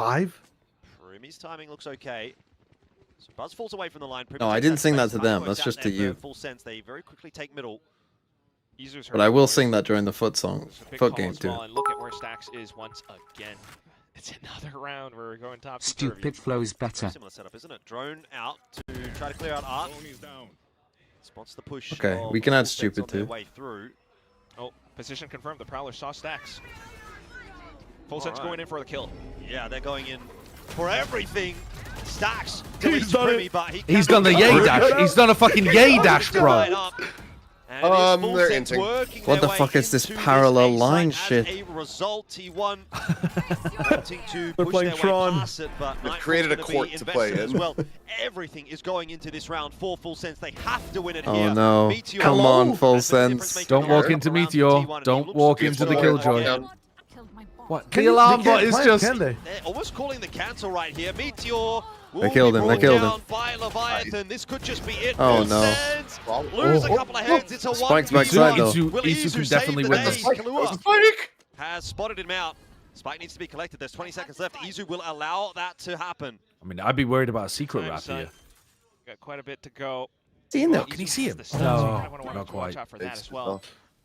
5? Primmy's timing looks okay. So Buzz falls away from the line. No, I didn't sing that to them. That's just to you. Full sense. They very quickly take middle. Izu's But I will sing that during the foot song, foot game too. well, and look at where Stacks is once again. It's another round where we're going top. Stupid flows better. Similar setup, isn't it? Drone out to try to clear out Art. Spots the push. Okay, of we can add Full Sets stupid on their too. way through. Oh, position confirmed. The Prowler saw Stacks. Full Set's going in for the kill. Yeah, they're going in for everything. Stacks. He's done Primi, it. but he He's cannot done the get yay over dash. it. He's done a fucking yay dash, bro. Right up. And it is Full They're Sets inting. working What the their fuck way is this into parallel A line site. shit? As a result, he won. Wanting to They're push playing their Tron. way past it, but They've Nightfall's created a gonna be court to play invested as in. well. Everything is going into this round for Full Sense. They have to win it Oh here. no! Meteor Come on, Full That's the difference Sense. maker Don't walk here. into Around Meteor. T1, and Don't he looks walk to into the score Killjoy. again. What? Can The alarm they bot can't is plant, just. Can they? They're almost calling the cancel right here. Meteor will They killed be him, they brought killed him. down by Leviathan. This could just be it. Oh, Full no. Sense lose a couple of heads. It's a Spike's 1v1. backside, though. Will Izu can Izu definitely save win the this. day? Kahlua Spike! has spotted him out. Spike needs to be collected. There's 20 seconds left. Izu will allow that to happen. I mean, I'd be worried about a secret Time, wrap son. here. Got quite a bit to go. See in there. Can he see him? No, not quite. Watch out for that as well.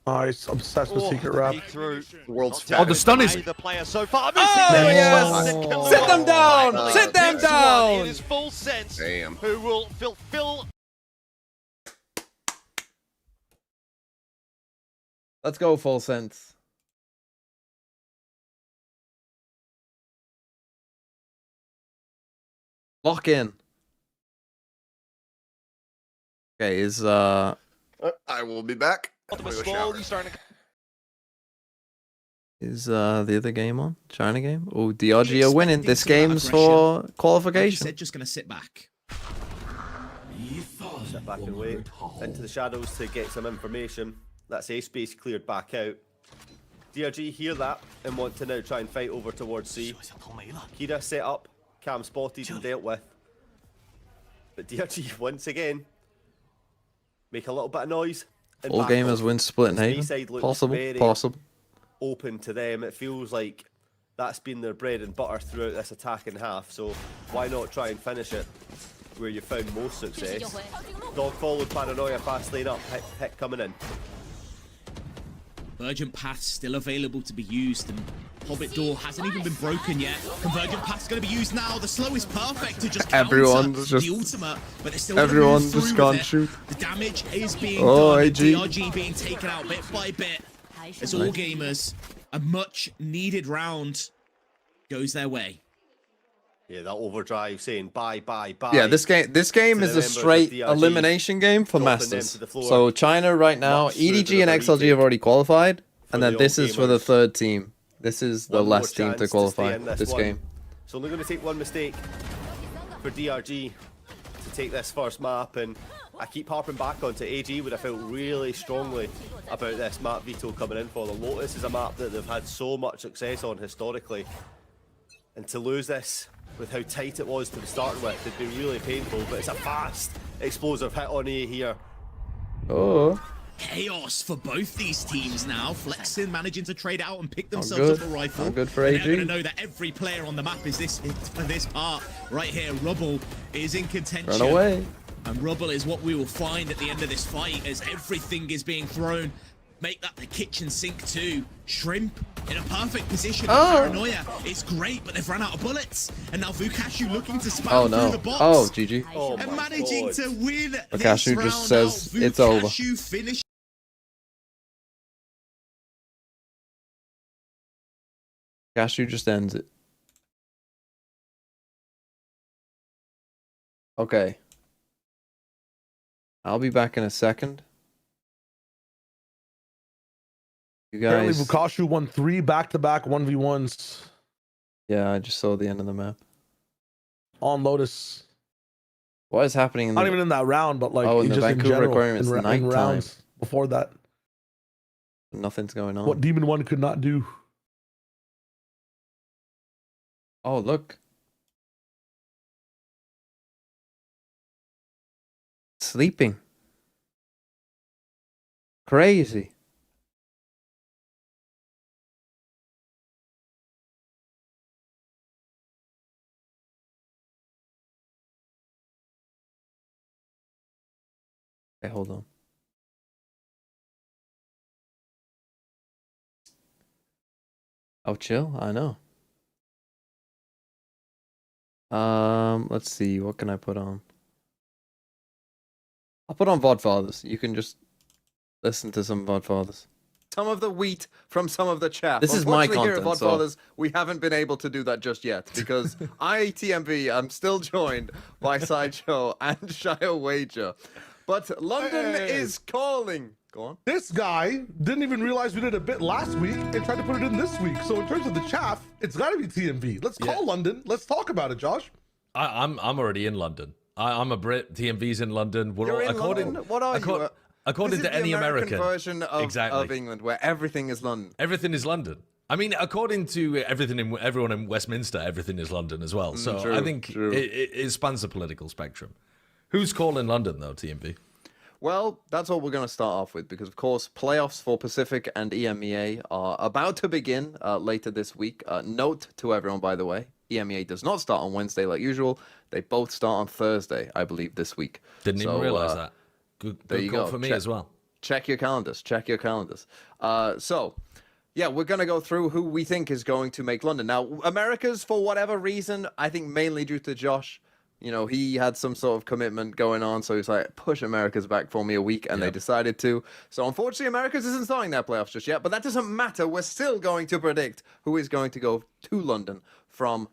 Oh, he's obsessed with Oh, secret the rap. peek through. The world's Not Oh, the stun is. the player so far. Oh, yes. Sit them down. Finally, Sit them this one, down. It is Full Sense Damn. who will fulfill. Let's go, Full Sense. Lock in. Okay, I will be back. Ultimate I'm gonna go slowly shower. starting to the other game on? China game? Oh, DRG are winning. This game's for qualification. Said just gonna sit back. Sit back and wait. Into the shadows to get some information. That's A space cleared back out. DRG hear that and want to now try and fight over towards C. Kira set up, Cam spotted and dealt with. But DRG once again make a little bit of noise. and All back gamers off. win split This B Haven. side looks Possible. very Possible. open to them. It feels like that's been their bread and butter throughout this attacking half. So why not try and finish it where you found most success? Dog followed Paranoia, fast lane up, hit coming in. Convergent path still available to be used, and Hobbit door hasn't even been broken yet. Convergent path's going to be used now. The slow is perfect to just counter Everyone's just- the ultimate, but they're still Everyone's gonna move just through gone with it. shoot. The damage is being Oh, done. AG. DRG being taken out bit by bit. As all gamers, a much needed round goes their way. Yeah, that overdrive saying bye, bye, bye. Yeah, this game to is the a members of straight DRG, elimination game for dropping them Masters. to the floor. So China right now, Much through to EDG the and very XLG have already qualified, and then the this old is for the gamers. third team. This is the One more last team chance to stay qualify in this one. game. So only going to take one mistake for DRG to take this first map, and I keep harping back onto AG where I felt really strongly about this map veto coming in for them. Lotus is a map that they've had so much success on historically, and to lose this with how tight it was to be starting with, it'd be really painful, but it's a fast, explosive hit on A here. Oh. Chaos for both these teams now. Flexing managing to trade out and pick Oh, themselves good. up a rifle. Oh, good for And AG. they're going to know that every player on the map is for this part right here. Rubble is in contention. Run away. And Rubble is what we will find at the end of this fight as everything is being thrown. Make that the kitchen sink too. Shrimp in a perfect position. Oh. Paranoia. It's great, but they've run out of bullets. And now Vukashu looking to spam Oh through no. the box. Oh, GG. Oh And my managing God. to win this Vukashu round just says out. it's over. Vukashu finished. Cashew just ends it. Okay. I'll be back in a second. You Apparently, guys. Vukashu won 3 back-to-back 1v1s Yeah, I just saw the end of the map. on Lotus. What is happening in Not the even in that round, but like Oh, in the just Vancouver in general, aquarium, it's in nighttime. rounds before that. Nothing's going on. What Demon 1 could not do. Oh, look. Sleeping. Crazy. Okay, hold on. Oh, chill. I know. Let's see. What can I put on? I'll put on Vodfathers. You can just listen to some Vodfathers. Some of the wheat from some of the chaff. This is my Unfortunately, here at content, so- Vodfathers, we haven't been able to do that just yet because I'm still joined by Sideshow and Shio Wager. But London is calling. Go on. This guy didn't even realize we did a bit last week and tried to put it in this week. So in terms of the chaff, it's got to be TMV. Let's call London. Let's talk about it, Josh. I'm already in London. I'm a Brit. TMV's in London. We're You're all in according. London? What are you? According This to is the any American American version of England, where everything is London. Everything is London. I mean, according to everyone in Westminster, everything is London as well. So True, I think true. it spans the political spectrum. Who's calling London though, TMV? Well, that's what we're going to start off with because, of course, playoffs for Pacific and EMEA are about to begin later this week. Note to everyone, by the way, EMEA does not start on Wednesday like usual. They both start on Thursday, I believe, this week. Didn't even realize that. Good there you call go. for me as well. Check your calendars. Check your calendars. Yeah, we're going to go through who we think is going to make London. Now, America's, for whatever reason, I think mainly due to Josh. You know, he had some sort of commitment going on, so he's like, push America's back for me a week, and they decided to. So, unfortunately, America's isn't starting their playoffs just yet, but that doesn't matter. We're still going to predict who is going to go to London from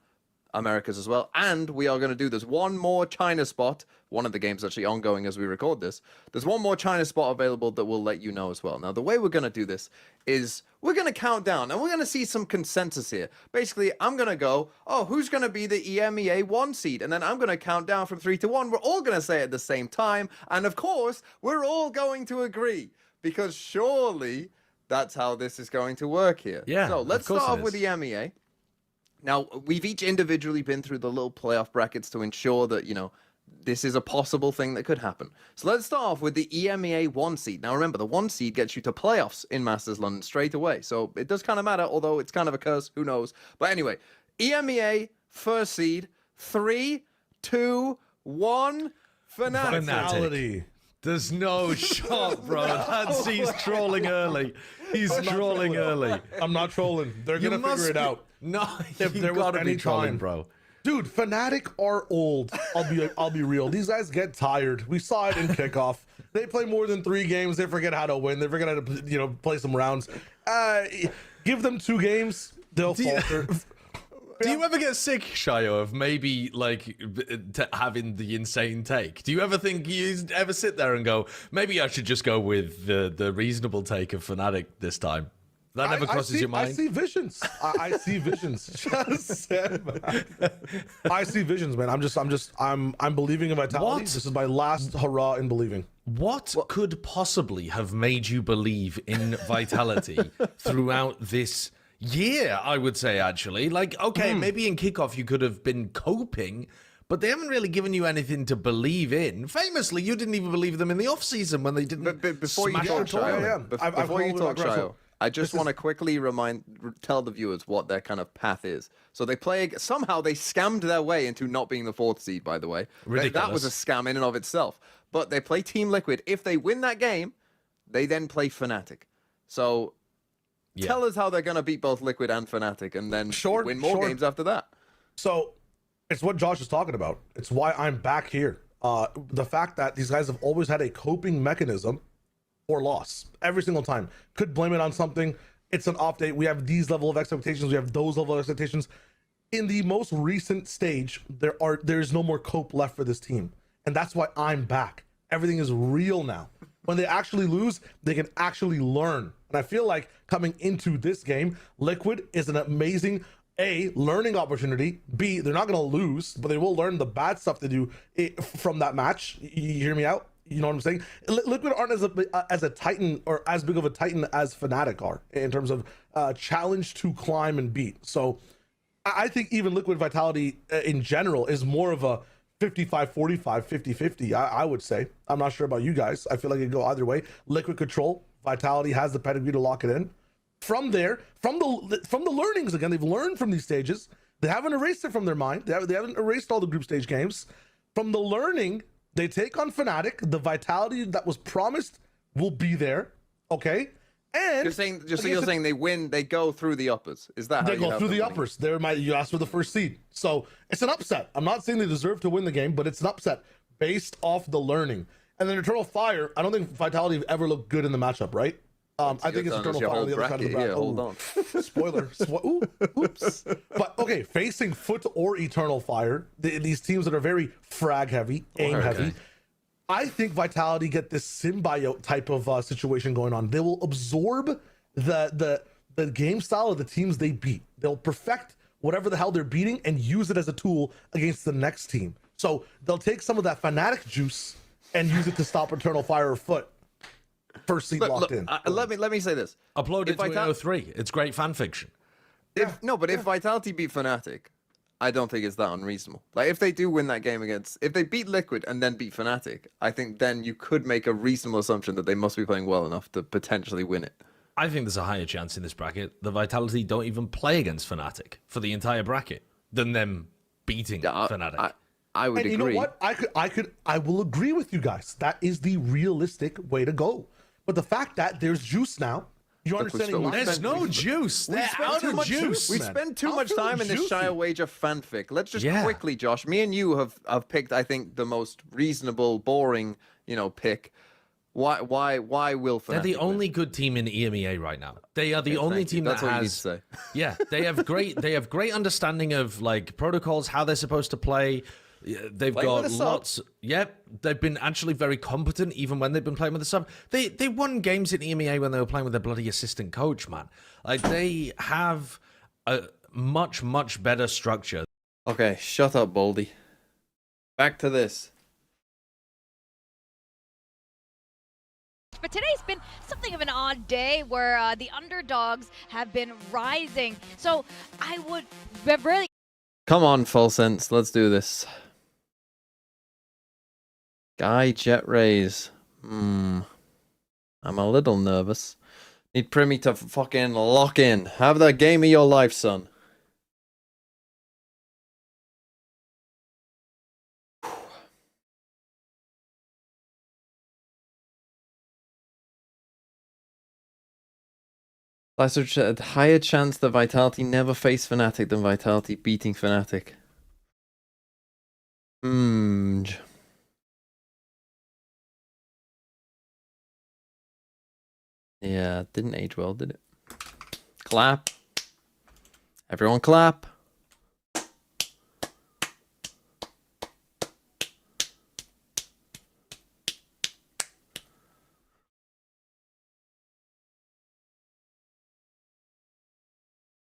Americas as well. And we are going to do this one more China spot. One of the games actually ongoing as we record this. There's one more China spot available that we'll let you know as well. Now, the way we're going to do this is we're going to count down and we're going to see some consensus here. Basically, I'm going to go, oh, who's going to be the EMEA 1 seed? And then I'm going to count down from 3 to 1. We're all going to say it at the same time. And of course, we're all going to agree because surely that's how this is going to work here. Yeah, So let's of course start it off with is. the EMEA. Now, we've each individually been through the little playoff brackets to ensure that, you know, this is a possible thing that could happen. So let's start off with the EMEA 1 seed. Now, remember, the 1 seed gets you to playoffs in Masters London straight away. So it does kind of matter, although it's kind of a curse. Who knows? But anyway, EMEA first seed, 3, 2, 1, Fnatic. There's no shot, bro. He's trolling early. He's trolling early. I'm not trolling. They're going to figure it out. No, If there was gotta be any trolling, time. bro. Dude, Fnatic are old. I'll be real. These guys get tired. We saw it in kickoff. They play more than 3 games. They forget how to win. They forget how to play some rounds. Give them 2 games, they'll falter. Do you ever get sick, Shio, of maybe having the insane take? Do you ever think you ever sit there and go, maybe I should just go with the reasonable take of Fnatic this time? That never crosses your mind. I see visions. I see visions. I see visions, man. I'm believing in Vitality. What? This is my last hurrah in believing. What could possibly have made you believe in Vitality throughout this year, I would say, actually? Like, okay, maybe in kickoff you could have been coping, but they haven't really given you anything to believe in. Famously, you didn't even believe them in the off-season when they didn't Before you smash talk, the tournament. Shayo, before you talk, Shayo, I just want to quickly tell the viewers what their kind of path is. So they somehow they scammed their way into not being the 4th seed, by the way. That was a scam in and of itself. But they play Team Liquid. If they win that game, they then play Fnatic. So tell us how they're going to beat both Liquid and Fnatic and then win more games after that. So it's what Josh is talking about. It's why I'm back here. The fact that these guys have always had a coping mechanism or loss every single time. Could blame it on something. It's an off day. We have these level of expectations. We have those level of expectations. In the most recent stage, there's no more cope left for this team. And that's why I'm back. Everything is real now. When they actually lose, they can actually learn. And I feel like coming into this game, Liquid is an amazing A, learning opportunity. B, they're not going to lose, but they will learn the bad stuff they do from that match. You hear me out? You know what I'm saying? Liquid aren't as a titan or as big of a titan as Fnatic are in terms of challenge to climb and beat. So I think even Liquid Vitality in general is more of a 55-45, 50-50, I would say. I'm not sure about you guys. I feel like it could go either way. Liquid control, Vitality has the pedigree to lock it in. From there, from the learnings, again, they've learned from these stages. They haven't erased it from their mind. They haven't erased all the group stage games. From the learning, they take on Fnatic. The Vitality that was promised will be there, okay? And you're saying they win, they go through the uppers. Is that how they you go have through them the winning? uppers? You asked for the first seed, so it's an upset. I'm not saying they deserve to win the game, but it's an upset based off the learning. And then Eternal Fire, I don't think Vitality ever looked good in the matchup, right? I think it's Eternal Fire on the other side of the bracket. Yeah, hold on. Spoiler. Oops. But okay, facing Foot or Eternal Fire, these teams that are very frag heavy, aim heavy. I think Vitality get this symbiote type of situation going on. They will absorb the game style of the teams they beat. They'll perfect whatever the hell they're beating and use it as a tool against the next team. So they'll take some of that Fnatic juice and use it to stop Eternal Fire or Foot. First seed locked in. Let me say this. Upload it to AO3. It's great fan fiction. If Vitality beat Fnatic, I don't think it's that unreasonable. Like, if they do win that game if they beat Liquid and then beat Fnatic, I think then you could make a reasonable assumption that they must be playing well enough to potentially win it. I think there's a higher chance in this bracket the Vitality don't even play against Fnatic for the entire bracket than them beating Fnatic. I would agree. You know what? I will agree with you guys. That is the realistic way to go. But the fact that there's juice now, you're understanding. There's no juice. They're out of juice. We spend too much time in this Shire Wager fanfic. Let's just quickly, Josh. Me and you have picked, I think, the most reasonable, boring, pick. Why will Fnatic They're the only good team in EMEA right now. They are the only team that has. Yeah, they have great understanding of like protocols, how they're supposed to play. They've got lots. Yep, they've been actually very competent even when they've been playing with the sub. They won games in EMEA when they were playing with their bloody assistant coach, man. Like they have a much better structure. Okay, shut up, Baldy. Back to this. But today's been something of an odd day where the underdogs have been rising. So I would really. Come on, Full Sense. Let's do this. Guy Jet Rays. I'm a little nervous. Need Primy to fucking lock in. Have the game of your life, son. Higher chance that Vitality never face Fnatic than Vitality beating Fnatic. Yeah, didn't age well, did it? Clap. Everyone clap.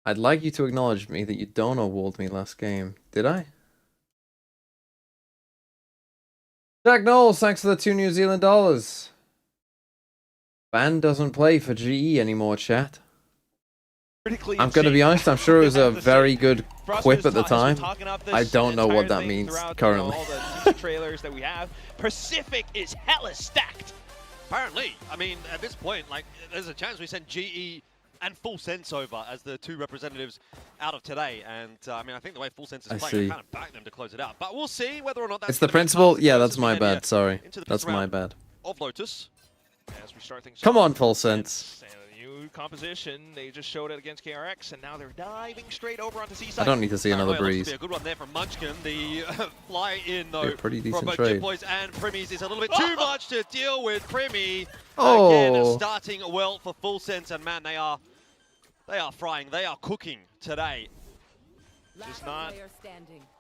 I'd like you to acknowledge me that you don't award me last game. Did I? Jack Knowles, thanks for the $2 New Zealand dollars. Ban doesn't play for GE anymore, chat. I'm going to be honest, I'm sure it was a very good quip at the time. I don't know what that means currently. All the trailers that we have. Pacific is hella stacked. Apparently, I mean, at this point, like, there's a chance we send GE and Full Sense over as the two representatives out of today. And I mean, I think the way Full Sense is playing, I kind of back them to close it out. But we'll see whether or not that's It's the principle. Yeah, that's my bad. Sorry, that's my bad. Of Lotus. As we start things Come on, Full Sense. New composition. They just showed it against KRX, and now they're diving straight over onto Seaside. I don't need to see another breeze. Be a good one there from Munchkin. The fly in though pretty decent from both trade. Boys and Primmy's is a little bit too much to deal with. Primmy Oh. again starting well for Full Sense, and man, they are frying. They are cooking today. Just not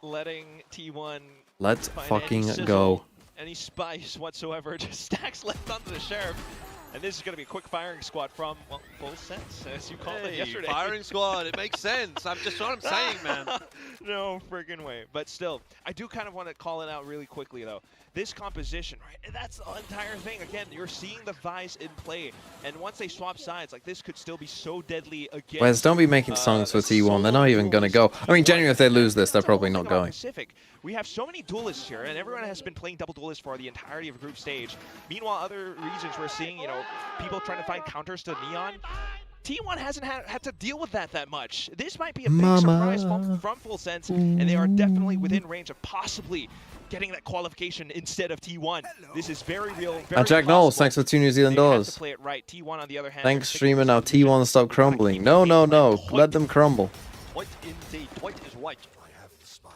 letting T1 Let's find fucking any sizzle, go. any spice whatsoever. Just stacks left onto the Sheriff. And this is going to be a quick firing squad from, well, Full Sense, as you called it yesterday. Firing squad, it makes sense. I'm just what I'm saying, man. No friggin' way. But still, I do kind of want to call it out really quickly, though. This composition, right, that's the entire thing. Again, you're seeing the Vice in play. And once they swap sides, like, this could still be so deadly again. Wes, don't be making songs for T1. They're not even going to go. I mean, genuinely, if they lose this, they're probably not going. Pacific. We have so many duelists here, and everyone has been playing double duelists for the entirety of group stage. Meanwhile, other regions we're seeing, you know, people trying to find counters to Neon. T1 hasn't had to deal with that much. This might be a big surprise from Full Sense, and they are definitely within range of possibly getting that qualification instead of T1. This is very real, very Jack Knowles, possible. thanks for 2 New Zealand They have dollars. to play it right. T1 on the other hand. Thanks, streamer. Now T1 stop crumbling. No, no, no. Let them crumble. White indeed. White is white. I have the spike.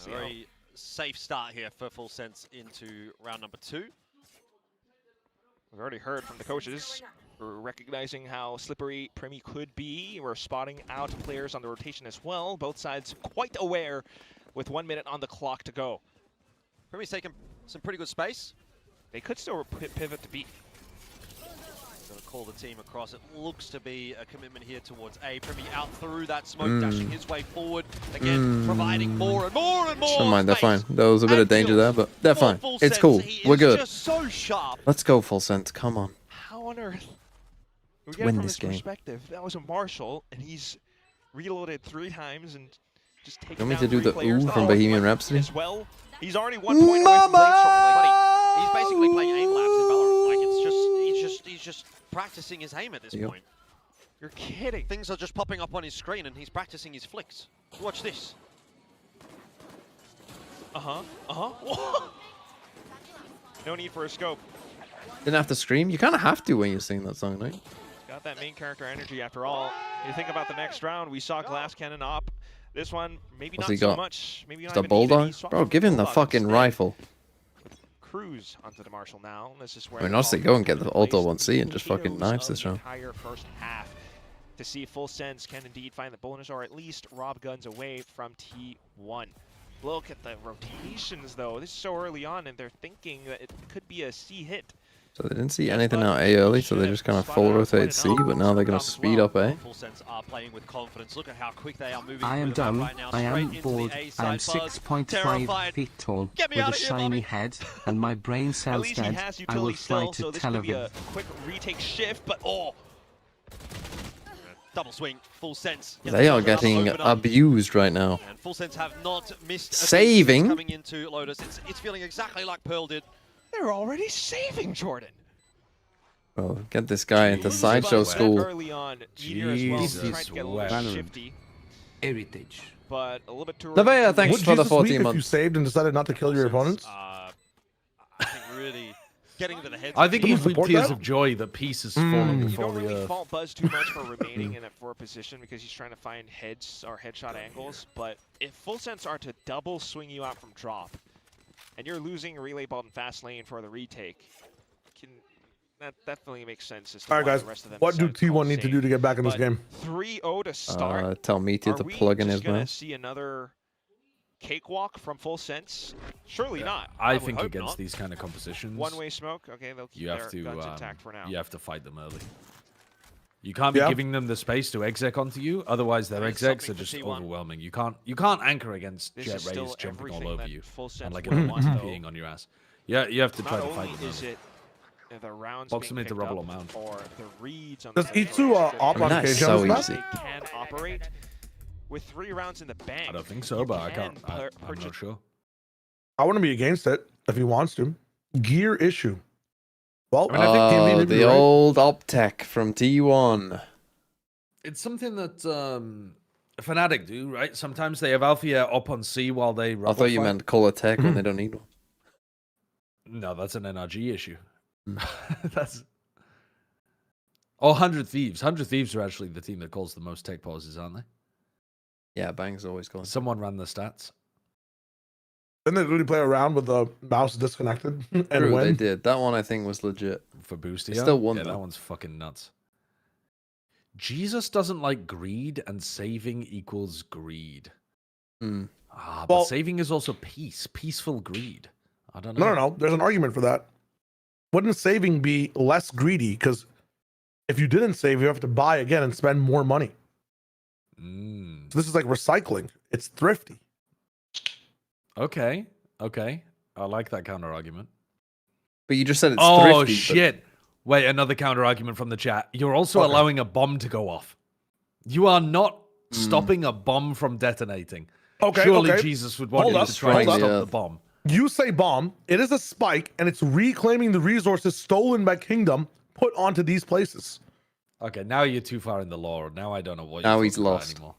Very safe start here for Full Sense into round number 2. We've already heard from the coaches. We're recognizing how slippery Primi could be. We're spotting out players on the rotation as well. Both sides quite aware with 1 minute on the clock to go. Primi's taking some pretty good space. They could still pivot to B. Gonna call the team across. It looks to be a commitment here towards A. Primi out through that smoke, dashing his way forward. Again, providing more and more and more. Never mind, they're fine. There was a bit of danger there, but they're fine. It's cool. We're good. Just so sharp. Let's go, Full Sense. Come on. How on earth? We Let's get win from this his game. perspective. That was a Marshall, and he's reloaded 3 times and just taken You want me down to do 3 the players. ooh from Bohemian Rhapsody? As well. He's already 1 point away from Blade Storm. Buddy, he's basically playing aim labs in Valorant. Like he's just practicing his aim at this point. You're kidding. Things are just popping up on his screen and he's practicing his flicks. Watch this. No need for a scope. Didn't have to scream. You kind of have to when you sing that song, right? Got that main character energy after all. You think about the next round, we saw Glass Cannon op. This one, maybe What's not he so got? much. Maybe Just not a even needed. He bulldog? swapped Bro, from give him the bulldog fucking instead. rifle. Cruise onto the Marshall now. This is where I mean, the honestly, ball go and comes get the into Auto place. 1C and just fucking Heroes knives of this the round. entire first half to see if Full Sense can indeed find the bonus or at least rob guns away from T1. Look at the rotations though. This is so early on and they're thinking that it could be a C hit. So they didn't see anything out A early, so they just kind of full rotated C, but now they're going to speed up A. Full Sense are playing with confidence. Look at how quick they are moving. I am with the map dumb, right now, I am straight into bored, the A I am side. Buzz, 6.5 terrified. feet tall, Get me with a out of here, shiny Bobby. head, and my brain At cells least he dead. has I will utility fly still, to so this Tel could be Aviv. a quick retake shift, but Double swing, Full Sense. They are getting abused right now. And Full Sense have not missed a beat Saving? coming into Lotus. It's feeling exactly like Pearl did. they're already saving Jordan. Bro, get this guy into sideshow Step school. early on, Meteor as well, Jesus trying to get a little wept. shifty, Heritage. but a little bit too early. Nevaeh, thanks Would for the Jesus 14 weep if you months. saved and decided not to kill your opponents? I think really getting into the heads. I think Do you he'd weep support tears that? of joy that peace is falling You before don't the really earth. fault Buzz too much for remaining in that 4 position because he's trying to find heads or headshot angles. But if Full Sense are to double swing you out from drop, and you're losing relay ball in fast lane for the retake, that definitely makes sense. As to All right, why guys. the rest of them What do decided to call T1 need to save. do to get back in this But game? 3-0 to start. Tell Meteor Are to we plug in just his gonna mouse. see another cakewalk from Full Sense? Surely not. I would think hope against not. these kind of compositions, One-way smoke. Okay, they'll keep you have their guns to intact for now. you have to fight them early. You can't be Yeah. giving them the space to exec onto you, otherwise their That is execs are something for just T1. overwhelming. You can't anchor against This Jet is still Rays jumping all everything over that you Full and Sense like would an want, though. peeing on your ass. Yeah, you have to try Not to fight only them is early. it the rounds Box being them into picked rubble up, or mount. or the reads on Does the Itsu op on That's K so Jones? easy. They can operate with 3 rounds in the bank. I don't think so, but I can can't. I'm purchase- not sure. I want to be against it if he wants to. Gear issue. Well, I mean, I think TMV Oh, may be the right. old Optech from T1. It's something that Fnatic do, right? Sometimes they have Althea up on C while they. I thought you meant color tech when they don't need one. No, that's an NRG issue. Hmm. That's. Oh, 100 Thieves. 100 Thieves are actually the team that calls the most tech pauses, aren't they? Yeah, Bang's always going. Someone ran the stats. Didn't they literally play around with the mouse disconnected and True, they win? did. That one I think was legit. For Boosty. They still won Yeah, though. that one's fucking nuts. Jesus doesn't like greed, and saving equals greed. Hmm. But Well- saving is also peace. Peaceful greed. I don't know. No. There's an argument for that. Wouldn't saving be less greedy? Because if you didn't save, you have to buy again and spend more money. Mm. So this is like recycling. It's thrifty. Okay. I like that counter argument. But you just said it's Oh, thrifty. but- shit. Wait, another counter argument from the chat. You're also Okay. allowing a bomb to go off. You are not stopping a bomb from detonating. Okay, Surely okay. Jesus would want Hold you up, to try and hold stop up. the bomb. You say bomb. It is a spike, and it's reclaiming the resources stolen by Kingdom put onto these places. Okay, now you're too far in the lore. Now I don't know what Now you're he's talking about lost. anymore.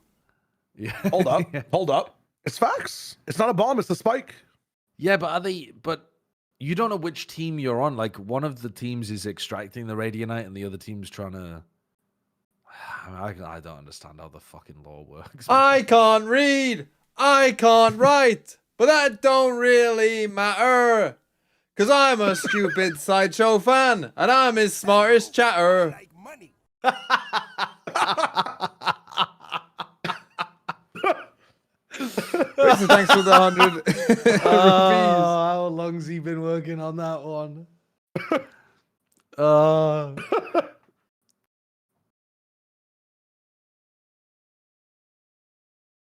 Yeah. Hold up. Hold up. It's facts. It's not a bomb. It's a spike. Yeah, but are they? But you don't know which team you're on. Like one of the teams is extracting the Radianite, and the other team's trying to. I don't understand how the fucking law works. I can't read. I can't write. But that don't really matter. Cause I'm a stupid sideshow fan, and I'm his smartest chatter. Thanks for the 100 how long's he been working on that one?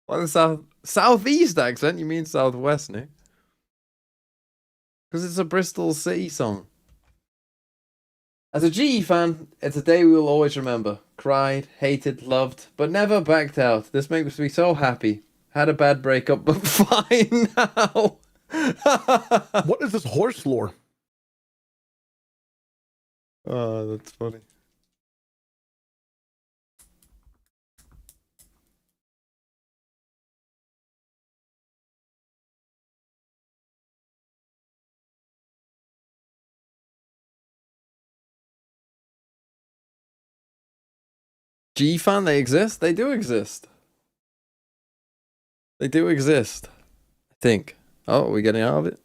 What the southeast accent? You mean southwest, Nick? Because it's a Bristol City song. As a GE fan, it's a day we will always remember. Cried, hated, loved, but never backed out. This makes me so happy. Had a bad breakup, but fine now. What is this horse lore? Oh, that's funny. G-Fan, they exist? They do exist. They do exist. I think. Oh, are we getting out of it?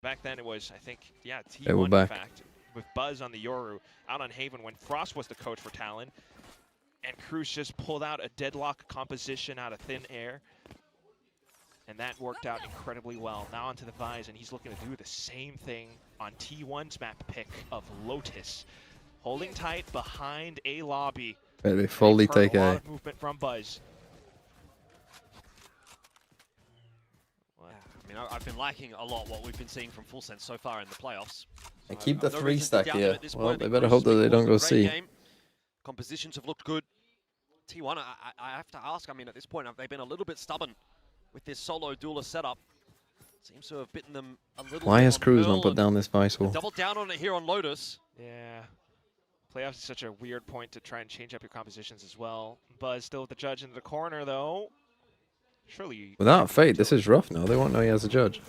Back then it was, I think, yeah, T1 Hey, we're back. in fact, with Buzz on the Yoru out on Haven when Frost was the coach for Talon. And Cruz just pulled out a deadlock composition out of thin air. And that worked out incredibly well. Now onto the Vise, and he's looking to do the same thing on T1's map pick of Lotus. Holding tight behind a lobby. They fully take a lot A. of movement from Buzz. I mean, I've been liking a lot what we've been seeing from Full Sense so far in the playoffs. They keep the No 3 reason to stack doubt them here. at this Well, point. they The better Cruise hope that they don't go was a great C. game. Compositions have looked good. T1, I have to ask, I mean, at this point, have they been a little bit stubborn with this solo duelist setup? Seems to have bitten them a little Why bit has on Cruz Pearl not put and down this Vice wall? doubled down on it here on Lotus. Yeah. Playoffs is such a weird point to try and change up your compositions as well. Buzz still with the judge in the corner, though. Surely. Without Fate, this is rough now. They won't know he has a judge.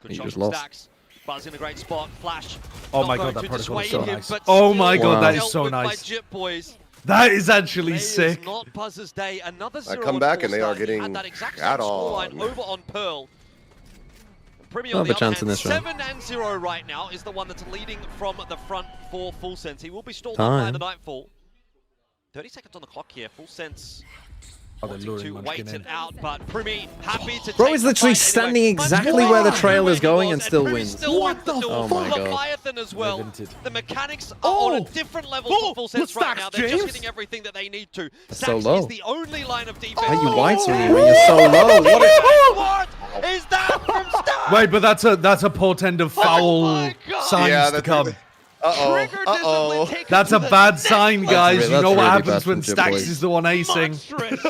Good He shot just from lost. Stacks. Buzz in a great spot. Flash. Oh not my going god, that to protocol is so dissuade him, nice. but Oh my still god, that is dealt so with by nice. Jip Boys. That is actually Today sick. is not Buzz's day. Another I 0 come on back 4 and they are start. He getting had that exact same shat scoreline on. over on Pearl. Primi Not on a the other chance in hand, this round. 7-0 right now is the one that's leading from the front for Full Sense. He will be stalled up by Time. the Nightfall. 30 seconds on the clock here. Full Sense Oh, they're wanting luring to Munchkin wait in. it out, but Primi happy to Bro take is the literally fight standing anyway. exactly Munchkin where the knew trail where is he going was, and still Primi wins. still What wins the duel. Oh my god. Leviathan as well. Revented. The mechanics are Oh! on a different level for Full Sense right Stacks, now. They're James. just getting everything that they need to. That's Stacks so low. is the only line of defense. How you wide swinging when you're so low? What What is that from Stacks? Wait, but that's a portend of foul my God. signs Yeah, to that's come. Trigger discipline taken That's to a the bad next sign, level. guys. You that's know what really happens bad when from Jib Stacks Boys. is the one acing. Monstrous.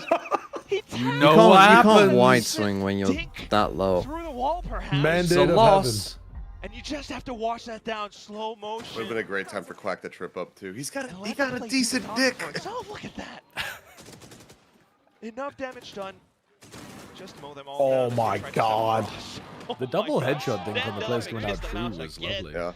You You know can't, what you happens. can't wide swing when you're that low. Through the wall, perhaps. Mandate It's a of loss. And you just have to watch that down slow motion. Would have been a great time for Quack to trip up too. He got Let a them play decent Utah dick. first. Oh, look at that. Enough damage done. Just mow them all Oh down. my Try to god. sell- The Oh double my God. headshot thing from the place Stand coming up out and kiss true them out was again. lovely. Yeah.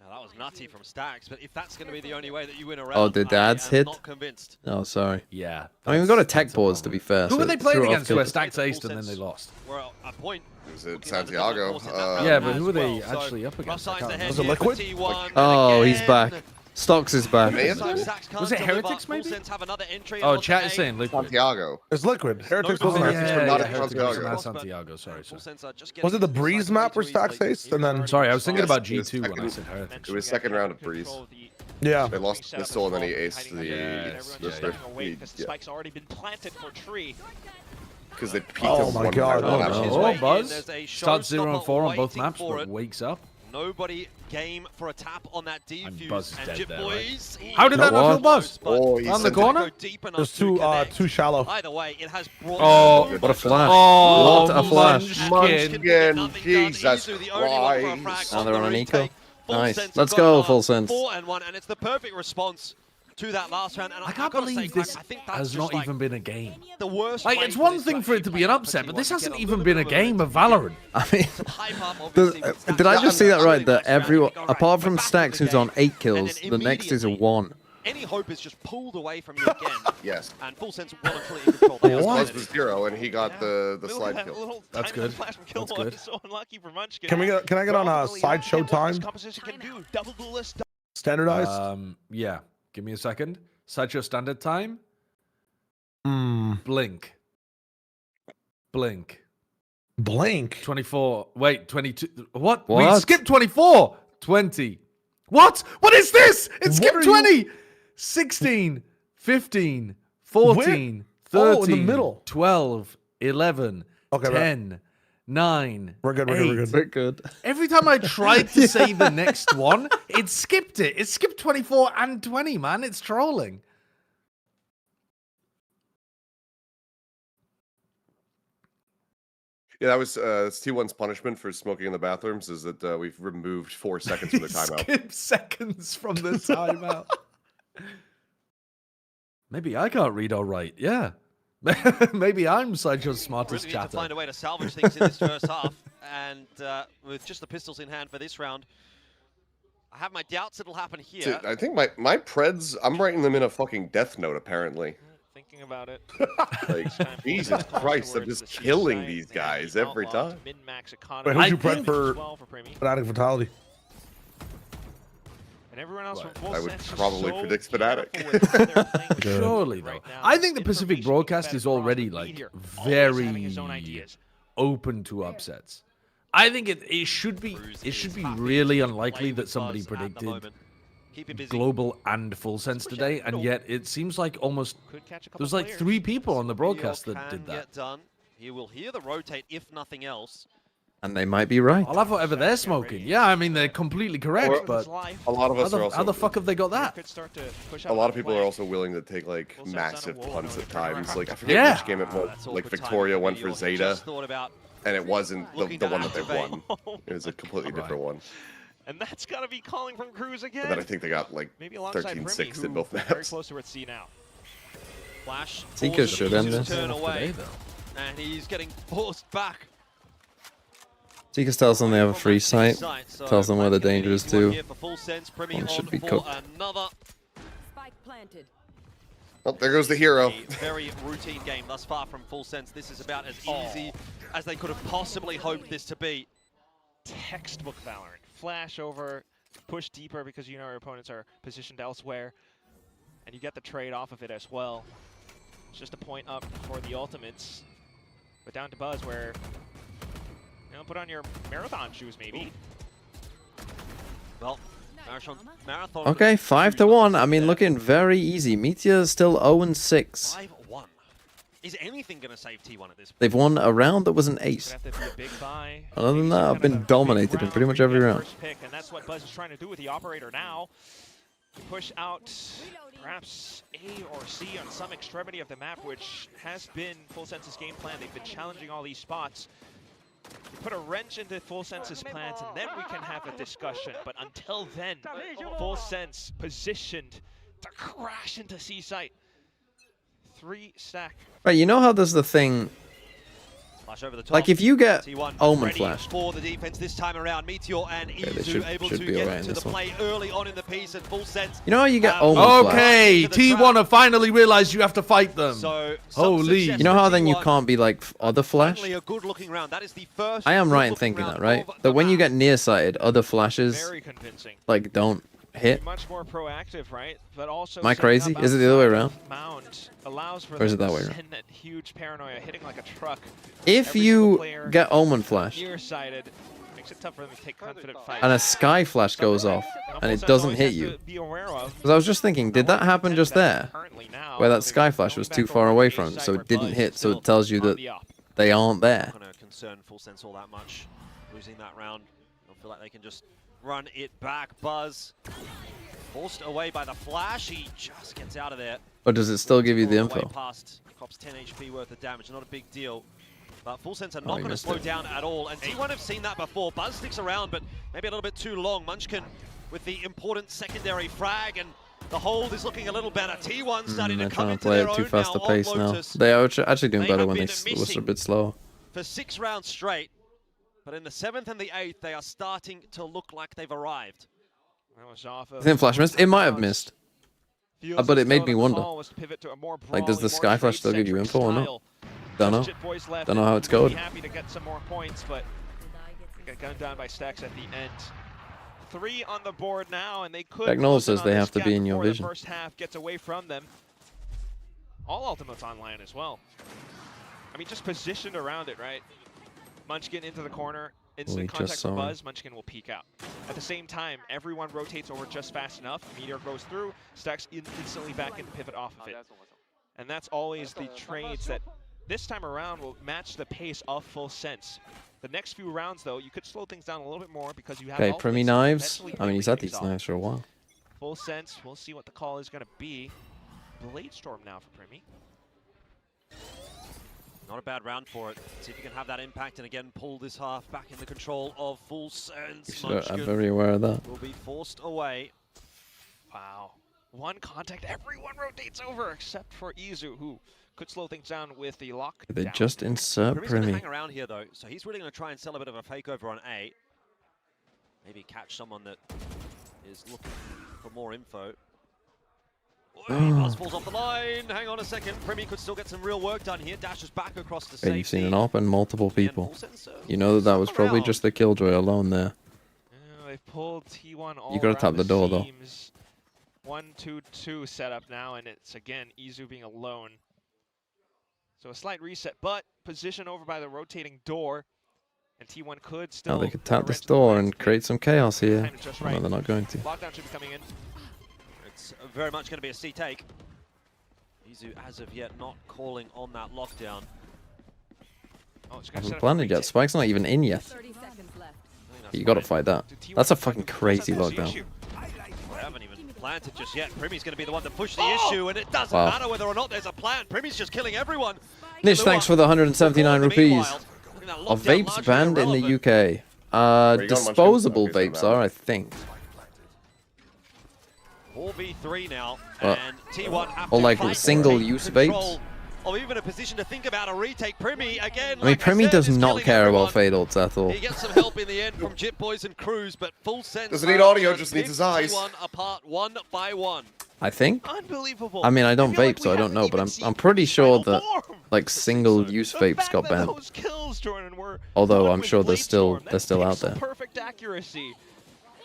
Now, that was nutty from Stacks, but if that's going to be the only way that you win a round, Oh, did Dad's I am hit? not convinced. Oh, sorry. Yeah. I mean, we got a that's tech a pause to be fair. Who so were they it playing threw off against where kills. Stacks aced and then they lost? Well, a point. It was at Looking at the Santiago. course in that round Yeah, but as who were they well. So, actually up rough against? I signs can't ahead Was it here for Liquid? T1, and Oh, he's again, back. Stocks is back. May- Stacks can't Was it deliver. Heretics, Full maybe? Sense have another entry Oh, on chat A. is saying Liquid. Santiago. It's Liquid. Heretics No wasn't defense Heretics from from not not a Heretics Santiago. from But Santiago. Sorry, Full sorry. Sense are just Was it the getting Breeze inside map where too Stacks easily. aced and then? Sorry, I was thinking Yes, about it was G2 when I second- said Heretics. It was second round of Breeze. Yeah. They lost Missile and then he aced the Spike's already been planted for Tree. because they peaked Oh him my one God. time on Oh, that no. map. Oh, There's Buzz a starts 0 and 4 on both waiting maps, for but it. wakes up. Nobody game for a tap on that defuse. Buzz is And dead Jip there, Boys. How did that not kill Buzz? Oh, he's on the corner? There's too shallow. Either way, it has brought Oh, what a flash. Oh, what a flash. Munchkin, Jesus Christ. Now they're on an eco. Nice. Let's go, Full Sense. 4-1, and it's the perfect response to that last round. And I can't believe this has not even been a game. The worst. Like, it's one thing for it to be an upset, but this hasn't even been a game of Valorant. I mean, did I just see that right? That everyone, apart from Stacks, who's on 8 kills, the next is a 1. Any hope is just pulled away from you again. Yes. And Full Sense won and fully in control. Buzz was 0, and he got the slide kill. That's good. That's good. So unlucky for Munchkin. Can I get on a side show time? Standardized? Yeah. Give me a second. Sideshow standard time. Blink. Blink. Blink. 24. Wait, 22. What? We What? skipped 24. 20. What? What is this? It skipped 20. 16. 15. 14. 13. Oh, in the middle. 12. 11. Okay, 10. 9. We're good. 8. We're good. Every time I tried to say the next one, it skipped it. It skipped 24 and 20, man. It's trolling. Yeah, that was it's T1's punishment for smoking in the bathrooms is that we've removed 4 seconds from the timeout. Skip seconds from the timeout. Maybe I can't read or write. Yeah. Maybe I'm Sideshow's smartest Really need to chatter. find a way to salvage things in this first half, and with just the pistols in hand for this round, I have my doubts it'll happen here. Dude, I think my Preds, I'm writing them in a fucking death note, apparently. Thinking about it. Like, Jesus Christ, I'm just killing these guys every time. Wait, who'd you prep for Fnatic Fatality? And everyone else from I would Sense is probably so predict careful Fnatic. with how they're playing with Surely, though. right now. I think the Pacific Information broadcast being is fed across already, the like, media, always having his own very ideas. open to upsets. I think it should be really unlikely that somebody predicted global and full sense today, and yet it seems like almost there's like 3 people on the broadcast that did that. Get done. He will hear the rotate if nothing else. And they might be right. I'll have whatever they're smoking. Yeah, I mean, they're completely correct, but A lot of us are how the also. fuck have they got that? A lot of people are also willing to take like massive punts at times. Like I forget Yeah. which game it was. Like Victoria went for Zeta, and it wasn't the one that they won. It was a completely different one. And that's got to be calling from Cruz again. And then I think they got like Maybe alongside 13-6 Primi, in both who very maps. close to its C now. Flash. Tika should end this. Turn away, Today, and he's getting forced back. Tika tells them they have a free site. Tells them where the danger is too. One should be cooked. Another Oh, there goes the hero. very routine game thus far from Full Sense. This is about as easy as they could have possibly hoped this to be. Textbook Valorant. Flash over, push deeper because you know your opponents are positioned elsewhere, and you get the trade off of it as well. It's just a point up for the ultimates, but down to Buzz where, you know, put on your marathon shoes maybe. Well, marathon. Okay, 5-1. I mean, looking very easy. Meteor's still 0-6. 5-1. Is anything going to save T1 at this point? They've won a round that was an ace. Have to be a big buy. Other than that, I've been dominated in pretty much every round. First pick, and that's what Buzz is trying to do with the operator now. Push out perhaps A or C on some extremity of the map, which has been Full Sense's game plan. They've been challenging all these spots. Put a wrench into Full Sense's plans, and then we can have a discussion. But until then, Full Sense positioned to crash into C site. 3 stack. Right, you know how there's the thing. Flash over the top. Like if you get T1 Omen ready flashed. for the defense this time around. Meteor and they Izu able should to be get alright in into the this one. play early on in the piece, and Full Sense. You know how you get Omen Okay, flashed? T1 have finally realized you have to fight them. So, holy. You know how then you can't be like other flash? Certainly a good looking round. That is the first. I am right in good-looking thinking round that, right? of That when you get nearsighted, other flashes Very convincing. like don't hit. Much more proactive, right? But also Am I crazy? Is it the other way around? Mound allows for Or is it them that to way around? send that huge paranoia hitting like a truck. If Every you single player get Omen flashed nearsighted, makes it tough for them to take confident fights. and a sky flash goes off and it doesn't hit you. Because I was just thinking, did that happen just there? Where that sky flash was too far away from him, so it didn't hit, so it tells you that they aren't there. Not going to concern Full Sense all that much. Losing that round, I feel like they can just run it back. Buzz forced away by the flash. He just gets out of there. Or does it still give you the All the way info? past. Cops 10 HP worth of damage. Not a big deal. But Full Sense are Oh, not he going to missed slow it. down at all. And T1 have seen that before. Buzz sticks around, but maybe a little bit too long. Munchkin with the important secondary frag, and the hold is looking a little better. T1 starting to They're come trying to into play their it too own fast now a pace on now. Lotus. They are actually doing They better have when they been was a missing bit slower. for 6 rounds straight. But in the 7th and the 8th, they are starting to look like they've arrived. That was off of Didn't flash missed? It might have missed. Feels But as it made though me the wonder. call was to pivot to a more Like, does the brawly, Sky more Flash still give you info or trade-centric not? style. Don't know. Just Jit Boys left, Don't know and how it's we'd be going. happy to get some more points, but got gunned down by Stacks at the end. 3 on the board now, and they could. Jack Knowles close in says on they this have to gap be in your before the vision. first half gets away from them. All Ultimates online as well. I mean, just positioned around it, right? Munchkin into the corner, instant just contact saw for him. Buzz, Munchkin will peek out. At the same time, everyone rotates over just fast enough, Meteor goes through, Stacks instantly back into pivot off of it. And that's always the trades that this time around will match the pace of Full Sense. The next few rounds, though, you could slow things down a little bit more because you have Okay, ultimates Primy that knives. eventually I mean, bring he's had things these off. knives for a while. Full Sense, we'll see what the call is going to be. Blade Storm now for Primy. Not a bad round for it. See if you can have that impact and again pull this half back in the control of Full Sense. So I'm Munchkin very aware of that. will be forced away. Wow. One contact, everyone rotates over except for Izu, who could slow things down with the lock. They just insert Primy's going to Primy. hang around here though, so he's really going to try and sell a bit of a fake over on A. Maybe catch someone that is looking for more info. Buzz falls off the line. Hang on a second. Primy could still get some real work done here. Dashes back across the Okay, safety. you've seen an AWP and multiple people. Full Sense, You know that was probably around. just the Killjoy alone there. They've pulled T1 all You gotta tap around the door, though. seams. 1-2-2 set up now, and it's again Izu being alone. So a slight reset, but position over by the rotating door, and T1 could still. Now they could put a tap this wrench in the door plans. and create some chaos here. Timed it just No, right. they're not going to. Lockdown should be coming in. It's very much going to be a C take. Izu, as of yet, not calling on that lockdown. Oh, it's I gonna set haven't up a planned it yet. retake. Spike's not even in yet. You gotta fight that. That's a fucking crazy lockdown. They haven't even planted just yet. Primy's going to be the one to push the issue, and it doesn't Wow. matter whether or not there's a plan. Primy's just killing everyone. Nish, thanks for the 179 rupees. Are vapes banned in the UK? Where you going, Munchkin? Disposable Okay, so vapes now- are, I think. 4v3 now, But- and T1 have or to like fight single-use take control vapes. Or even a position to think about a retake. Primy again. I mean, Primy does not care about fade ults at all. He gets some help in the end from Jit Boys and Cruz, but Full Sense. Doesn't need audio, just needs his eyes. T1 apart one by one. I think. Unbelievable. I mean, I don't feel like vape, we so I don't haven't know, but even I'm pretty sure that form. like single-use vapes fact got that banned. those kills, Jordan, were Although done I'm with sure they're Blade still Storm. That's out there. Perfect accuracy.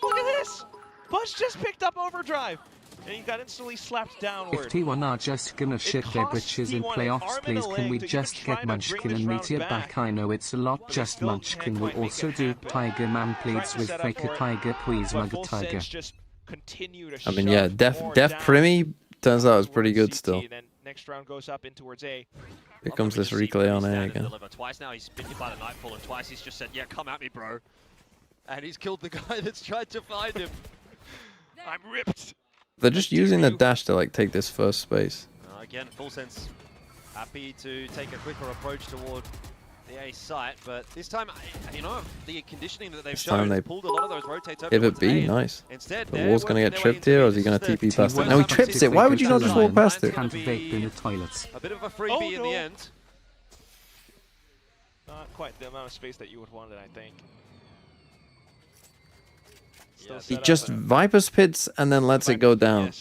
Look at this. Buzz just picked up overdrive, and he got instantly slapped downward. If T1 are just gonna shit their britches in playoffs, please can we just get Munchkin and Meteor back? I know it's a lot, just Munchkin will also do. Tiger Man pleads with Faker Tiger, please mugger Tiger. I mean, yeah, Def Primy turns out is pretty good still. Then next round goes up in towards A. Here comes this replay on A again. Twice now he's been hit by the Nightfall, and twice he's just said, yeah, come at me, bro. And he's killed the guy that's tried to find him. I'm ripped. They're just using the dash to like take this first space. Again, Full Sense happy to take a quicker approach toward the A site, but this time, you know, the conditioning that they've This time shown they has pulled a lot of those rotates over Give it towards B, A, and nice. Instead, The they're wall's gonna working get their way tripped here, or is he into gonna the TP past it? T1 No, he trips it. Why would you not just walk past it? Can't vape in the toilets. A bit of a freebie in the end. Not quite the amount of space that you would want it, I think. Still He set up, just but- Viper spits and then lets it go down.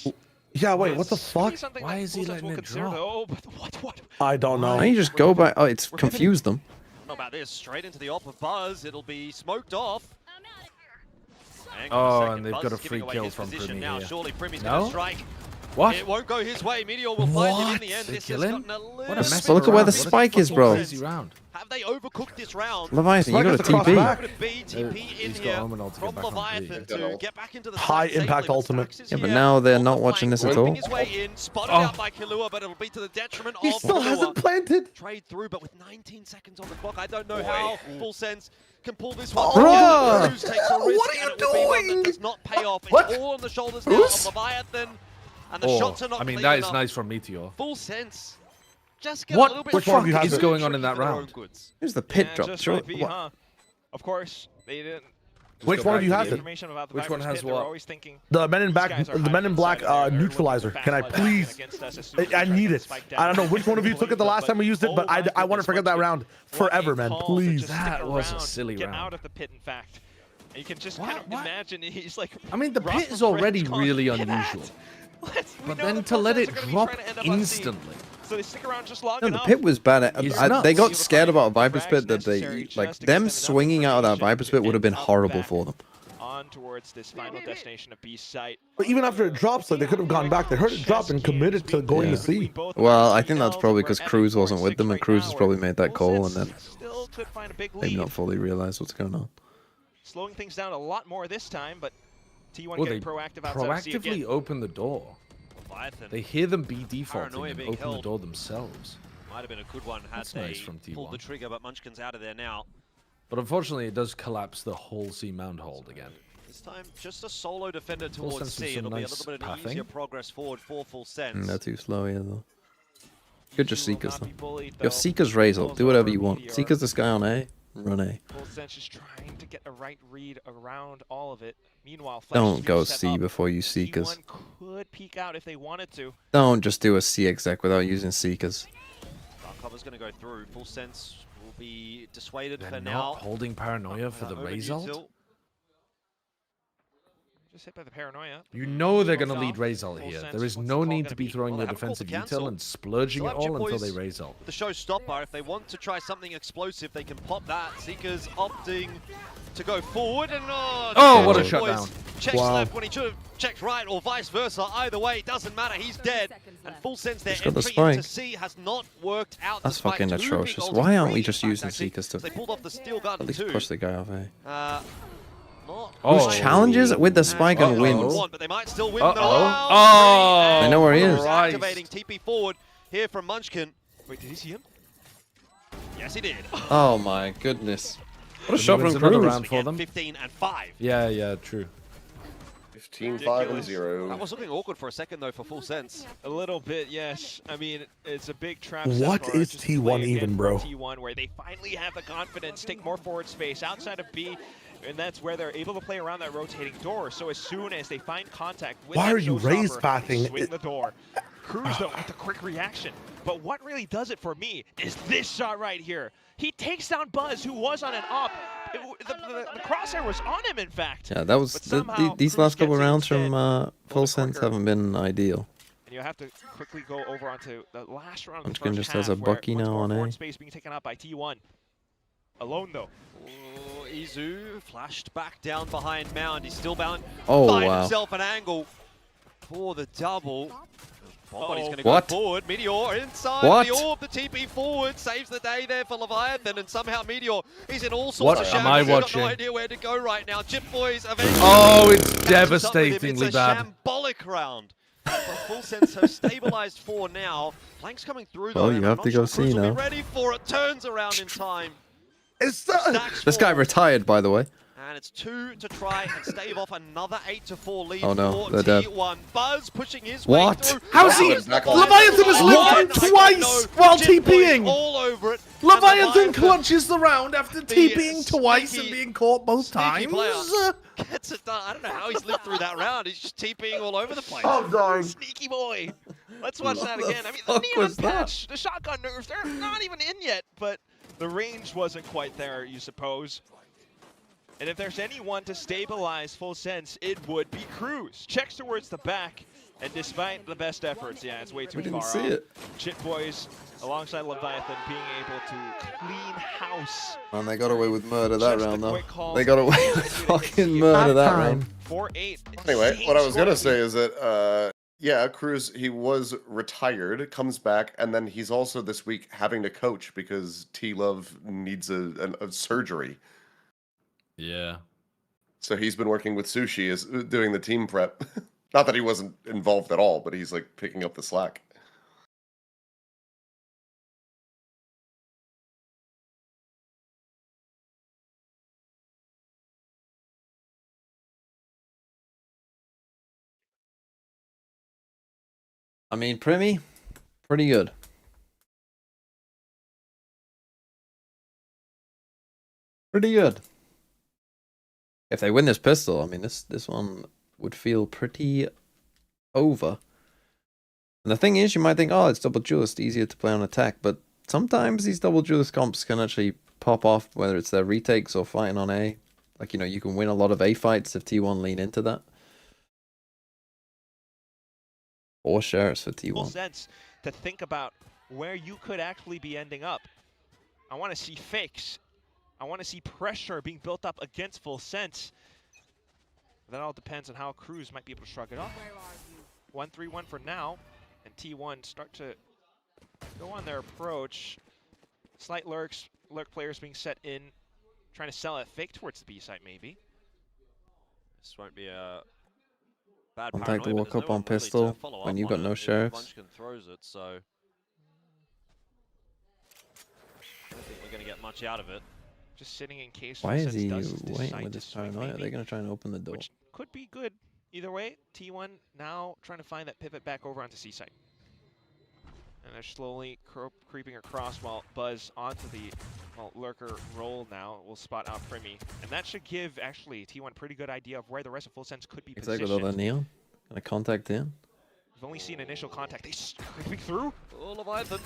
Yeah, wait, what the fuck? Why is he letting it drop? Oh, but what? I don't know. Why don't you just go back? Oh, it's confused them. I don't know about this. Straight into the op of Buzz. It'll be smoked off. Hang on a Oh, second. and they've Buzz got a is free giving away kill his from position Primy now. here. Surely Primy's No? going to strike. What? It won't go his way. Meteor will find it in the end. They This has kill him? gotten a little What a bit messy But look at where the round. What a spike is, bro. crazy round. Have they overcooked this round? Leviathan, you got a Spike has to cross TP. back. TP in He's got here Omen to from get back on B. Leviathan to get back into the High side impact safely, but ultimate. Stax is Yeah, but here now they're on not the watching flank, this at working all. his way in, spotted Oh. out by Killua, but it'll be to the detriment He of still Killua. hasn't planted. Trade through, but with 19 seconds on the clock, I don't know how Full Sense can pull this one. Bruh! Cruz takes a risk, What are you and it will be one that doing? does not pay off. What? It's all on the shoulders now of Leviathan, and the shots are not I mean, clean that is enough. nice from Meteor. Full sense. Just get What a little bit the fuck tricky is for going on in that their own round? goods. Here's the pit Yeah, drop. just Sure. might be, huh? Of course, they didn't. Which one of you has it? Information about the Which one Vipers has pit, they were what? always thinking, The Men in these Black, guys are the Men in Black neutralizer. Can I please? I need it. I don't know which one of you took it the last time we used it, but I want to forget that round forever, man. Please. That was a silly get round. out of the pit, in fact. And you can just kind of imagine he's like. I mean, the Ross pit is from already French really calling, "Get unusual. out." But know then the to let it Bulldogs are gonna be drop trying to end up on C. instantly. So they stick around just long No, the enough. pit was bad. It's They nuts. got scared about Viper's Pit that they like them swinging out of that Viper's Pit would have been horrible for them. On towards this final destination of B site. But even after it drops, like they could have gone back. They heard it drop and committed to going to C. Well, I think that's probably because Cruz wasn't with them, and Cruz has probably made that call and then Still could find a big maybe lead. not fully realized what's going on. Slowing things down a lot more this time, but T1 Well, getting they proactive outside of C proactively again. open the door. Leviathan. They hear them be defaulting Paranoia and being open the held. door themselves. Might have been a good one had That's they nice from pulled the T1. trigger, but Munchkin's out of there now. But unfortunately, it does collapse the whole C mount hold again. This time, just a solo defender Full towards Sense with C. some It'll be a nice little bit of an pathing. easier progress forward for Full Sense. They're too slow here though. Good just He will Seekers not though. be bullied, Your though. Seekers Razor. Falls Do whatever over you want. Meteor. Seekers this guy on A. Run A. Full Sense just trying to get a right read around all of it. Meanwhile, Flash Don't is go set C up. before you Seekers. T1 could peek out if they wanted to. Don't just do a C exec without using Seekers. Dark Cover's going to go through. Full Sense will be dissuaded They're for not now. holding Paranoia for the Over result. Util. Just hit by the Paranoia. You know they're going to Goes lead off. Razal Full here. Sense, There is what's no the call need gonna to be be? throwing Well, your they haven't called the defensive cancel. util and splurging Still it have Chip all until Boys they Razal. The showstopper. If they want to try something explosive, they can pop that. Seekers opting to go forward, and what a Chip shutdown. Boys checks Wow. left when he should have checked right, or vice versa. Either way, it doesn't matter. He's dead. And Full Sense, their He's got the entry into spike. C has not worked out. That's despite fucking two big atrocious. ulti, Why aren't we three, just in fact, using actually. Seekers to They pulled off the steel gun at least too. push the guy off A? Not Oh. Who's challenges with the spike and wins? but they might still win Uh-oh. the round. Oh, They know where he is. Christ. Activating TP forward here from Munchkin. Wait, did he see him? Yes, he did. Oh my goodness. What a He shot wins from another Cruz. round for them. 15 and 5. Yeah, true. 15, 5, and That 0. was looking awkward for a second though for Full Sense. A little bit, yes. I mean, it's a big trap. What set for is just T1 play again even, for bro? T1, where they finally have the confidence, take more forward space outside of B, and that's where they're able to play around that rotating door. So as soon as they find contact with Why that are you showstopper, raised pathing? swing the door. Cruz though with the quick reaction. But what really does it for me is this shot right here. He takes down Buzz, who was on an up. The crosshair was on him, in fact. Yeah, that was But somehow these Cruz last couple gets it rounds from instead. Full Sense haven't been ideal. And you have to quickly go over onto the last round of the Munchkin first just has a half, where Bucky once now more on forward A. space being taken up by T1. Alone though. Oh, Izu flashed back down behind Mound. He's still bound. Oh, Find wow. himself an angle for the double. Somebody's going to What? go forward. Meteor inside What? the orb. The TP forward saves the day there for Leviathan, and somehow Meteor is in all What sorts of am shambles. I He's got watching? no idea where to go right now. Chip Boys eventually. Oh, it's catches up with him. devastatingly It's a bad. shambolic round. But Full Sense have stabilized for now. Flanks coming through though. Well, and you I'm have not to sure go Cruz see will be now. ready for it. Turns around in time. It's Stacks This guy forward. retired, by the way. And it's 2 to try and stave off another 8-4 lead Oh, no, for they're dead. T1. Buzz pushing his What? way through. How's he? Leviathan has lived through twice while Chip Boys TPing. all over it. And Leviathan clutches the round after the TPing twice and sneaky- being caught both sneaky times. player gets it done. I don't know how he's lived through that round. He's just TPing all over the place. Oh, darn. Sneaky boy. Let's watch that What the again. I mean, the fuck neon was that? patch, the shotgun nerves, they're not even in yet, but the range wasn't quite there, you suppose. And if there's anyone to stabilize Full Sense, it would be Cruz. Checks towards the back, and despite the best efforts, yeah, it's way too We didn't far see off. it. Chip Boys, alongside Leviathan, being able to clean house. And they got away with murder that Just the round, though. quick calls They got and away with executing fucking it. murder that Halftime. round. 4-8. Anyway, Insane what I was going to scoring. say is that, yeah, Cruz, he was retired, comes back, and then he's also this week having to coach because T-Love needs a surgery. Yeah. So he's been working with Sushi as doing the team prep. Not that he wasn't involved at all, but he's like picking up the slack. I mean, Primi, pretty good. Pretty good. If they win this pistol, I mean, this one would feel pretty over. And the thing is, you might think, oh, it's double duelist, easier to play on attack, but sometimes these double duelist comps can actually pop off, whether it's their retakes or fighting on A. Like, you know, you can win a lot of A fights if T1 lean into that. Or Sheriffs for T1. Full sense to think about where you could actually be ending up. I want to see fakes. I want to see pressure being built up against Full Sense. That all depends on how Cruz might be able to shrug it off. 1-3-1 for now, and T1 start to go on their approach. Slight lurk players being set in, trying to sell a fake towards the B site maybe. This won't be a bad Contact paranoia, walk but up no on one really pistol to follow when up you've on got it no if sheriffs. Munchkin throws it, so I don't think we're going to get much out of it. Just sitting in case. Why Full is Sense he does waiting decide with to this swing paranoia? maybe, They're going to try and open the door. which could be good either way. T1 now trying to find that pivot back over onto C site. And they're slowly creeping across while Buzz onto the lurker roll now will spot out Primi. And that should give actually T1 pretty good idea of where the rest of Full Sense could be Exactly positioned. with all the neon. Gonna contact in. We've only seen initial contact. They creeping through. Oh, Leviathan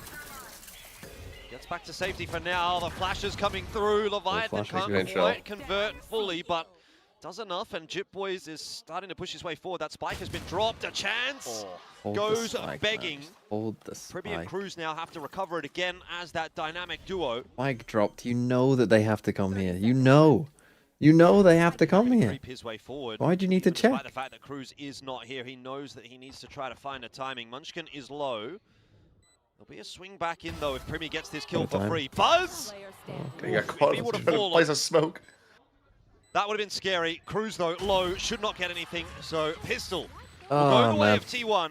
gets back to safety for now. The flash is coming through. Leviathan can't quite convert fully, but does enough. And Jip Boys is starting to push his way forward. That spike has been dropped. A chance goes begging. Hold the Primi and spike. Cruz now have to recover it again as that dynamic duo. Spike dropped. You know that they have to come here. You know. You know they have to come here. Creep his way forward. Why do you need to check? Despite the fact that Cruz is not here, he knows that he needs to try to find a timing. Munchkin is low. There'll be a swing back in though if Primi gets this kill for free. Buzz! He got caught in a place of smoke. That would have been scary. Cruz though, low, should not get anything. So pistol will Oh, go the way man. of T1.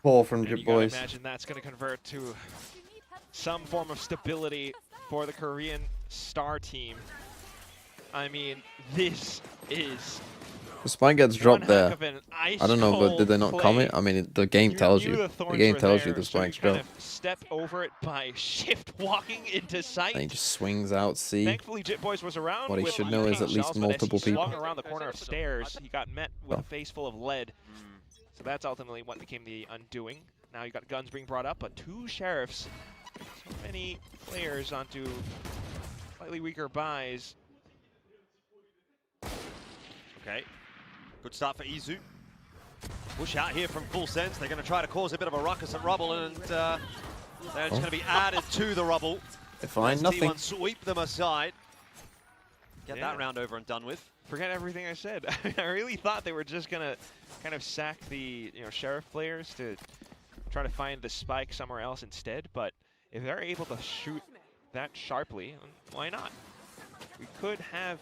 Ball from And Jip you gotta Boys. imagine that's going to convert to some form of stability for the Korean star team. I mean, this is The spike gets dropped one heck there. of an I don't know, but did they not ice-cold comment? I mean, the game tells knew you. the The thorns game were tells you there, the so you spike's kind dropped. of step over it by shift walking into sight. And he just swings out C. Thankfully, Jit Boys was around. What he with should know is pink at least shells, but as multiple he people. swung around the corner of stairs, he got met with a face full of lead. So that's ultimately what became the undoing. Now you got guns being brought up, but 2 sheriffs. So many players onto slightly weaker buys. Okay, good start for Izu. Push out here from Full Sense. They're going to try to cause a bit of a ruckus and rubble, and they're just going to be added to the rubble. They find As nothing. T1 sweep them aside. Get that round over and done with. Forget everything I said. I really thought they were just gonna kind of sack the sheriff players to try to find the spike somewhere else instead. But if they're able to shoot that sharply, why not? We could have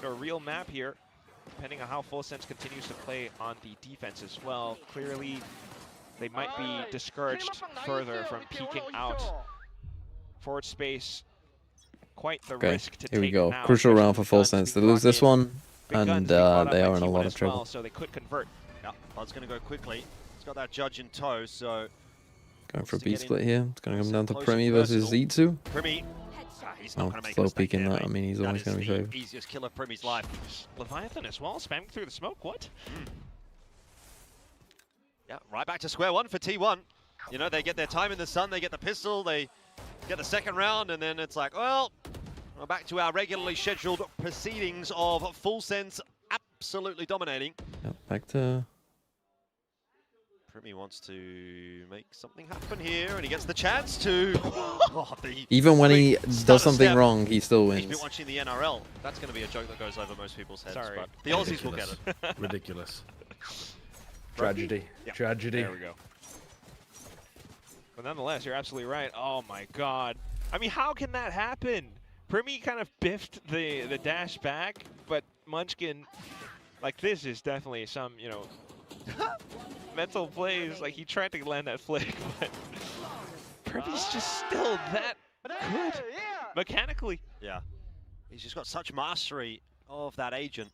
a real map here, depending on how Full Sense continues to play on the defense as well. Clearly, they might be discouraged further from peeking out. Forward space. Quite the Okay, risk to here we take go. now, Crucial especially round for with Full guns Sense. They being lose this brought in. one, Big and guns being brought up they by are in a T1 lot of as trouble. well, so they could convert. Yeah, Bud's going to go quickly. He's got that judge in tow, so Going for a to B get split in here. It's going to come down to close Primi and versus versatile. Z2. Primi, he's not Oh, going to make a slow mistake peeking there, that. I mate. mean, he's That always is going to be the favored. easiest kill of Primi's life. Leviathan as well, spamming through the smoke. What? Yeah, right back to square one for T1. You know, they get their time in the sun, they get the pistol, they get the second round, and then it's like, well, we're back to our regularly scheduled proceedings of Full Sense absolutely dominating. Yep, back to... Primi wants to make something happen here, and he gets the chance to. Even when he stunner does something step. wrong, he still He's been wins. watching the NRL. That's going to be a joke that goes over most people's heads. Sorry. But the Aussies will get it. Ridiculous. Tragedy. Yeah. Tragedy. There we go. But nonetheless, you're absolutely right. Oh my god. I mean, how can that happen? Primi kind of biffed the dash back, but Munchkin, like, this is definitely some, mental plays. Like, he tried to land that flick, but Primi's just still that good mechanically. Yeah. He's just got such mastery of that agent.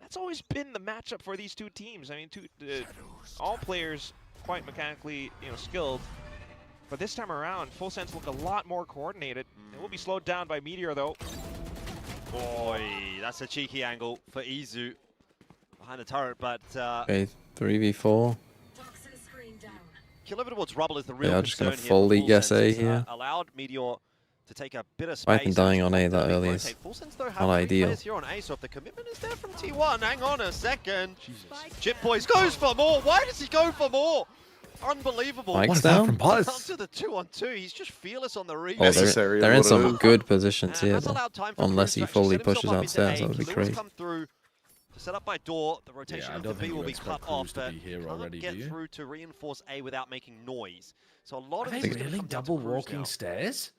That's always been the matchup for these two teams. I mean, all players quite mechanically, skilled. But this time around, Full Sense look a lot more coordinated. It will be slowed down by Meteor, though. Boy, that's a cheeky angle for Izu behind the turret, but Okay, 3v4. Kill over towards Rubble is the real I'm just gonna concern here. fully Full guess Sense A here. allowed Meteor to take a bit of space. Python dying on A that early is Full Sense, though, have not three ideal. players here on A, so if the commitment is there from T1, hang on a second. Chip Boys goes for more. Why does he go for more? Unbelievable. Mike's down. From Down to the 2-on-2. He's just fearless on the Oh, rebound. they're in some good positions here, That's though. allowed time for Unless Cruz he to actually fully set himself pushes up into upstairs, A. that would be Kalua's crazy. come through to set up by door. The rotation I into don't B think will you be expect cut off, Cruz to but be here can't already, get do you? through to reinforce A without making noise. So a lot Are of they this is gonna really come down to double Cruz walking now. stairs?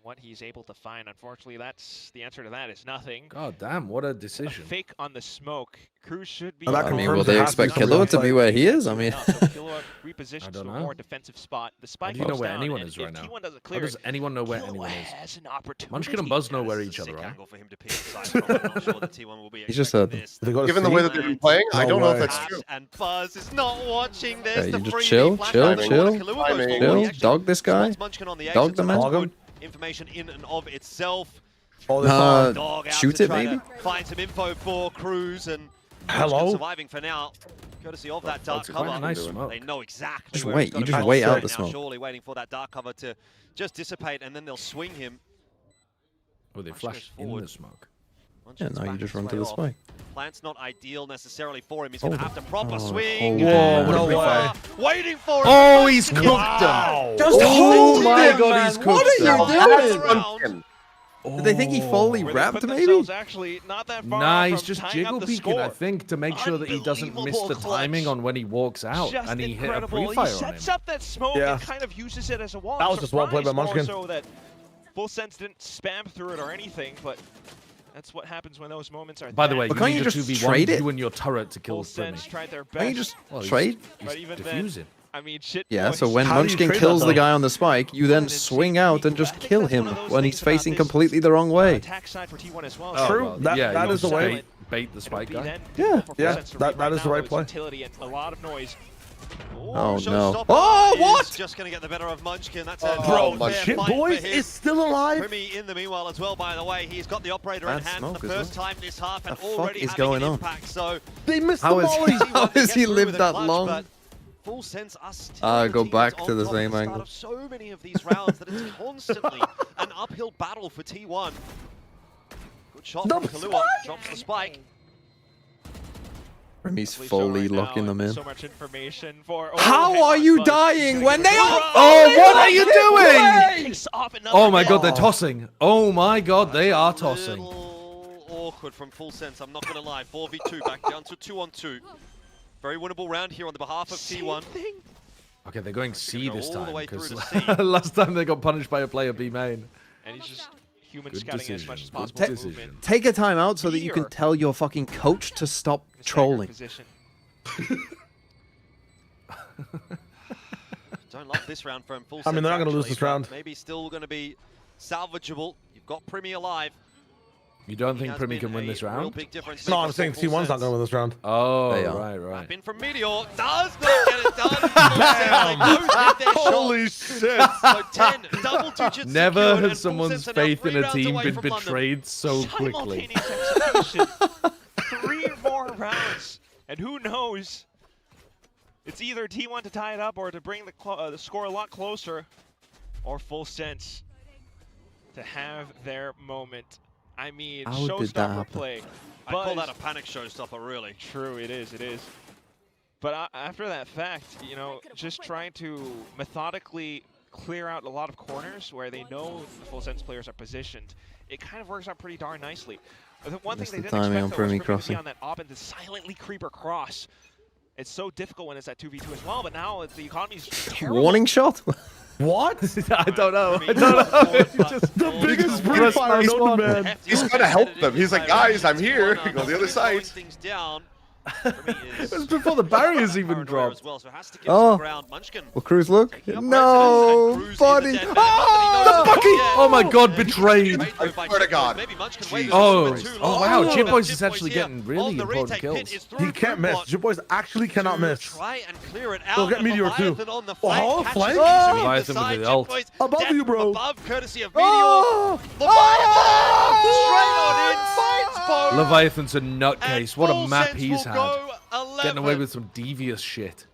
What he's able to find, unfortunately, that's the answer to that is nothing. God damn, what a A decision. fake on the smoke. Cruz should be. I mean, will they expect Killua to be where he is? I mean, Killua repositions to a know. more defensive spot. The How spike do you know goes where down, anyone and is right if now? T1 doesn't How clear does it, anyone know where Killua anyone is? has an opportunity. Munchkin and Buzz know where This is each a other sick are. angle for him to pick aside from. I'm not sure that T1 will be He's just expecting a. this. Given the way that they've been playing, I don't know if that's true. And Buzz is not watching this. Okay, The you just 3v chill, flash chill, down the chill, corner. Kaluuya goes forward. He chill. actually Dog this guy. spots Munchkin on the Dog exit, the so man. that's good information in and of itself. Dog out shoot to it, try maybe. to find some info for Cruz and Hello? Munchkin surviving for now. Courtesy of that dark quite a cover. nice smoke. They know exactly Just where wait, he's got you to just be wait out right the now, smoke. Surely waiting for that dark cover to just dissipate, and then they'll swing him. Oh, they flashed in the smoke. Yeah, now you just run to the spike. Plant's not ideal necessarily for him. He's going to have to proper Oh, swing. oh, and no we way. are waiting for him. Oh, he's cooked Wow. him. Just Oh hold my him, God, man. he's What cooked are you him. doing? Did they think he fully Where they wrapped, put maybe? themselves actually not that far Nah, off he's from just tying up jiggle the peeking, I score. think, to make sure that he doesn't miss the Unbelievable timing clutch. on when he walks out, Just and he hit a incredible. He pre-fire on him. sets up that smoke Yeah. and kind of uses it as a wall. That was just well played by Surprised more Munchkin. So that Full Sense didn't spam through it or anything, but that's what happens when those moments are. By the way, But you can't need you a just 2v1, trade it? you and your turret to kill Full Sense Brimmy. tried their best. Can't you just Well, he's- trade? he's But even defusing. then, I mean, shit. Yeah, boys. so when How do you Munchkin trade kills that, the though? guy on the spike, you then swing out and just kill him when he's facing completely the wrong way. Attack side for T1 as well. Oh, True. well, That- yeah, that you is the just way. Bait the spike guy. Yeah. Yeah, that is the right play. Utility and a lot of noise. Oh, no. Showstopper Oh, is what? Just going to get the better of Munchkin. That's a Bro, fair Chip fight for Boys him. is still alive. Remy in the meanwhile as well, by the way. He's got the operator in Bad hand for smoke the as first well. time this half and The fuck already is having going an on? impact. So They missed How the is molly. how has he through lived with a that clutch, long? but Full Sense are still Ah, the go team back that's to on the top at same start angle. of so many of these rounds that it's constantly an uphill battle for T1. Good shot from Kaluuya. Drops the spike. Remy's Please fully show right locking now, them in. So much information for. How hang are on, you Buzz. dying when they are? Oh, what are you doing? Takes off another Oh my hit. God, they're tossing. Oh my God, they are tossing. Little awkward from Full Sense, I'm not going to lie. 4v2 back down to 2-on-2. Very winnable round here on the behalf of T1. Okay, they're going C go this all the time way through because to C. last time they got punished by a player B main. And he's just human Good scouting as much decision. as Good possible. decision. Movement. Take a time out so that you can Here. tell your fucking coach to stop Staggered trolling. position. Don't love this round from Full Sense. I mean, they're not gonna lose actually, this but round. Maybe still going to be salvageable. You've got Primy alive. You don't He think has Primy been can win a this real round? big difference No, maker I'm saying for Full T1's not Sense. going to win this round. Oh, They are. right, right. Tap in from Meteor. Does not get it done. Full Sense, they both hit their Holy shit. So 10 double digits Never secured, and has Full someone's Sense are now faith 3 in a rounds team away been from London. betrayed so quickly. Simultaneous execution. 3 more rounds. And who knows? It's either T1 to tie it up or to bring the score a lot closer, or Full Sense to have their moment. I mean, How did that showstopper happen? play. I call Buzz- that a panic showstopper, really. True, it is, it is. But after that fact, you know, just trying to methodically clear out a lot of corners where they know the Full Sense players are positioned, it kind of works out pretty darn nicely. The one Missed thing the they didn't timing on expect though, was Primy for Primy to be crossing. on that op and to silently creep across. It's so difficult when it's at 2v2 as well, but now the economy's terrible. Warning shot? What? I don't know. Primy I don't know. but Just The biggest Full free Sense fire known to man. hefty He's offense trying to help headed them. into He's like, by guys, I'm T1 here. are Go the other really slowing side. things down. It was before the barriers even dropped. Oh, will Cruz look? No, buddy. The bucky! Oh my god, betrayed. I swear to God. Oh wow, Jitboys is actually getting really important kills. He can't miss. Jitboys actually cannot miss. Try and clear it out. He'll get Meteor too. Oh, flank. Leviathan with the ult. Above you, bro. Above, courtesy of Meteor. Leviathan straight on in, finds Bo. Leviathan's a nutcase. What a map he's had. Getting away with some devious shit.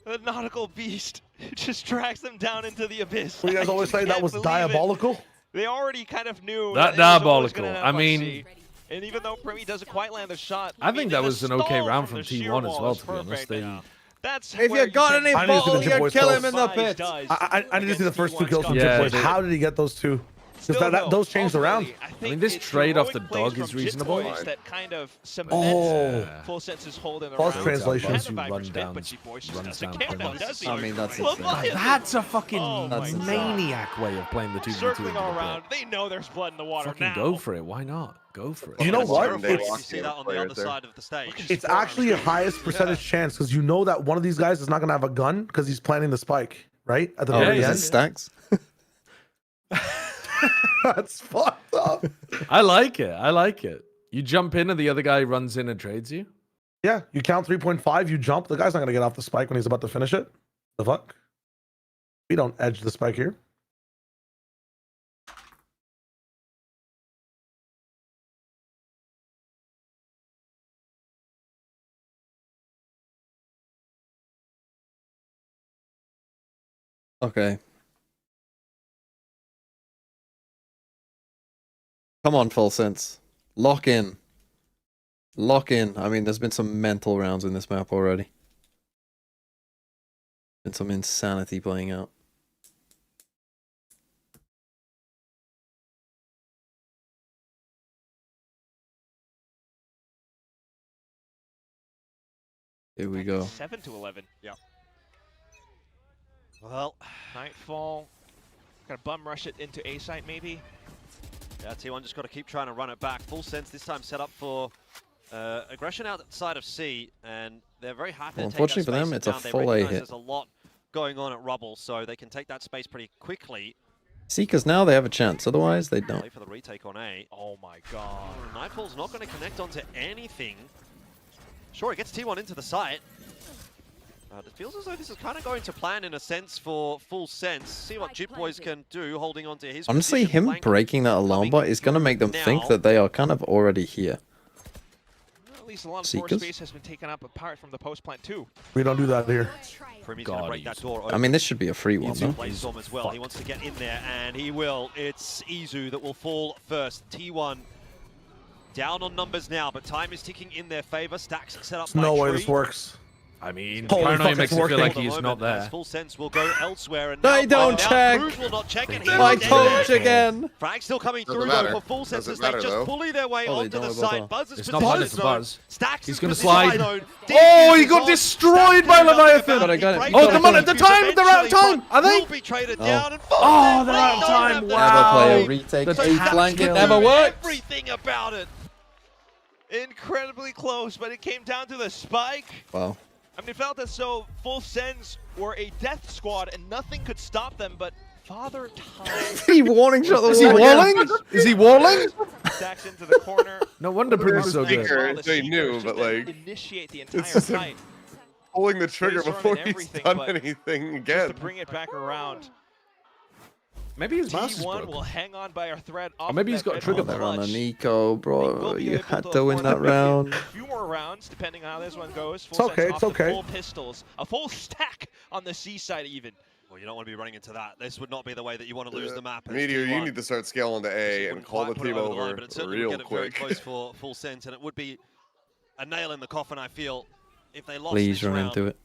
The nautical beast just drags them down into the abyss. You guys always say that was diabolical? They already kind of knew That it was always diabolical. gonna end I up on mean, C. And even though Primi doesn't quite land the shot, I think that was an okay round from the sheer T1 as wall well, is to be honest. perfect. That's If where you got can- any I need to see ball, the you Jitboys kill kills. him in the pit. I need to see the first two kills from Yeah, Jitboys. yeah. How did he get those two? Because those changed around. I mean, this trade off the dog is reasonable. That kind of Oh. full senses hold in the False round. translation. Once you run down, I mean, that's insane. That's a fucking That's insane. maniac way of playing the 2v2. Circling all around, they know there's blood in the water Fucking now. go for it. Why not? Go for it. You know what? You see that on the other side of the stage. It's actually a highest percentage chance because you know that one of these guys is not going to have a gun because he's planning the spike, right? At the very Is it end. stacks? That's fucked up. I like it. I like it. You jump in and the other guy runs in and trades you. Yeah, you count 3.5, you jump. The guy's not going to get off the spike when he's about to finish it. The fuck? We don't edge the spike here. Okay. Come on, full sense. Lock in. Lock in. I mean, there's been some mental rounds in this map already. Been some insanity playing out. Here we go. 7 to 11. Yeah. Well, Nightfall. Gotta bum rush it into A site maybe. Yeah, T1 just got to keep trying to run it back. Full sense this time set up for aggression outside of C, and they're very happy Well, to take that unfortunately for them, space it's a down. They full A recognize hit. There's a lot going on at Rubble, so they can take that space pretty quickly. See, because now they have a chance. Otherwise, they don't. Wait for the retake on A. Oh my god. Nightfall's not going to connect onto anything. Sure, he gets T1 into the site. It feels as though this is kind of going to plan in a sense for full sense. See what Jitboys can do, holding on to his Honestly, position. him Flank breaking that alarm bot is going to make them think now. that they are kind of already here. At least a lot of floor Seekers? space has been taken up apart from the post plant too. We don't do that here. Primi's going to break that door I mean, this should be a free one, Izu though. plays Storm as well. He wants to get in there, and he will. It's Izu that will fall first. T1 down on numbers now, but time is ticking in their favor. Stacks set up There's no by way Tree. this works. I mean, Holy paranoia fuck, makes it's it feel working. like For the he's moment, not there. as Full sense will go elsewhere, and They now don't check. Cruz will not check, and he I will told you again. Frag still coming Doesn't through matter. though for Full sense Doesn't as they matter, just though. bully their way Oh, they onto don't the have a side. buzz. Buzz is It's not Buzz, it's Buzz. Stacks He's is gonna positioned slide. zone. Oh, he Deep got is destroyed on. by Nothing Leviathan. about But I got it. Break Oh, the they're out of time. They're out of time. Are they? Will be traded Oh. down, and Full Oh, Sense they're out of don't time. have the Wow. Never play a time. retake. The A tap flank, it kill. never works. Everything about it. Incredibly close, but it came down to the spike. Wow. I mean, it felt as though Full Sends were a death squad and nothing could stop them, but Father Time He warning shot the Is he wall again. walling? Is he walling? stacks into the corner. No wonder Primi's so good. Speaker, The they Seekers knew, just but didn't like, initiate the entire it's just him fight pulling the trigger He's before running he's everything, done but anything just again. to bring it back around. Maybe his mouse is T1 broken. will hang on by a thread off Or maybe of he's that got a red trigger Oh, ball they're on clutch. an eco, Will bro. be You able had to win afford that maybe round. A few more rounds, depending on how this one goes. It's Full okay, Sense it's off the okay. Full pistols, a full stack on the C side even. Well, you don't want to be running into that. This would not be the way that you want to lose the map. as Meteor, you T1. need to start scaling to A and Wouldn't call the quite put it team over the line, over but it certainly would real get it very quick. close for Full Sense, and it would be a nail in the coffin, I feel, if they lost Please this run round. into it.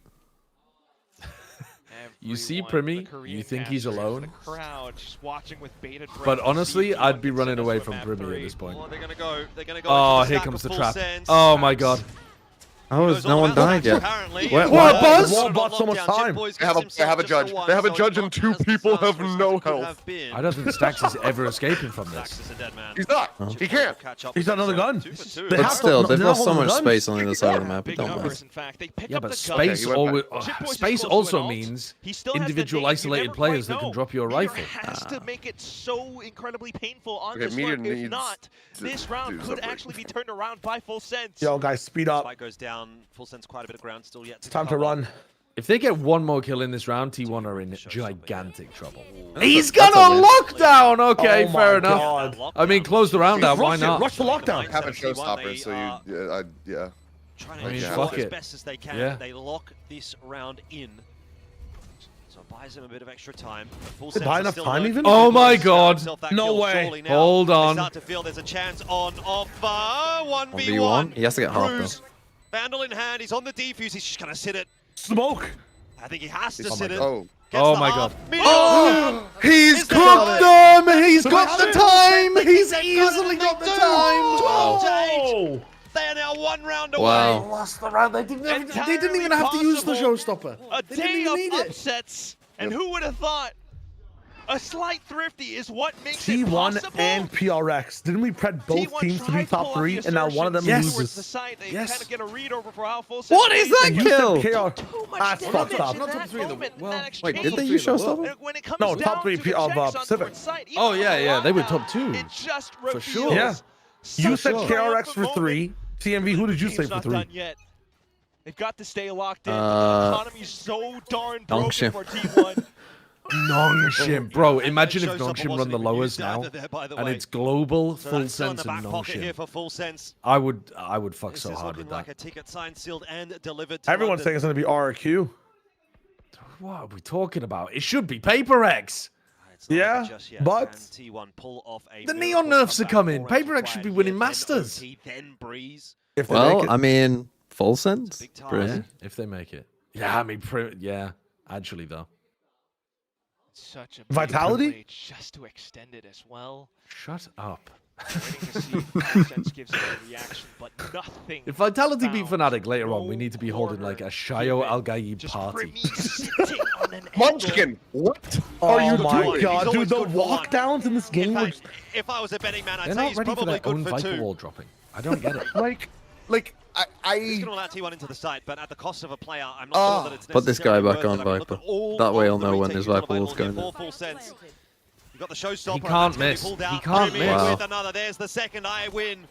You see Everyone, Primi, the Korean you think he's casters, alone? The crowd just watching with bated breath But to honestly, see I'd T1 be get running sent away into from map Primi at 3. this point. Well, they're going to go. They're going to go. Oh, into the here stack comes of the Full trap. Sense. Oh my Stacks god. Oh, has no one died yet? What, Buzz? What bought so much time? They have a judge. They have a judge, and 2 people have no health. I don't think Stacks is ever escaping from this. He's not. He can't. He's got another gun. But still, they've lost so much space on the other side of the map. It don't matter. Yeah, but space also means individual isolated players that can drop your rifle. Has to make it so incredibly painful on this one. If not, this round could actually be turned around by Full Sense. Yo, guys, speed up. Spike goes down. Full Sense quite a bit of ground still yet. It's time to run. If they get one more kill in this round, T1 are in gigantic trouble. He's got a lockdown! Okay, fair enough. I mean, close the round out, why not? Rush the lockdown. Have a showstopper, so yeah. Trying to fuck as it. best as they can. Yeah. They lock this round in. So it buys them a bit of extra time. Full Did buy enough time even? Oh my god. No way. Hold on. They start to feel there's a chance on offer. 1v1. He has to get half though. Vandal in hand. He's on the defuse. He's just going to sit it. Smoke. I think he has to sit it. Oh Gets my the god. half. Oh! He's cooked them! He's got the time! He's easily got the time! 12 to 8. They are now 1 round away. Wow. Lost the round. They didn't even have to use the showstopper. A They didn't day even of need it. upsets, and who would have thought? A slight thrifty is what makes it T1 possible. and PRX. Didn't we pred both T1 teams to be tried top pull 3, off and now one of them assertions towards loses? the side. They Yes. kind of get a read over for how Full Sense What is that And you kill? said KR. Too much That's fucked damage up. in Not top that 3 in the moment, well, that Wait, exchange. did they use showstopper? And when it comes No, down top 3 to the of checks on Pacific. towards side, even Oh, on yeah, the yeah. They were lockdown, top 2. It just For reveals sure. Yeah. You such said a KRX triumphant for moment. 3. TMV, who did you say Game's for not 3? done yet. They've got to stay locked in. The economy's so darn broken Nongshim. for T1. Nongshim, bro. Imagine if Showstopper Nongshim run wasn't the even lowers used now, either there, by the and way. it's global, So Full that's still in Sense, the and back pocket here Nongshim. for Full Sense. I would fuck This so is hard looking with like that. a ticket signed, sealed, and delivered to Everyone's saying London. it's going to be RQ. What are we talking about? It should be PRX. It's not Yeah, over just yet, but- and T1 pull off a The miracle Neon nerfs are comeback. coming. 4 rounds PRX should be required winning here, then Masters. OT, then Breeze. If they make Well, it. I mean, full sense. big time. Brilliant. If they make it. Yeah, I mean, yeah. Actually, though. Such a big Vitality? privilege just to extend it as well. Shut up. Waiting to see if Full Sense gives it a reaction, but nothing. If Vitality beat found. Fnatic later on, we No need to be holding corner like a Shayo given. Al Gaib Just party. Primi sitting on an Munchkin, what Oh are you my doing? god, He's dude, the always good for one. walkdowns in this game In were fact, if I was a betting man, I'd They're say not he's ready for probably their own good for Viper 2. wall dropping. I don't get it. like He's going to allow T1 into the site, but at the cost of a player, I'm not sure that it's Put this guy necessarily back worth on it. I mean, look Viper. at all That way of he'll the know when retakes his he's got Viper wall's available going here in. for Full Sense. You've got the showstopper. He can't and that's gonna be miss. pulled He out. can't Primi miss. with another. There's the second eye win.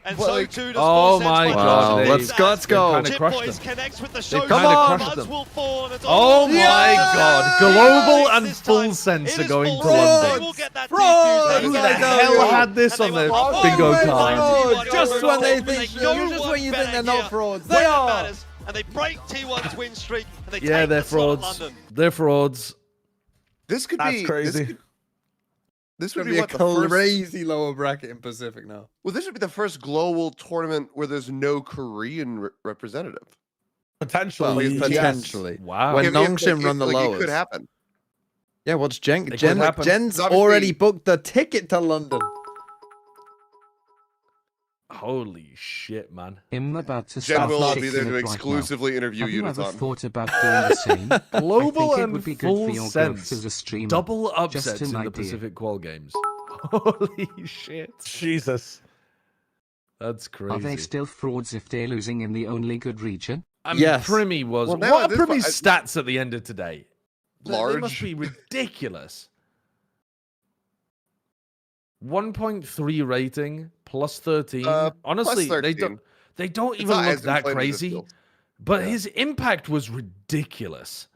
And Well, so like- too does Oh Full Sense my by God, the let's go, let's go. Kinda Chip crushed Boys them. connects with the They showstopper. kinda crushed Buzz them. will fall, and it's Oh all my Yes! god. Global Yes! and This Full time Sense it are is going Full to Sense. London. They will get that Frauds! defuse. Who the Let's hell go. had this And on they their will bingo always card? find T1 Just over when they top, think, and just no when you one think they're better not here. frauds, When they it are. matters, and they break T1's win streak, and they Yeah, take they're the slot at frauds. London. They're frauds. This could That's be crazy. This Would would be be a what the first. crazy lower bracket in Pacific now. Well, this would be the first global tournament where there's no Korean representative. potentially. Well, yes. potentially. Wow. When If- Nongshim if- run the like, lowest. It could happen. Yeah, what's It could happen. Jen's Obviously- already booked the ticket to London. Holy shit, man. I'm about to Jen start will be fixing there it to right now. exclusively interview Have you ever Unison. thought about doing the same? Global I think it and would be good Full for your growth Sense. as a streamer. Double Just upsets an in the idea. Pacific Qual games. Holy shit. Jesus. That's crazy. Are they still frauds if they're losing in the only good region? And Primi was. Well, now what at are this Primi's point, stats at the end of today? They Large. must be ridiculous. 1.3 rating plus 13. Honestly, plus they 13. don't It's even not look as that inflated as it crazy. feels. But his impact was ridiculous.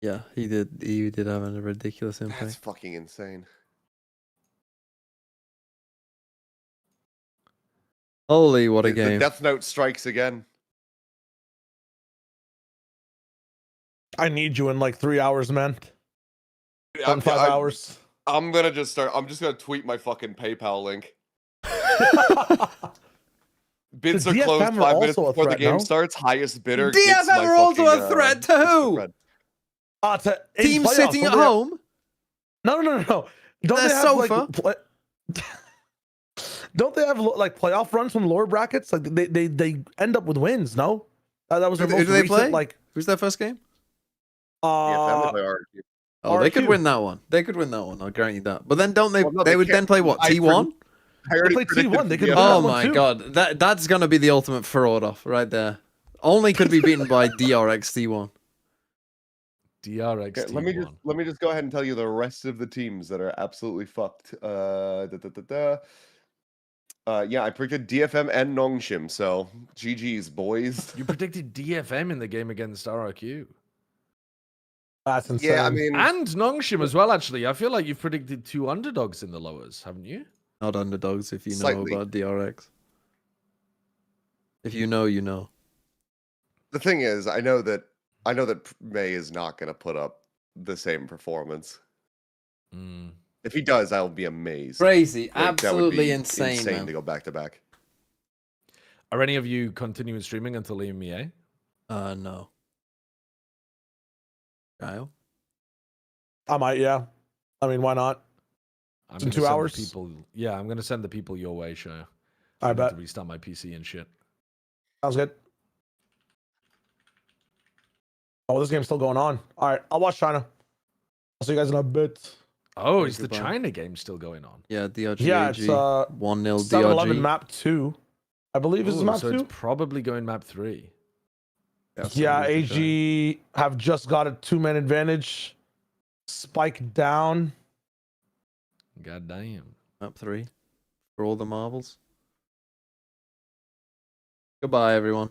Yeah, he did. He did have a ridiculous That's impact. fucking insane. Holy, what a The game! Death Note strikes again. I need you in like 3 hours, man. I'm 5 hours. I'm gonna just start. I'm just gonna tweet my fucking PayPal link. Bids The are closed DFM are 5 minutes also a before the threat, game no? starts. Highest bidder. gets DFM my are also fucking, a threat to who? spread. In Team playoffs, sitting don't at they have- home. No. Don't Their they have sofa. like Don't they have like playoff runs from lower brackets? Like they end up with wins. No, that was their most Who do they recent. play? Like who's their first game? RRQ. Oh, they could RRQ. win that one. They could win that one. I'll grant you that. But then don't they? Well, no, they they would then can't. play what? I T1. They play T1. They could. Oh my god, that's gonna be the ultimate fraud off right there. Only could be beaten by DRX T1. DRX Okay, T1. let me just go ahead and tell you the rest of the teams that are absolutely fucked. Yeah, I predicted DFM and Nongshim, so GG's, boys. You predicted DFM in the game against RRQ. That's insane. Yeah, I mean, And Nongshim as well, actually. I feel like you've predicted 2 underdogs in the lowers, haven't you? Not underdogs if you Slightly. know about DRX. If you know, you know. The thing is, I know that May is not going to put up the same performance. If he does, I'll be amazed. Crazy, That would absolutely be insane, man. to go back to back. Are any of you continuing streaming until EMEA? No. Kyle? I might. Yeah. I mean, why not? I'm In gonna 2 send the hours. People, yeah, I'm going to send the people your way, show. I bet. To restart my PC and shit. Sounds good. Oh, this game's still going on. All right, I'll watch China. I'll see you guys in a bit. Oh, Okay, is the goodbye. China game still going on? Yeah, DRG. Yeah, it's 1-0 7-11 DRG. map 2. I believe this is Ooh, map so 2. it's probably going map 3. Yeah, AG have just got a 2-man advantage. Spike down. God damn. Map 3 for all the marbles. Goodbye, everyone.